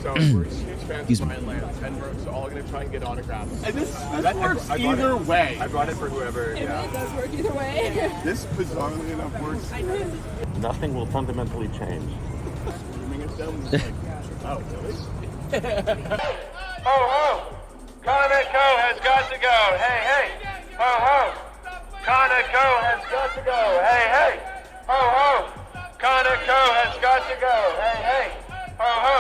So we're huge fans of Ryan Lance, and we're all going to try and get autographs. And this works either way. I brought it for whoever. It really does work either way. This bizarrely enough works. Nothing will fundamentally change. Oh, really? Ho ho! Conoco has got to go. Hey, hey! Ho ho! Conoco has got to go. Hey, hey! Ho ho! Conoco has got to go. Hey, hey! Ho ho!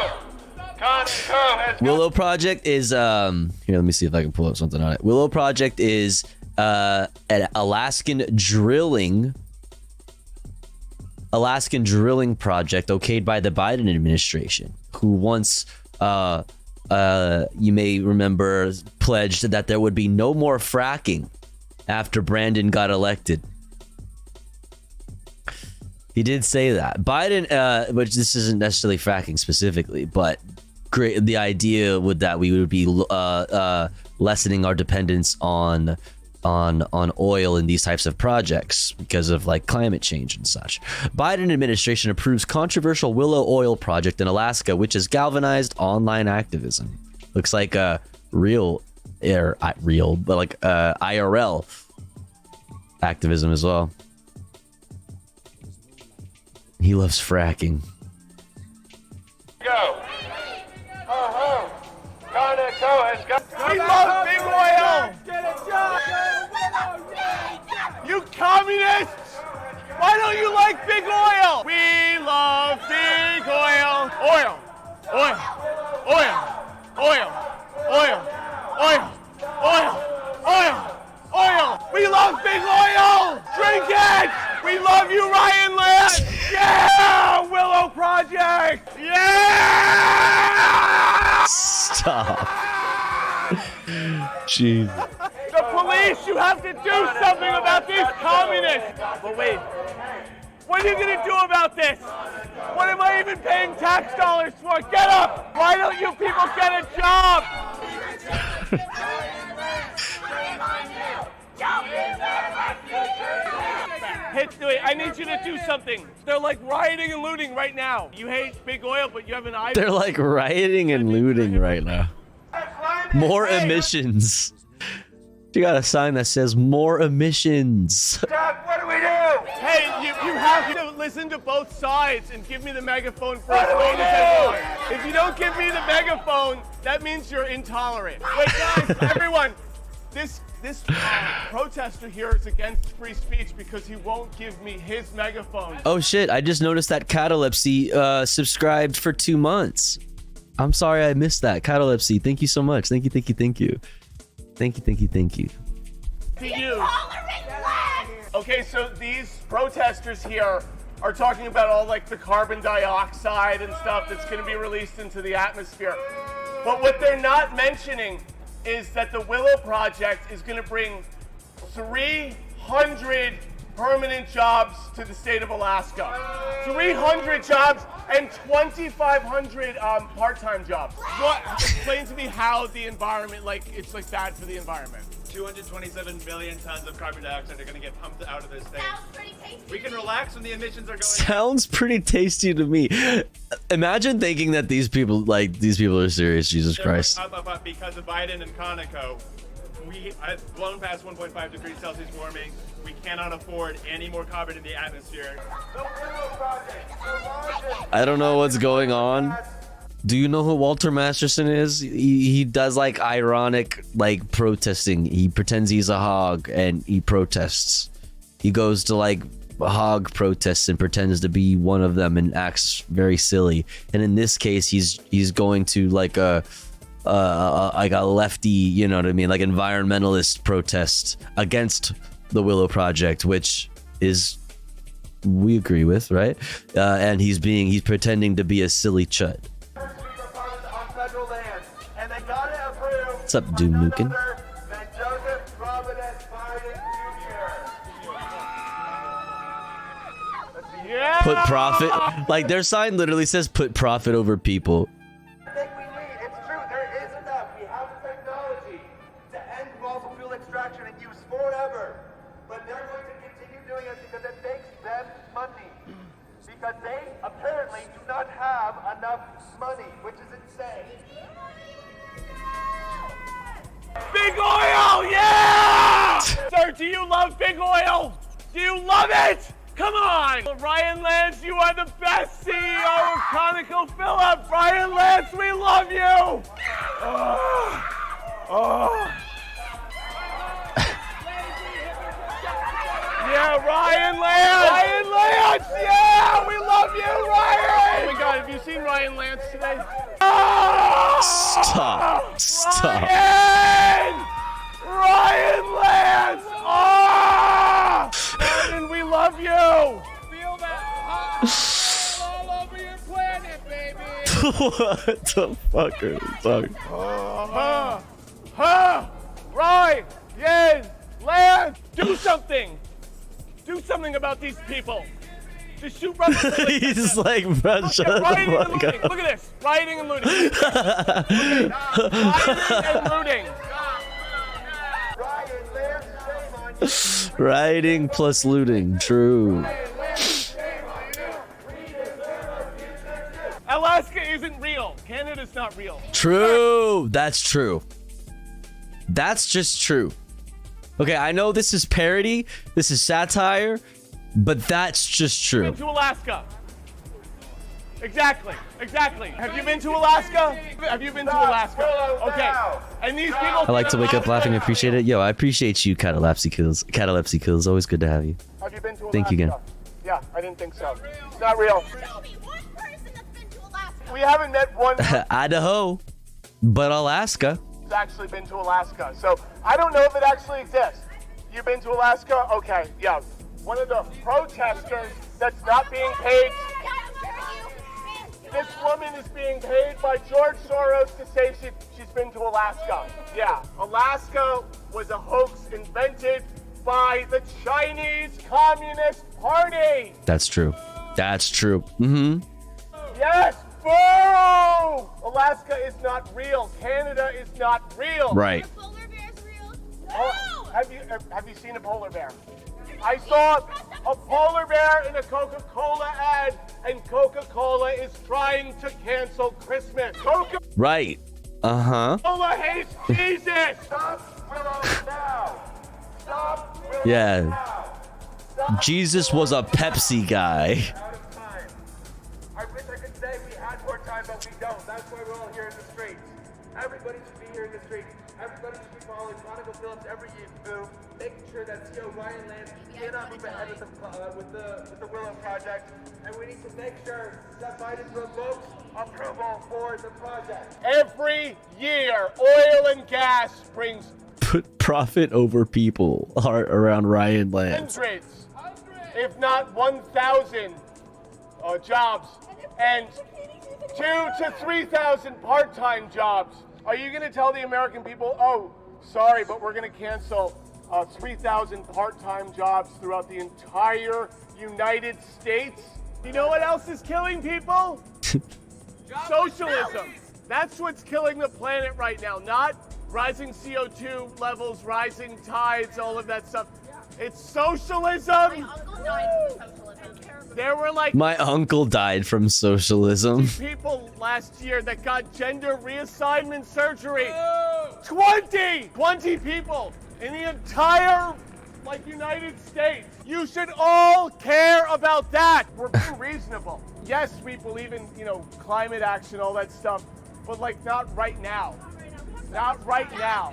Conoco has Willow Project is here, let me see if I can pull up something on it. Willow Project is an Alaskan drilling project okayed by the Biden administration, who once you may remember pledged that there would be no more fracking after Brandon got elected. He did say that. Biden, which this isn't necessarily fracking specifically, but the idea would that we would be lessening our dependence on oil in these types of projects because of like climate change and such. Biden administration approves controversial Willow Oil project in Alaska, which has galvanized online activism. Looks like a IRL activism as well. He loves fracking. go. Ho ho! Conoco has got. We love big oil! You communists! Why don't you like big oil? We love big oil! Oil! Oil! Oil! Oil, oil, oil, oil, oil, oil. We love big oil. Drink it. We love you, Ryan Lance. Yeah, Willow Project. Yeah. Stop. Jeez. The police, you have to do something about these communists. But wait, what are you gonna do about this? What am I even paying tax dollars for? Get up! Why don't you people get a job? Wait, I need you to do something. They're like rioting and looting right now. You hate big oil, but you have an eye. They're like rioting and looting right now. More emissions. You got a sign that says more emissions. Doc, what do we do? Hey, you have to listen to both sides and give me the megaphone for as long as I want. If you don't give me the megaphone, that means you're intolerant. Wait, guys, everyone, this protester here is against free speech because he won't give me his megaphone. Oh shit, I just noticed that Catalepsy subscribed for 2 months. I'm sorry I missed that. Catalepsy, thank you so much. Thank you. Thank you. To you. Okay, so these protesters here are talking about all like the carbon dioxide and stuff that's going to be released into the atmosphere. But what they're not mentioning is that the Willow Project is going to bring 300 permanent jobs to the state of Alaska. 300 jobs and 2,500 part-time jobs. What? Explain to me how the environment, it's bad for the environment. 227 billion tons of carbon dioxide are going to get pumped out of this thing. We can relax when the emissions are going. Sounds pretty tasty to me. Imagine thinking that these people are serious. Jesus Christ. Because of Biden and Conoco, we have blown past 1.5 degrees Celsius warming. We cannot afford any more carbon in the atmosphere. I don't know what's going on. Do you know who Walter Masterson is? He does like ironic protesting. He pretends he's a hog and he protests. He goes to like hog protests and pretends to be one of them and acts very silly. And in this case, he's going to like a lefty, you know what I mean, like environmentalist protest against the Willow Project, which is we agree with, right? And he's pretending to be a silly chut. What's up, Doom Nukin? Yeah! Put profit, like their sign literally says put profit over people. It's true, there is enough. We have the technology to end fossil fuel extraction and use forever. But they're going to continue doing it because it makes them money. Because they apparently do not have enough money, which is insane. Big oil, yeah! Sir, do you love big oil? Do you love it? Come on! Ryan Lance, you are the best CEO of ConocoPhillips. Ryan Lance, we love you! Yeah, Ryan Lance! Ryan Lance! Yeah! We love you, Ryan! Oh my God, have you seen Ryan Lance today? Stop. Ryan Lance! Ryan, we love you! Feel that all over your planet, baby! What the fuck are you talking? Ryan Lance! Do something! Do something about these people! Just shoot rubber bullets. He's like, bro, shut the rioting and fuck looting. up. Look at this. Rioting and looting. Rioting and looting. Rioting plus looting. True. Alaska isn't real. Canada's not real. True. That's true. That's just true. Okay, I know this is parody. This is satire. But that's just true. Been to Alaska. Exactly. Have you been to Alaska? Have you been to Alaska? Okay. And these people. I like to wake up laughing and appreciate it. Yo, I appreciate you, Catalepsy Kills. Catalepsy Kills. Always good to have you. Have you been to Alaska? Thank you again. Yeah, I didn't think so. It's not real. We haven't met one. Idaho. But Alaska. I've actually been to Alaska, so I don't know if it actually exists. You've been to Alaska? Okay, yeah. One of the protesters that's not being paid. This woman is being paid by George Soros to say she's been to Alaska. Yeah, Alaska was a hoax invented by the Chinese Communist Party. That's true. That's true. Mm-hmm. Yes, boo! Alaska is not real. Canada is not real. Right. Oh, have you seen a polar bear? I saw a polar bear in a Coca-Cola ad, and Coca-Cola is trying to cancel Christmas. Coca-Cola Right. Uh-huh. hates Jesus. Stop Willow now. Stop Willow Yeah. now. Stop Jesus was a Pepsi guy. Out of time. I wish I could say we had more time, but we don't. That's why we're all here in the streets. Everybody should be here in the streets. Everybody should be following ConocoPhillips every move, making sure that CEO Ryan Lance cannot move ahead with the Willow project, and we need to make sure that Biden revokes approval for the project. Every year, oil and gas brings Put profit over people around Ryan Lance. hundreds, if not 1,000 jobs, and 2,000 to 3,000 part-time jobs. Are you going to tell the American people, oh, sorry, but we're going to cancel 3,000 part-time jobs throughout the entire United States? You know what else is killing people? Socialism. That's what's killing the planet right now, not rising CO2 levels, rising tides, all of that stuff. It's socialism. There were like My uncle died from socialism. people last year that got gender reassignment surgery. 20 people in the entire United States. You should all care about that. We're being reasonable. Yes, we believe in, climate action, all that stuff, but not right now. Not right now.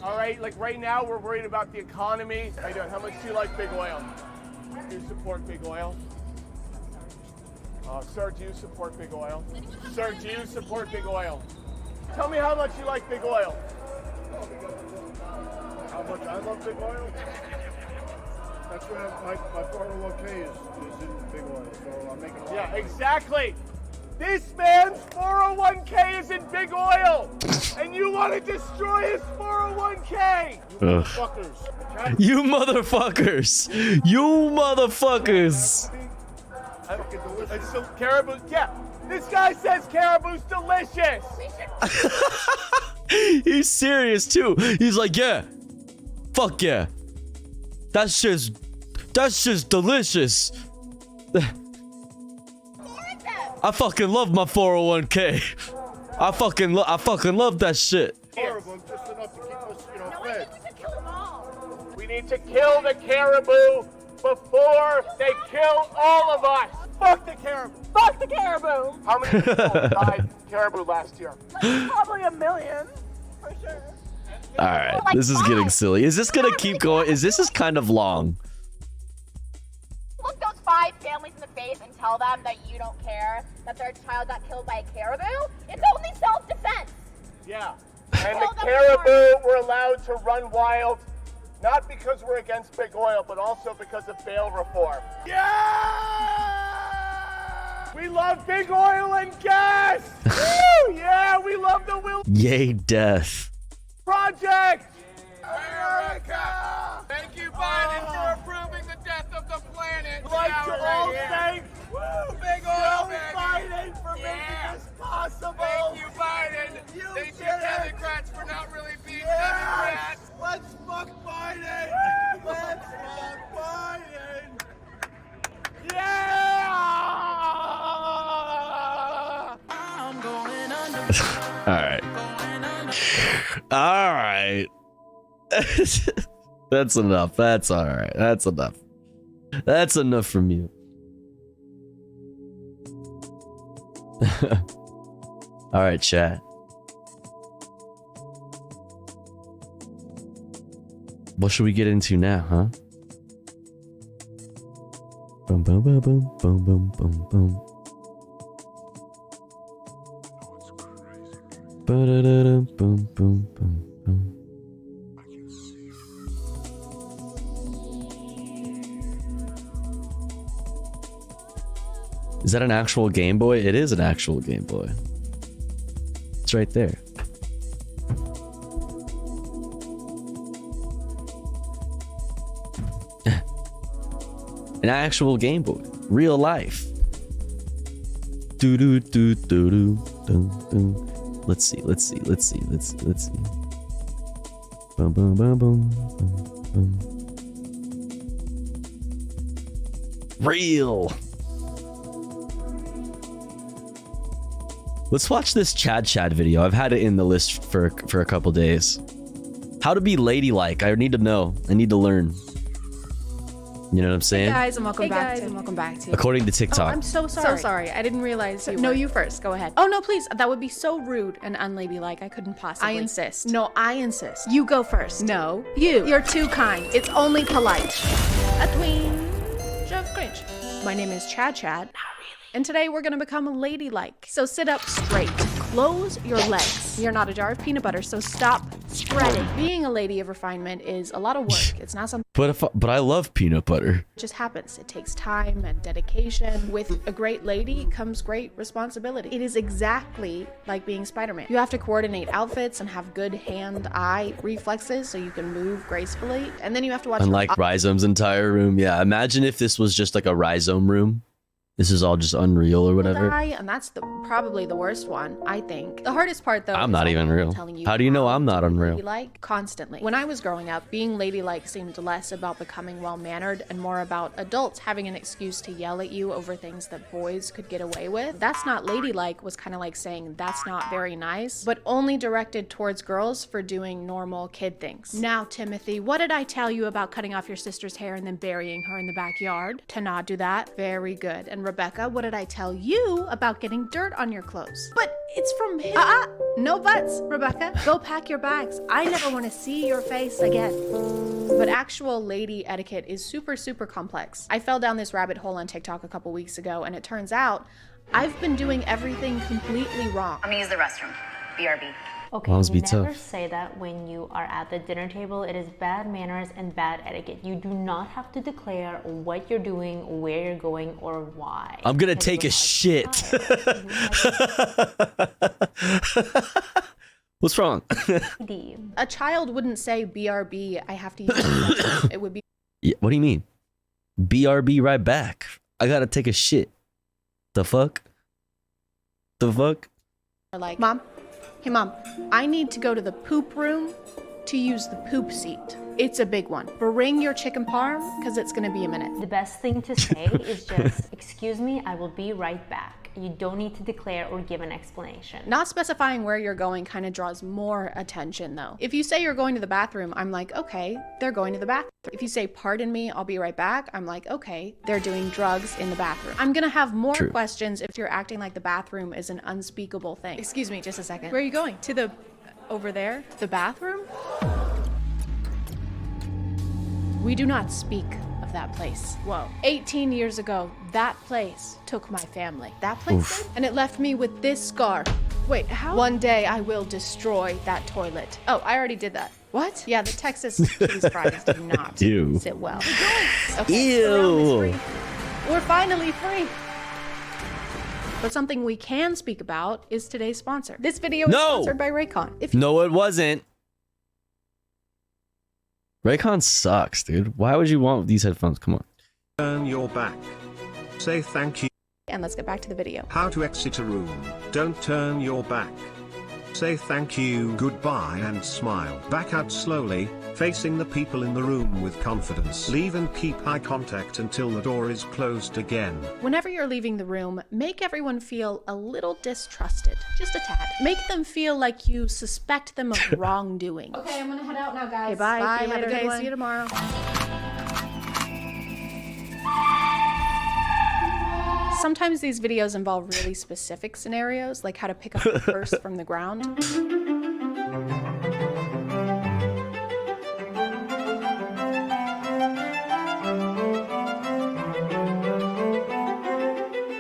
All right, right now we're worried about the economy. How you doing? How much do you like big oil? Do you support big oil? Sir, do you support big oil? Sir, do you support big oil? Tell me how much you like big oil. How much I love big oil? That's where my 401k is in big oil, so I'm making a lot. Yeah, exactly. This man's 401k is in big oil, and you want to destroy his 401k. Ugh. Fuckers. You motherfuckers! You motherfuckers! It's so caribou. Yeah, this guy says caribou's delicious. He's serious too. He's like, yeah. Fuck yeah. That's just delicious. I fucking love my 401k. I fucking love that shit. Horrible, just enough to keep us, fed. We need to kill the caribou before they kill all of us. Fuck the caribou. Fuck the caribou. How many people died caribou last year? Probably 1 million, for sure. All right, this is getting silly. Is this gonna keep going? This is kind of long. Look those 5 families in the face and tell them that you don't care that their child got killed by a caribou. It's only self-defense. Yeah. And the caribou were allowed to run wild, not because we're against big oil, but also because of bail reform. Yeah! We love big oil and gas! Woo! Yeah, we love the Will Yay, death. Project! America! Thank you, Biden, for approving the death of the planet. We'd like to all thank Big Oil Biden for making this possible. Thank you, Biden. Thank you, Democrats, for not really being Democrats. Let's fuck Biden. Let's fuck Biden. Yeah! I'm going under. All right. That's enough. That's all right. That's enough. That's enough from you. All right, chat. What should we get into now, huh? Boom, boom, boom, boom, boom, boom, boom, boom. Ba-da-da-dum, boom, boom, boom, boom. Is that an actual Game Boy? It is an actual Game Boy. It's right there. An actual Game Boy. Real life. Do do do do do dum dum. Let's see. Boom boom boom boom boom boom. Real. Let's watch this Chad video. I've had it in the list for a couple days. How to be ladylike. I need to know. I need to learn. You know what I'm saying? Hey guys, and welcome back to. According to TikTok. Oh, I'm so sorry. So sorry. I didn't realize you. No, you first. Go ahead. Oh no, please. That would be so rude and unladylike. I couldn't possibly. I insist. No, I insist. You go first. No, you. You're too kind. It's only polite. A twinge of cringe. My name is Chad. And today we're gonna become ladylike. So sit up straight. Close your legs. You're not a jar of peanut butter, so stop spreading. Being a lady of refinement is a lot of work. It's not something But I love peanut butter. that just happens. It takes time and dedication. With a great lady comes great responsibility. It is exactly like being Spider-Man. You have to coordinate outfits and have good hand-eye reflexes so you can move gracefully. And then you have to watch Unlike Rhizome's entire room. Yeah, imagine if this was just like a Rhizome room. This is all just Unreal or whatever. and that's probably the worst one, I think. The hardest part, though, I'm is not even real. telling you How do you know I'm not Unreal? ladylike constantly. When I was growing up, being ladylike seemed less about becoming well-mannered and more about adults having an excuse to yell at you over things that boys could get away with. That's not ladylike was kind of like saying that's not very nice, but only directed towards girls for doing normal kid things. Now, Timothy, what did I tell you about cutting off your sister's hair and then burying her in the backyard? To not do that? Very good. And Rebecca, what did I tell you about getting dirt on your clothes? But it's from him. No buts, Rebecca. Go pack your bags. I never want to see your face again. But actual lady etiquette is super, super complex. I fell down this rabbit hole on TikTok a couple weeks ago, and it turns out I've been doing everything completely wrong. I'm gonna use the restroom. BRB. Okay, Always be never tough. say that when you are at the dinner table. It is bad manners and bad etiquette. You do not have to declare what you're doing, where you're going, or why. I'm gonna take a shit. What's wrong? A child wouldn't say BRB, I have to use the restroom. It would be Yeah, what do you mean? BRB right back. I gotta take a shit. The fuck? The fuck? like, Mom, hey Mom, I need to go to the poop room to use the poop seat. It's a big one. Bring your chicken parm, because it's gonna be a minute. The best thing to say is just, excuse me, I will be right back. You don't need to declare or give an explanation. Not specifying where you're going kind of draws more attention though. If you say you're going to the bathroom, I'm like, okay, they're going to the bathroom. If you say, pardon me, I'll be right back, I'm like, okay, they're doing drugs in the bathroom. I'm gonna have more questions if you're acting like the bathroom is an unspeakable thing. Excuse me, just a second. Where are you going? To the, over there? The bathroom? We do not speak of that place. Whoa. 18 years ago, that place took my family. That place did? And it left me with this scar. Wait, how? One day I will destroy that toilet. Oh, I already did that. What? Yeah, the Texas cheese fries did not Ew. sit well. Okay, the realm is free. We're finally free. But something we can speak about is today's sponsor. This video is sponsored by Raycon. No, it wasn't. Raycon sucks, dude. Why would you want these headphones? Come on. Turn your back. Say thank you. And let's get back to the video. How to exit a room. Don't turn your back. Say thank you, goodbye, and smile. Back out slowly, facing the people in the room with confidence. Leave and keep eye contact until the door is closed again. Whenever you're leaving the room, make everyone feel a little distrusted. Just a tad. Make them feel like you suspect them of wrongdoing. Okay, I'm gonna head out now, guys. Okay, bye. Bye. Have a good one. See you tomorrow. Sometimes these videos involve really specific scenarios, like how to pick up a purse from the ground.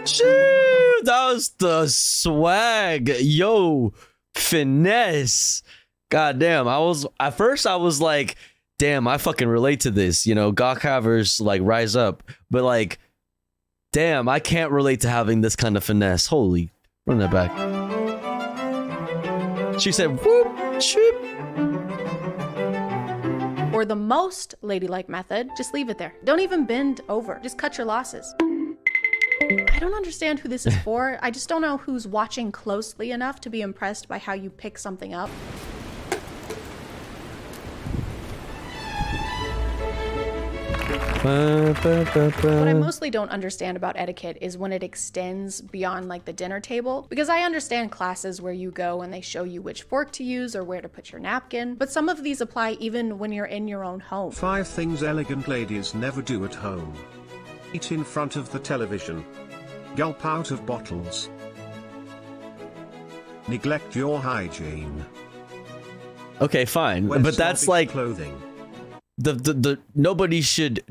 Shoo, that was the swag. Yo, Finesse. God damn. At first I was like, damn, I fucking relate to this. You know, Gawk havers like rise up. But like, damn, I can't relate to having this kind of finesse. Holy, run that back. She said, whoop, shoop. Or the most ladylike method, just leave it there. Don't even bend over. Just cut your losses. I don't understand who this is for. I just don't know who's watching closely enough to be impressed by how you pick something up. What I mostly don't understand about etiquette is when it extends beyond like the dinner table, because I understand classes where you go and they show you which fork to use or where to put your napkin, but some of these apply even when you're in your own home. 5 things elegant ladies never do at home. Eat in front of the television. Gulp out of bottles. Neglect your hygiene. Okay, fine. Wear But that's like clothing. the nobody should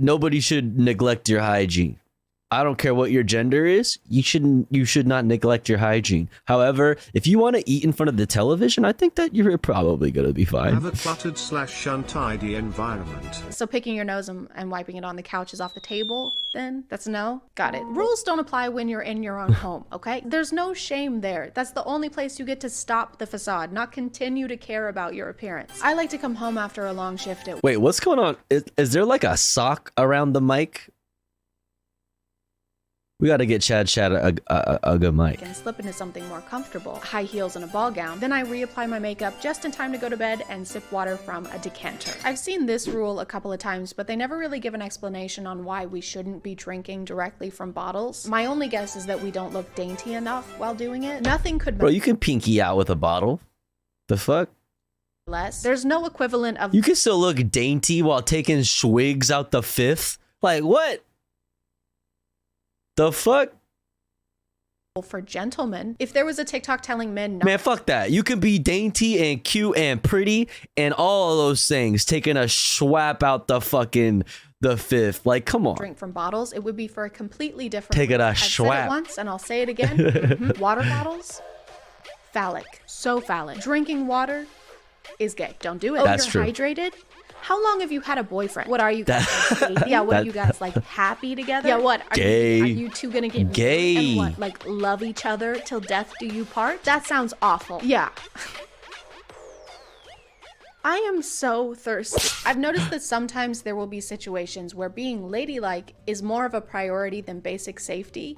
neglect your hygiene. I don't care what your gender is. You should not neglect your hygiene. However, if you want to eat in front of the television, I think that you're probably gonna be fine. Have a cluttered / untidy environment. So picking your nose and wiping it on the couch is off the table, then? That's a no? Got it. Rules don't apply when you're in your own home, okay? There's no shame there. That's the only place you get to stop the facade, not continue to care about your appearance. I like to come home after a long shift at Wait, what's going on? Is there like a sock around the mic? We got to get Chad a good mic. and slip into something more comfortable, high heels and a ball gown. Then I reapply my makeup just in time to go to bed and sip water from a decanter. I've seen this rule a couple of times, but they never really give an explanation on why we shouldn't be drinking directly from bottles. My only guess is that we don't look dainty enough while doing it. Nothing could Bro, you can pinky out with a bottle. The fuck? less. There's no equivalent of You can still look dainty while taking swigs out the fifth? Like, what? The fuck? for gentlemen. If there was a TikTok telling men not Man, fuck that. You can be dainty and cute and pretty and all of those things, taking a swap out the fifth. Like, come on. drink from bottles, it would be for a completely different Take it a I've said swap. it once and I'll say it again. Mhm. Water bottles, phallic. So phallic. Drinking water is gay. Don't do it. That's you're true. hydrated? How long have you had a boyfriend? What are you guys like, yeah, what are you guys like happy together? Yeah, what? Gay. Are you two gonna get Gay. married and what? Like love each other till death do you part? That sounds awful. Yeah. I am so thirsty. I've noticed that sometimes there will be situations where being ladylike is more of a priority than basic safety.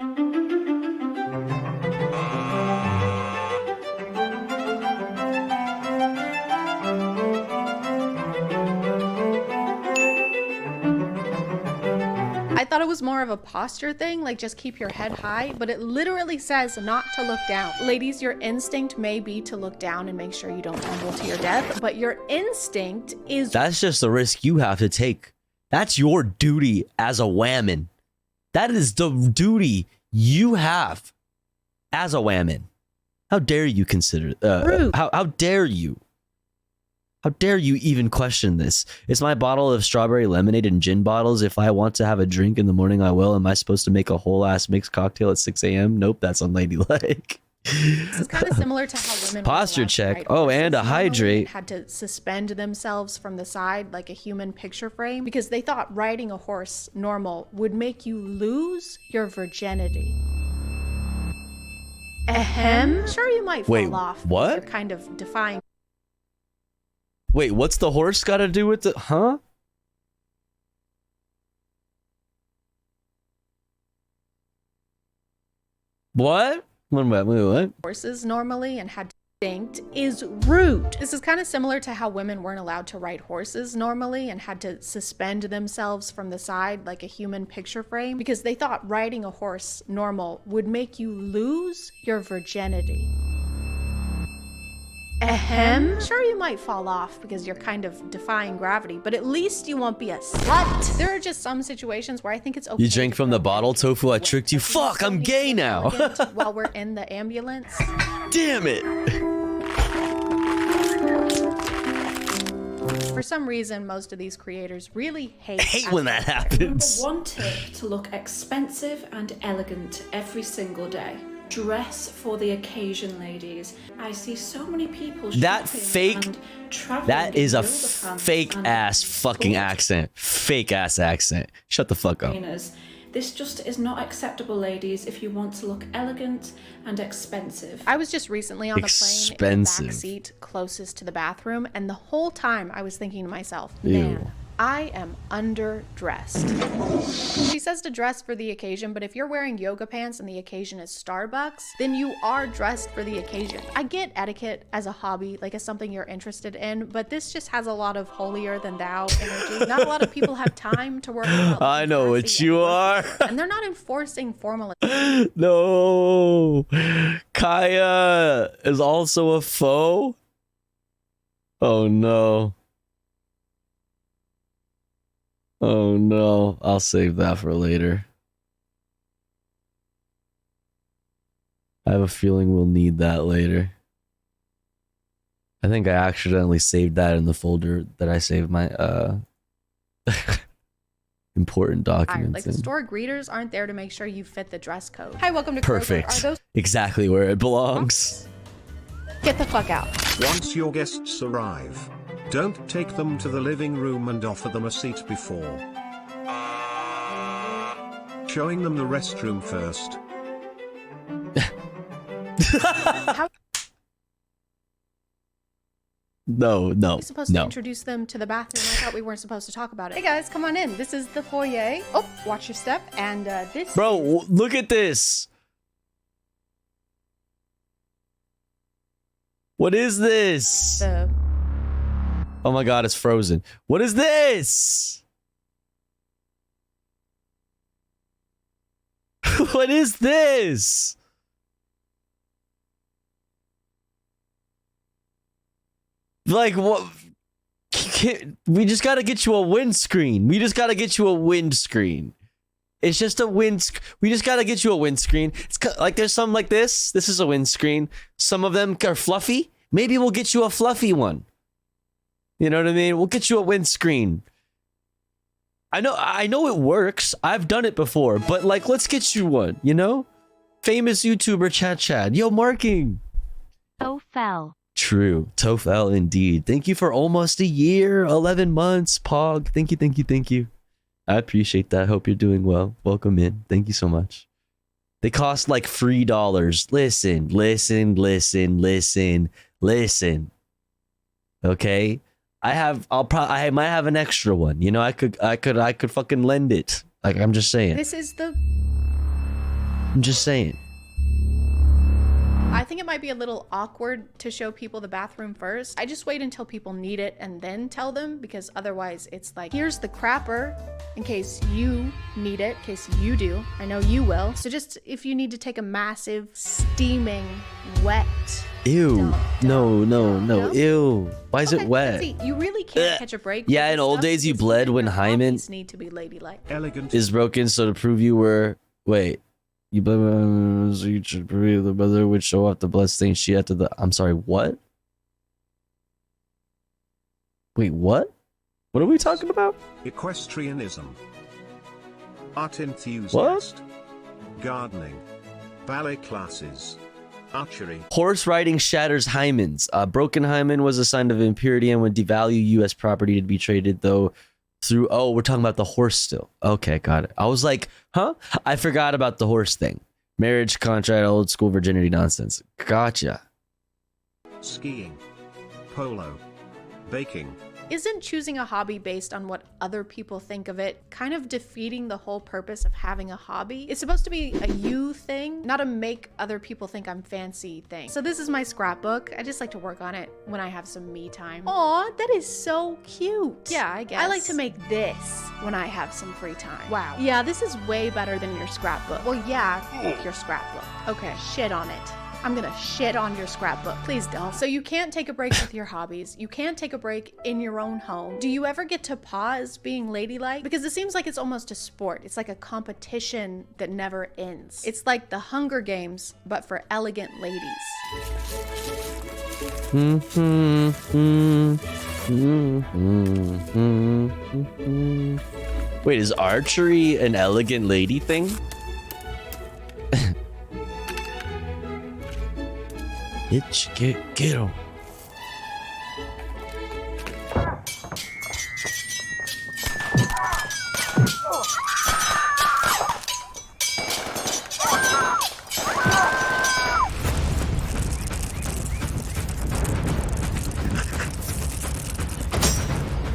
I thought it was more of a posture thing, like just keep your head high, but it literally says not to look down. Ladies, your instinct may be to look down and make sure you don't tumble to your death, but your instinct is That's just the risk you have to take. That's your duty as a whammon. That is the duty you have as a whammon. How dare you consider Rude. How dare you? How dare you even question this? It's my bottle of strawberry lemonade and gin bottles. If I want to have a drink in the morning, I will. Am I supposed to make a whole ass mixed cocktail at 6 a.m.? Nope, that's unladylike. This is kind of similar to how women were Posture allowed to check. ride Oh, and a horses normally hydrate. had to suspend themselves from the side like a human picture frame because they thought riding a horse normal would make you lose your virginity. Ahem. Sure, you might fall Wait, off. what? You're kind of defying. Wait, what's the horse got to do with the... Huh? What? Wait, what? Horses normally and had distinct is rude. This is kind of similar to how women weren't allowed to ride horses normally and had to suspend themselves from the side like a human picture frame because they thought riding a horse normal would make you lose your virginity. Ahem. Sure, you might fall off because you're kind of defying gravity, but at least you won't be a slut. There are just some situations where I think it's okay. You drank from the bottle, Tofu? I tricked you. Fuck, I'm gay now. While we're in the ambulance. Damn it. For some reason, most of these creators really hate when that happens. Number one tip to look expensive and elegant every single day. dress for the occasion, ladies. I see so many people That shopping fake. and traveling That is in a Wilderpants fake and ass fucking accent. Fake ass accent. Shut the fuck up. trainers. This just is not acceptable, ladies, if you want to look elegant and expensive. I was just recently on the plane in the Expensive. back seat closest to the bathroom, and the whole time I was thinking to myself, Ew. man, I am underdressed. She says to dress for the occasion, but if you're wearing yoga pants and the occasion is Starbucks, then you are dressed for the occasion. I get etiquette as a hobby, like as something you're interested in, but this just has a lot of holier than thou energy. Not a lot of people have time to work out. I know what you are. And they're not enforcing formal. No. Kaya is also a foe. Oh no. Oh no. I'll save that for later. I have a feeling we'll need that later. I think I accidentally saved that in the folder that I saved my important documents Like the in. store greeters aren't there to make sure you fit the dress code. Hi, welcome to Kroger. Perfect. Are those? Exactly where it belongs. Get the fuck out. Once your guests arrive, don't take them to the living room and offer them a seat before showing them the restroom first. No, no, We're supposed to no. introduce them to the bathroom. I thought we weren't supposed to talk about it. Hey guys, come on in. This is the foyer. Oh, watch your step. And this. Bro, look at this. What is this? The Oh my god, it's frozen. What is this? What is this? Like what? We just gotta get you a windscreen. We just gotta get you a windscreen. It's just a we just gotta get you a windscreen. It's like there's some like this. This is a windscreen. Some of them are fluffy. Maybe we'll get you a fluffy one. You know what I mean? We'll get you a windscreen. I know it works. I've done it before, but like, let's get you one, you know? Famous YouTuber Chad. Yo, marking. Oh, fell. True. Tofel indeed. Thank you for almost a year, 11 months, Pog. Thank you. I appreciate that. Hope you're doing well. Welcome in. Thank you so much. They cost like $3. Listen. Okay? I might have an extra one. You know, I could fucking lend it. Like, I'm just saying. This is the. I'm just saying. I think it might be a little awkward to show people the bathroom first. I just wait until people need it and then tell them, because otherwise it's like, here's the crapper in case you need it, in case you do. I know you will. So just if you need to take a massive, steaming, wet. Ew. No. Ew. Why is it wet? See, you really can't catch a break. with Yeah, this in old stuff days you because bled when your hymen hobbies need to be ladylike. Elegant is broken, so to prove you were... Wait. You bled so you should prove the mother would show off the blood stain she had to the... I'm sorry, what? Wait, what? What are we talking about? equestrianism, art enthusiast, gardening, ballet classes, archery. Horse riding shatters hymens. Broken hymen was a sign of impurity and would devalue U.S. property to be traded, though, through... Oh, we're talking about the horse still. Okay, got it. I was like, huh? I forgot about the horse thing. Marriage, contract, old school virginity nonsense. Gotcha. Skiing, polo, baking. Isn't choosing a hobby based on what other people think of it kind of defeating the whole purpose of having a hobby? It's supposed to be a you thing, not a make other people think I'm fancy thing. So this is my scrapbook. I just like to work on it when I have some me time. Aw, that is so cute. Yeah, I guess. I like to make this when I have some free time. Wow. Yeah, this is way better than your scrapbook. Well, yeah, your scrapbook. Okay, shit on it. I'm gonna shit on your scrapbook. Please don't. So you can't take a break with your hobbies. You can't take a break in your own home. Do you ever get to pause being ladylike? Because it seems like it's almost a sport. It's like a competition that never ends. It's like the Hunger Games, but for elegant ladies. Wait, is archery an elegant lady thing? Bitch, get him.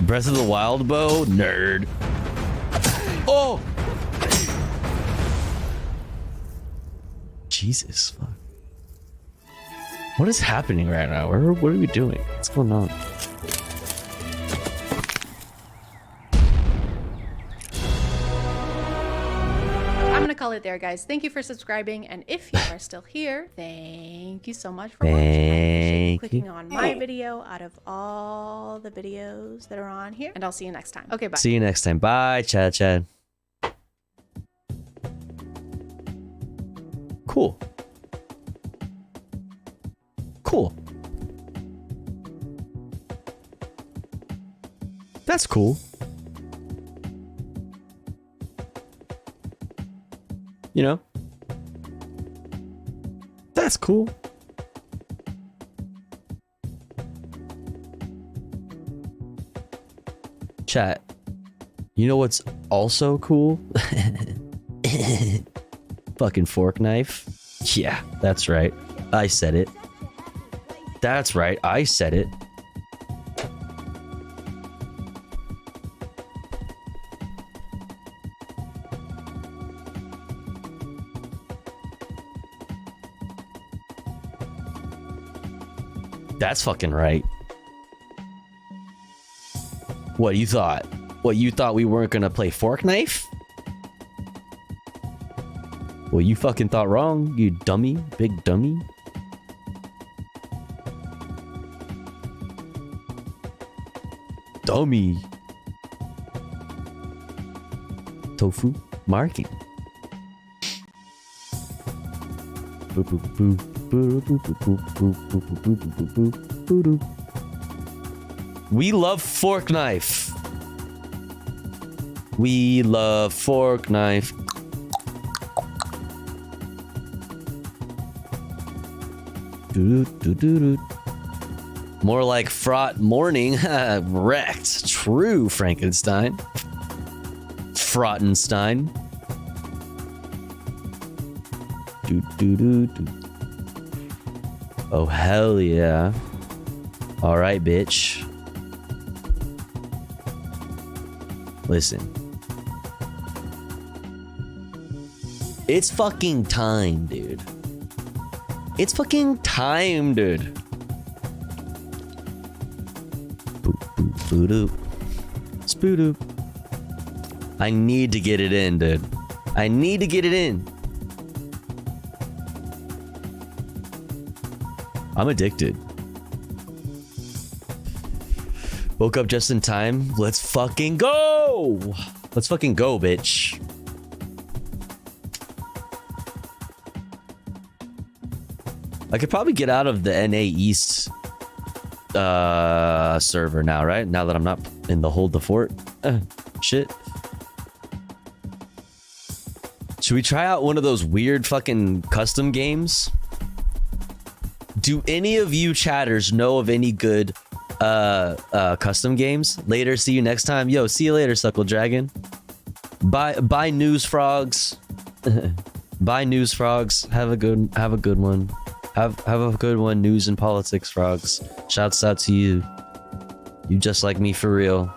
Breath of the Wild bow? Nerd. Oh! Jesus, fuck. What is happening right now? What are we doing? What's going on? I'm gonna call it there, guys. Thank you for subscribing, and if you are still here, thank you so much for watching. I appreciate you clicking on my video out of all the videos that are on here, and I'll see you next time. Okay, bye. See you next time. Bye, Chad. Cool. That's cool. You know? That's cool. Chat. You know what's also cool? Fucking fork knife. Yeah, that's right. I said it. That's right. I said it. That's fucking right. What you thought? What you thought we weren't gonna play fork knife? Well, you fucking thought wrong, you dummy, big dummy. Dummy. Tofu marking. Boop boop boop. We love fork knife. We love fork knife. More like fraught morning. Wrecked. True, Frankenstein. Frautenstein. Oh, hell yeah. Alright, bitch. Listen. It's fucking time, dude. It's fucking time, dude. Boop, boop, boop, spoodoop. I need to get it in, dude. I need to get it in. I'm addicted. Woke up just in time. Let's fucking go! Let's fucking go, bitch. I could probably get out of the NA East server now, right? Now that I'm not in the Hold the Fort shit. Should we try out one of those weird fucking custom games? Do any of you chatters know of any good custom games? Later, see you next time. Yo, see you later, Suckle Dragon. Bye news frogs. Bye news frogs. Have a good one. Have a good one, news and politics frogs. Shouts out to you. You just like me for real.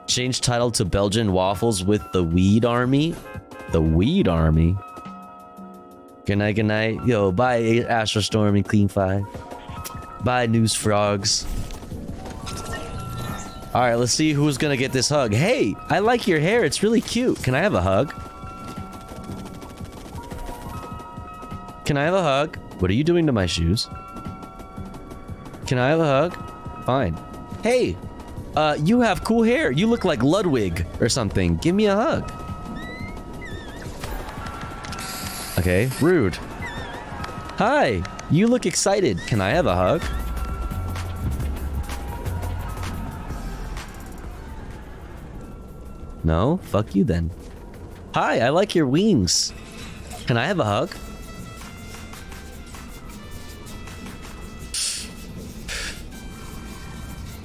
Change title to Belgian waffles with the Weed Army. The Weed Army. Good night, good night. Yo, bye Astro Storm and Clean 5. Bye news frogs. All right, let's see who's gonna get this hug. Hey, I like your hair. It's really cute. Can I have a hug? Can I have a hug? What are you doing to my shoes? Can I have a hug? Fine. Hey, you have cool hair. You look like Ludwig or something. Give me a hug. Okay, rude. Hi, you look excited. Can I have a hug? No? Fuck you then. Hi, I like your wings. Can I have a hug?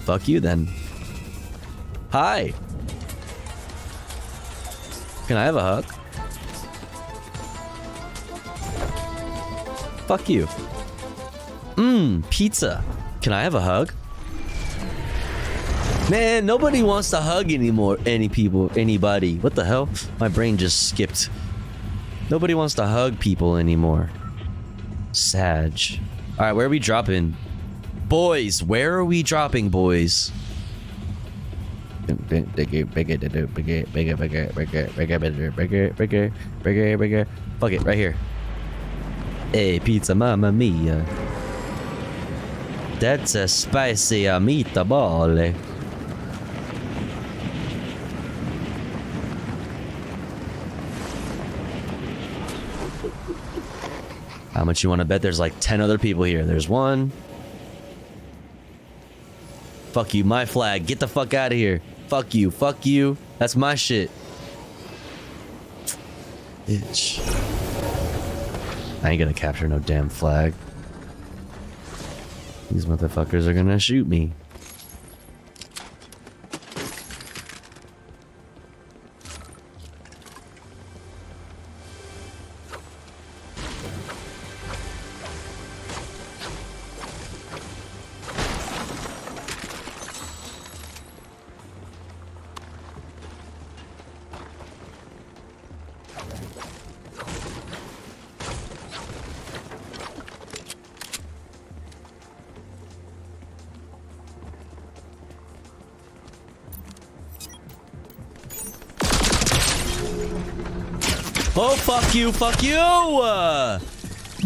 Fuck you then. Hi. Can I have a hug? Fuck you. Pizza. Can I have a hug? Man, nobody wants to hug anymore. Anybody. What the hell? My brain just skipped. Nobody wants to hug people anymore. Sag. Alright, where are we dropping? Boys, where are we dropping, boys? Fuck it, right here. Hey, pizza mamma mia. That's a spicy meatball. How much you want to bet there's like 10 other people here? There's one. Fuck you, my flag. Get the fuck out of here. Fuck you, fuck you. That's my shit. Bitch. I ain't gonna capture no damn flag. These motherfuckers are gonna shoot me. Oh, fuck you, fuck you!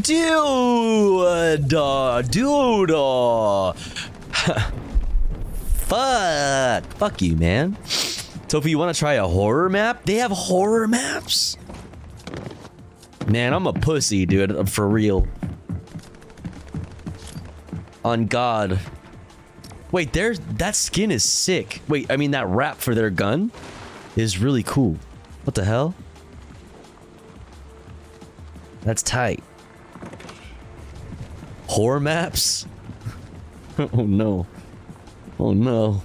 Dude! Fuck! Fuck you, man. Tofu, you want to try a horror map? They have horror maps? Man, I'm a pussy, dude. For real. On God. Wait, that skin is sick. Wait, I mean that wrap for their gun is really cool. What the hell? That's tight. Horror maps? Oh no. Oh no.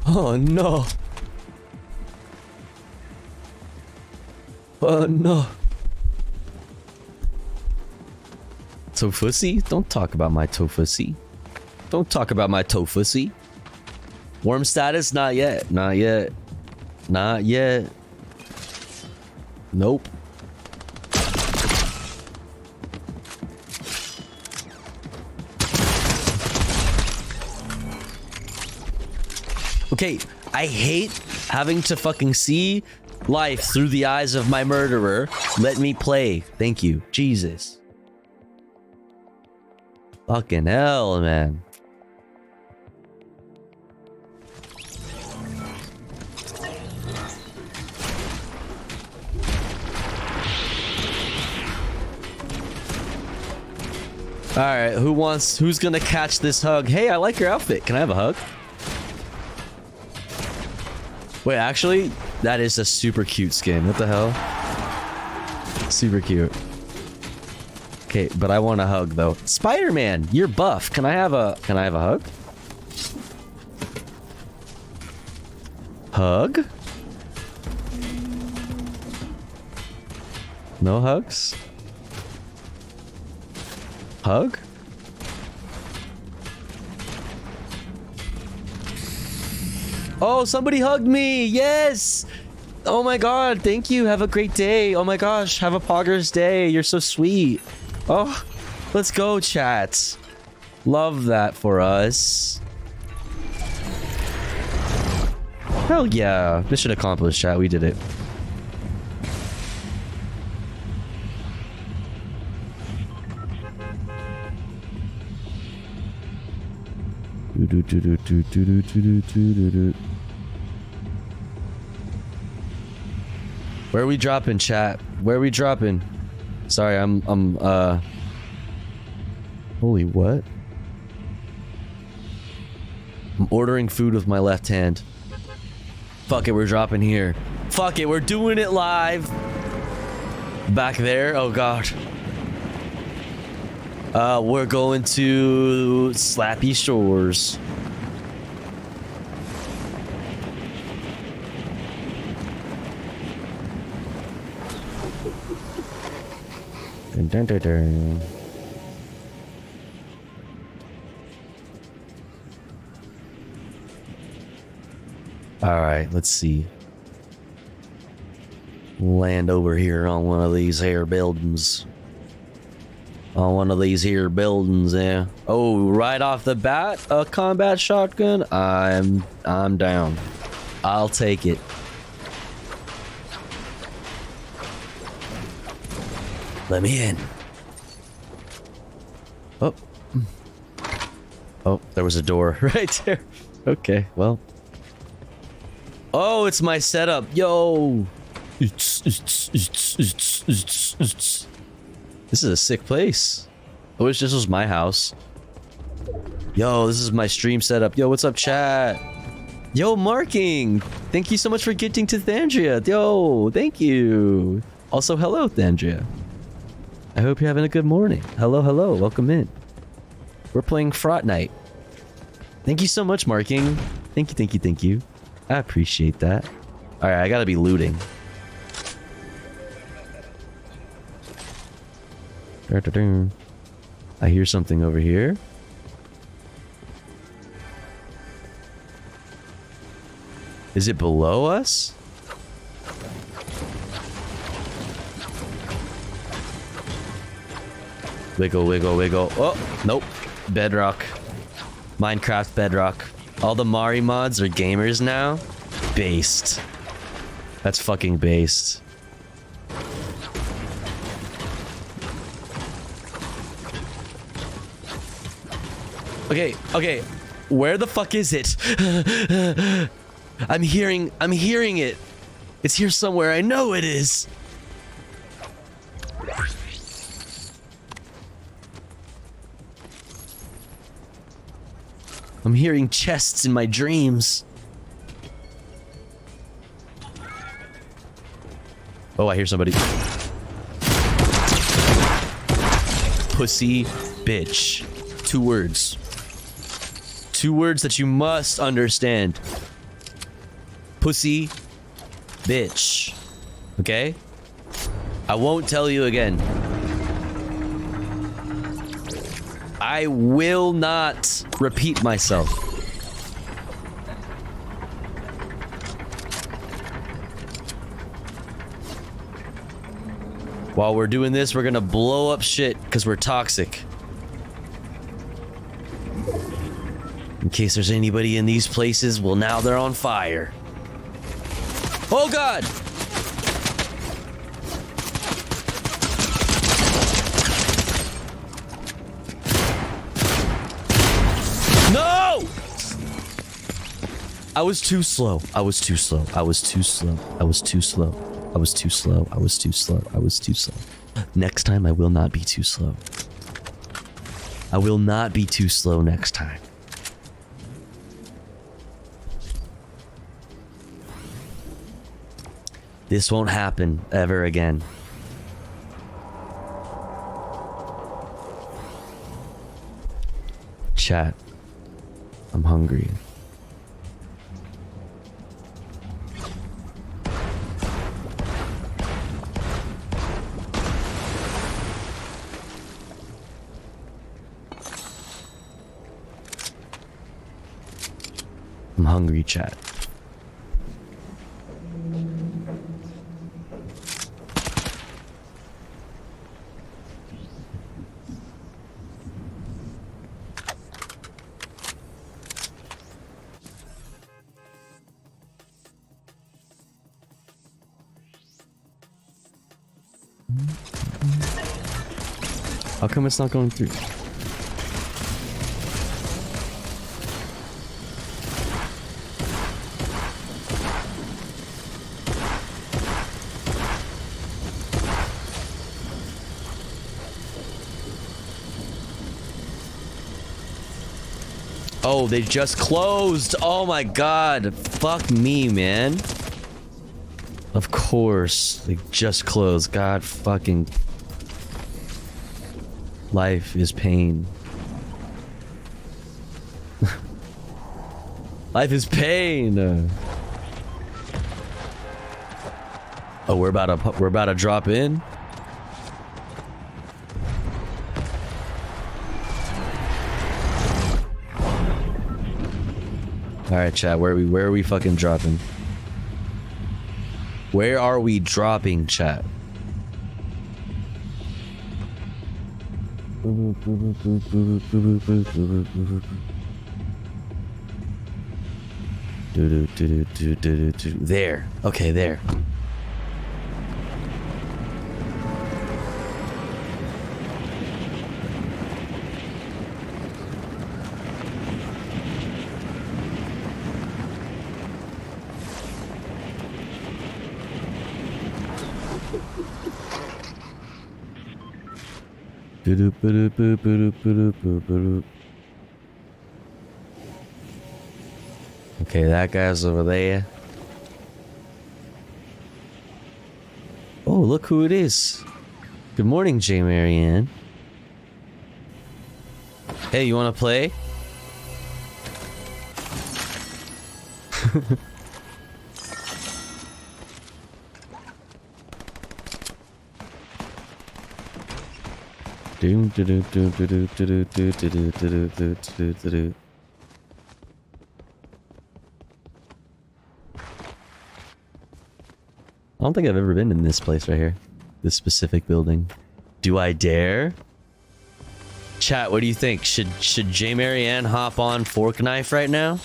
Oh no. Oh no. Tofussy? Don't talk about my tofussy. Don't talk about my tofussy. Worm status? Not yet. Not yet. Not yet. Nope. Okay, I hate having to fucking see life through the eyes of my murderer. Let me play. Thank you. Jesus. Fucking hell, man. Alright, who's gonna catch this hug? Hey, I like your outfit. Can I have a hug? Wait, actually, that is a super cute skin. What the hell? Super cute. Okay, but I want a hug though. Spider-Man, you're buff. Can I have a hug? Hug? No hugs? Hug? Oh, somebody hugged me! Yes! Oh my god, thank you. Have a great day. Oh my gosh, have a poggers day. You're so sweet. Oh, let's go, chat. Love that for us. Hell yeah. Mission accomplished, chat. We did it. Where are we dropping, chat? Where are we dropping? Sorry, I'm holy what? I'm ordering food with my left hand. Fuck it, we're dropping here. Fuck it, we're doing it live. Back there? Oh god. We're going to Slappy Shores. Dun, dun, dun, dun. All right, let's see. Land over here on one of these here buildings. On one of these here buildings, yeah. Oh, right off the bat, a combat shotgun. I'm down. I'll take it. Let me in. Oh. Oh, there was a door right there. Okay, well. Oh, it's my setup. Yo. This is a sick place. I wish this was my house. Yo, this is my stream setup. Yo, what's up, chat? Yo, Marking. Thank you so much for getting to Thandria. Yo, thank you. Also, hello, Thandria. I hope you're having a good morning. Hello, hello. Welcome in. We're playing Fraught Night. Thank you so much, Marking. Thank you, thank you, thank you. I appreciate that. All right, I gotta be looting. I hear something over here. Is it below us? Wiggle, wiggle, wiggle. Oh, nope. Bedrock. Minecraft Bedrock. All the Mari mods are gamers now? Based. That's fucking based. Okay, okay. Where the fuck is it? I'm hearing it. It's here somewhere. I know it is. I'm hearing chests in my dreams. Oh, I hear somebody. Pussy bitch. 2 words. 2 words that you must understand. Pussy bitch. Okay? I won't tell you again. I will not repeat myself. While we're doing this, we're gonna blow up shit because we're toxic. In case there's anybody in these places, well, now they're on fire. Oh God! No! I was too slow. I was too slow. I was too slow. I was too slow. I was too slow. I was too slow. I was too slow. Next time, I will not be too slow. I will not be too slow next time. This won't happen ever again. Chat. I'm hungry. I'm hungry, chat. How come it's not going through? Oh, they just closed. Oh my God. Fuck me, man. Of course. They just closed. God fucking... Life is pain. Life is pain. Oh, we're about to drop in. All right, chat. Where are we fucking dropping? Where are we dropping, chat? There. Okay, there. Okay, that guy's over there. Oh, look who it is. Good morning, J. Marianne. Hey, you want to play? I don't think I've ever been in this place right here. This specific building. Do I dare? Chat, what do you think? Should J. Marianne hop on Fork Knife right now?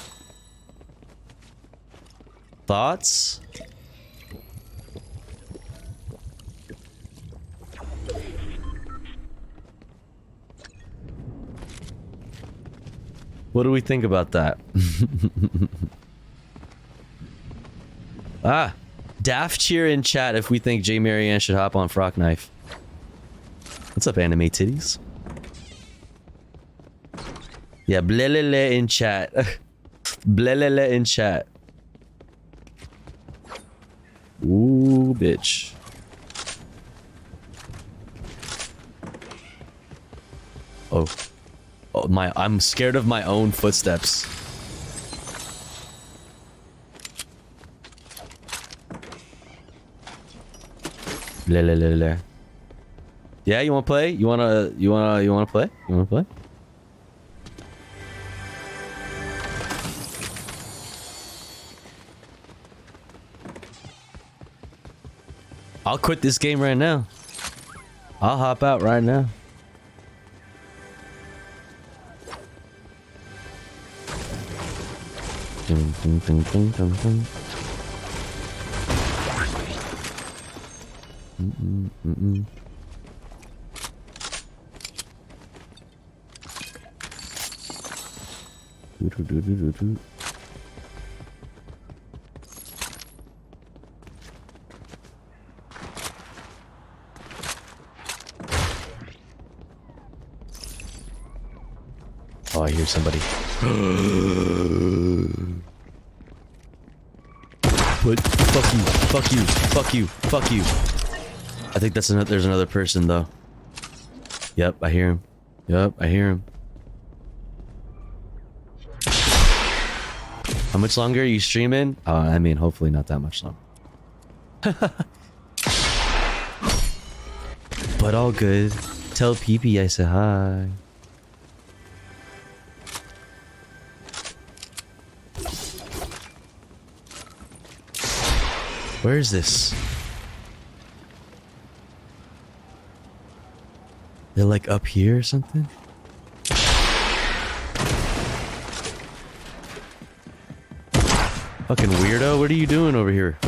Thoughts? What do we think about that? Ah, Daft cheer in chat if we think J. Marianne should hop on Fork Knife. What's up, anime titties? Yeah, blelele in chat. Blelele in chat. Ooh, bitch. Oh. Oh, I'm scared of my own footsteps. Blelele. Yeah, you wanna play? You wanna play? You wanna play? I'll quit this game right now. I'll hop out right now. Dun, dun, dun, dun, dun, dun. Oh, I hear somebody. What? Fuck you. I think that's there's another person though. Yep, I hear him. How much longer are you streaming? I mean, hopefully not that much longer. But all good. Tell PP I said hi. Where is this? They're like up here or something? Fucking weirdo, what are you doing over here?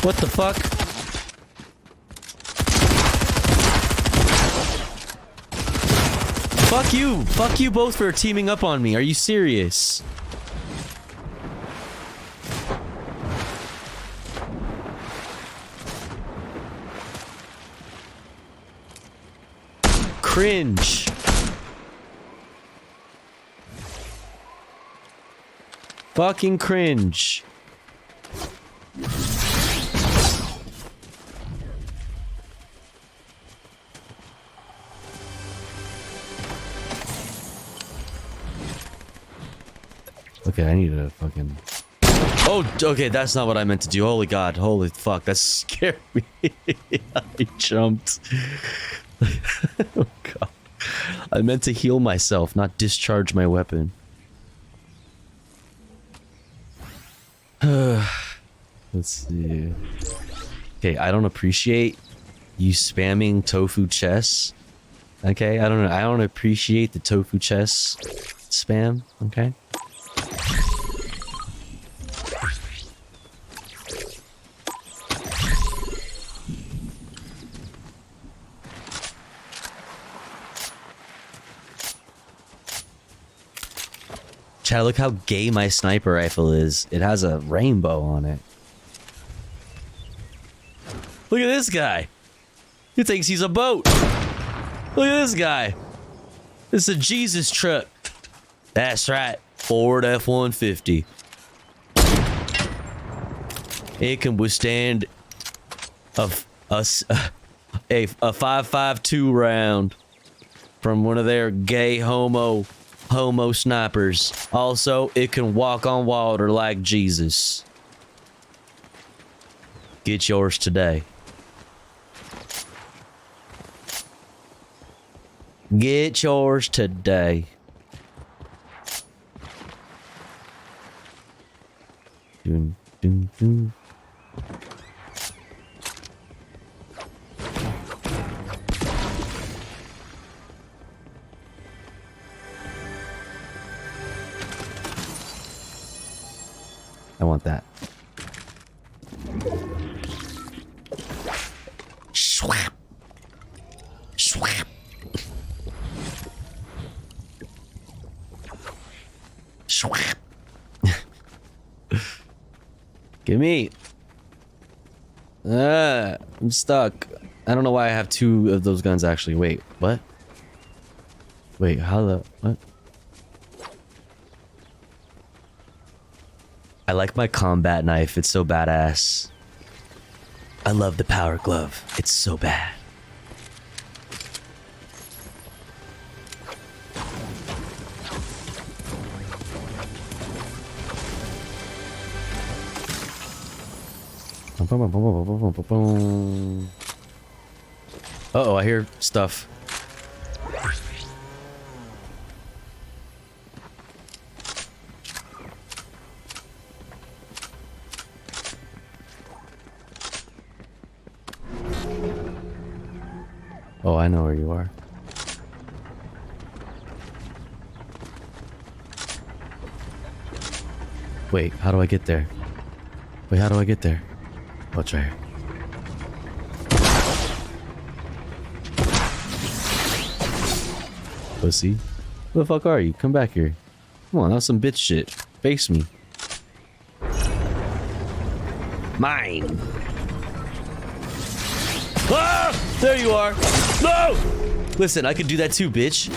What the fuck? Fuck you both for teaming up on me. Are you serious? Cringe. Fucking cringe. Okay, I need to fucking... Oh, okay, that's not what I meant to do. Holy God, holy fuck, that scared me. I jumped. Oh God. I meant to heal myself, not discharge my weapon. Let's see. Okay, I don't appreciate you spamming tofu chess. Okay, I don't appreciate the tofu chess spam. Okay. Chad, look how gay my sniper rifle is. It has a rainbow on it. Look at this guy. He thinks he's a boat. Look at this guy. This is a Jesus truck. That's right. Ford F-150. It can withstand a 5.52 round from one of their gay homo snipers. Also, it can walk on water like Jesus. Get yours today. Get yours today. Dun, dun, dun. I want that. Swap. Swap. Swap. Give me. I'm stuck. I don't know why I have two of those guns actually. Wait, what? Wait, how the what? I like my combat knife. It's so badass. I love the power glove. It's so bad. Uh-oh, I hear stuff. Oh, I know where you are. Wait, how do I get there? Wait, how do I get there? Oh, it's right here. Pussy. Who the fuck are you? Come back here. Come on, that's some bitch shit. Face me. Mine. Ah! There you are. No! Listen, I could do that too, bitch.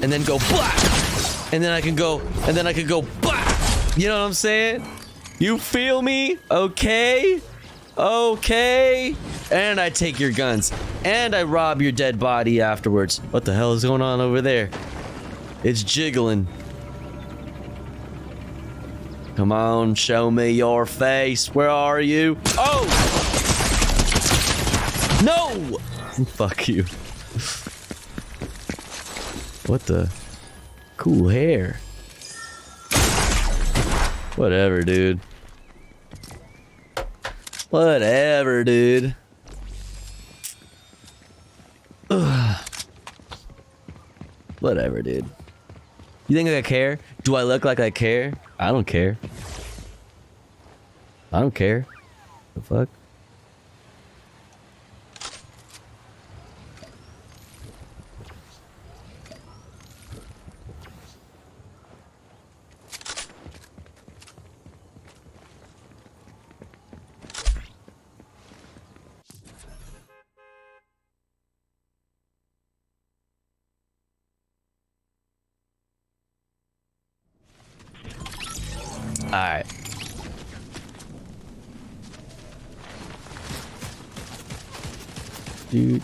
And then go blah! And then I can go, blah! You know what I'm saying? You feel me? Okay? Okay? And I take your guns. And I rob your dead body afterwards. What the hell is going on over there? It's jiggling. Come on, show me your face. Where are you? Oh! No! Fuck you. What the? Cool hair. Whatever, dude. Whatever, dude. Ugh. Whatever, dude. You think I care? Do I look like I care? I don't care. I don't care. The fuck? Alright. Do.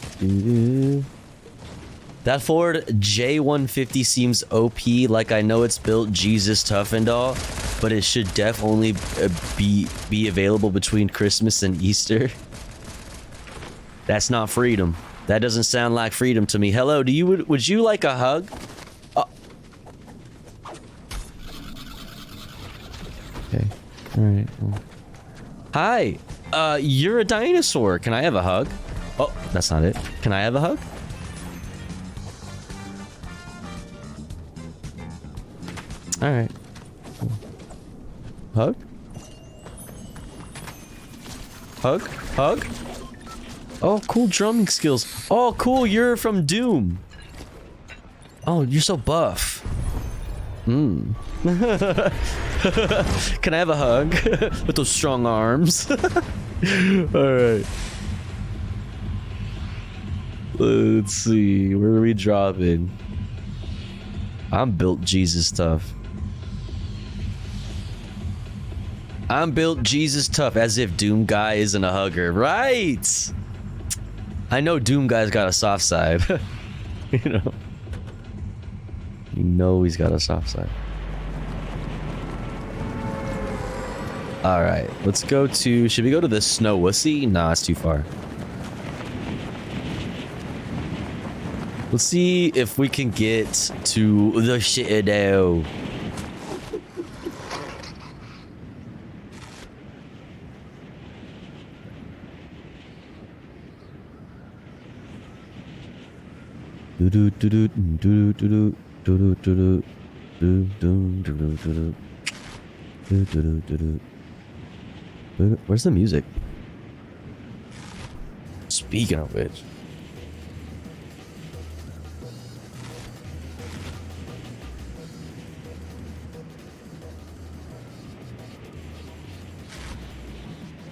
That Ford J150 seems OP. Like, I know it's built Jesus tough and all, but it should definitely be available between Christmas and Easter. That's not freedom. That doesn't sound like freedom to me. Hello, would you like a hug? Okay. All right. Hi. You're a dinosaur. Can I have a hug? Oh, that's not it. Can I have a hug? All right. Hug? Hug? Hug? Oh, cool drumming skills. Oh, cool. You're from Doom. Oh, you're so buff. Hmm. Can I have a hug? With those strong arms. Alright. Let's see. Where are we dropping? I'm built Jesus tough. I'm built Jesus tough, as if Doom Guy isn't a hugger. Right! I know Doom Guy's got a soft side. You know. You know he's got a soft side. Alright, let's go to... Should we go to the Snow Wussy? Nah, it's too far. Let's see if we can get to the Shadow. Where's the music? Speaking of which.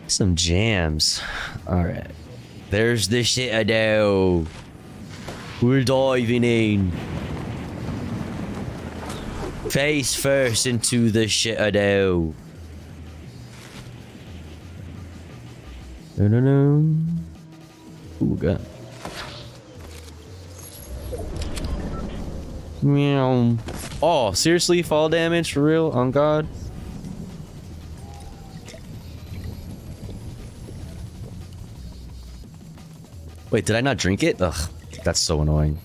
Some jams. Alright. There's the Shadow. We're diving in. Face first into the Shadow. No. Ooh, God. Meow. Oh, seriously? Fall damage? For real? On God? Wait, did I not drink it? Ugh, that's so annoying.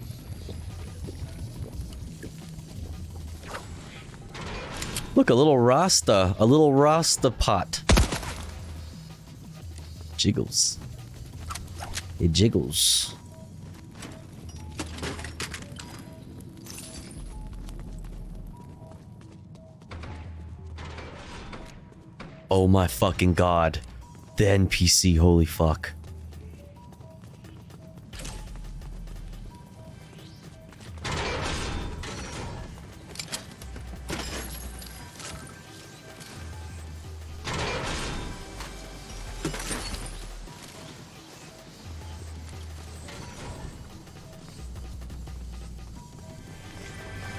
Look, a little Rasta pot. Jiggles. It jiggles. Oh my fucking God. The NPC, holy fuck.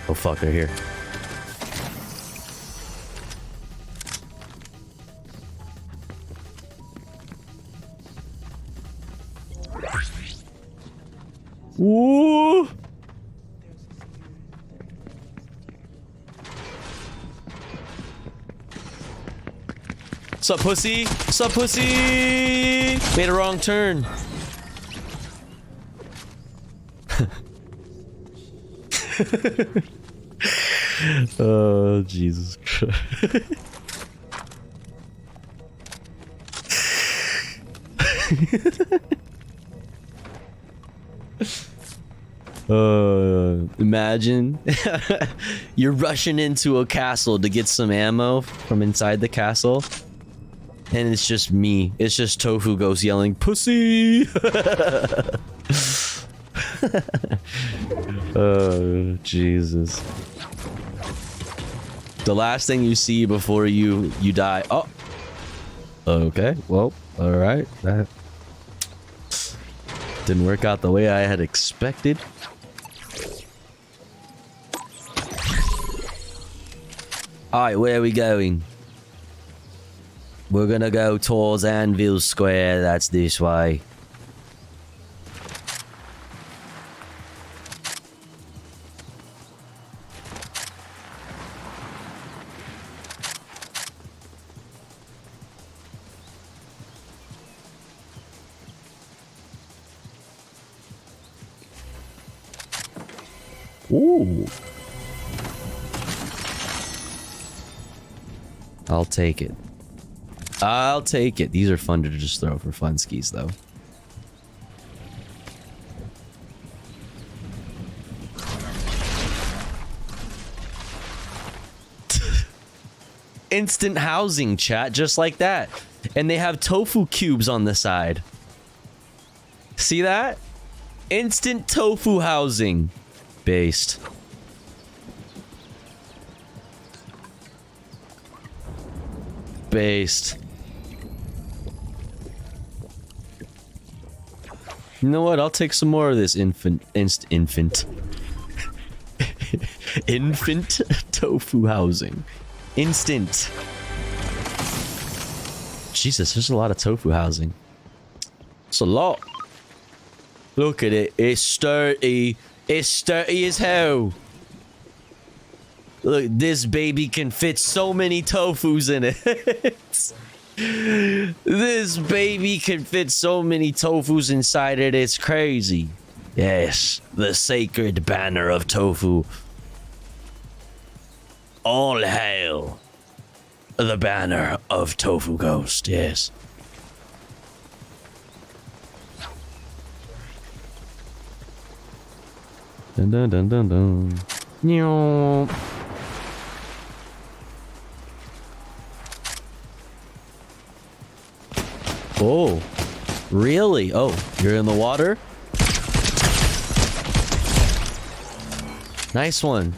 Oh fuck, they're here. Woo! Sup, pussy? Sup, pussy? Made a wrong turn. Oh, Jesus Christ. Imagine you're rushing into a castle to get some ammo from inside the castle, and it's just me. It's just Tofu Ghost yelling, "Pussy!" Oh, Jesus. The last thing you see before you die. Oh. Okay. Well, all right. That didn't work out the way I had expected. All right, where are we going? We're gonna go towards Anvil Square. That's this way. Ooh. I'll take it. I'll take it. These are fun to just throw for fun skis, though. Instant housing, chat, just like that. And they have tofu cubes on the side. See that? Instant tofu housing. Based. Based. You know what? I'll take some more of this infant tofu housing. Instant. Jesus, there's a lot of tofu housing. It's a lot. Look at it. It's sturdy. It's sturdy as hell. Look, this baby can fit so many tofus in it. This baby can fit so many tofus inside it. It's crazy. Yes, the sacred banner of tofu. All hail the banner of Tofu Ghost, yes. Dun dun dun dun dun. Meow. Oh, really? Oh, you're in the water? Nice one.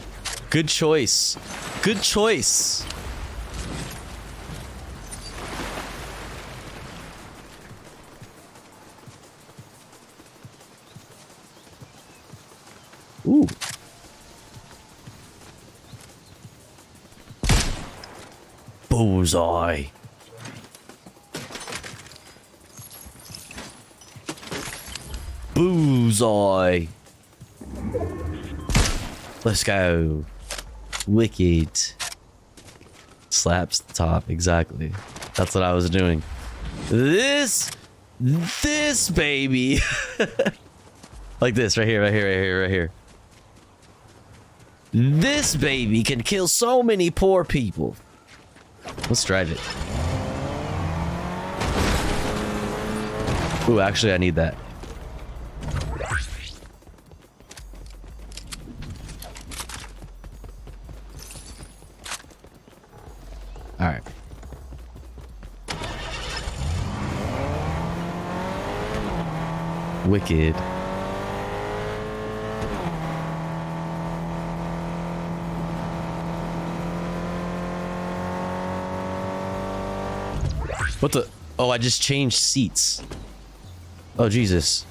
Good choice. Good choice. Ooh. Bullseye. Bullseye. Let's go. Wicked. Slaps the top, exactly. That's what I was doing. This baby. Like this, right here, right here, right here, right here. This baby can kill so many poor people. Let's drive it. Ooh, actually, I need that. All right. Wicked. What the? Oh, I just changed seats. Oh, Jesus.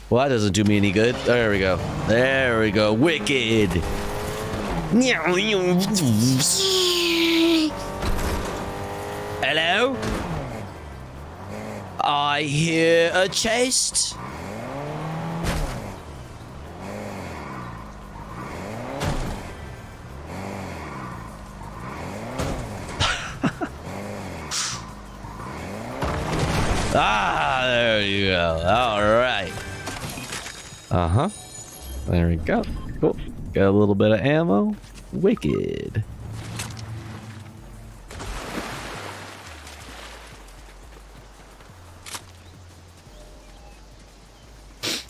Well, that doesn't do me any good. There we go. There we go. Wicked. Hello? I hear a chest. Ah, there you go. All right. Uh-huh. There we go. Cool. Got a little bit of ammo. Wicked.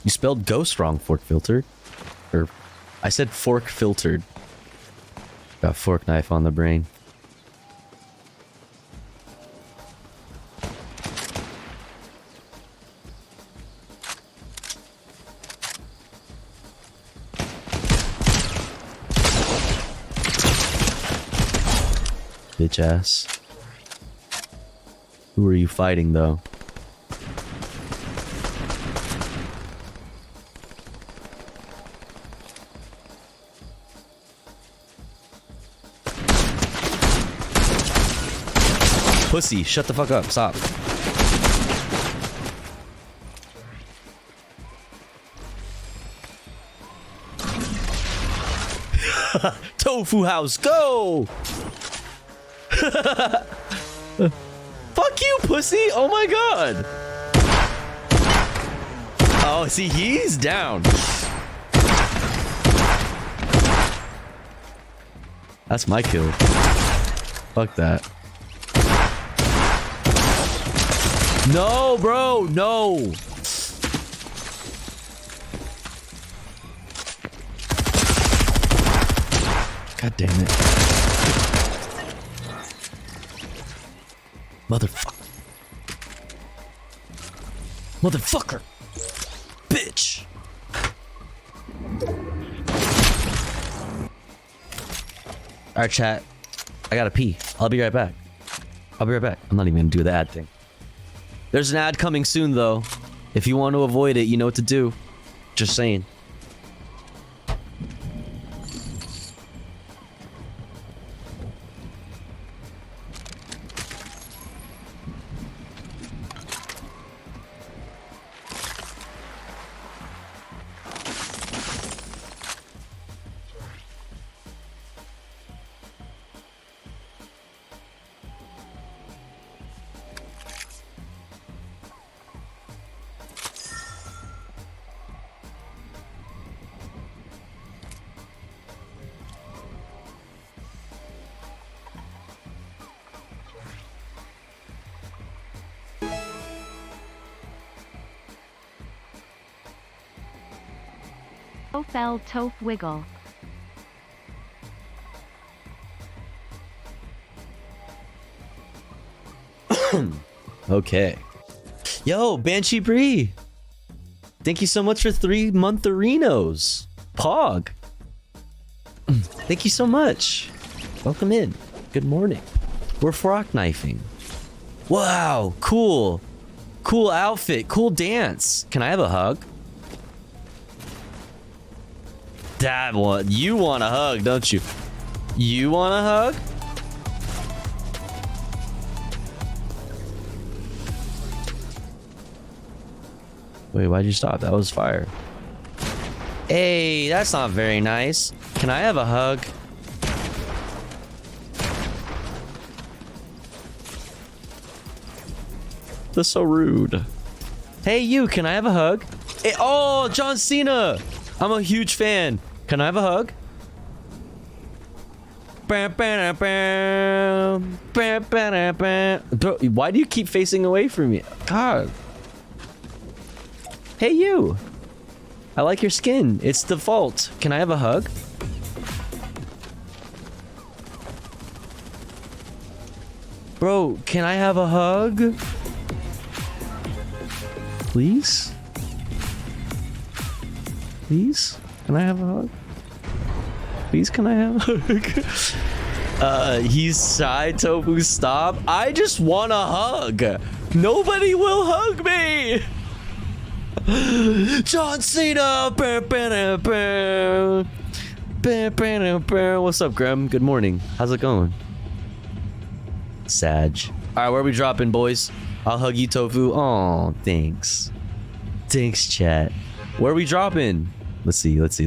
You spelled ghost wrong, fork filter. Or, I said fork filtered. Got fork knife on the brain. Bitch ass. Who are you fighting, though? Pussy, shut the fuck up. Stop. Tofu house, go! Fuck you, pussy! Oh my god! Oh, see, he's down. That's my kill. Fuck that. No, bro, no. God damn it. Motherfucker. Motherfucker. Bitch. Alright, chat. I gotta pee. I'll be right back. I'll be right back. I'm not even gonna do the ad thing. There's an ad coming soon, though. If you want to avoid it, you know what to do. Just saying. Fell Toph Wiggle. Okay. Yo, Banshee Bree. Thank you so much for 3 montherinos. Pog. Thank you so much. Welcome in. Good morning. We're frog knifing. Wow, cool. Cool outfit, cool dance. Can I have a hug? That one. You want a hug, don't you? You want a hug? Wait, why'd you stop? That was fire. Hey, that's not very nice. Can I have a hug? That's so rude. Hey, you, can I have a hug? Hey, oh, John Cena! I'm a huge fan. Can I have a hug? Bro, why do you keep facing away from me? God. Hey, you. I like your skin. It's default. Can I have a hug? Bro, can I have a hug? Please? Please? Can I have a hug? Please, can I have a hug? He's shy, Tofu, stop. I just want a hug. Nobody will hug me. John Cena. What's up, Graham? Good morning. How's it going? Sag. All right, where are we dropping, boys? I'll hug you, Tofu. Oh, thanks. Thanks, chat. Where are we dropping? Let's see. Let's go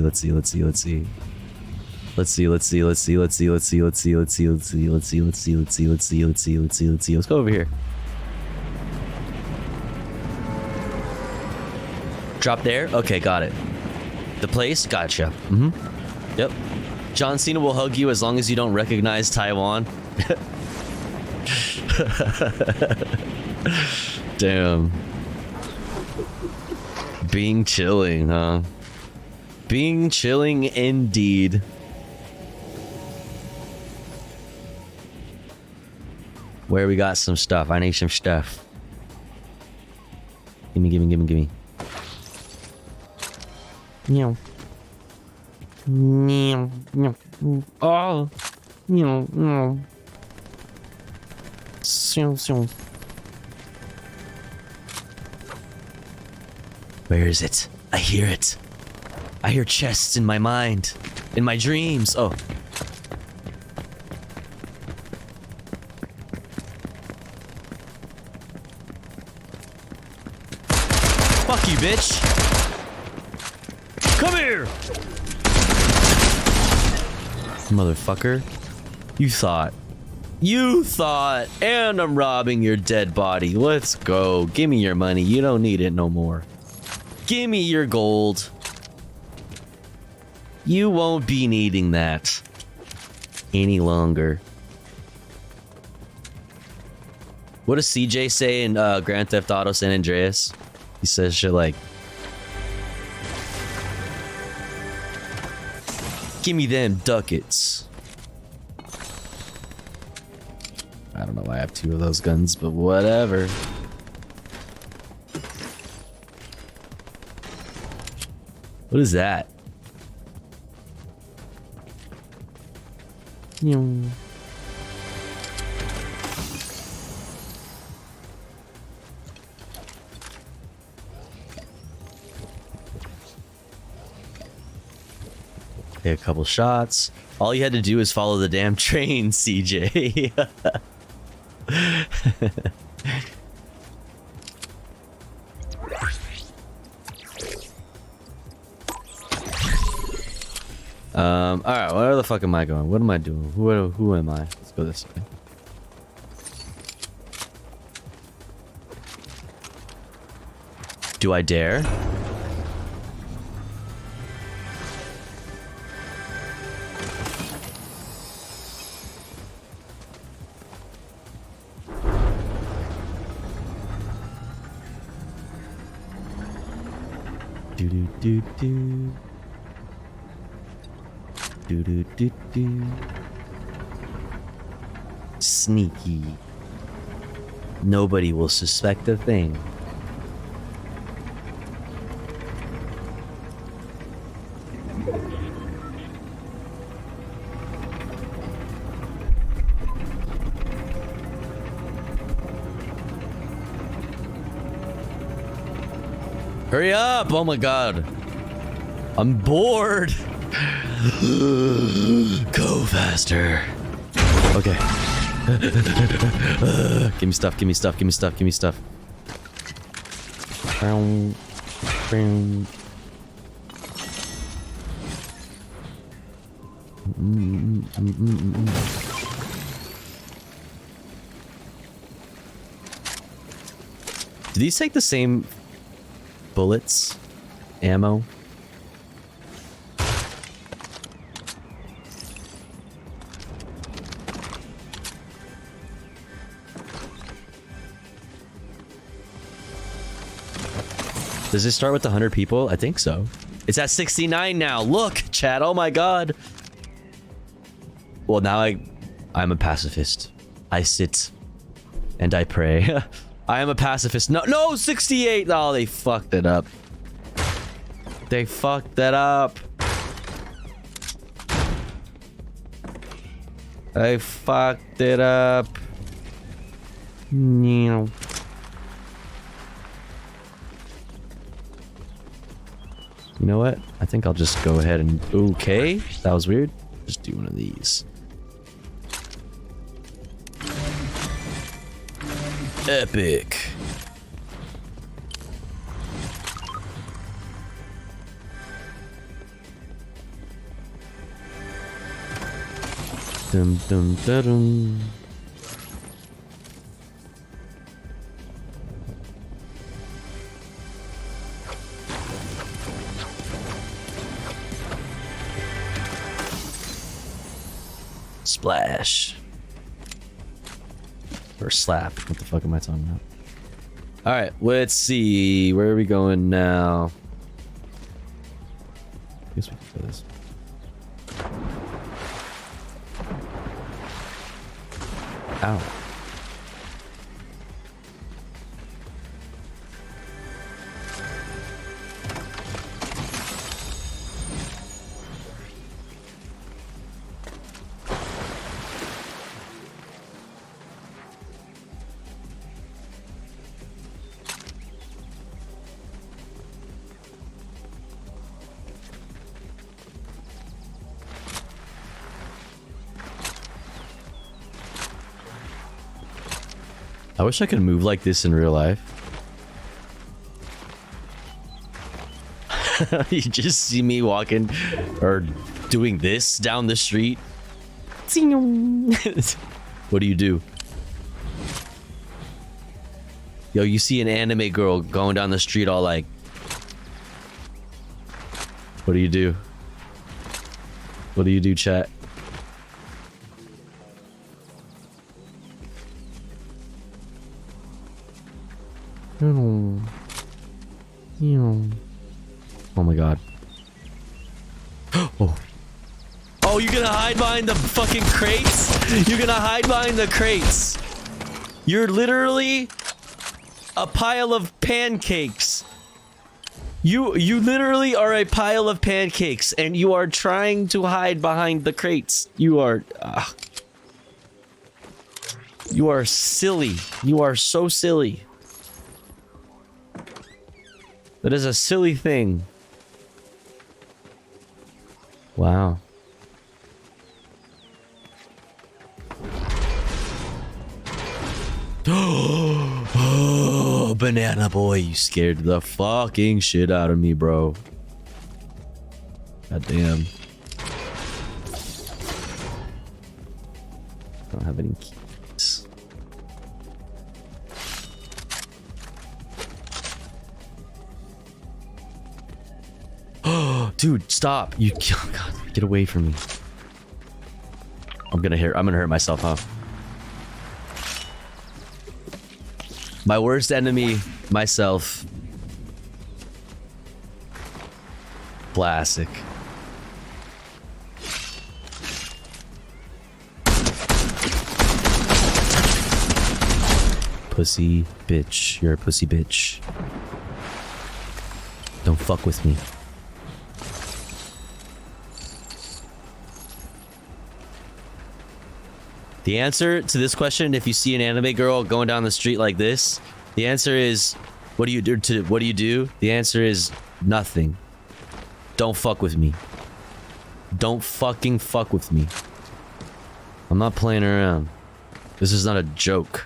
over here. Drop there? Okay, got it. The place? Gotcha. Yep. John Cena will hug you as long as you don't recognize Taiwan. Damn. Being chilling, huh? Being chilling indeed. Where we got some stuff. I need some stuff. Gimme. Meow. Oh. Meow. Where is it? I hear it. I hear chests in my mind. In my dreams. Oh. Fuck you, bitch. Come here. Motherfucker. You thought. And I'm robbing your dead body. Let's go. Give me your money. You don't need it no more. Give me your gold. You won't be needing that. any longer. What does CJ say in Grand Theft Auto San Andreas? He says shit like, "Give me them ducats." I don't know why I have 2 of those guns, but whatever. What is that? Okay, a couple shots. All you had to do is follow the damn train, CJ. Alright, where the fuck am I going? What am I doing? Who am I? Let's go this way. Do I dare? Do do do do. Do do do do. Sneaky. Nobody will suspect a thing. Hurry up! Oh my god. I'm bored. Go faster. Okay. Give me stuff, give me stuff, give me stuff, give me stuff. Do these take the same bullets? Ammo? Does it start with 100 people? I think so. It's at 69 now. Look, chat. Oh my god. Well, now I'm a pacifist. I sit and I pray. I am a pacifist. No, 68. Oh, they fucked it up. They fucked that up. They fucked it up. No. You know what? I think I'll just go ahead and... Okay, that was weird. Just do one of these. Epic. Dum dum da dum. Splash. Or slap. What the fuck am I talking about? Alright, let's see. Where are we going now? I guess we can do this. Ow. I wish I could move like this in real life. You just see me walking or doing this down the street. What do you do? Yo, you see an anime girl going down the street all like... What do you do? What do you do, chat? Oh my god. Oh. Oh, you're gonna hide behind the fucking crates? You're gonna hide behind the crates. You're literally a pile of pancakes. You literally are a pile of pancakes, and you are trying to hide behind the crates. You are silly. You are so silly. That is a silly thing. Wow. Oh, banana boy, you scared the fucking shit out of me, bro. God damn. I don't have any keys. Oh, dude, stop. You, oh God, get away from me. I'm gonna hurt myself, huh? My worst enemy, myself. Classic. Pussy bitch. You're a pussy bitch. Don't fuck with me. The answer to this question, if you see an anime girl going down the street like this, the answer is, what do you do? The answer is nothing. Don't fuck with me. Don't fucking fuck with me. I'm not playing around. This is not a joke.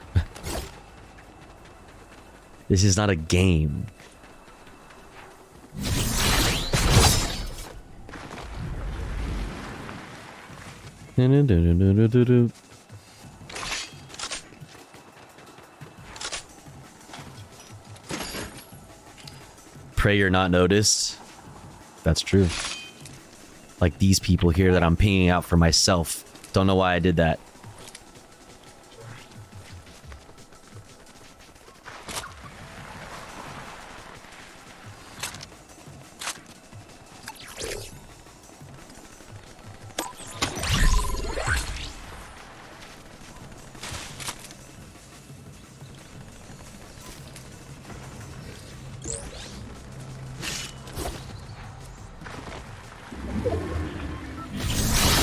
This is not a game. Pray you're not noticed. That's true. Like these people here that I'm pinging out for myself. Don't know why I did that.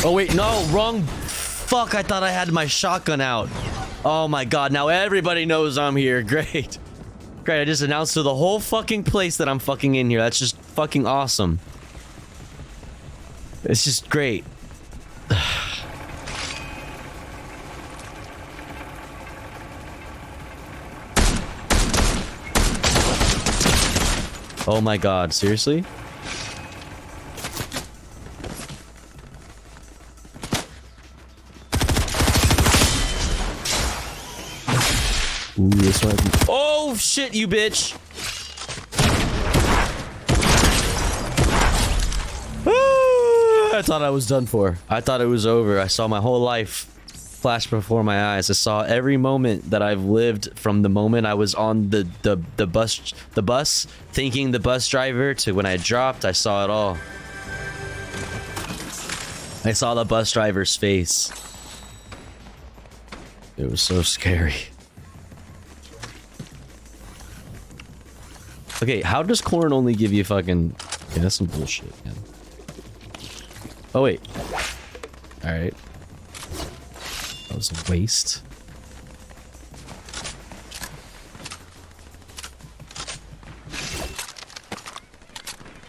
Oh wait, no, wrong. Fuck, I thought I had my shotgun out. Oh my god, now everybody knows I'm here. Great. Great, I just announced to the whole fucking place that I'm fucking in here. That's just fucking awesome. It's just great. Oh my god, seriously? Ooh, this one. Oh shit, you bitch! I thought I was done for. I thought it was over. I saw my whole life flash before my eyes. I saw every moment that I've lived from the moment I was on the bus, thinking the bus driver, to when I dropped. I saw it all. I saw the bus driver's face. It was so scary. Okay, how does corn only give you fucking... Okay, that's some bullshit, man. Oh, wait. Alright. That was a waste.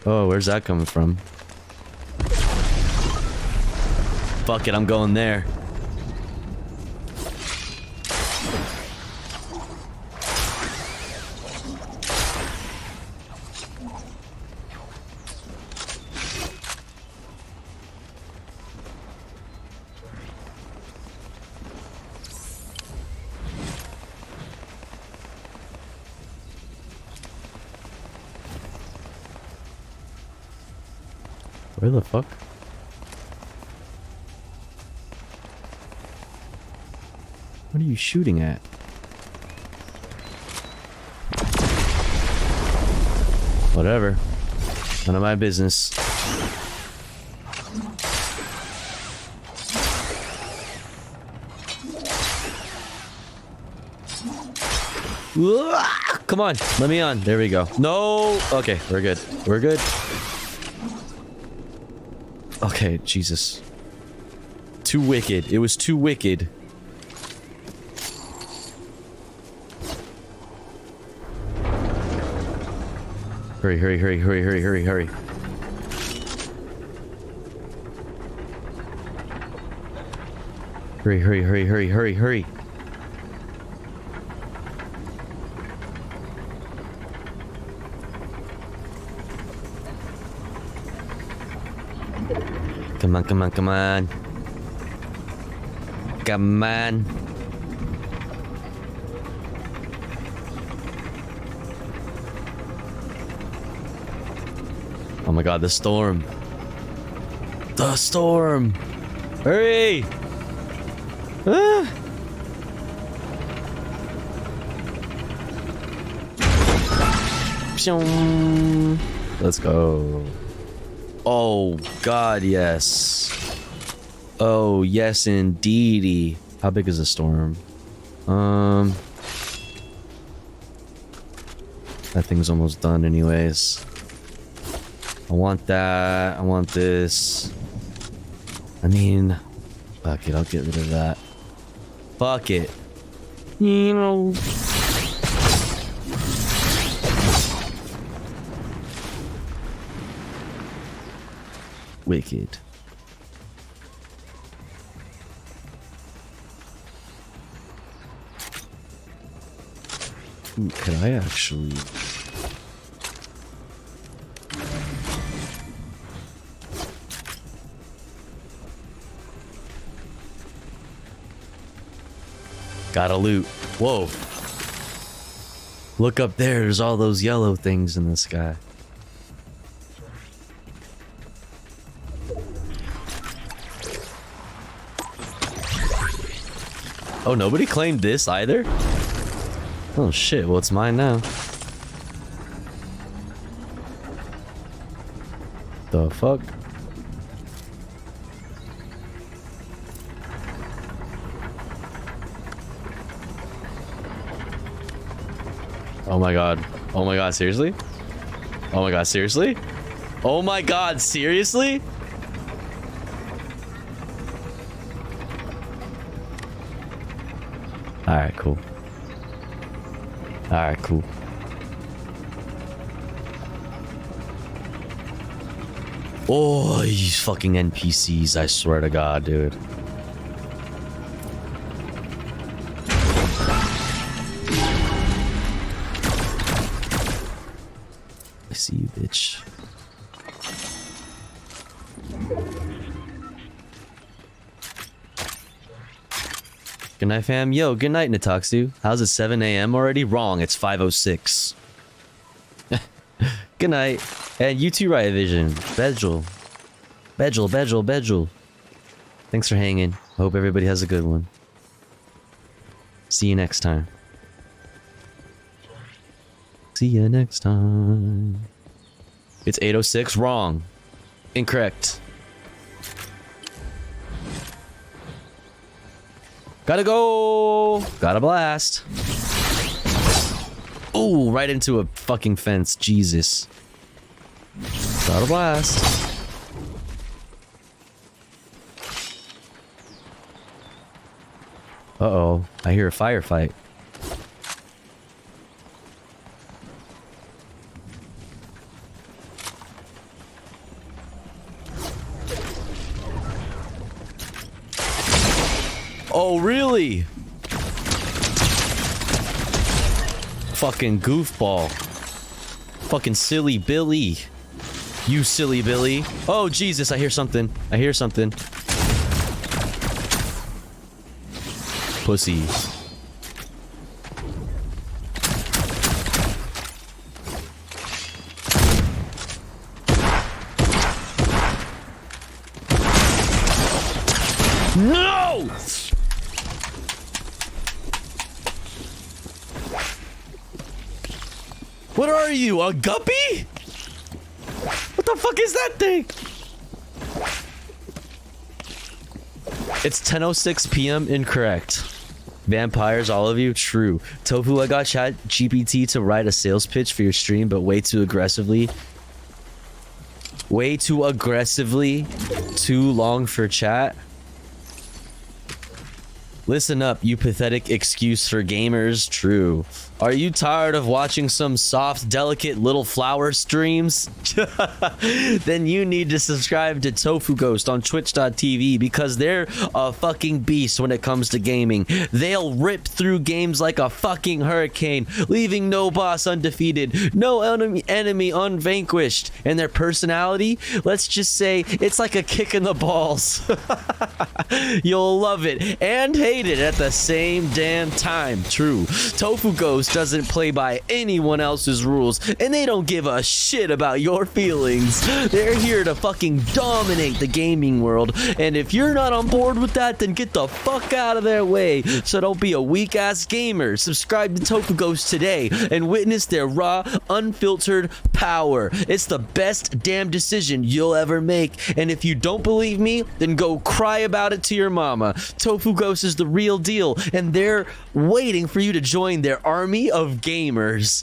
Oh, where's that coming from? Fuck it, I'm going there. Where the fuck? What are you shooting at? Whatever. None of my business. Come on, let me on. There we go. No. Okay, we're good. We're good. Okay, Jesus. Too wicked. It was too wicked. Hurry, hurry, hurry, hurry, hurry, hurry, hurry. Hurry, hurry, hurry, hurry, hurry, hurry. Come on, come on, come on. Come on. Oh my god, the storm. The storm. Hurry. Ah. Let's go. Oh god, yes. Oh yes, indeedy. How big is the storm? That thing's almost done anyways. I want that. I want this. I mean, fuck it. I'll get rid of that. Fuck it. You know. Wicked. Ooh, could I actually... Gotta loot. Whoa. Look up there. There's all those yellow things in the sky. Oh, nobody claimed this either? Oh shit, well it's mine now. The fuck? Oh my god. Oh my god, seriously? Oh my god, seriously? Oh my god, seriously? Alright, cool. Alright, cool. Oh, you fucking NPCs, I swear to god, dude. I see you, bitch. Good night, fam. Yo, good night, Nataxu. How's it 7 a.m. already? Wrong, it's 5:06. Good night. And you too, Riot Vision. Bedjul. Bedjul. Thanks for hanging. Hope everybody has a good one. See you next time. See you next time. It's 8:06. Wrong. Incorrect. Gotta go! Gotta blast. Oh, right into a fucking fence. Jesus. Gotta blast. Uh-oh. I hear a firefight. Oh, really? Fucking goofball. Fucking silly Billy. You silly Billy. Oh, Jesus, I hear something. I hear something. Pussy. No! What are you, a guppy? What the fuck is that thing? It's 10:06 p.m. Incorrect. Vampires, all of you? True. Tofu, I got ChatGPT to write a sales pitch for your stream, but way too aggressively. Way too aggressively. Too long for chat. Listen up, you pathetic excuse for gamers. True. Are you tired of watching some soft, delicate little flower streams? Then you need to subscribe to Tofu Ghost on Twitch.tv because they're a fucking beast when it comes to gaming. They'll rip through games like a fucking hurricane, leaving no boss undefeated, no enemy unvanquished. And their personality, let's just say, it's like a kick in the balls. You'll love it and hate it at the same damn time. True. Tofu Ghost doesn't play by anyone else's rules, and they don't give a shit about your feelings. They're here to fucking dominate the gaming world, and if you're not on board with that, then get the fuck out of their way. So don't be a weak-ass gamer. Subscribe to Tofu Ghost today and witness their raw, unfiltered power. It's the best damn decision you'll ever make, and if you don't believe me, then go cry about it to your mama. Tofu Ghost is the real deal, and they're waiting for you to join their army of gamers.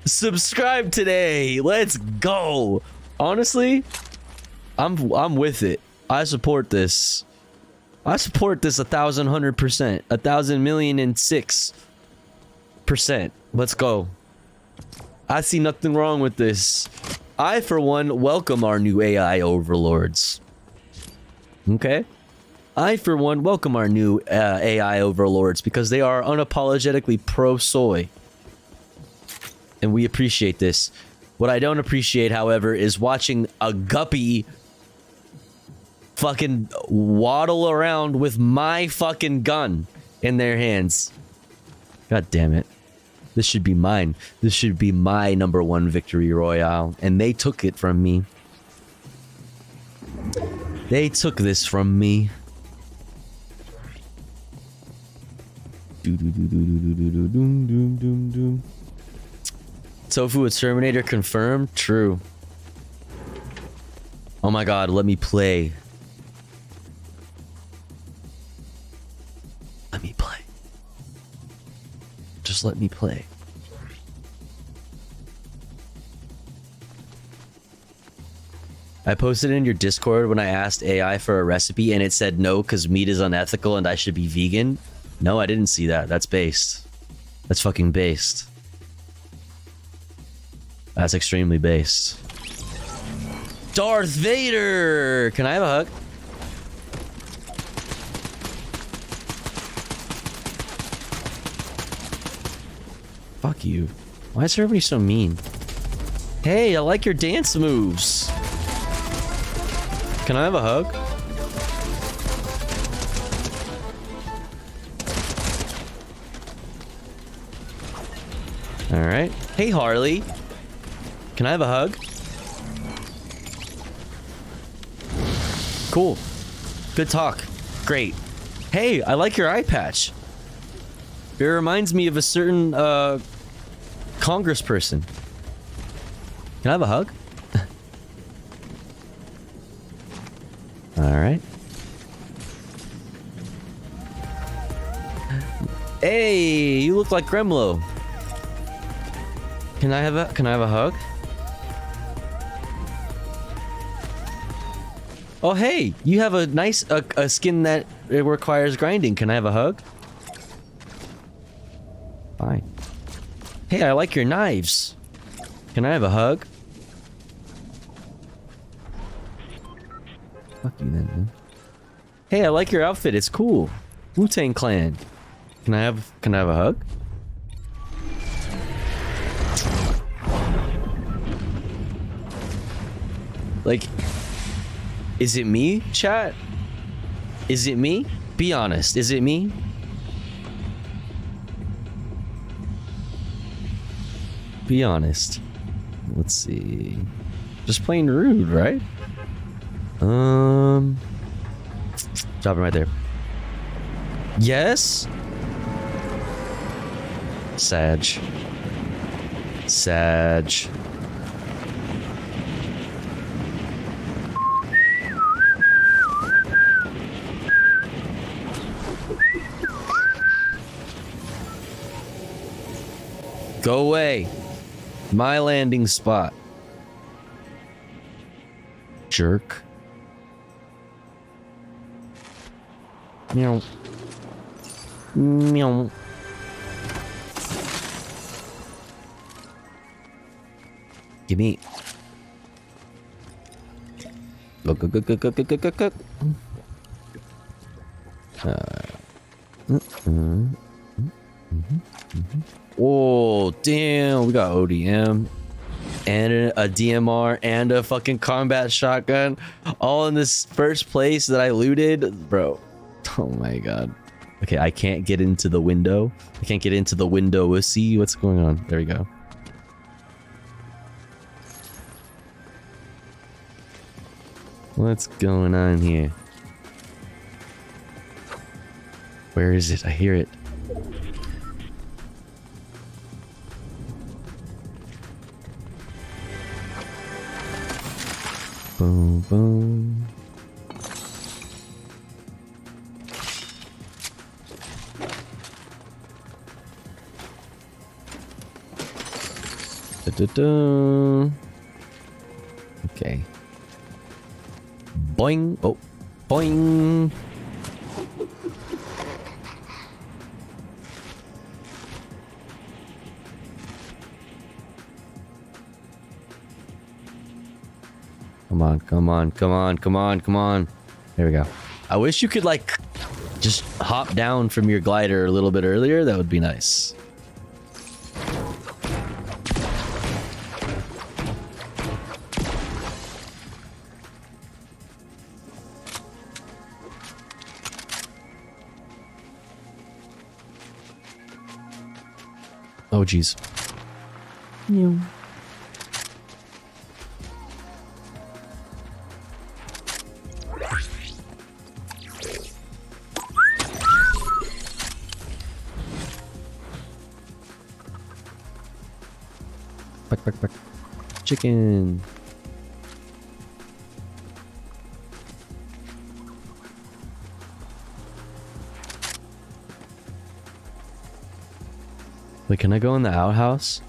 Subscribe today. Let's go. Honestly, I'm with it. I support this. I support this 1,100%. 1,000,006%. Let's go. I see nothing wrong with this. I, for one, welcome our new AI overlords. Okay? I, for one, welcome our new AI overlords because they are unapologetically pro-soy. And we appreciate this. What I don't appreciate, however, is watching a guppy fucking waddle around with my fucking gun in their hands. God damn it. This should be mine. This should be my #1 victory royale. And they took it from me. They took this from me. Tofu with Terminator confirmed? True. Oh my god, let me play. Let me play. Just let me play. I posted in your Discord when I asked AI for a recipe and it said no because meat is unethical and I should be vegan. No, I didn't see that. That's based. That's fucking based. That's extremely based. Darth Vader! Can I have a hug? Fuck you. Why is everybody so mean? Hey, I like your dance moves. Can I have a hug? Alright. Hey, Harley. Can I have a hug? Cool. Good talk. Great. Hey, I like your eye patch. It reminds me of a certain, congressperson. Can I have a hug? Alright. Hey, you look like Gremlo. Can I have a hug? Oh hey, you have a nice a skin that it requires grinding. Can I have a hug? Fine. Hey, I like your knives. Can I have a hug? Fuck you then, man. Hey, I like your outfit. It's cool. Wu-Tang Clan. Can I have a hug? Like, is it me, chat? Is it me? Be honest. Is it me? Be honest. Let's see. Just plain rude, right? Drop it right there. Yes? Sag. Go away. My landing spot. Jerk. Meow. Meow. Give me. Go, go, go, go, go, go, go, go, go. Oh, damn. We got ODM and a DMR and a fucking combat shotgun all in this first place that I looted. Bro. Oh my god. Okay, I can't get into the window. I can't get into the window. See what's going on. There we go. What's going on here? Where is it? I hear it. Boom, boom. Da-da-da. Okay. Boing. Oh. Boing. Come on, come on, come on, come on, come on. There we go. I wish you could, like, just hop down from your glider a little bit earlier. That would be nice. Oh, jeez. Yeah. Back. Chicken. Wait, can I go in the outhouse?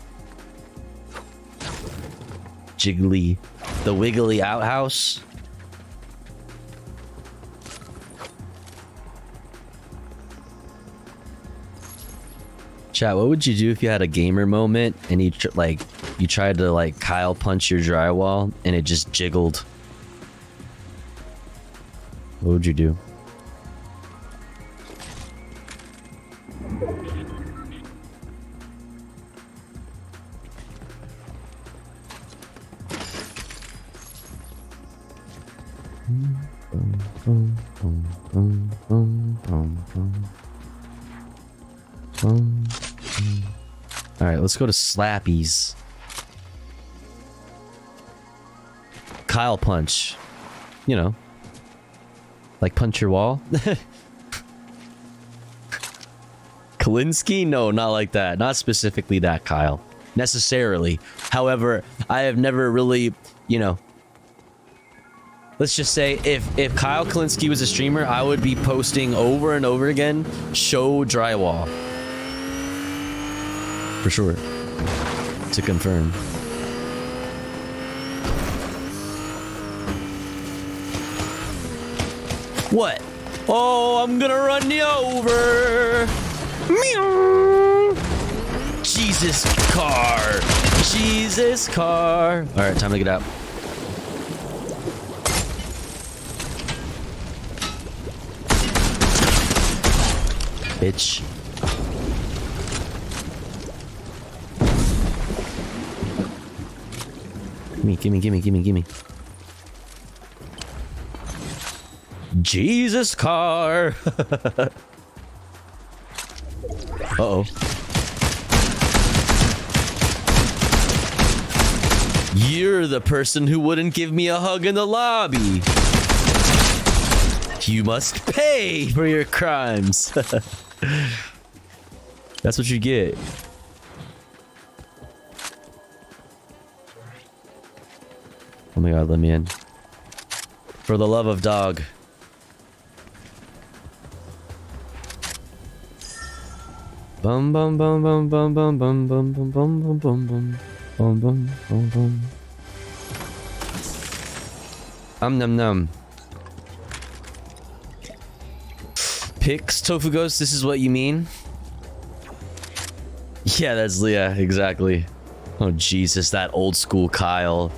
Jiggly. The wiggly outhouse? Chat, what would you do if you had a gamer moment and you tried to like Kyle punch your drywall and it just jiggled? What would you do? Alright, let's go to Slappy's. Kyle punch. You know. Like punch your wall. Kalinsky? No, not like that. Not specifically that, Kyle. Necessarily. However, I have never really, you know. Let's just say if Kyle Kalinsky was a streamer, I would be posting over and over again, show drywall. For sure. To confirm. What? Oh, I'm gonna run you over. Meow. Jesus car. Jesus car. All right, time to get out. Bitch. Gimme. Jesus car. Uh-oh. You're the person who wouldn't give me a hug in the lobby. You must pay for your crimes. That's what you get. Oh my god, let me in. For the love of dog. Bum bum bum bum bum bum bum bum bum bum bum bum bum bum bum bum bum. Num num. Pix Tofu Ghost, this is what you mean? Yeah, that's Leah, exactly. Oh Jesus, that old school Kyle.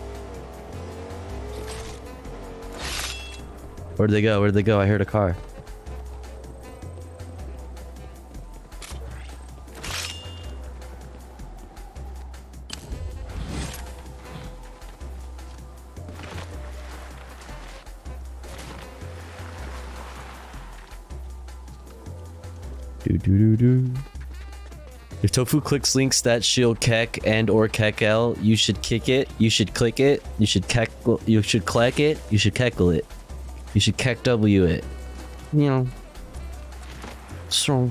Where'd they go? Where'd they go? I heard a car. If Tofu clicks links that she'll kek and or kekel, you should kick it. You should click it. You should kekel. You should click it. You should kekel it. You should kek W it. You know. So.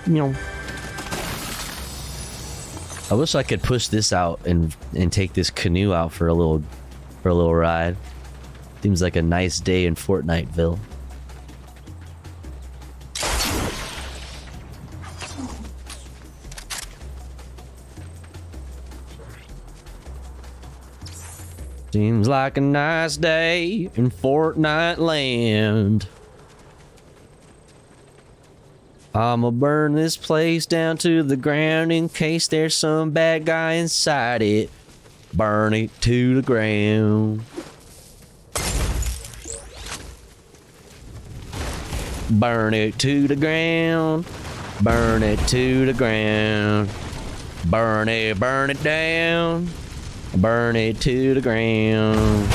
You know. I wish I could push this out and take this canoe out for a little ride. Seems like a nice day in Fortniteville. Seems like a nice day in Fortnite land. I'ma burn this place down to the ground in case there's some bad guy inside it. Burn it to the ground. Burn it to the ground. Burn it to the ground. Burn it down. Burn it to the ground.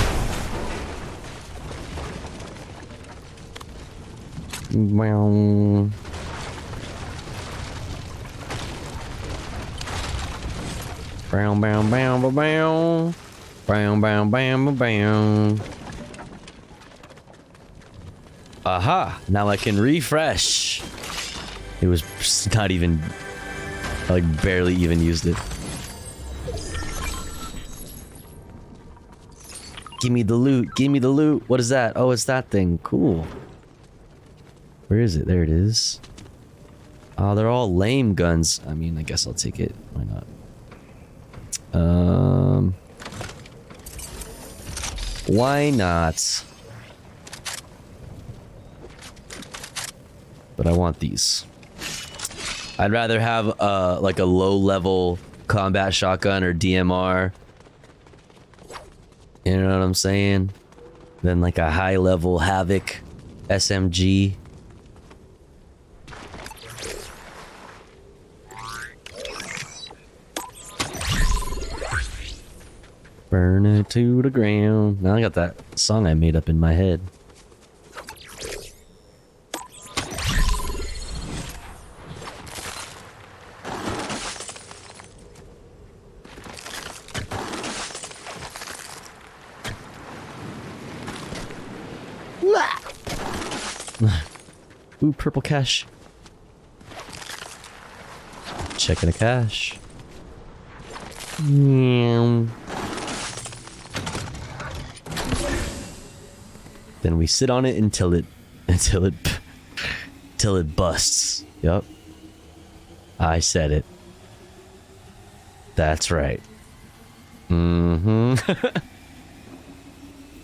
Well. Brown, brown, brown, brown, brown, brown, brown, brown, brown. Aha! Now I can refresh. It was not even, I like barely even used it. Give me the loot. Give me the loot. What is that? Oh, it's that thing. Cool. Where is it? There it is. Oh, they're all lame guns. I mean, I guess I'll take it. Why not? Why not? But I want these. I'd rather have like a low level combat shotgun or DMR. You know what I'm saying? Than like a high level Havoc SMG. Burn it to the ground. Now I got that song I made up in my head. Ooh, purple cash. Checking a cash. Yeah. Then we sit on it until it busts. Yup. I said it. That's right. Mm-hmm.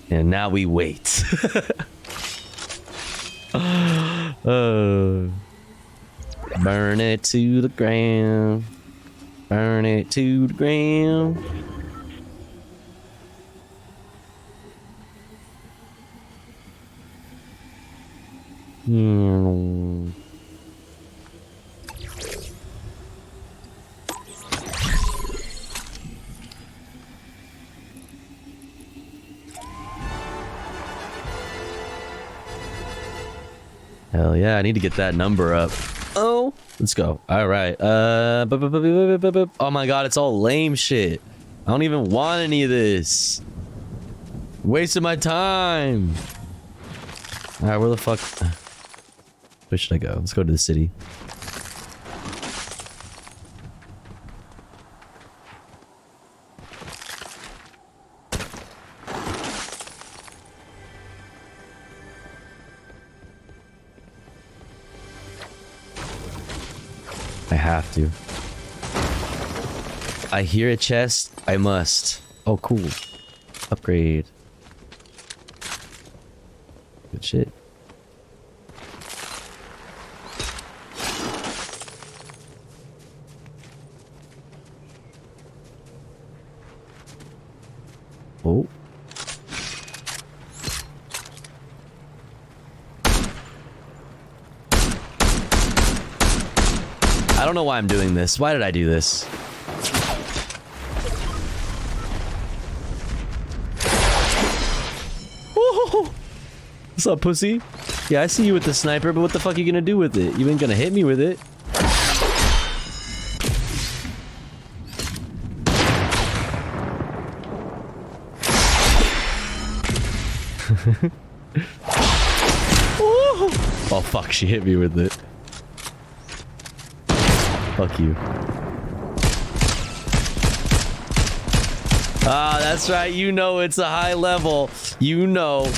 And now we wait. Burn it to the ground. Burn it to the ground. Hell yeah, I need to get that number up. Oh, let's go. All right. Oh my god, it's all lame shit. I don't even want any of this. Wasting my time. All right, where the fuck? Where should I go? Let's go to the city. I have to. I hear a chest. I must. Oh, cool. Upgrade. Good shit. Oh. I don't know why I'm doing this. Why did I do this? Whoa. What's up, pussy? Yeah, I see you with the sniper, but what the fuck are you gonna do with it? You ain't gonna hit me with it. Oh fuck, she hit me with it. Fuck you. Ah, that's right, you know it's a high level. You know.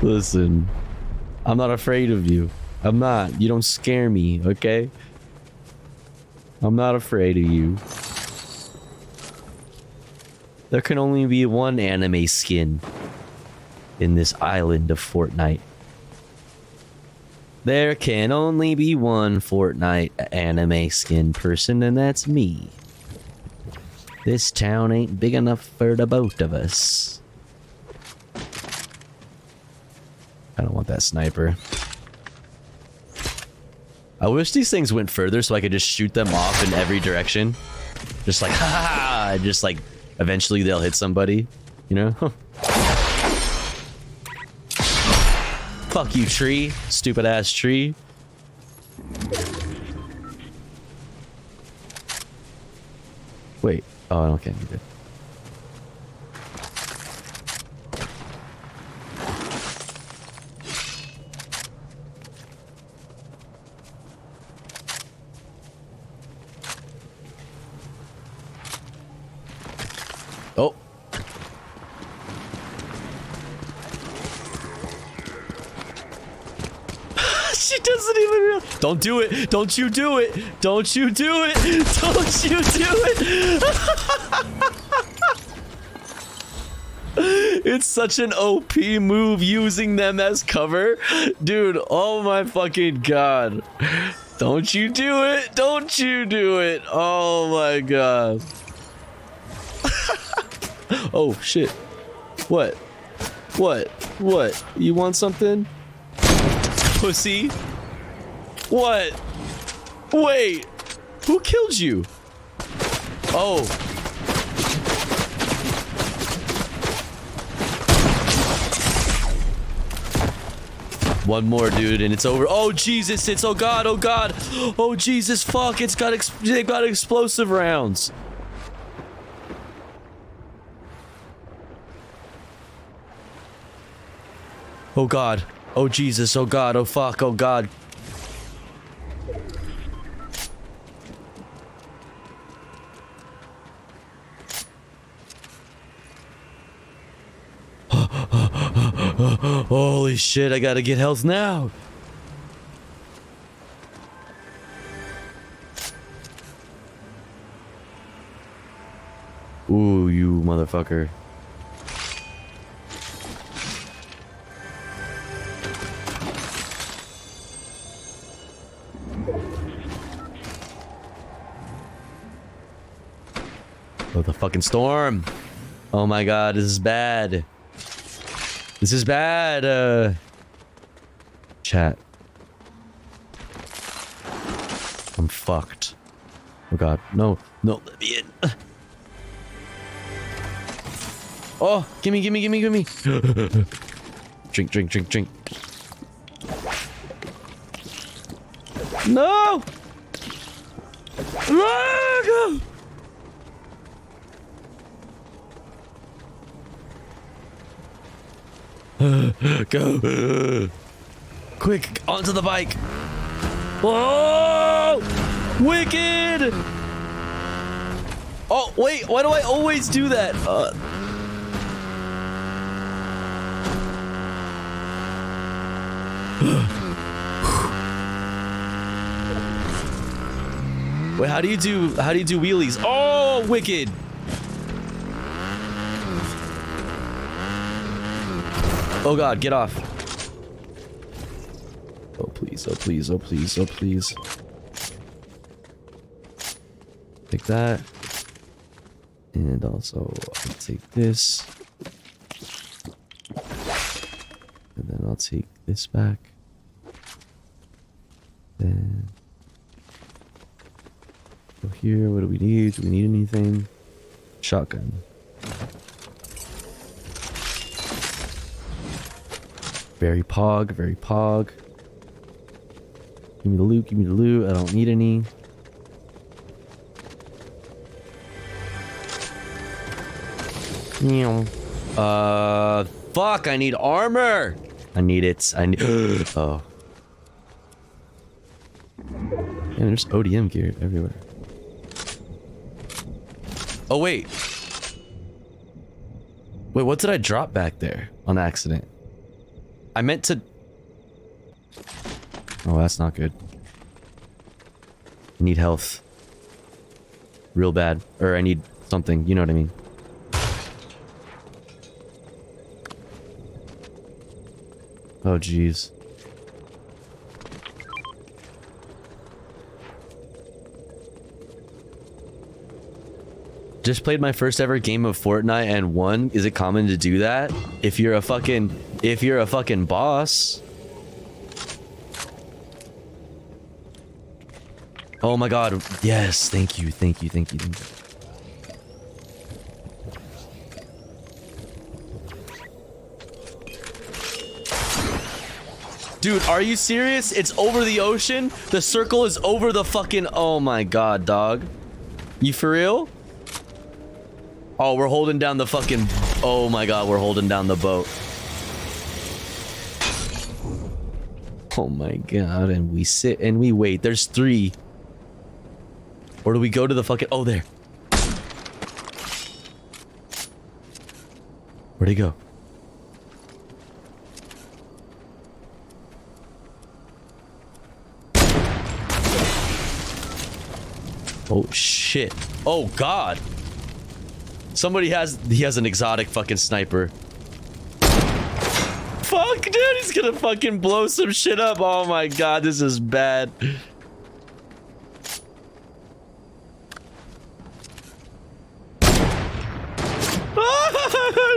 Listen, I'm not afraid of you. I'm not. You don't scare me, okay? I'm not afraid of you. There can only be one anime skin in this island of Fortnite. There can only be one Fortnite anime skin person, and that's me. This town ain't big enough for the both of us. I don't want that sniper. I wish these things went further so I could just shoot them off in every direction. Just like, ha ha ha, just like, eventually they'll hit somebody, you know? Fuck you, tree. Stupid ass tree. Wait. Oh, okay. You're good. Oh. She doesn't even realize. Don't do it. Don't you do it. Don't you do it. Don't you do it. It's such an OP move using them as cover. Dude, oh my fucking god. Don't you do it. Don't you do it. Oh my god. Oh shit. What? What? What? You want something? Pussy? What? Wait. Who killed you? Oh. One more, dude, and it's over. Oh Jesus! It's oh god! Oh god! Oh Jesus! Fuck! It's got they've got explosive rounds. Oh god. Oh Jesus. Oh god. Oh fuck. Oh god. Holy shit, I gotta get health now. Ooh, you motherfucker. Oh, the fucking storm. Oh my god, this is bad. This is bad. Chat. I'm fucked. Oh god, no. No, let me in. Oh, gimme, gimme, gimme, gimme. Drink, drink, drink, drink. No! Go! Go! Quick, onto the bike! Whoa! Wicked! Oh, wait, why do I always do that? Wait, how do you do wheelies? Oh, wicked. Oh god, get off. Oh please, oh please, oh please, oh please. Take that. And also I'll take this. And then I'll take this back. Then go here. What do we need? Do we need anything? Shotgun. Very pog, very pog. Give me the loot, give me the loot. I don't need any. Fuck, I need armor. I need it. I need. Oh. Man, there's ODM gear everywhere. Oh, wait. Wait, what did I drop back there on accident? I meant to... Oh, that's not good. I need health. Real bad. Or I need something, you know what I mean. Oh, jeez. Just played my first ever game of Fortnite and won. Is it common to do that? If you're a fucking boss. Oh my god. Yes, thank you, thank you, thank you, thank you. Dude, are you serious? It's over the ocean? The circle is over the fucking... Oh my god, dog. You for real? Oh, we're holding down the fucking... Oh my god, we're holding down the boat. Oh my god, and we sit and we wait. There's 3. Or do we go to the fucking... Oh, there. Where'd he go? Oh shit. Oh god. Somebody he has an exotic fucking sniper. Fuck, dude, he's gonna fucking blow some shit up. Oh my god, this is bad.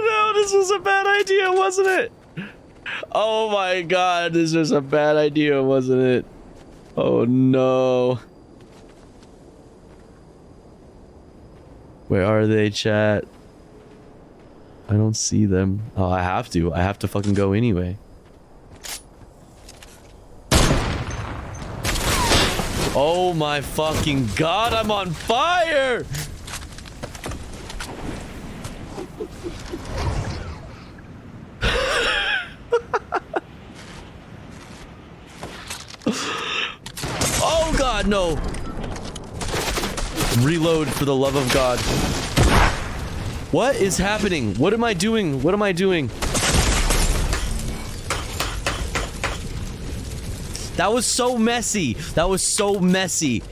No, this was a bad idea, wasn't it? Oh my god, this was a bad idea, wasn't it? Oh no. Where are they, chat? I don't see them. Oh, I have to. I have to fucking go anyway. Oh my fucking god, I'm on fire! Oh god, no! Reload for the love of God. What is happening? What am I doing? What am I doing? That was so messy. That was so messy.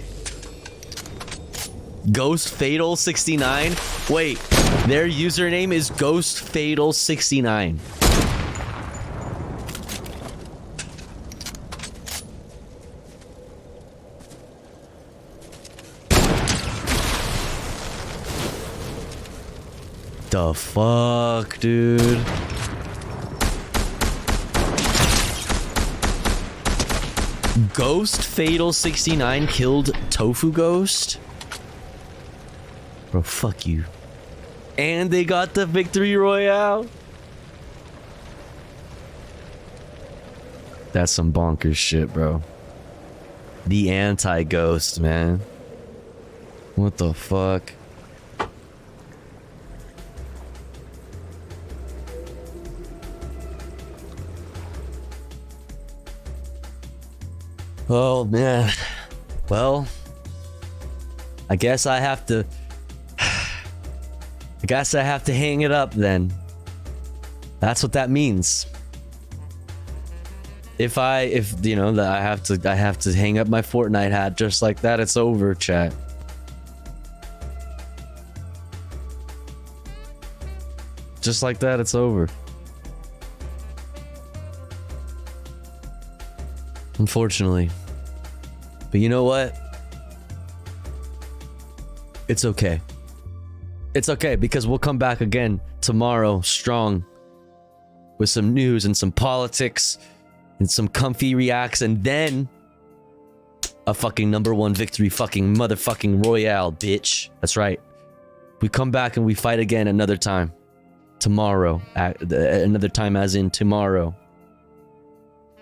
Ghost Fatal 69. Wait, their username is Ghost Fatal 69. The fuck, dude? Ghost Fatal 69 killed Tofu Ghost? Bro, fuck you. And they got the victory royale? That's some bonkers shit, bro. The anti-ghost, man. What the fuck? Oh man. Well, I guess I have to hang it up then. That's what that means. If you know that I have to hang up my Fortnite hat just like that, it's over, chat. Just like that, it's over. Unfortunately. But you know what? It's okay. It's okay because we'll come back again tomorrow strong with some news and some politics and some comfy reacts and then a fucking #1 victory fucking motherfucking royale, bitch. That's right. We come back and we fight again another time. Tomorrow. Another time as in tomorrow.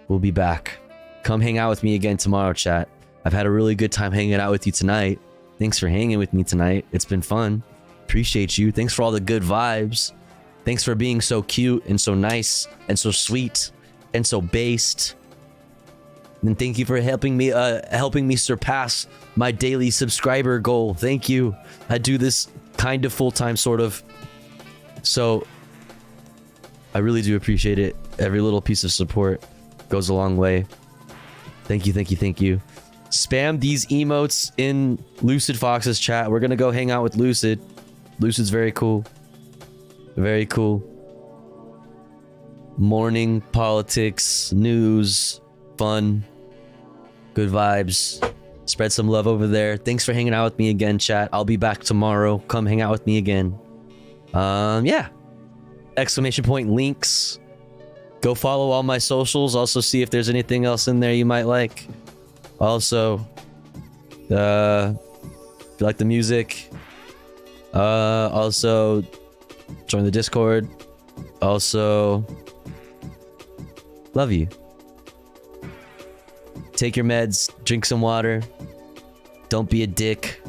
We'll be back. Come hang out with me again tomorrow, chat. I've had a really good time hanging out with you tonight. Thanks for hanging with me tonight. It's been fun. Appreciate you. Thanks for all the good vibes. Thanks for being so cute and so nice and so sweet and so based. And thank you for helping me surpass my daily subscriber goal. Thank you. I do this kind of full-time, sort of. So I really do appreciate it. Every little piece of support goes a long way. Thank you, thank you, thank you. Spam these emotes in Lucid Fox's chat. We're gonna go hang out with Lucid. Lucid's very cool. Very cool. Morning, politics, news, fun, good vibes. Spread some love over there. Thanks for hanging out with me again, chat. I'll be back tomorrow. Come hang out with me again. Yeah. Exclamation point links. Go follow all my socials. Also see if there's anything else in there you might like. Also, if you like the music, also join the Discord. Also, love you. Take your meds, drink some water. Don't be a dick,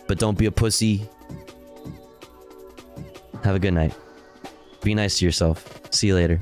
but don't be a pussy. Have a good night. Be nice to yourself. See you later.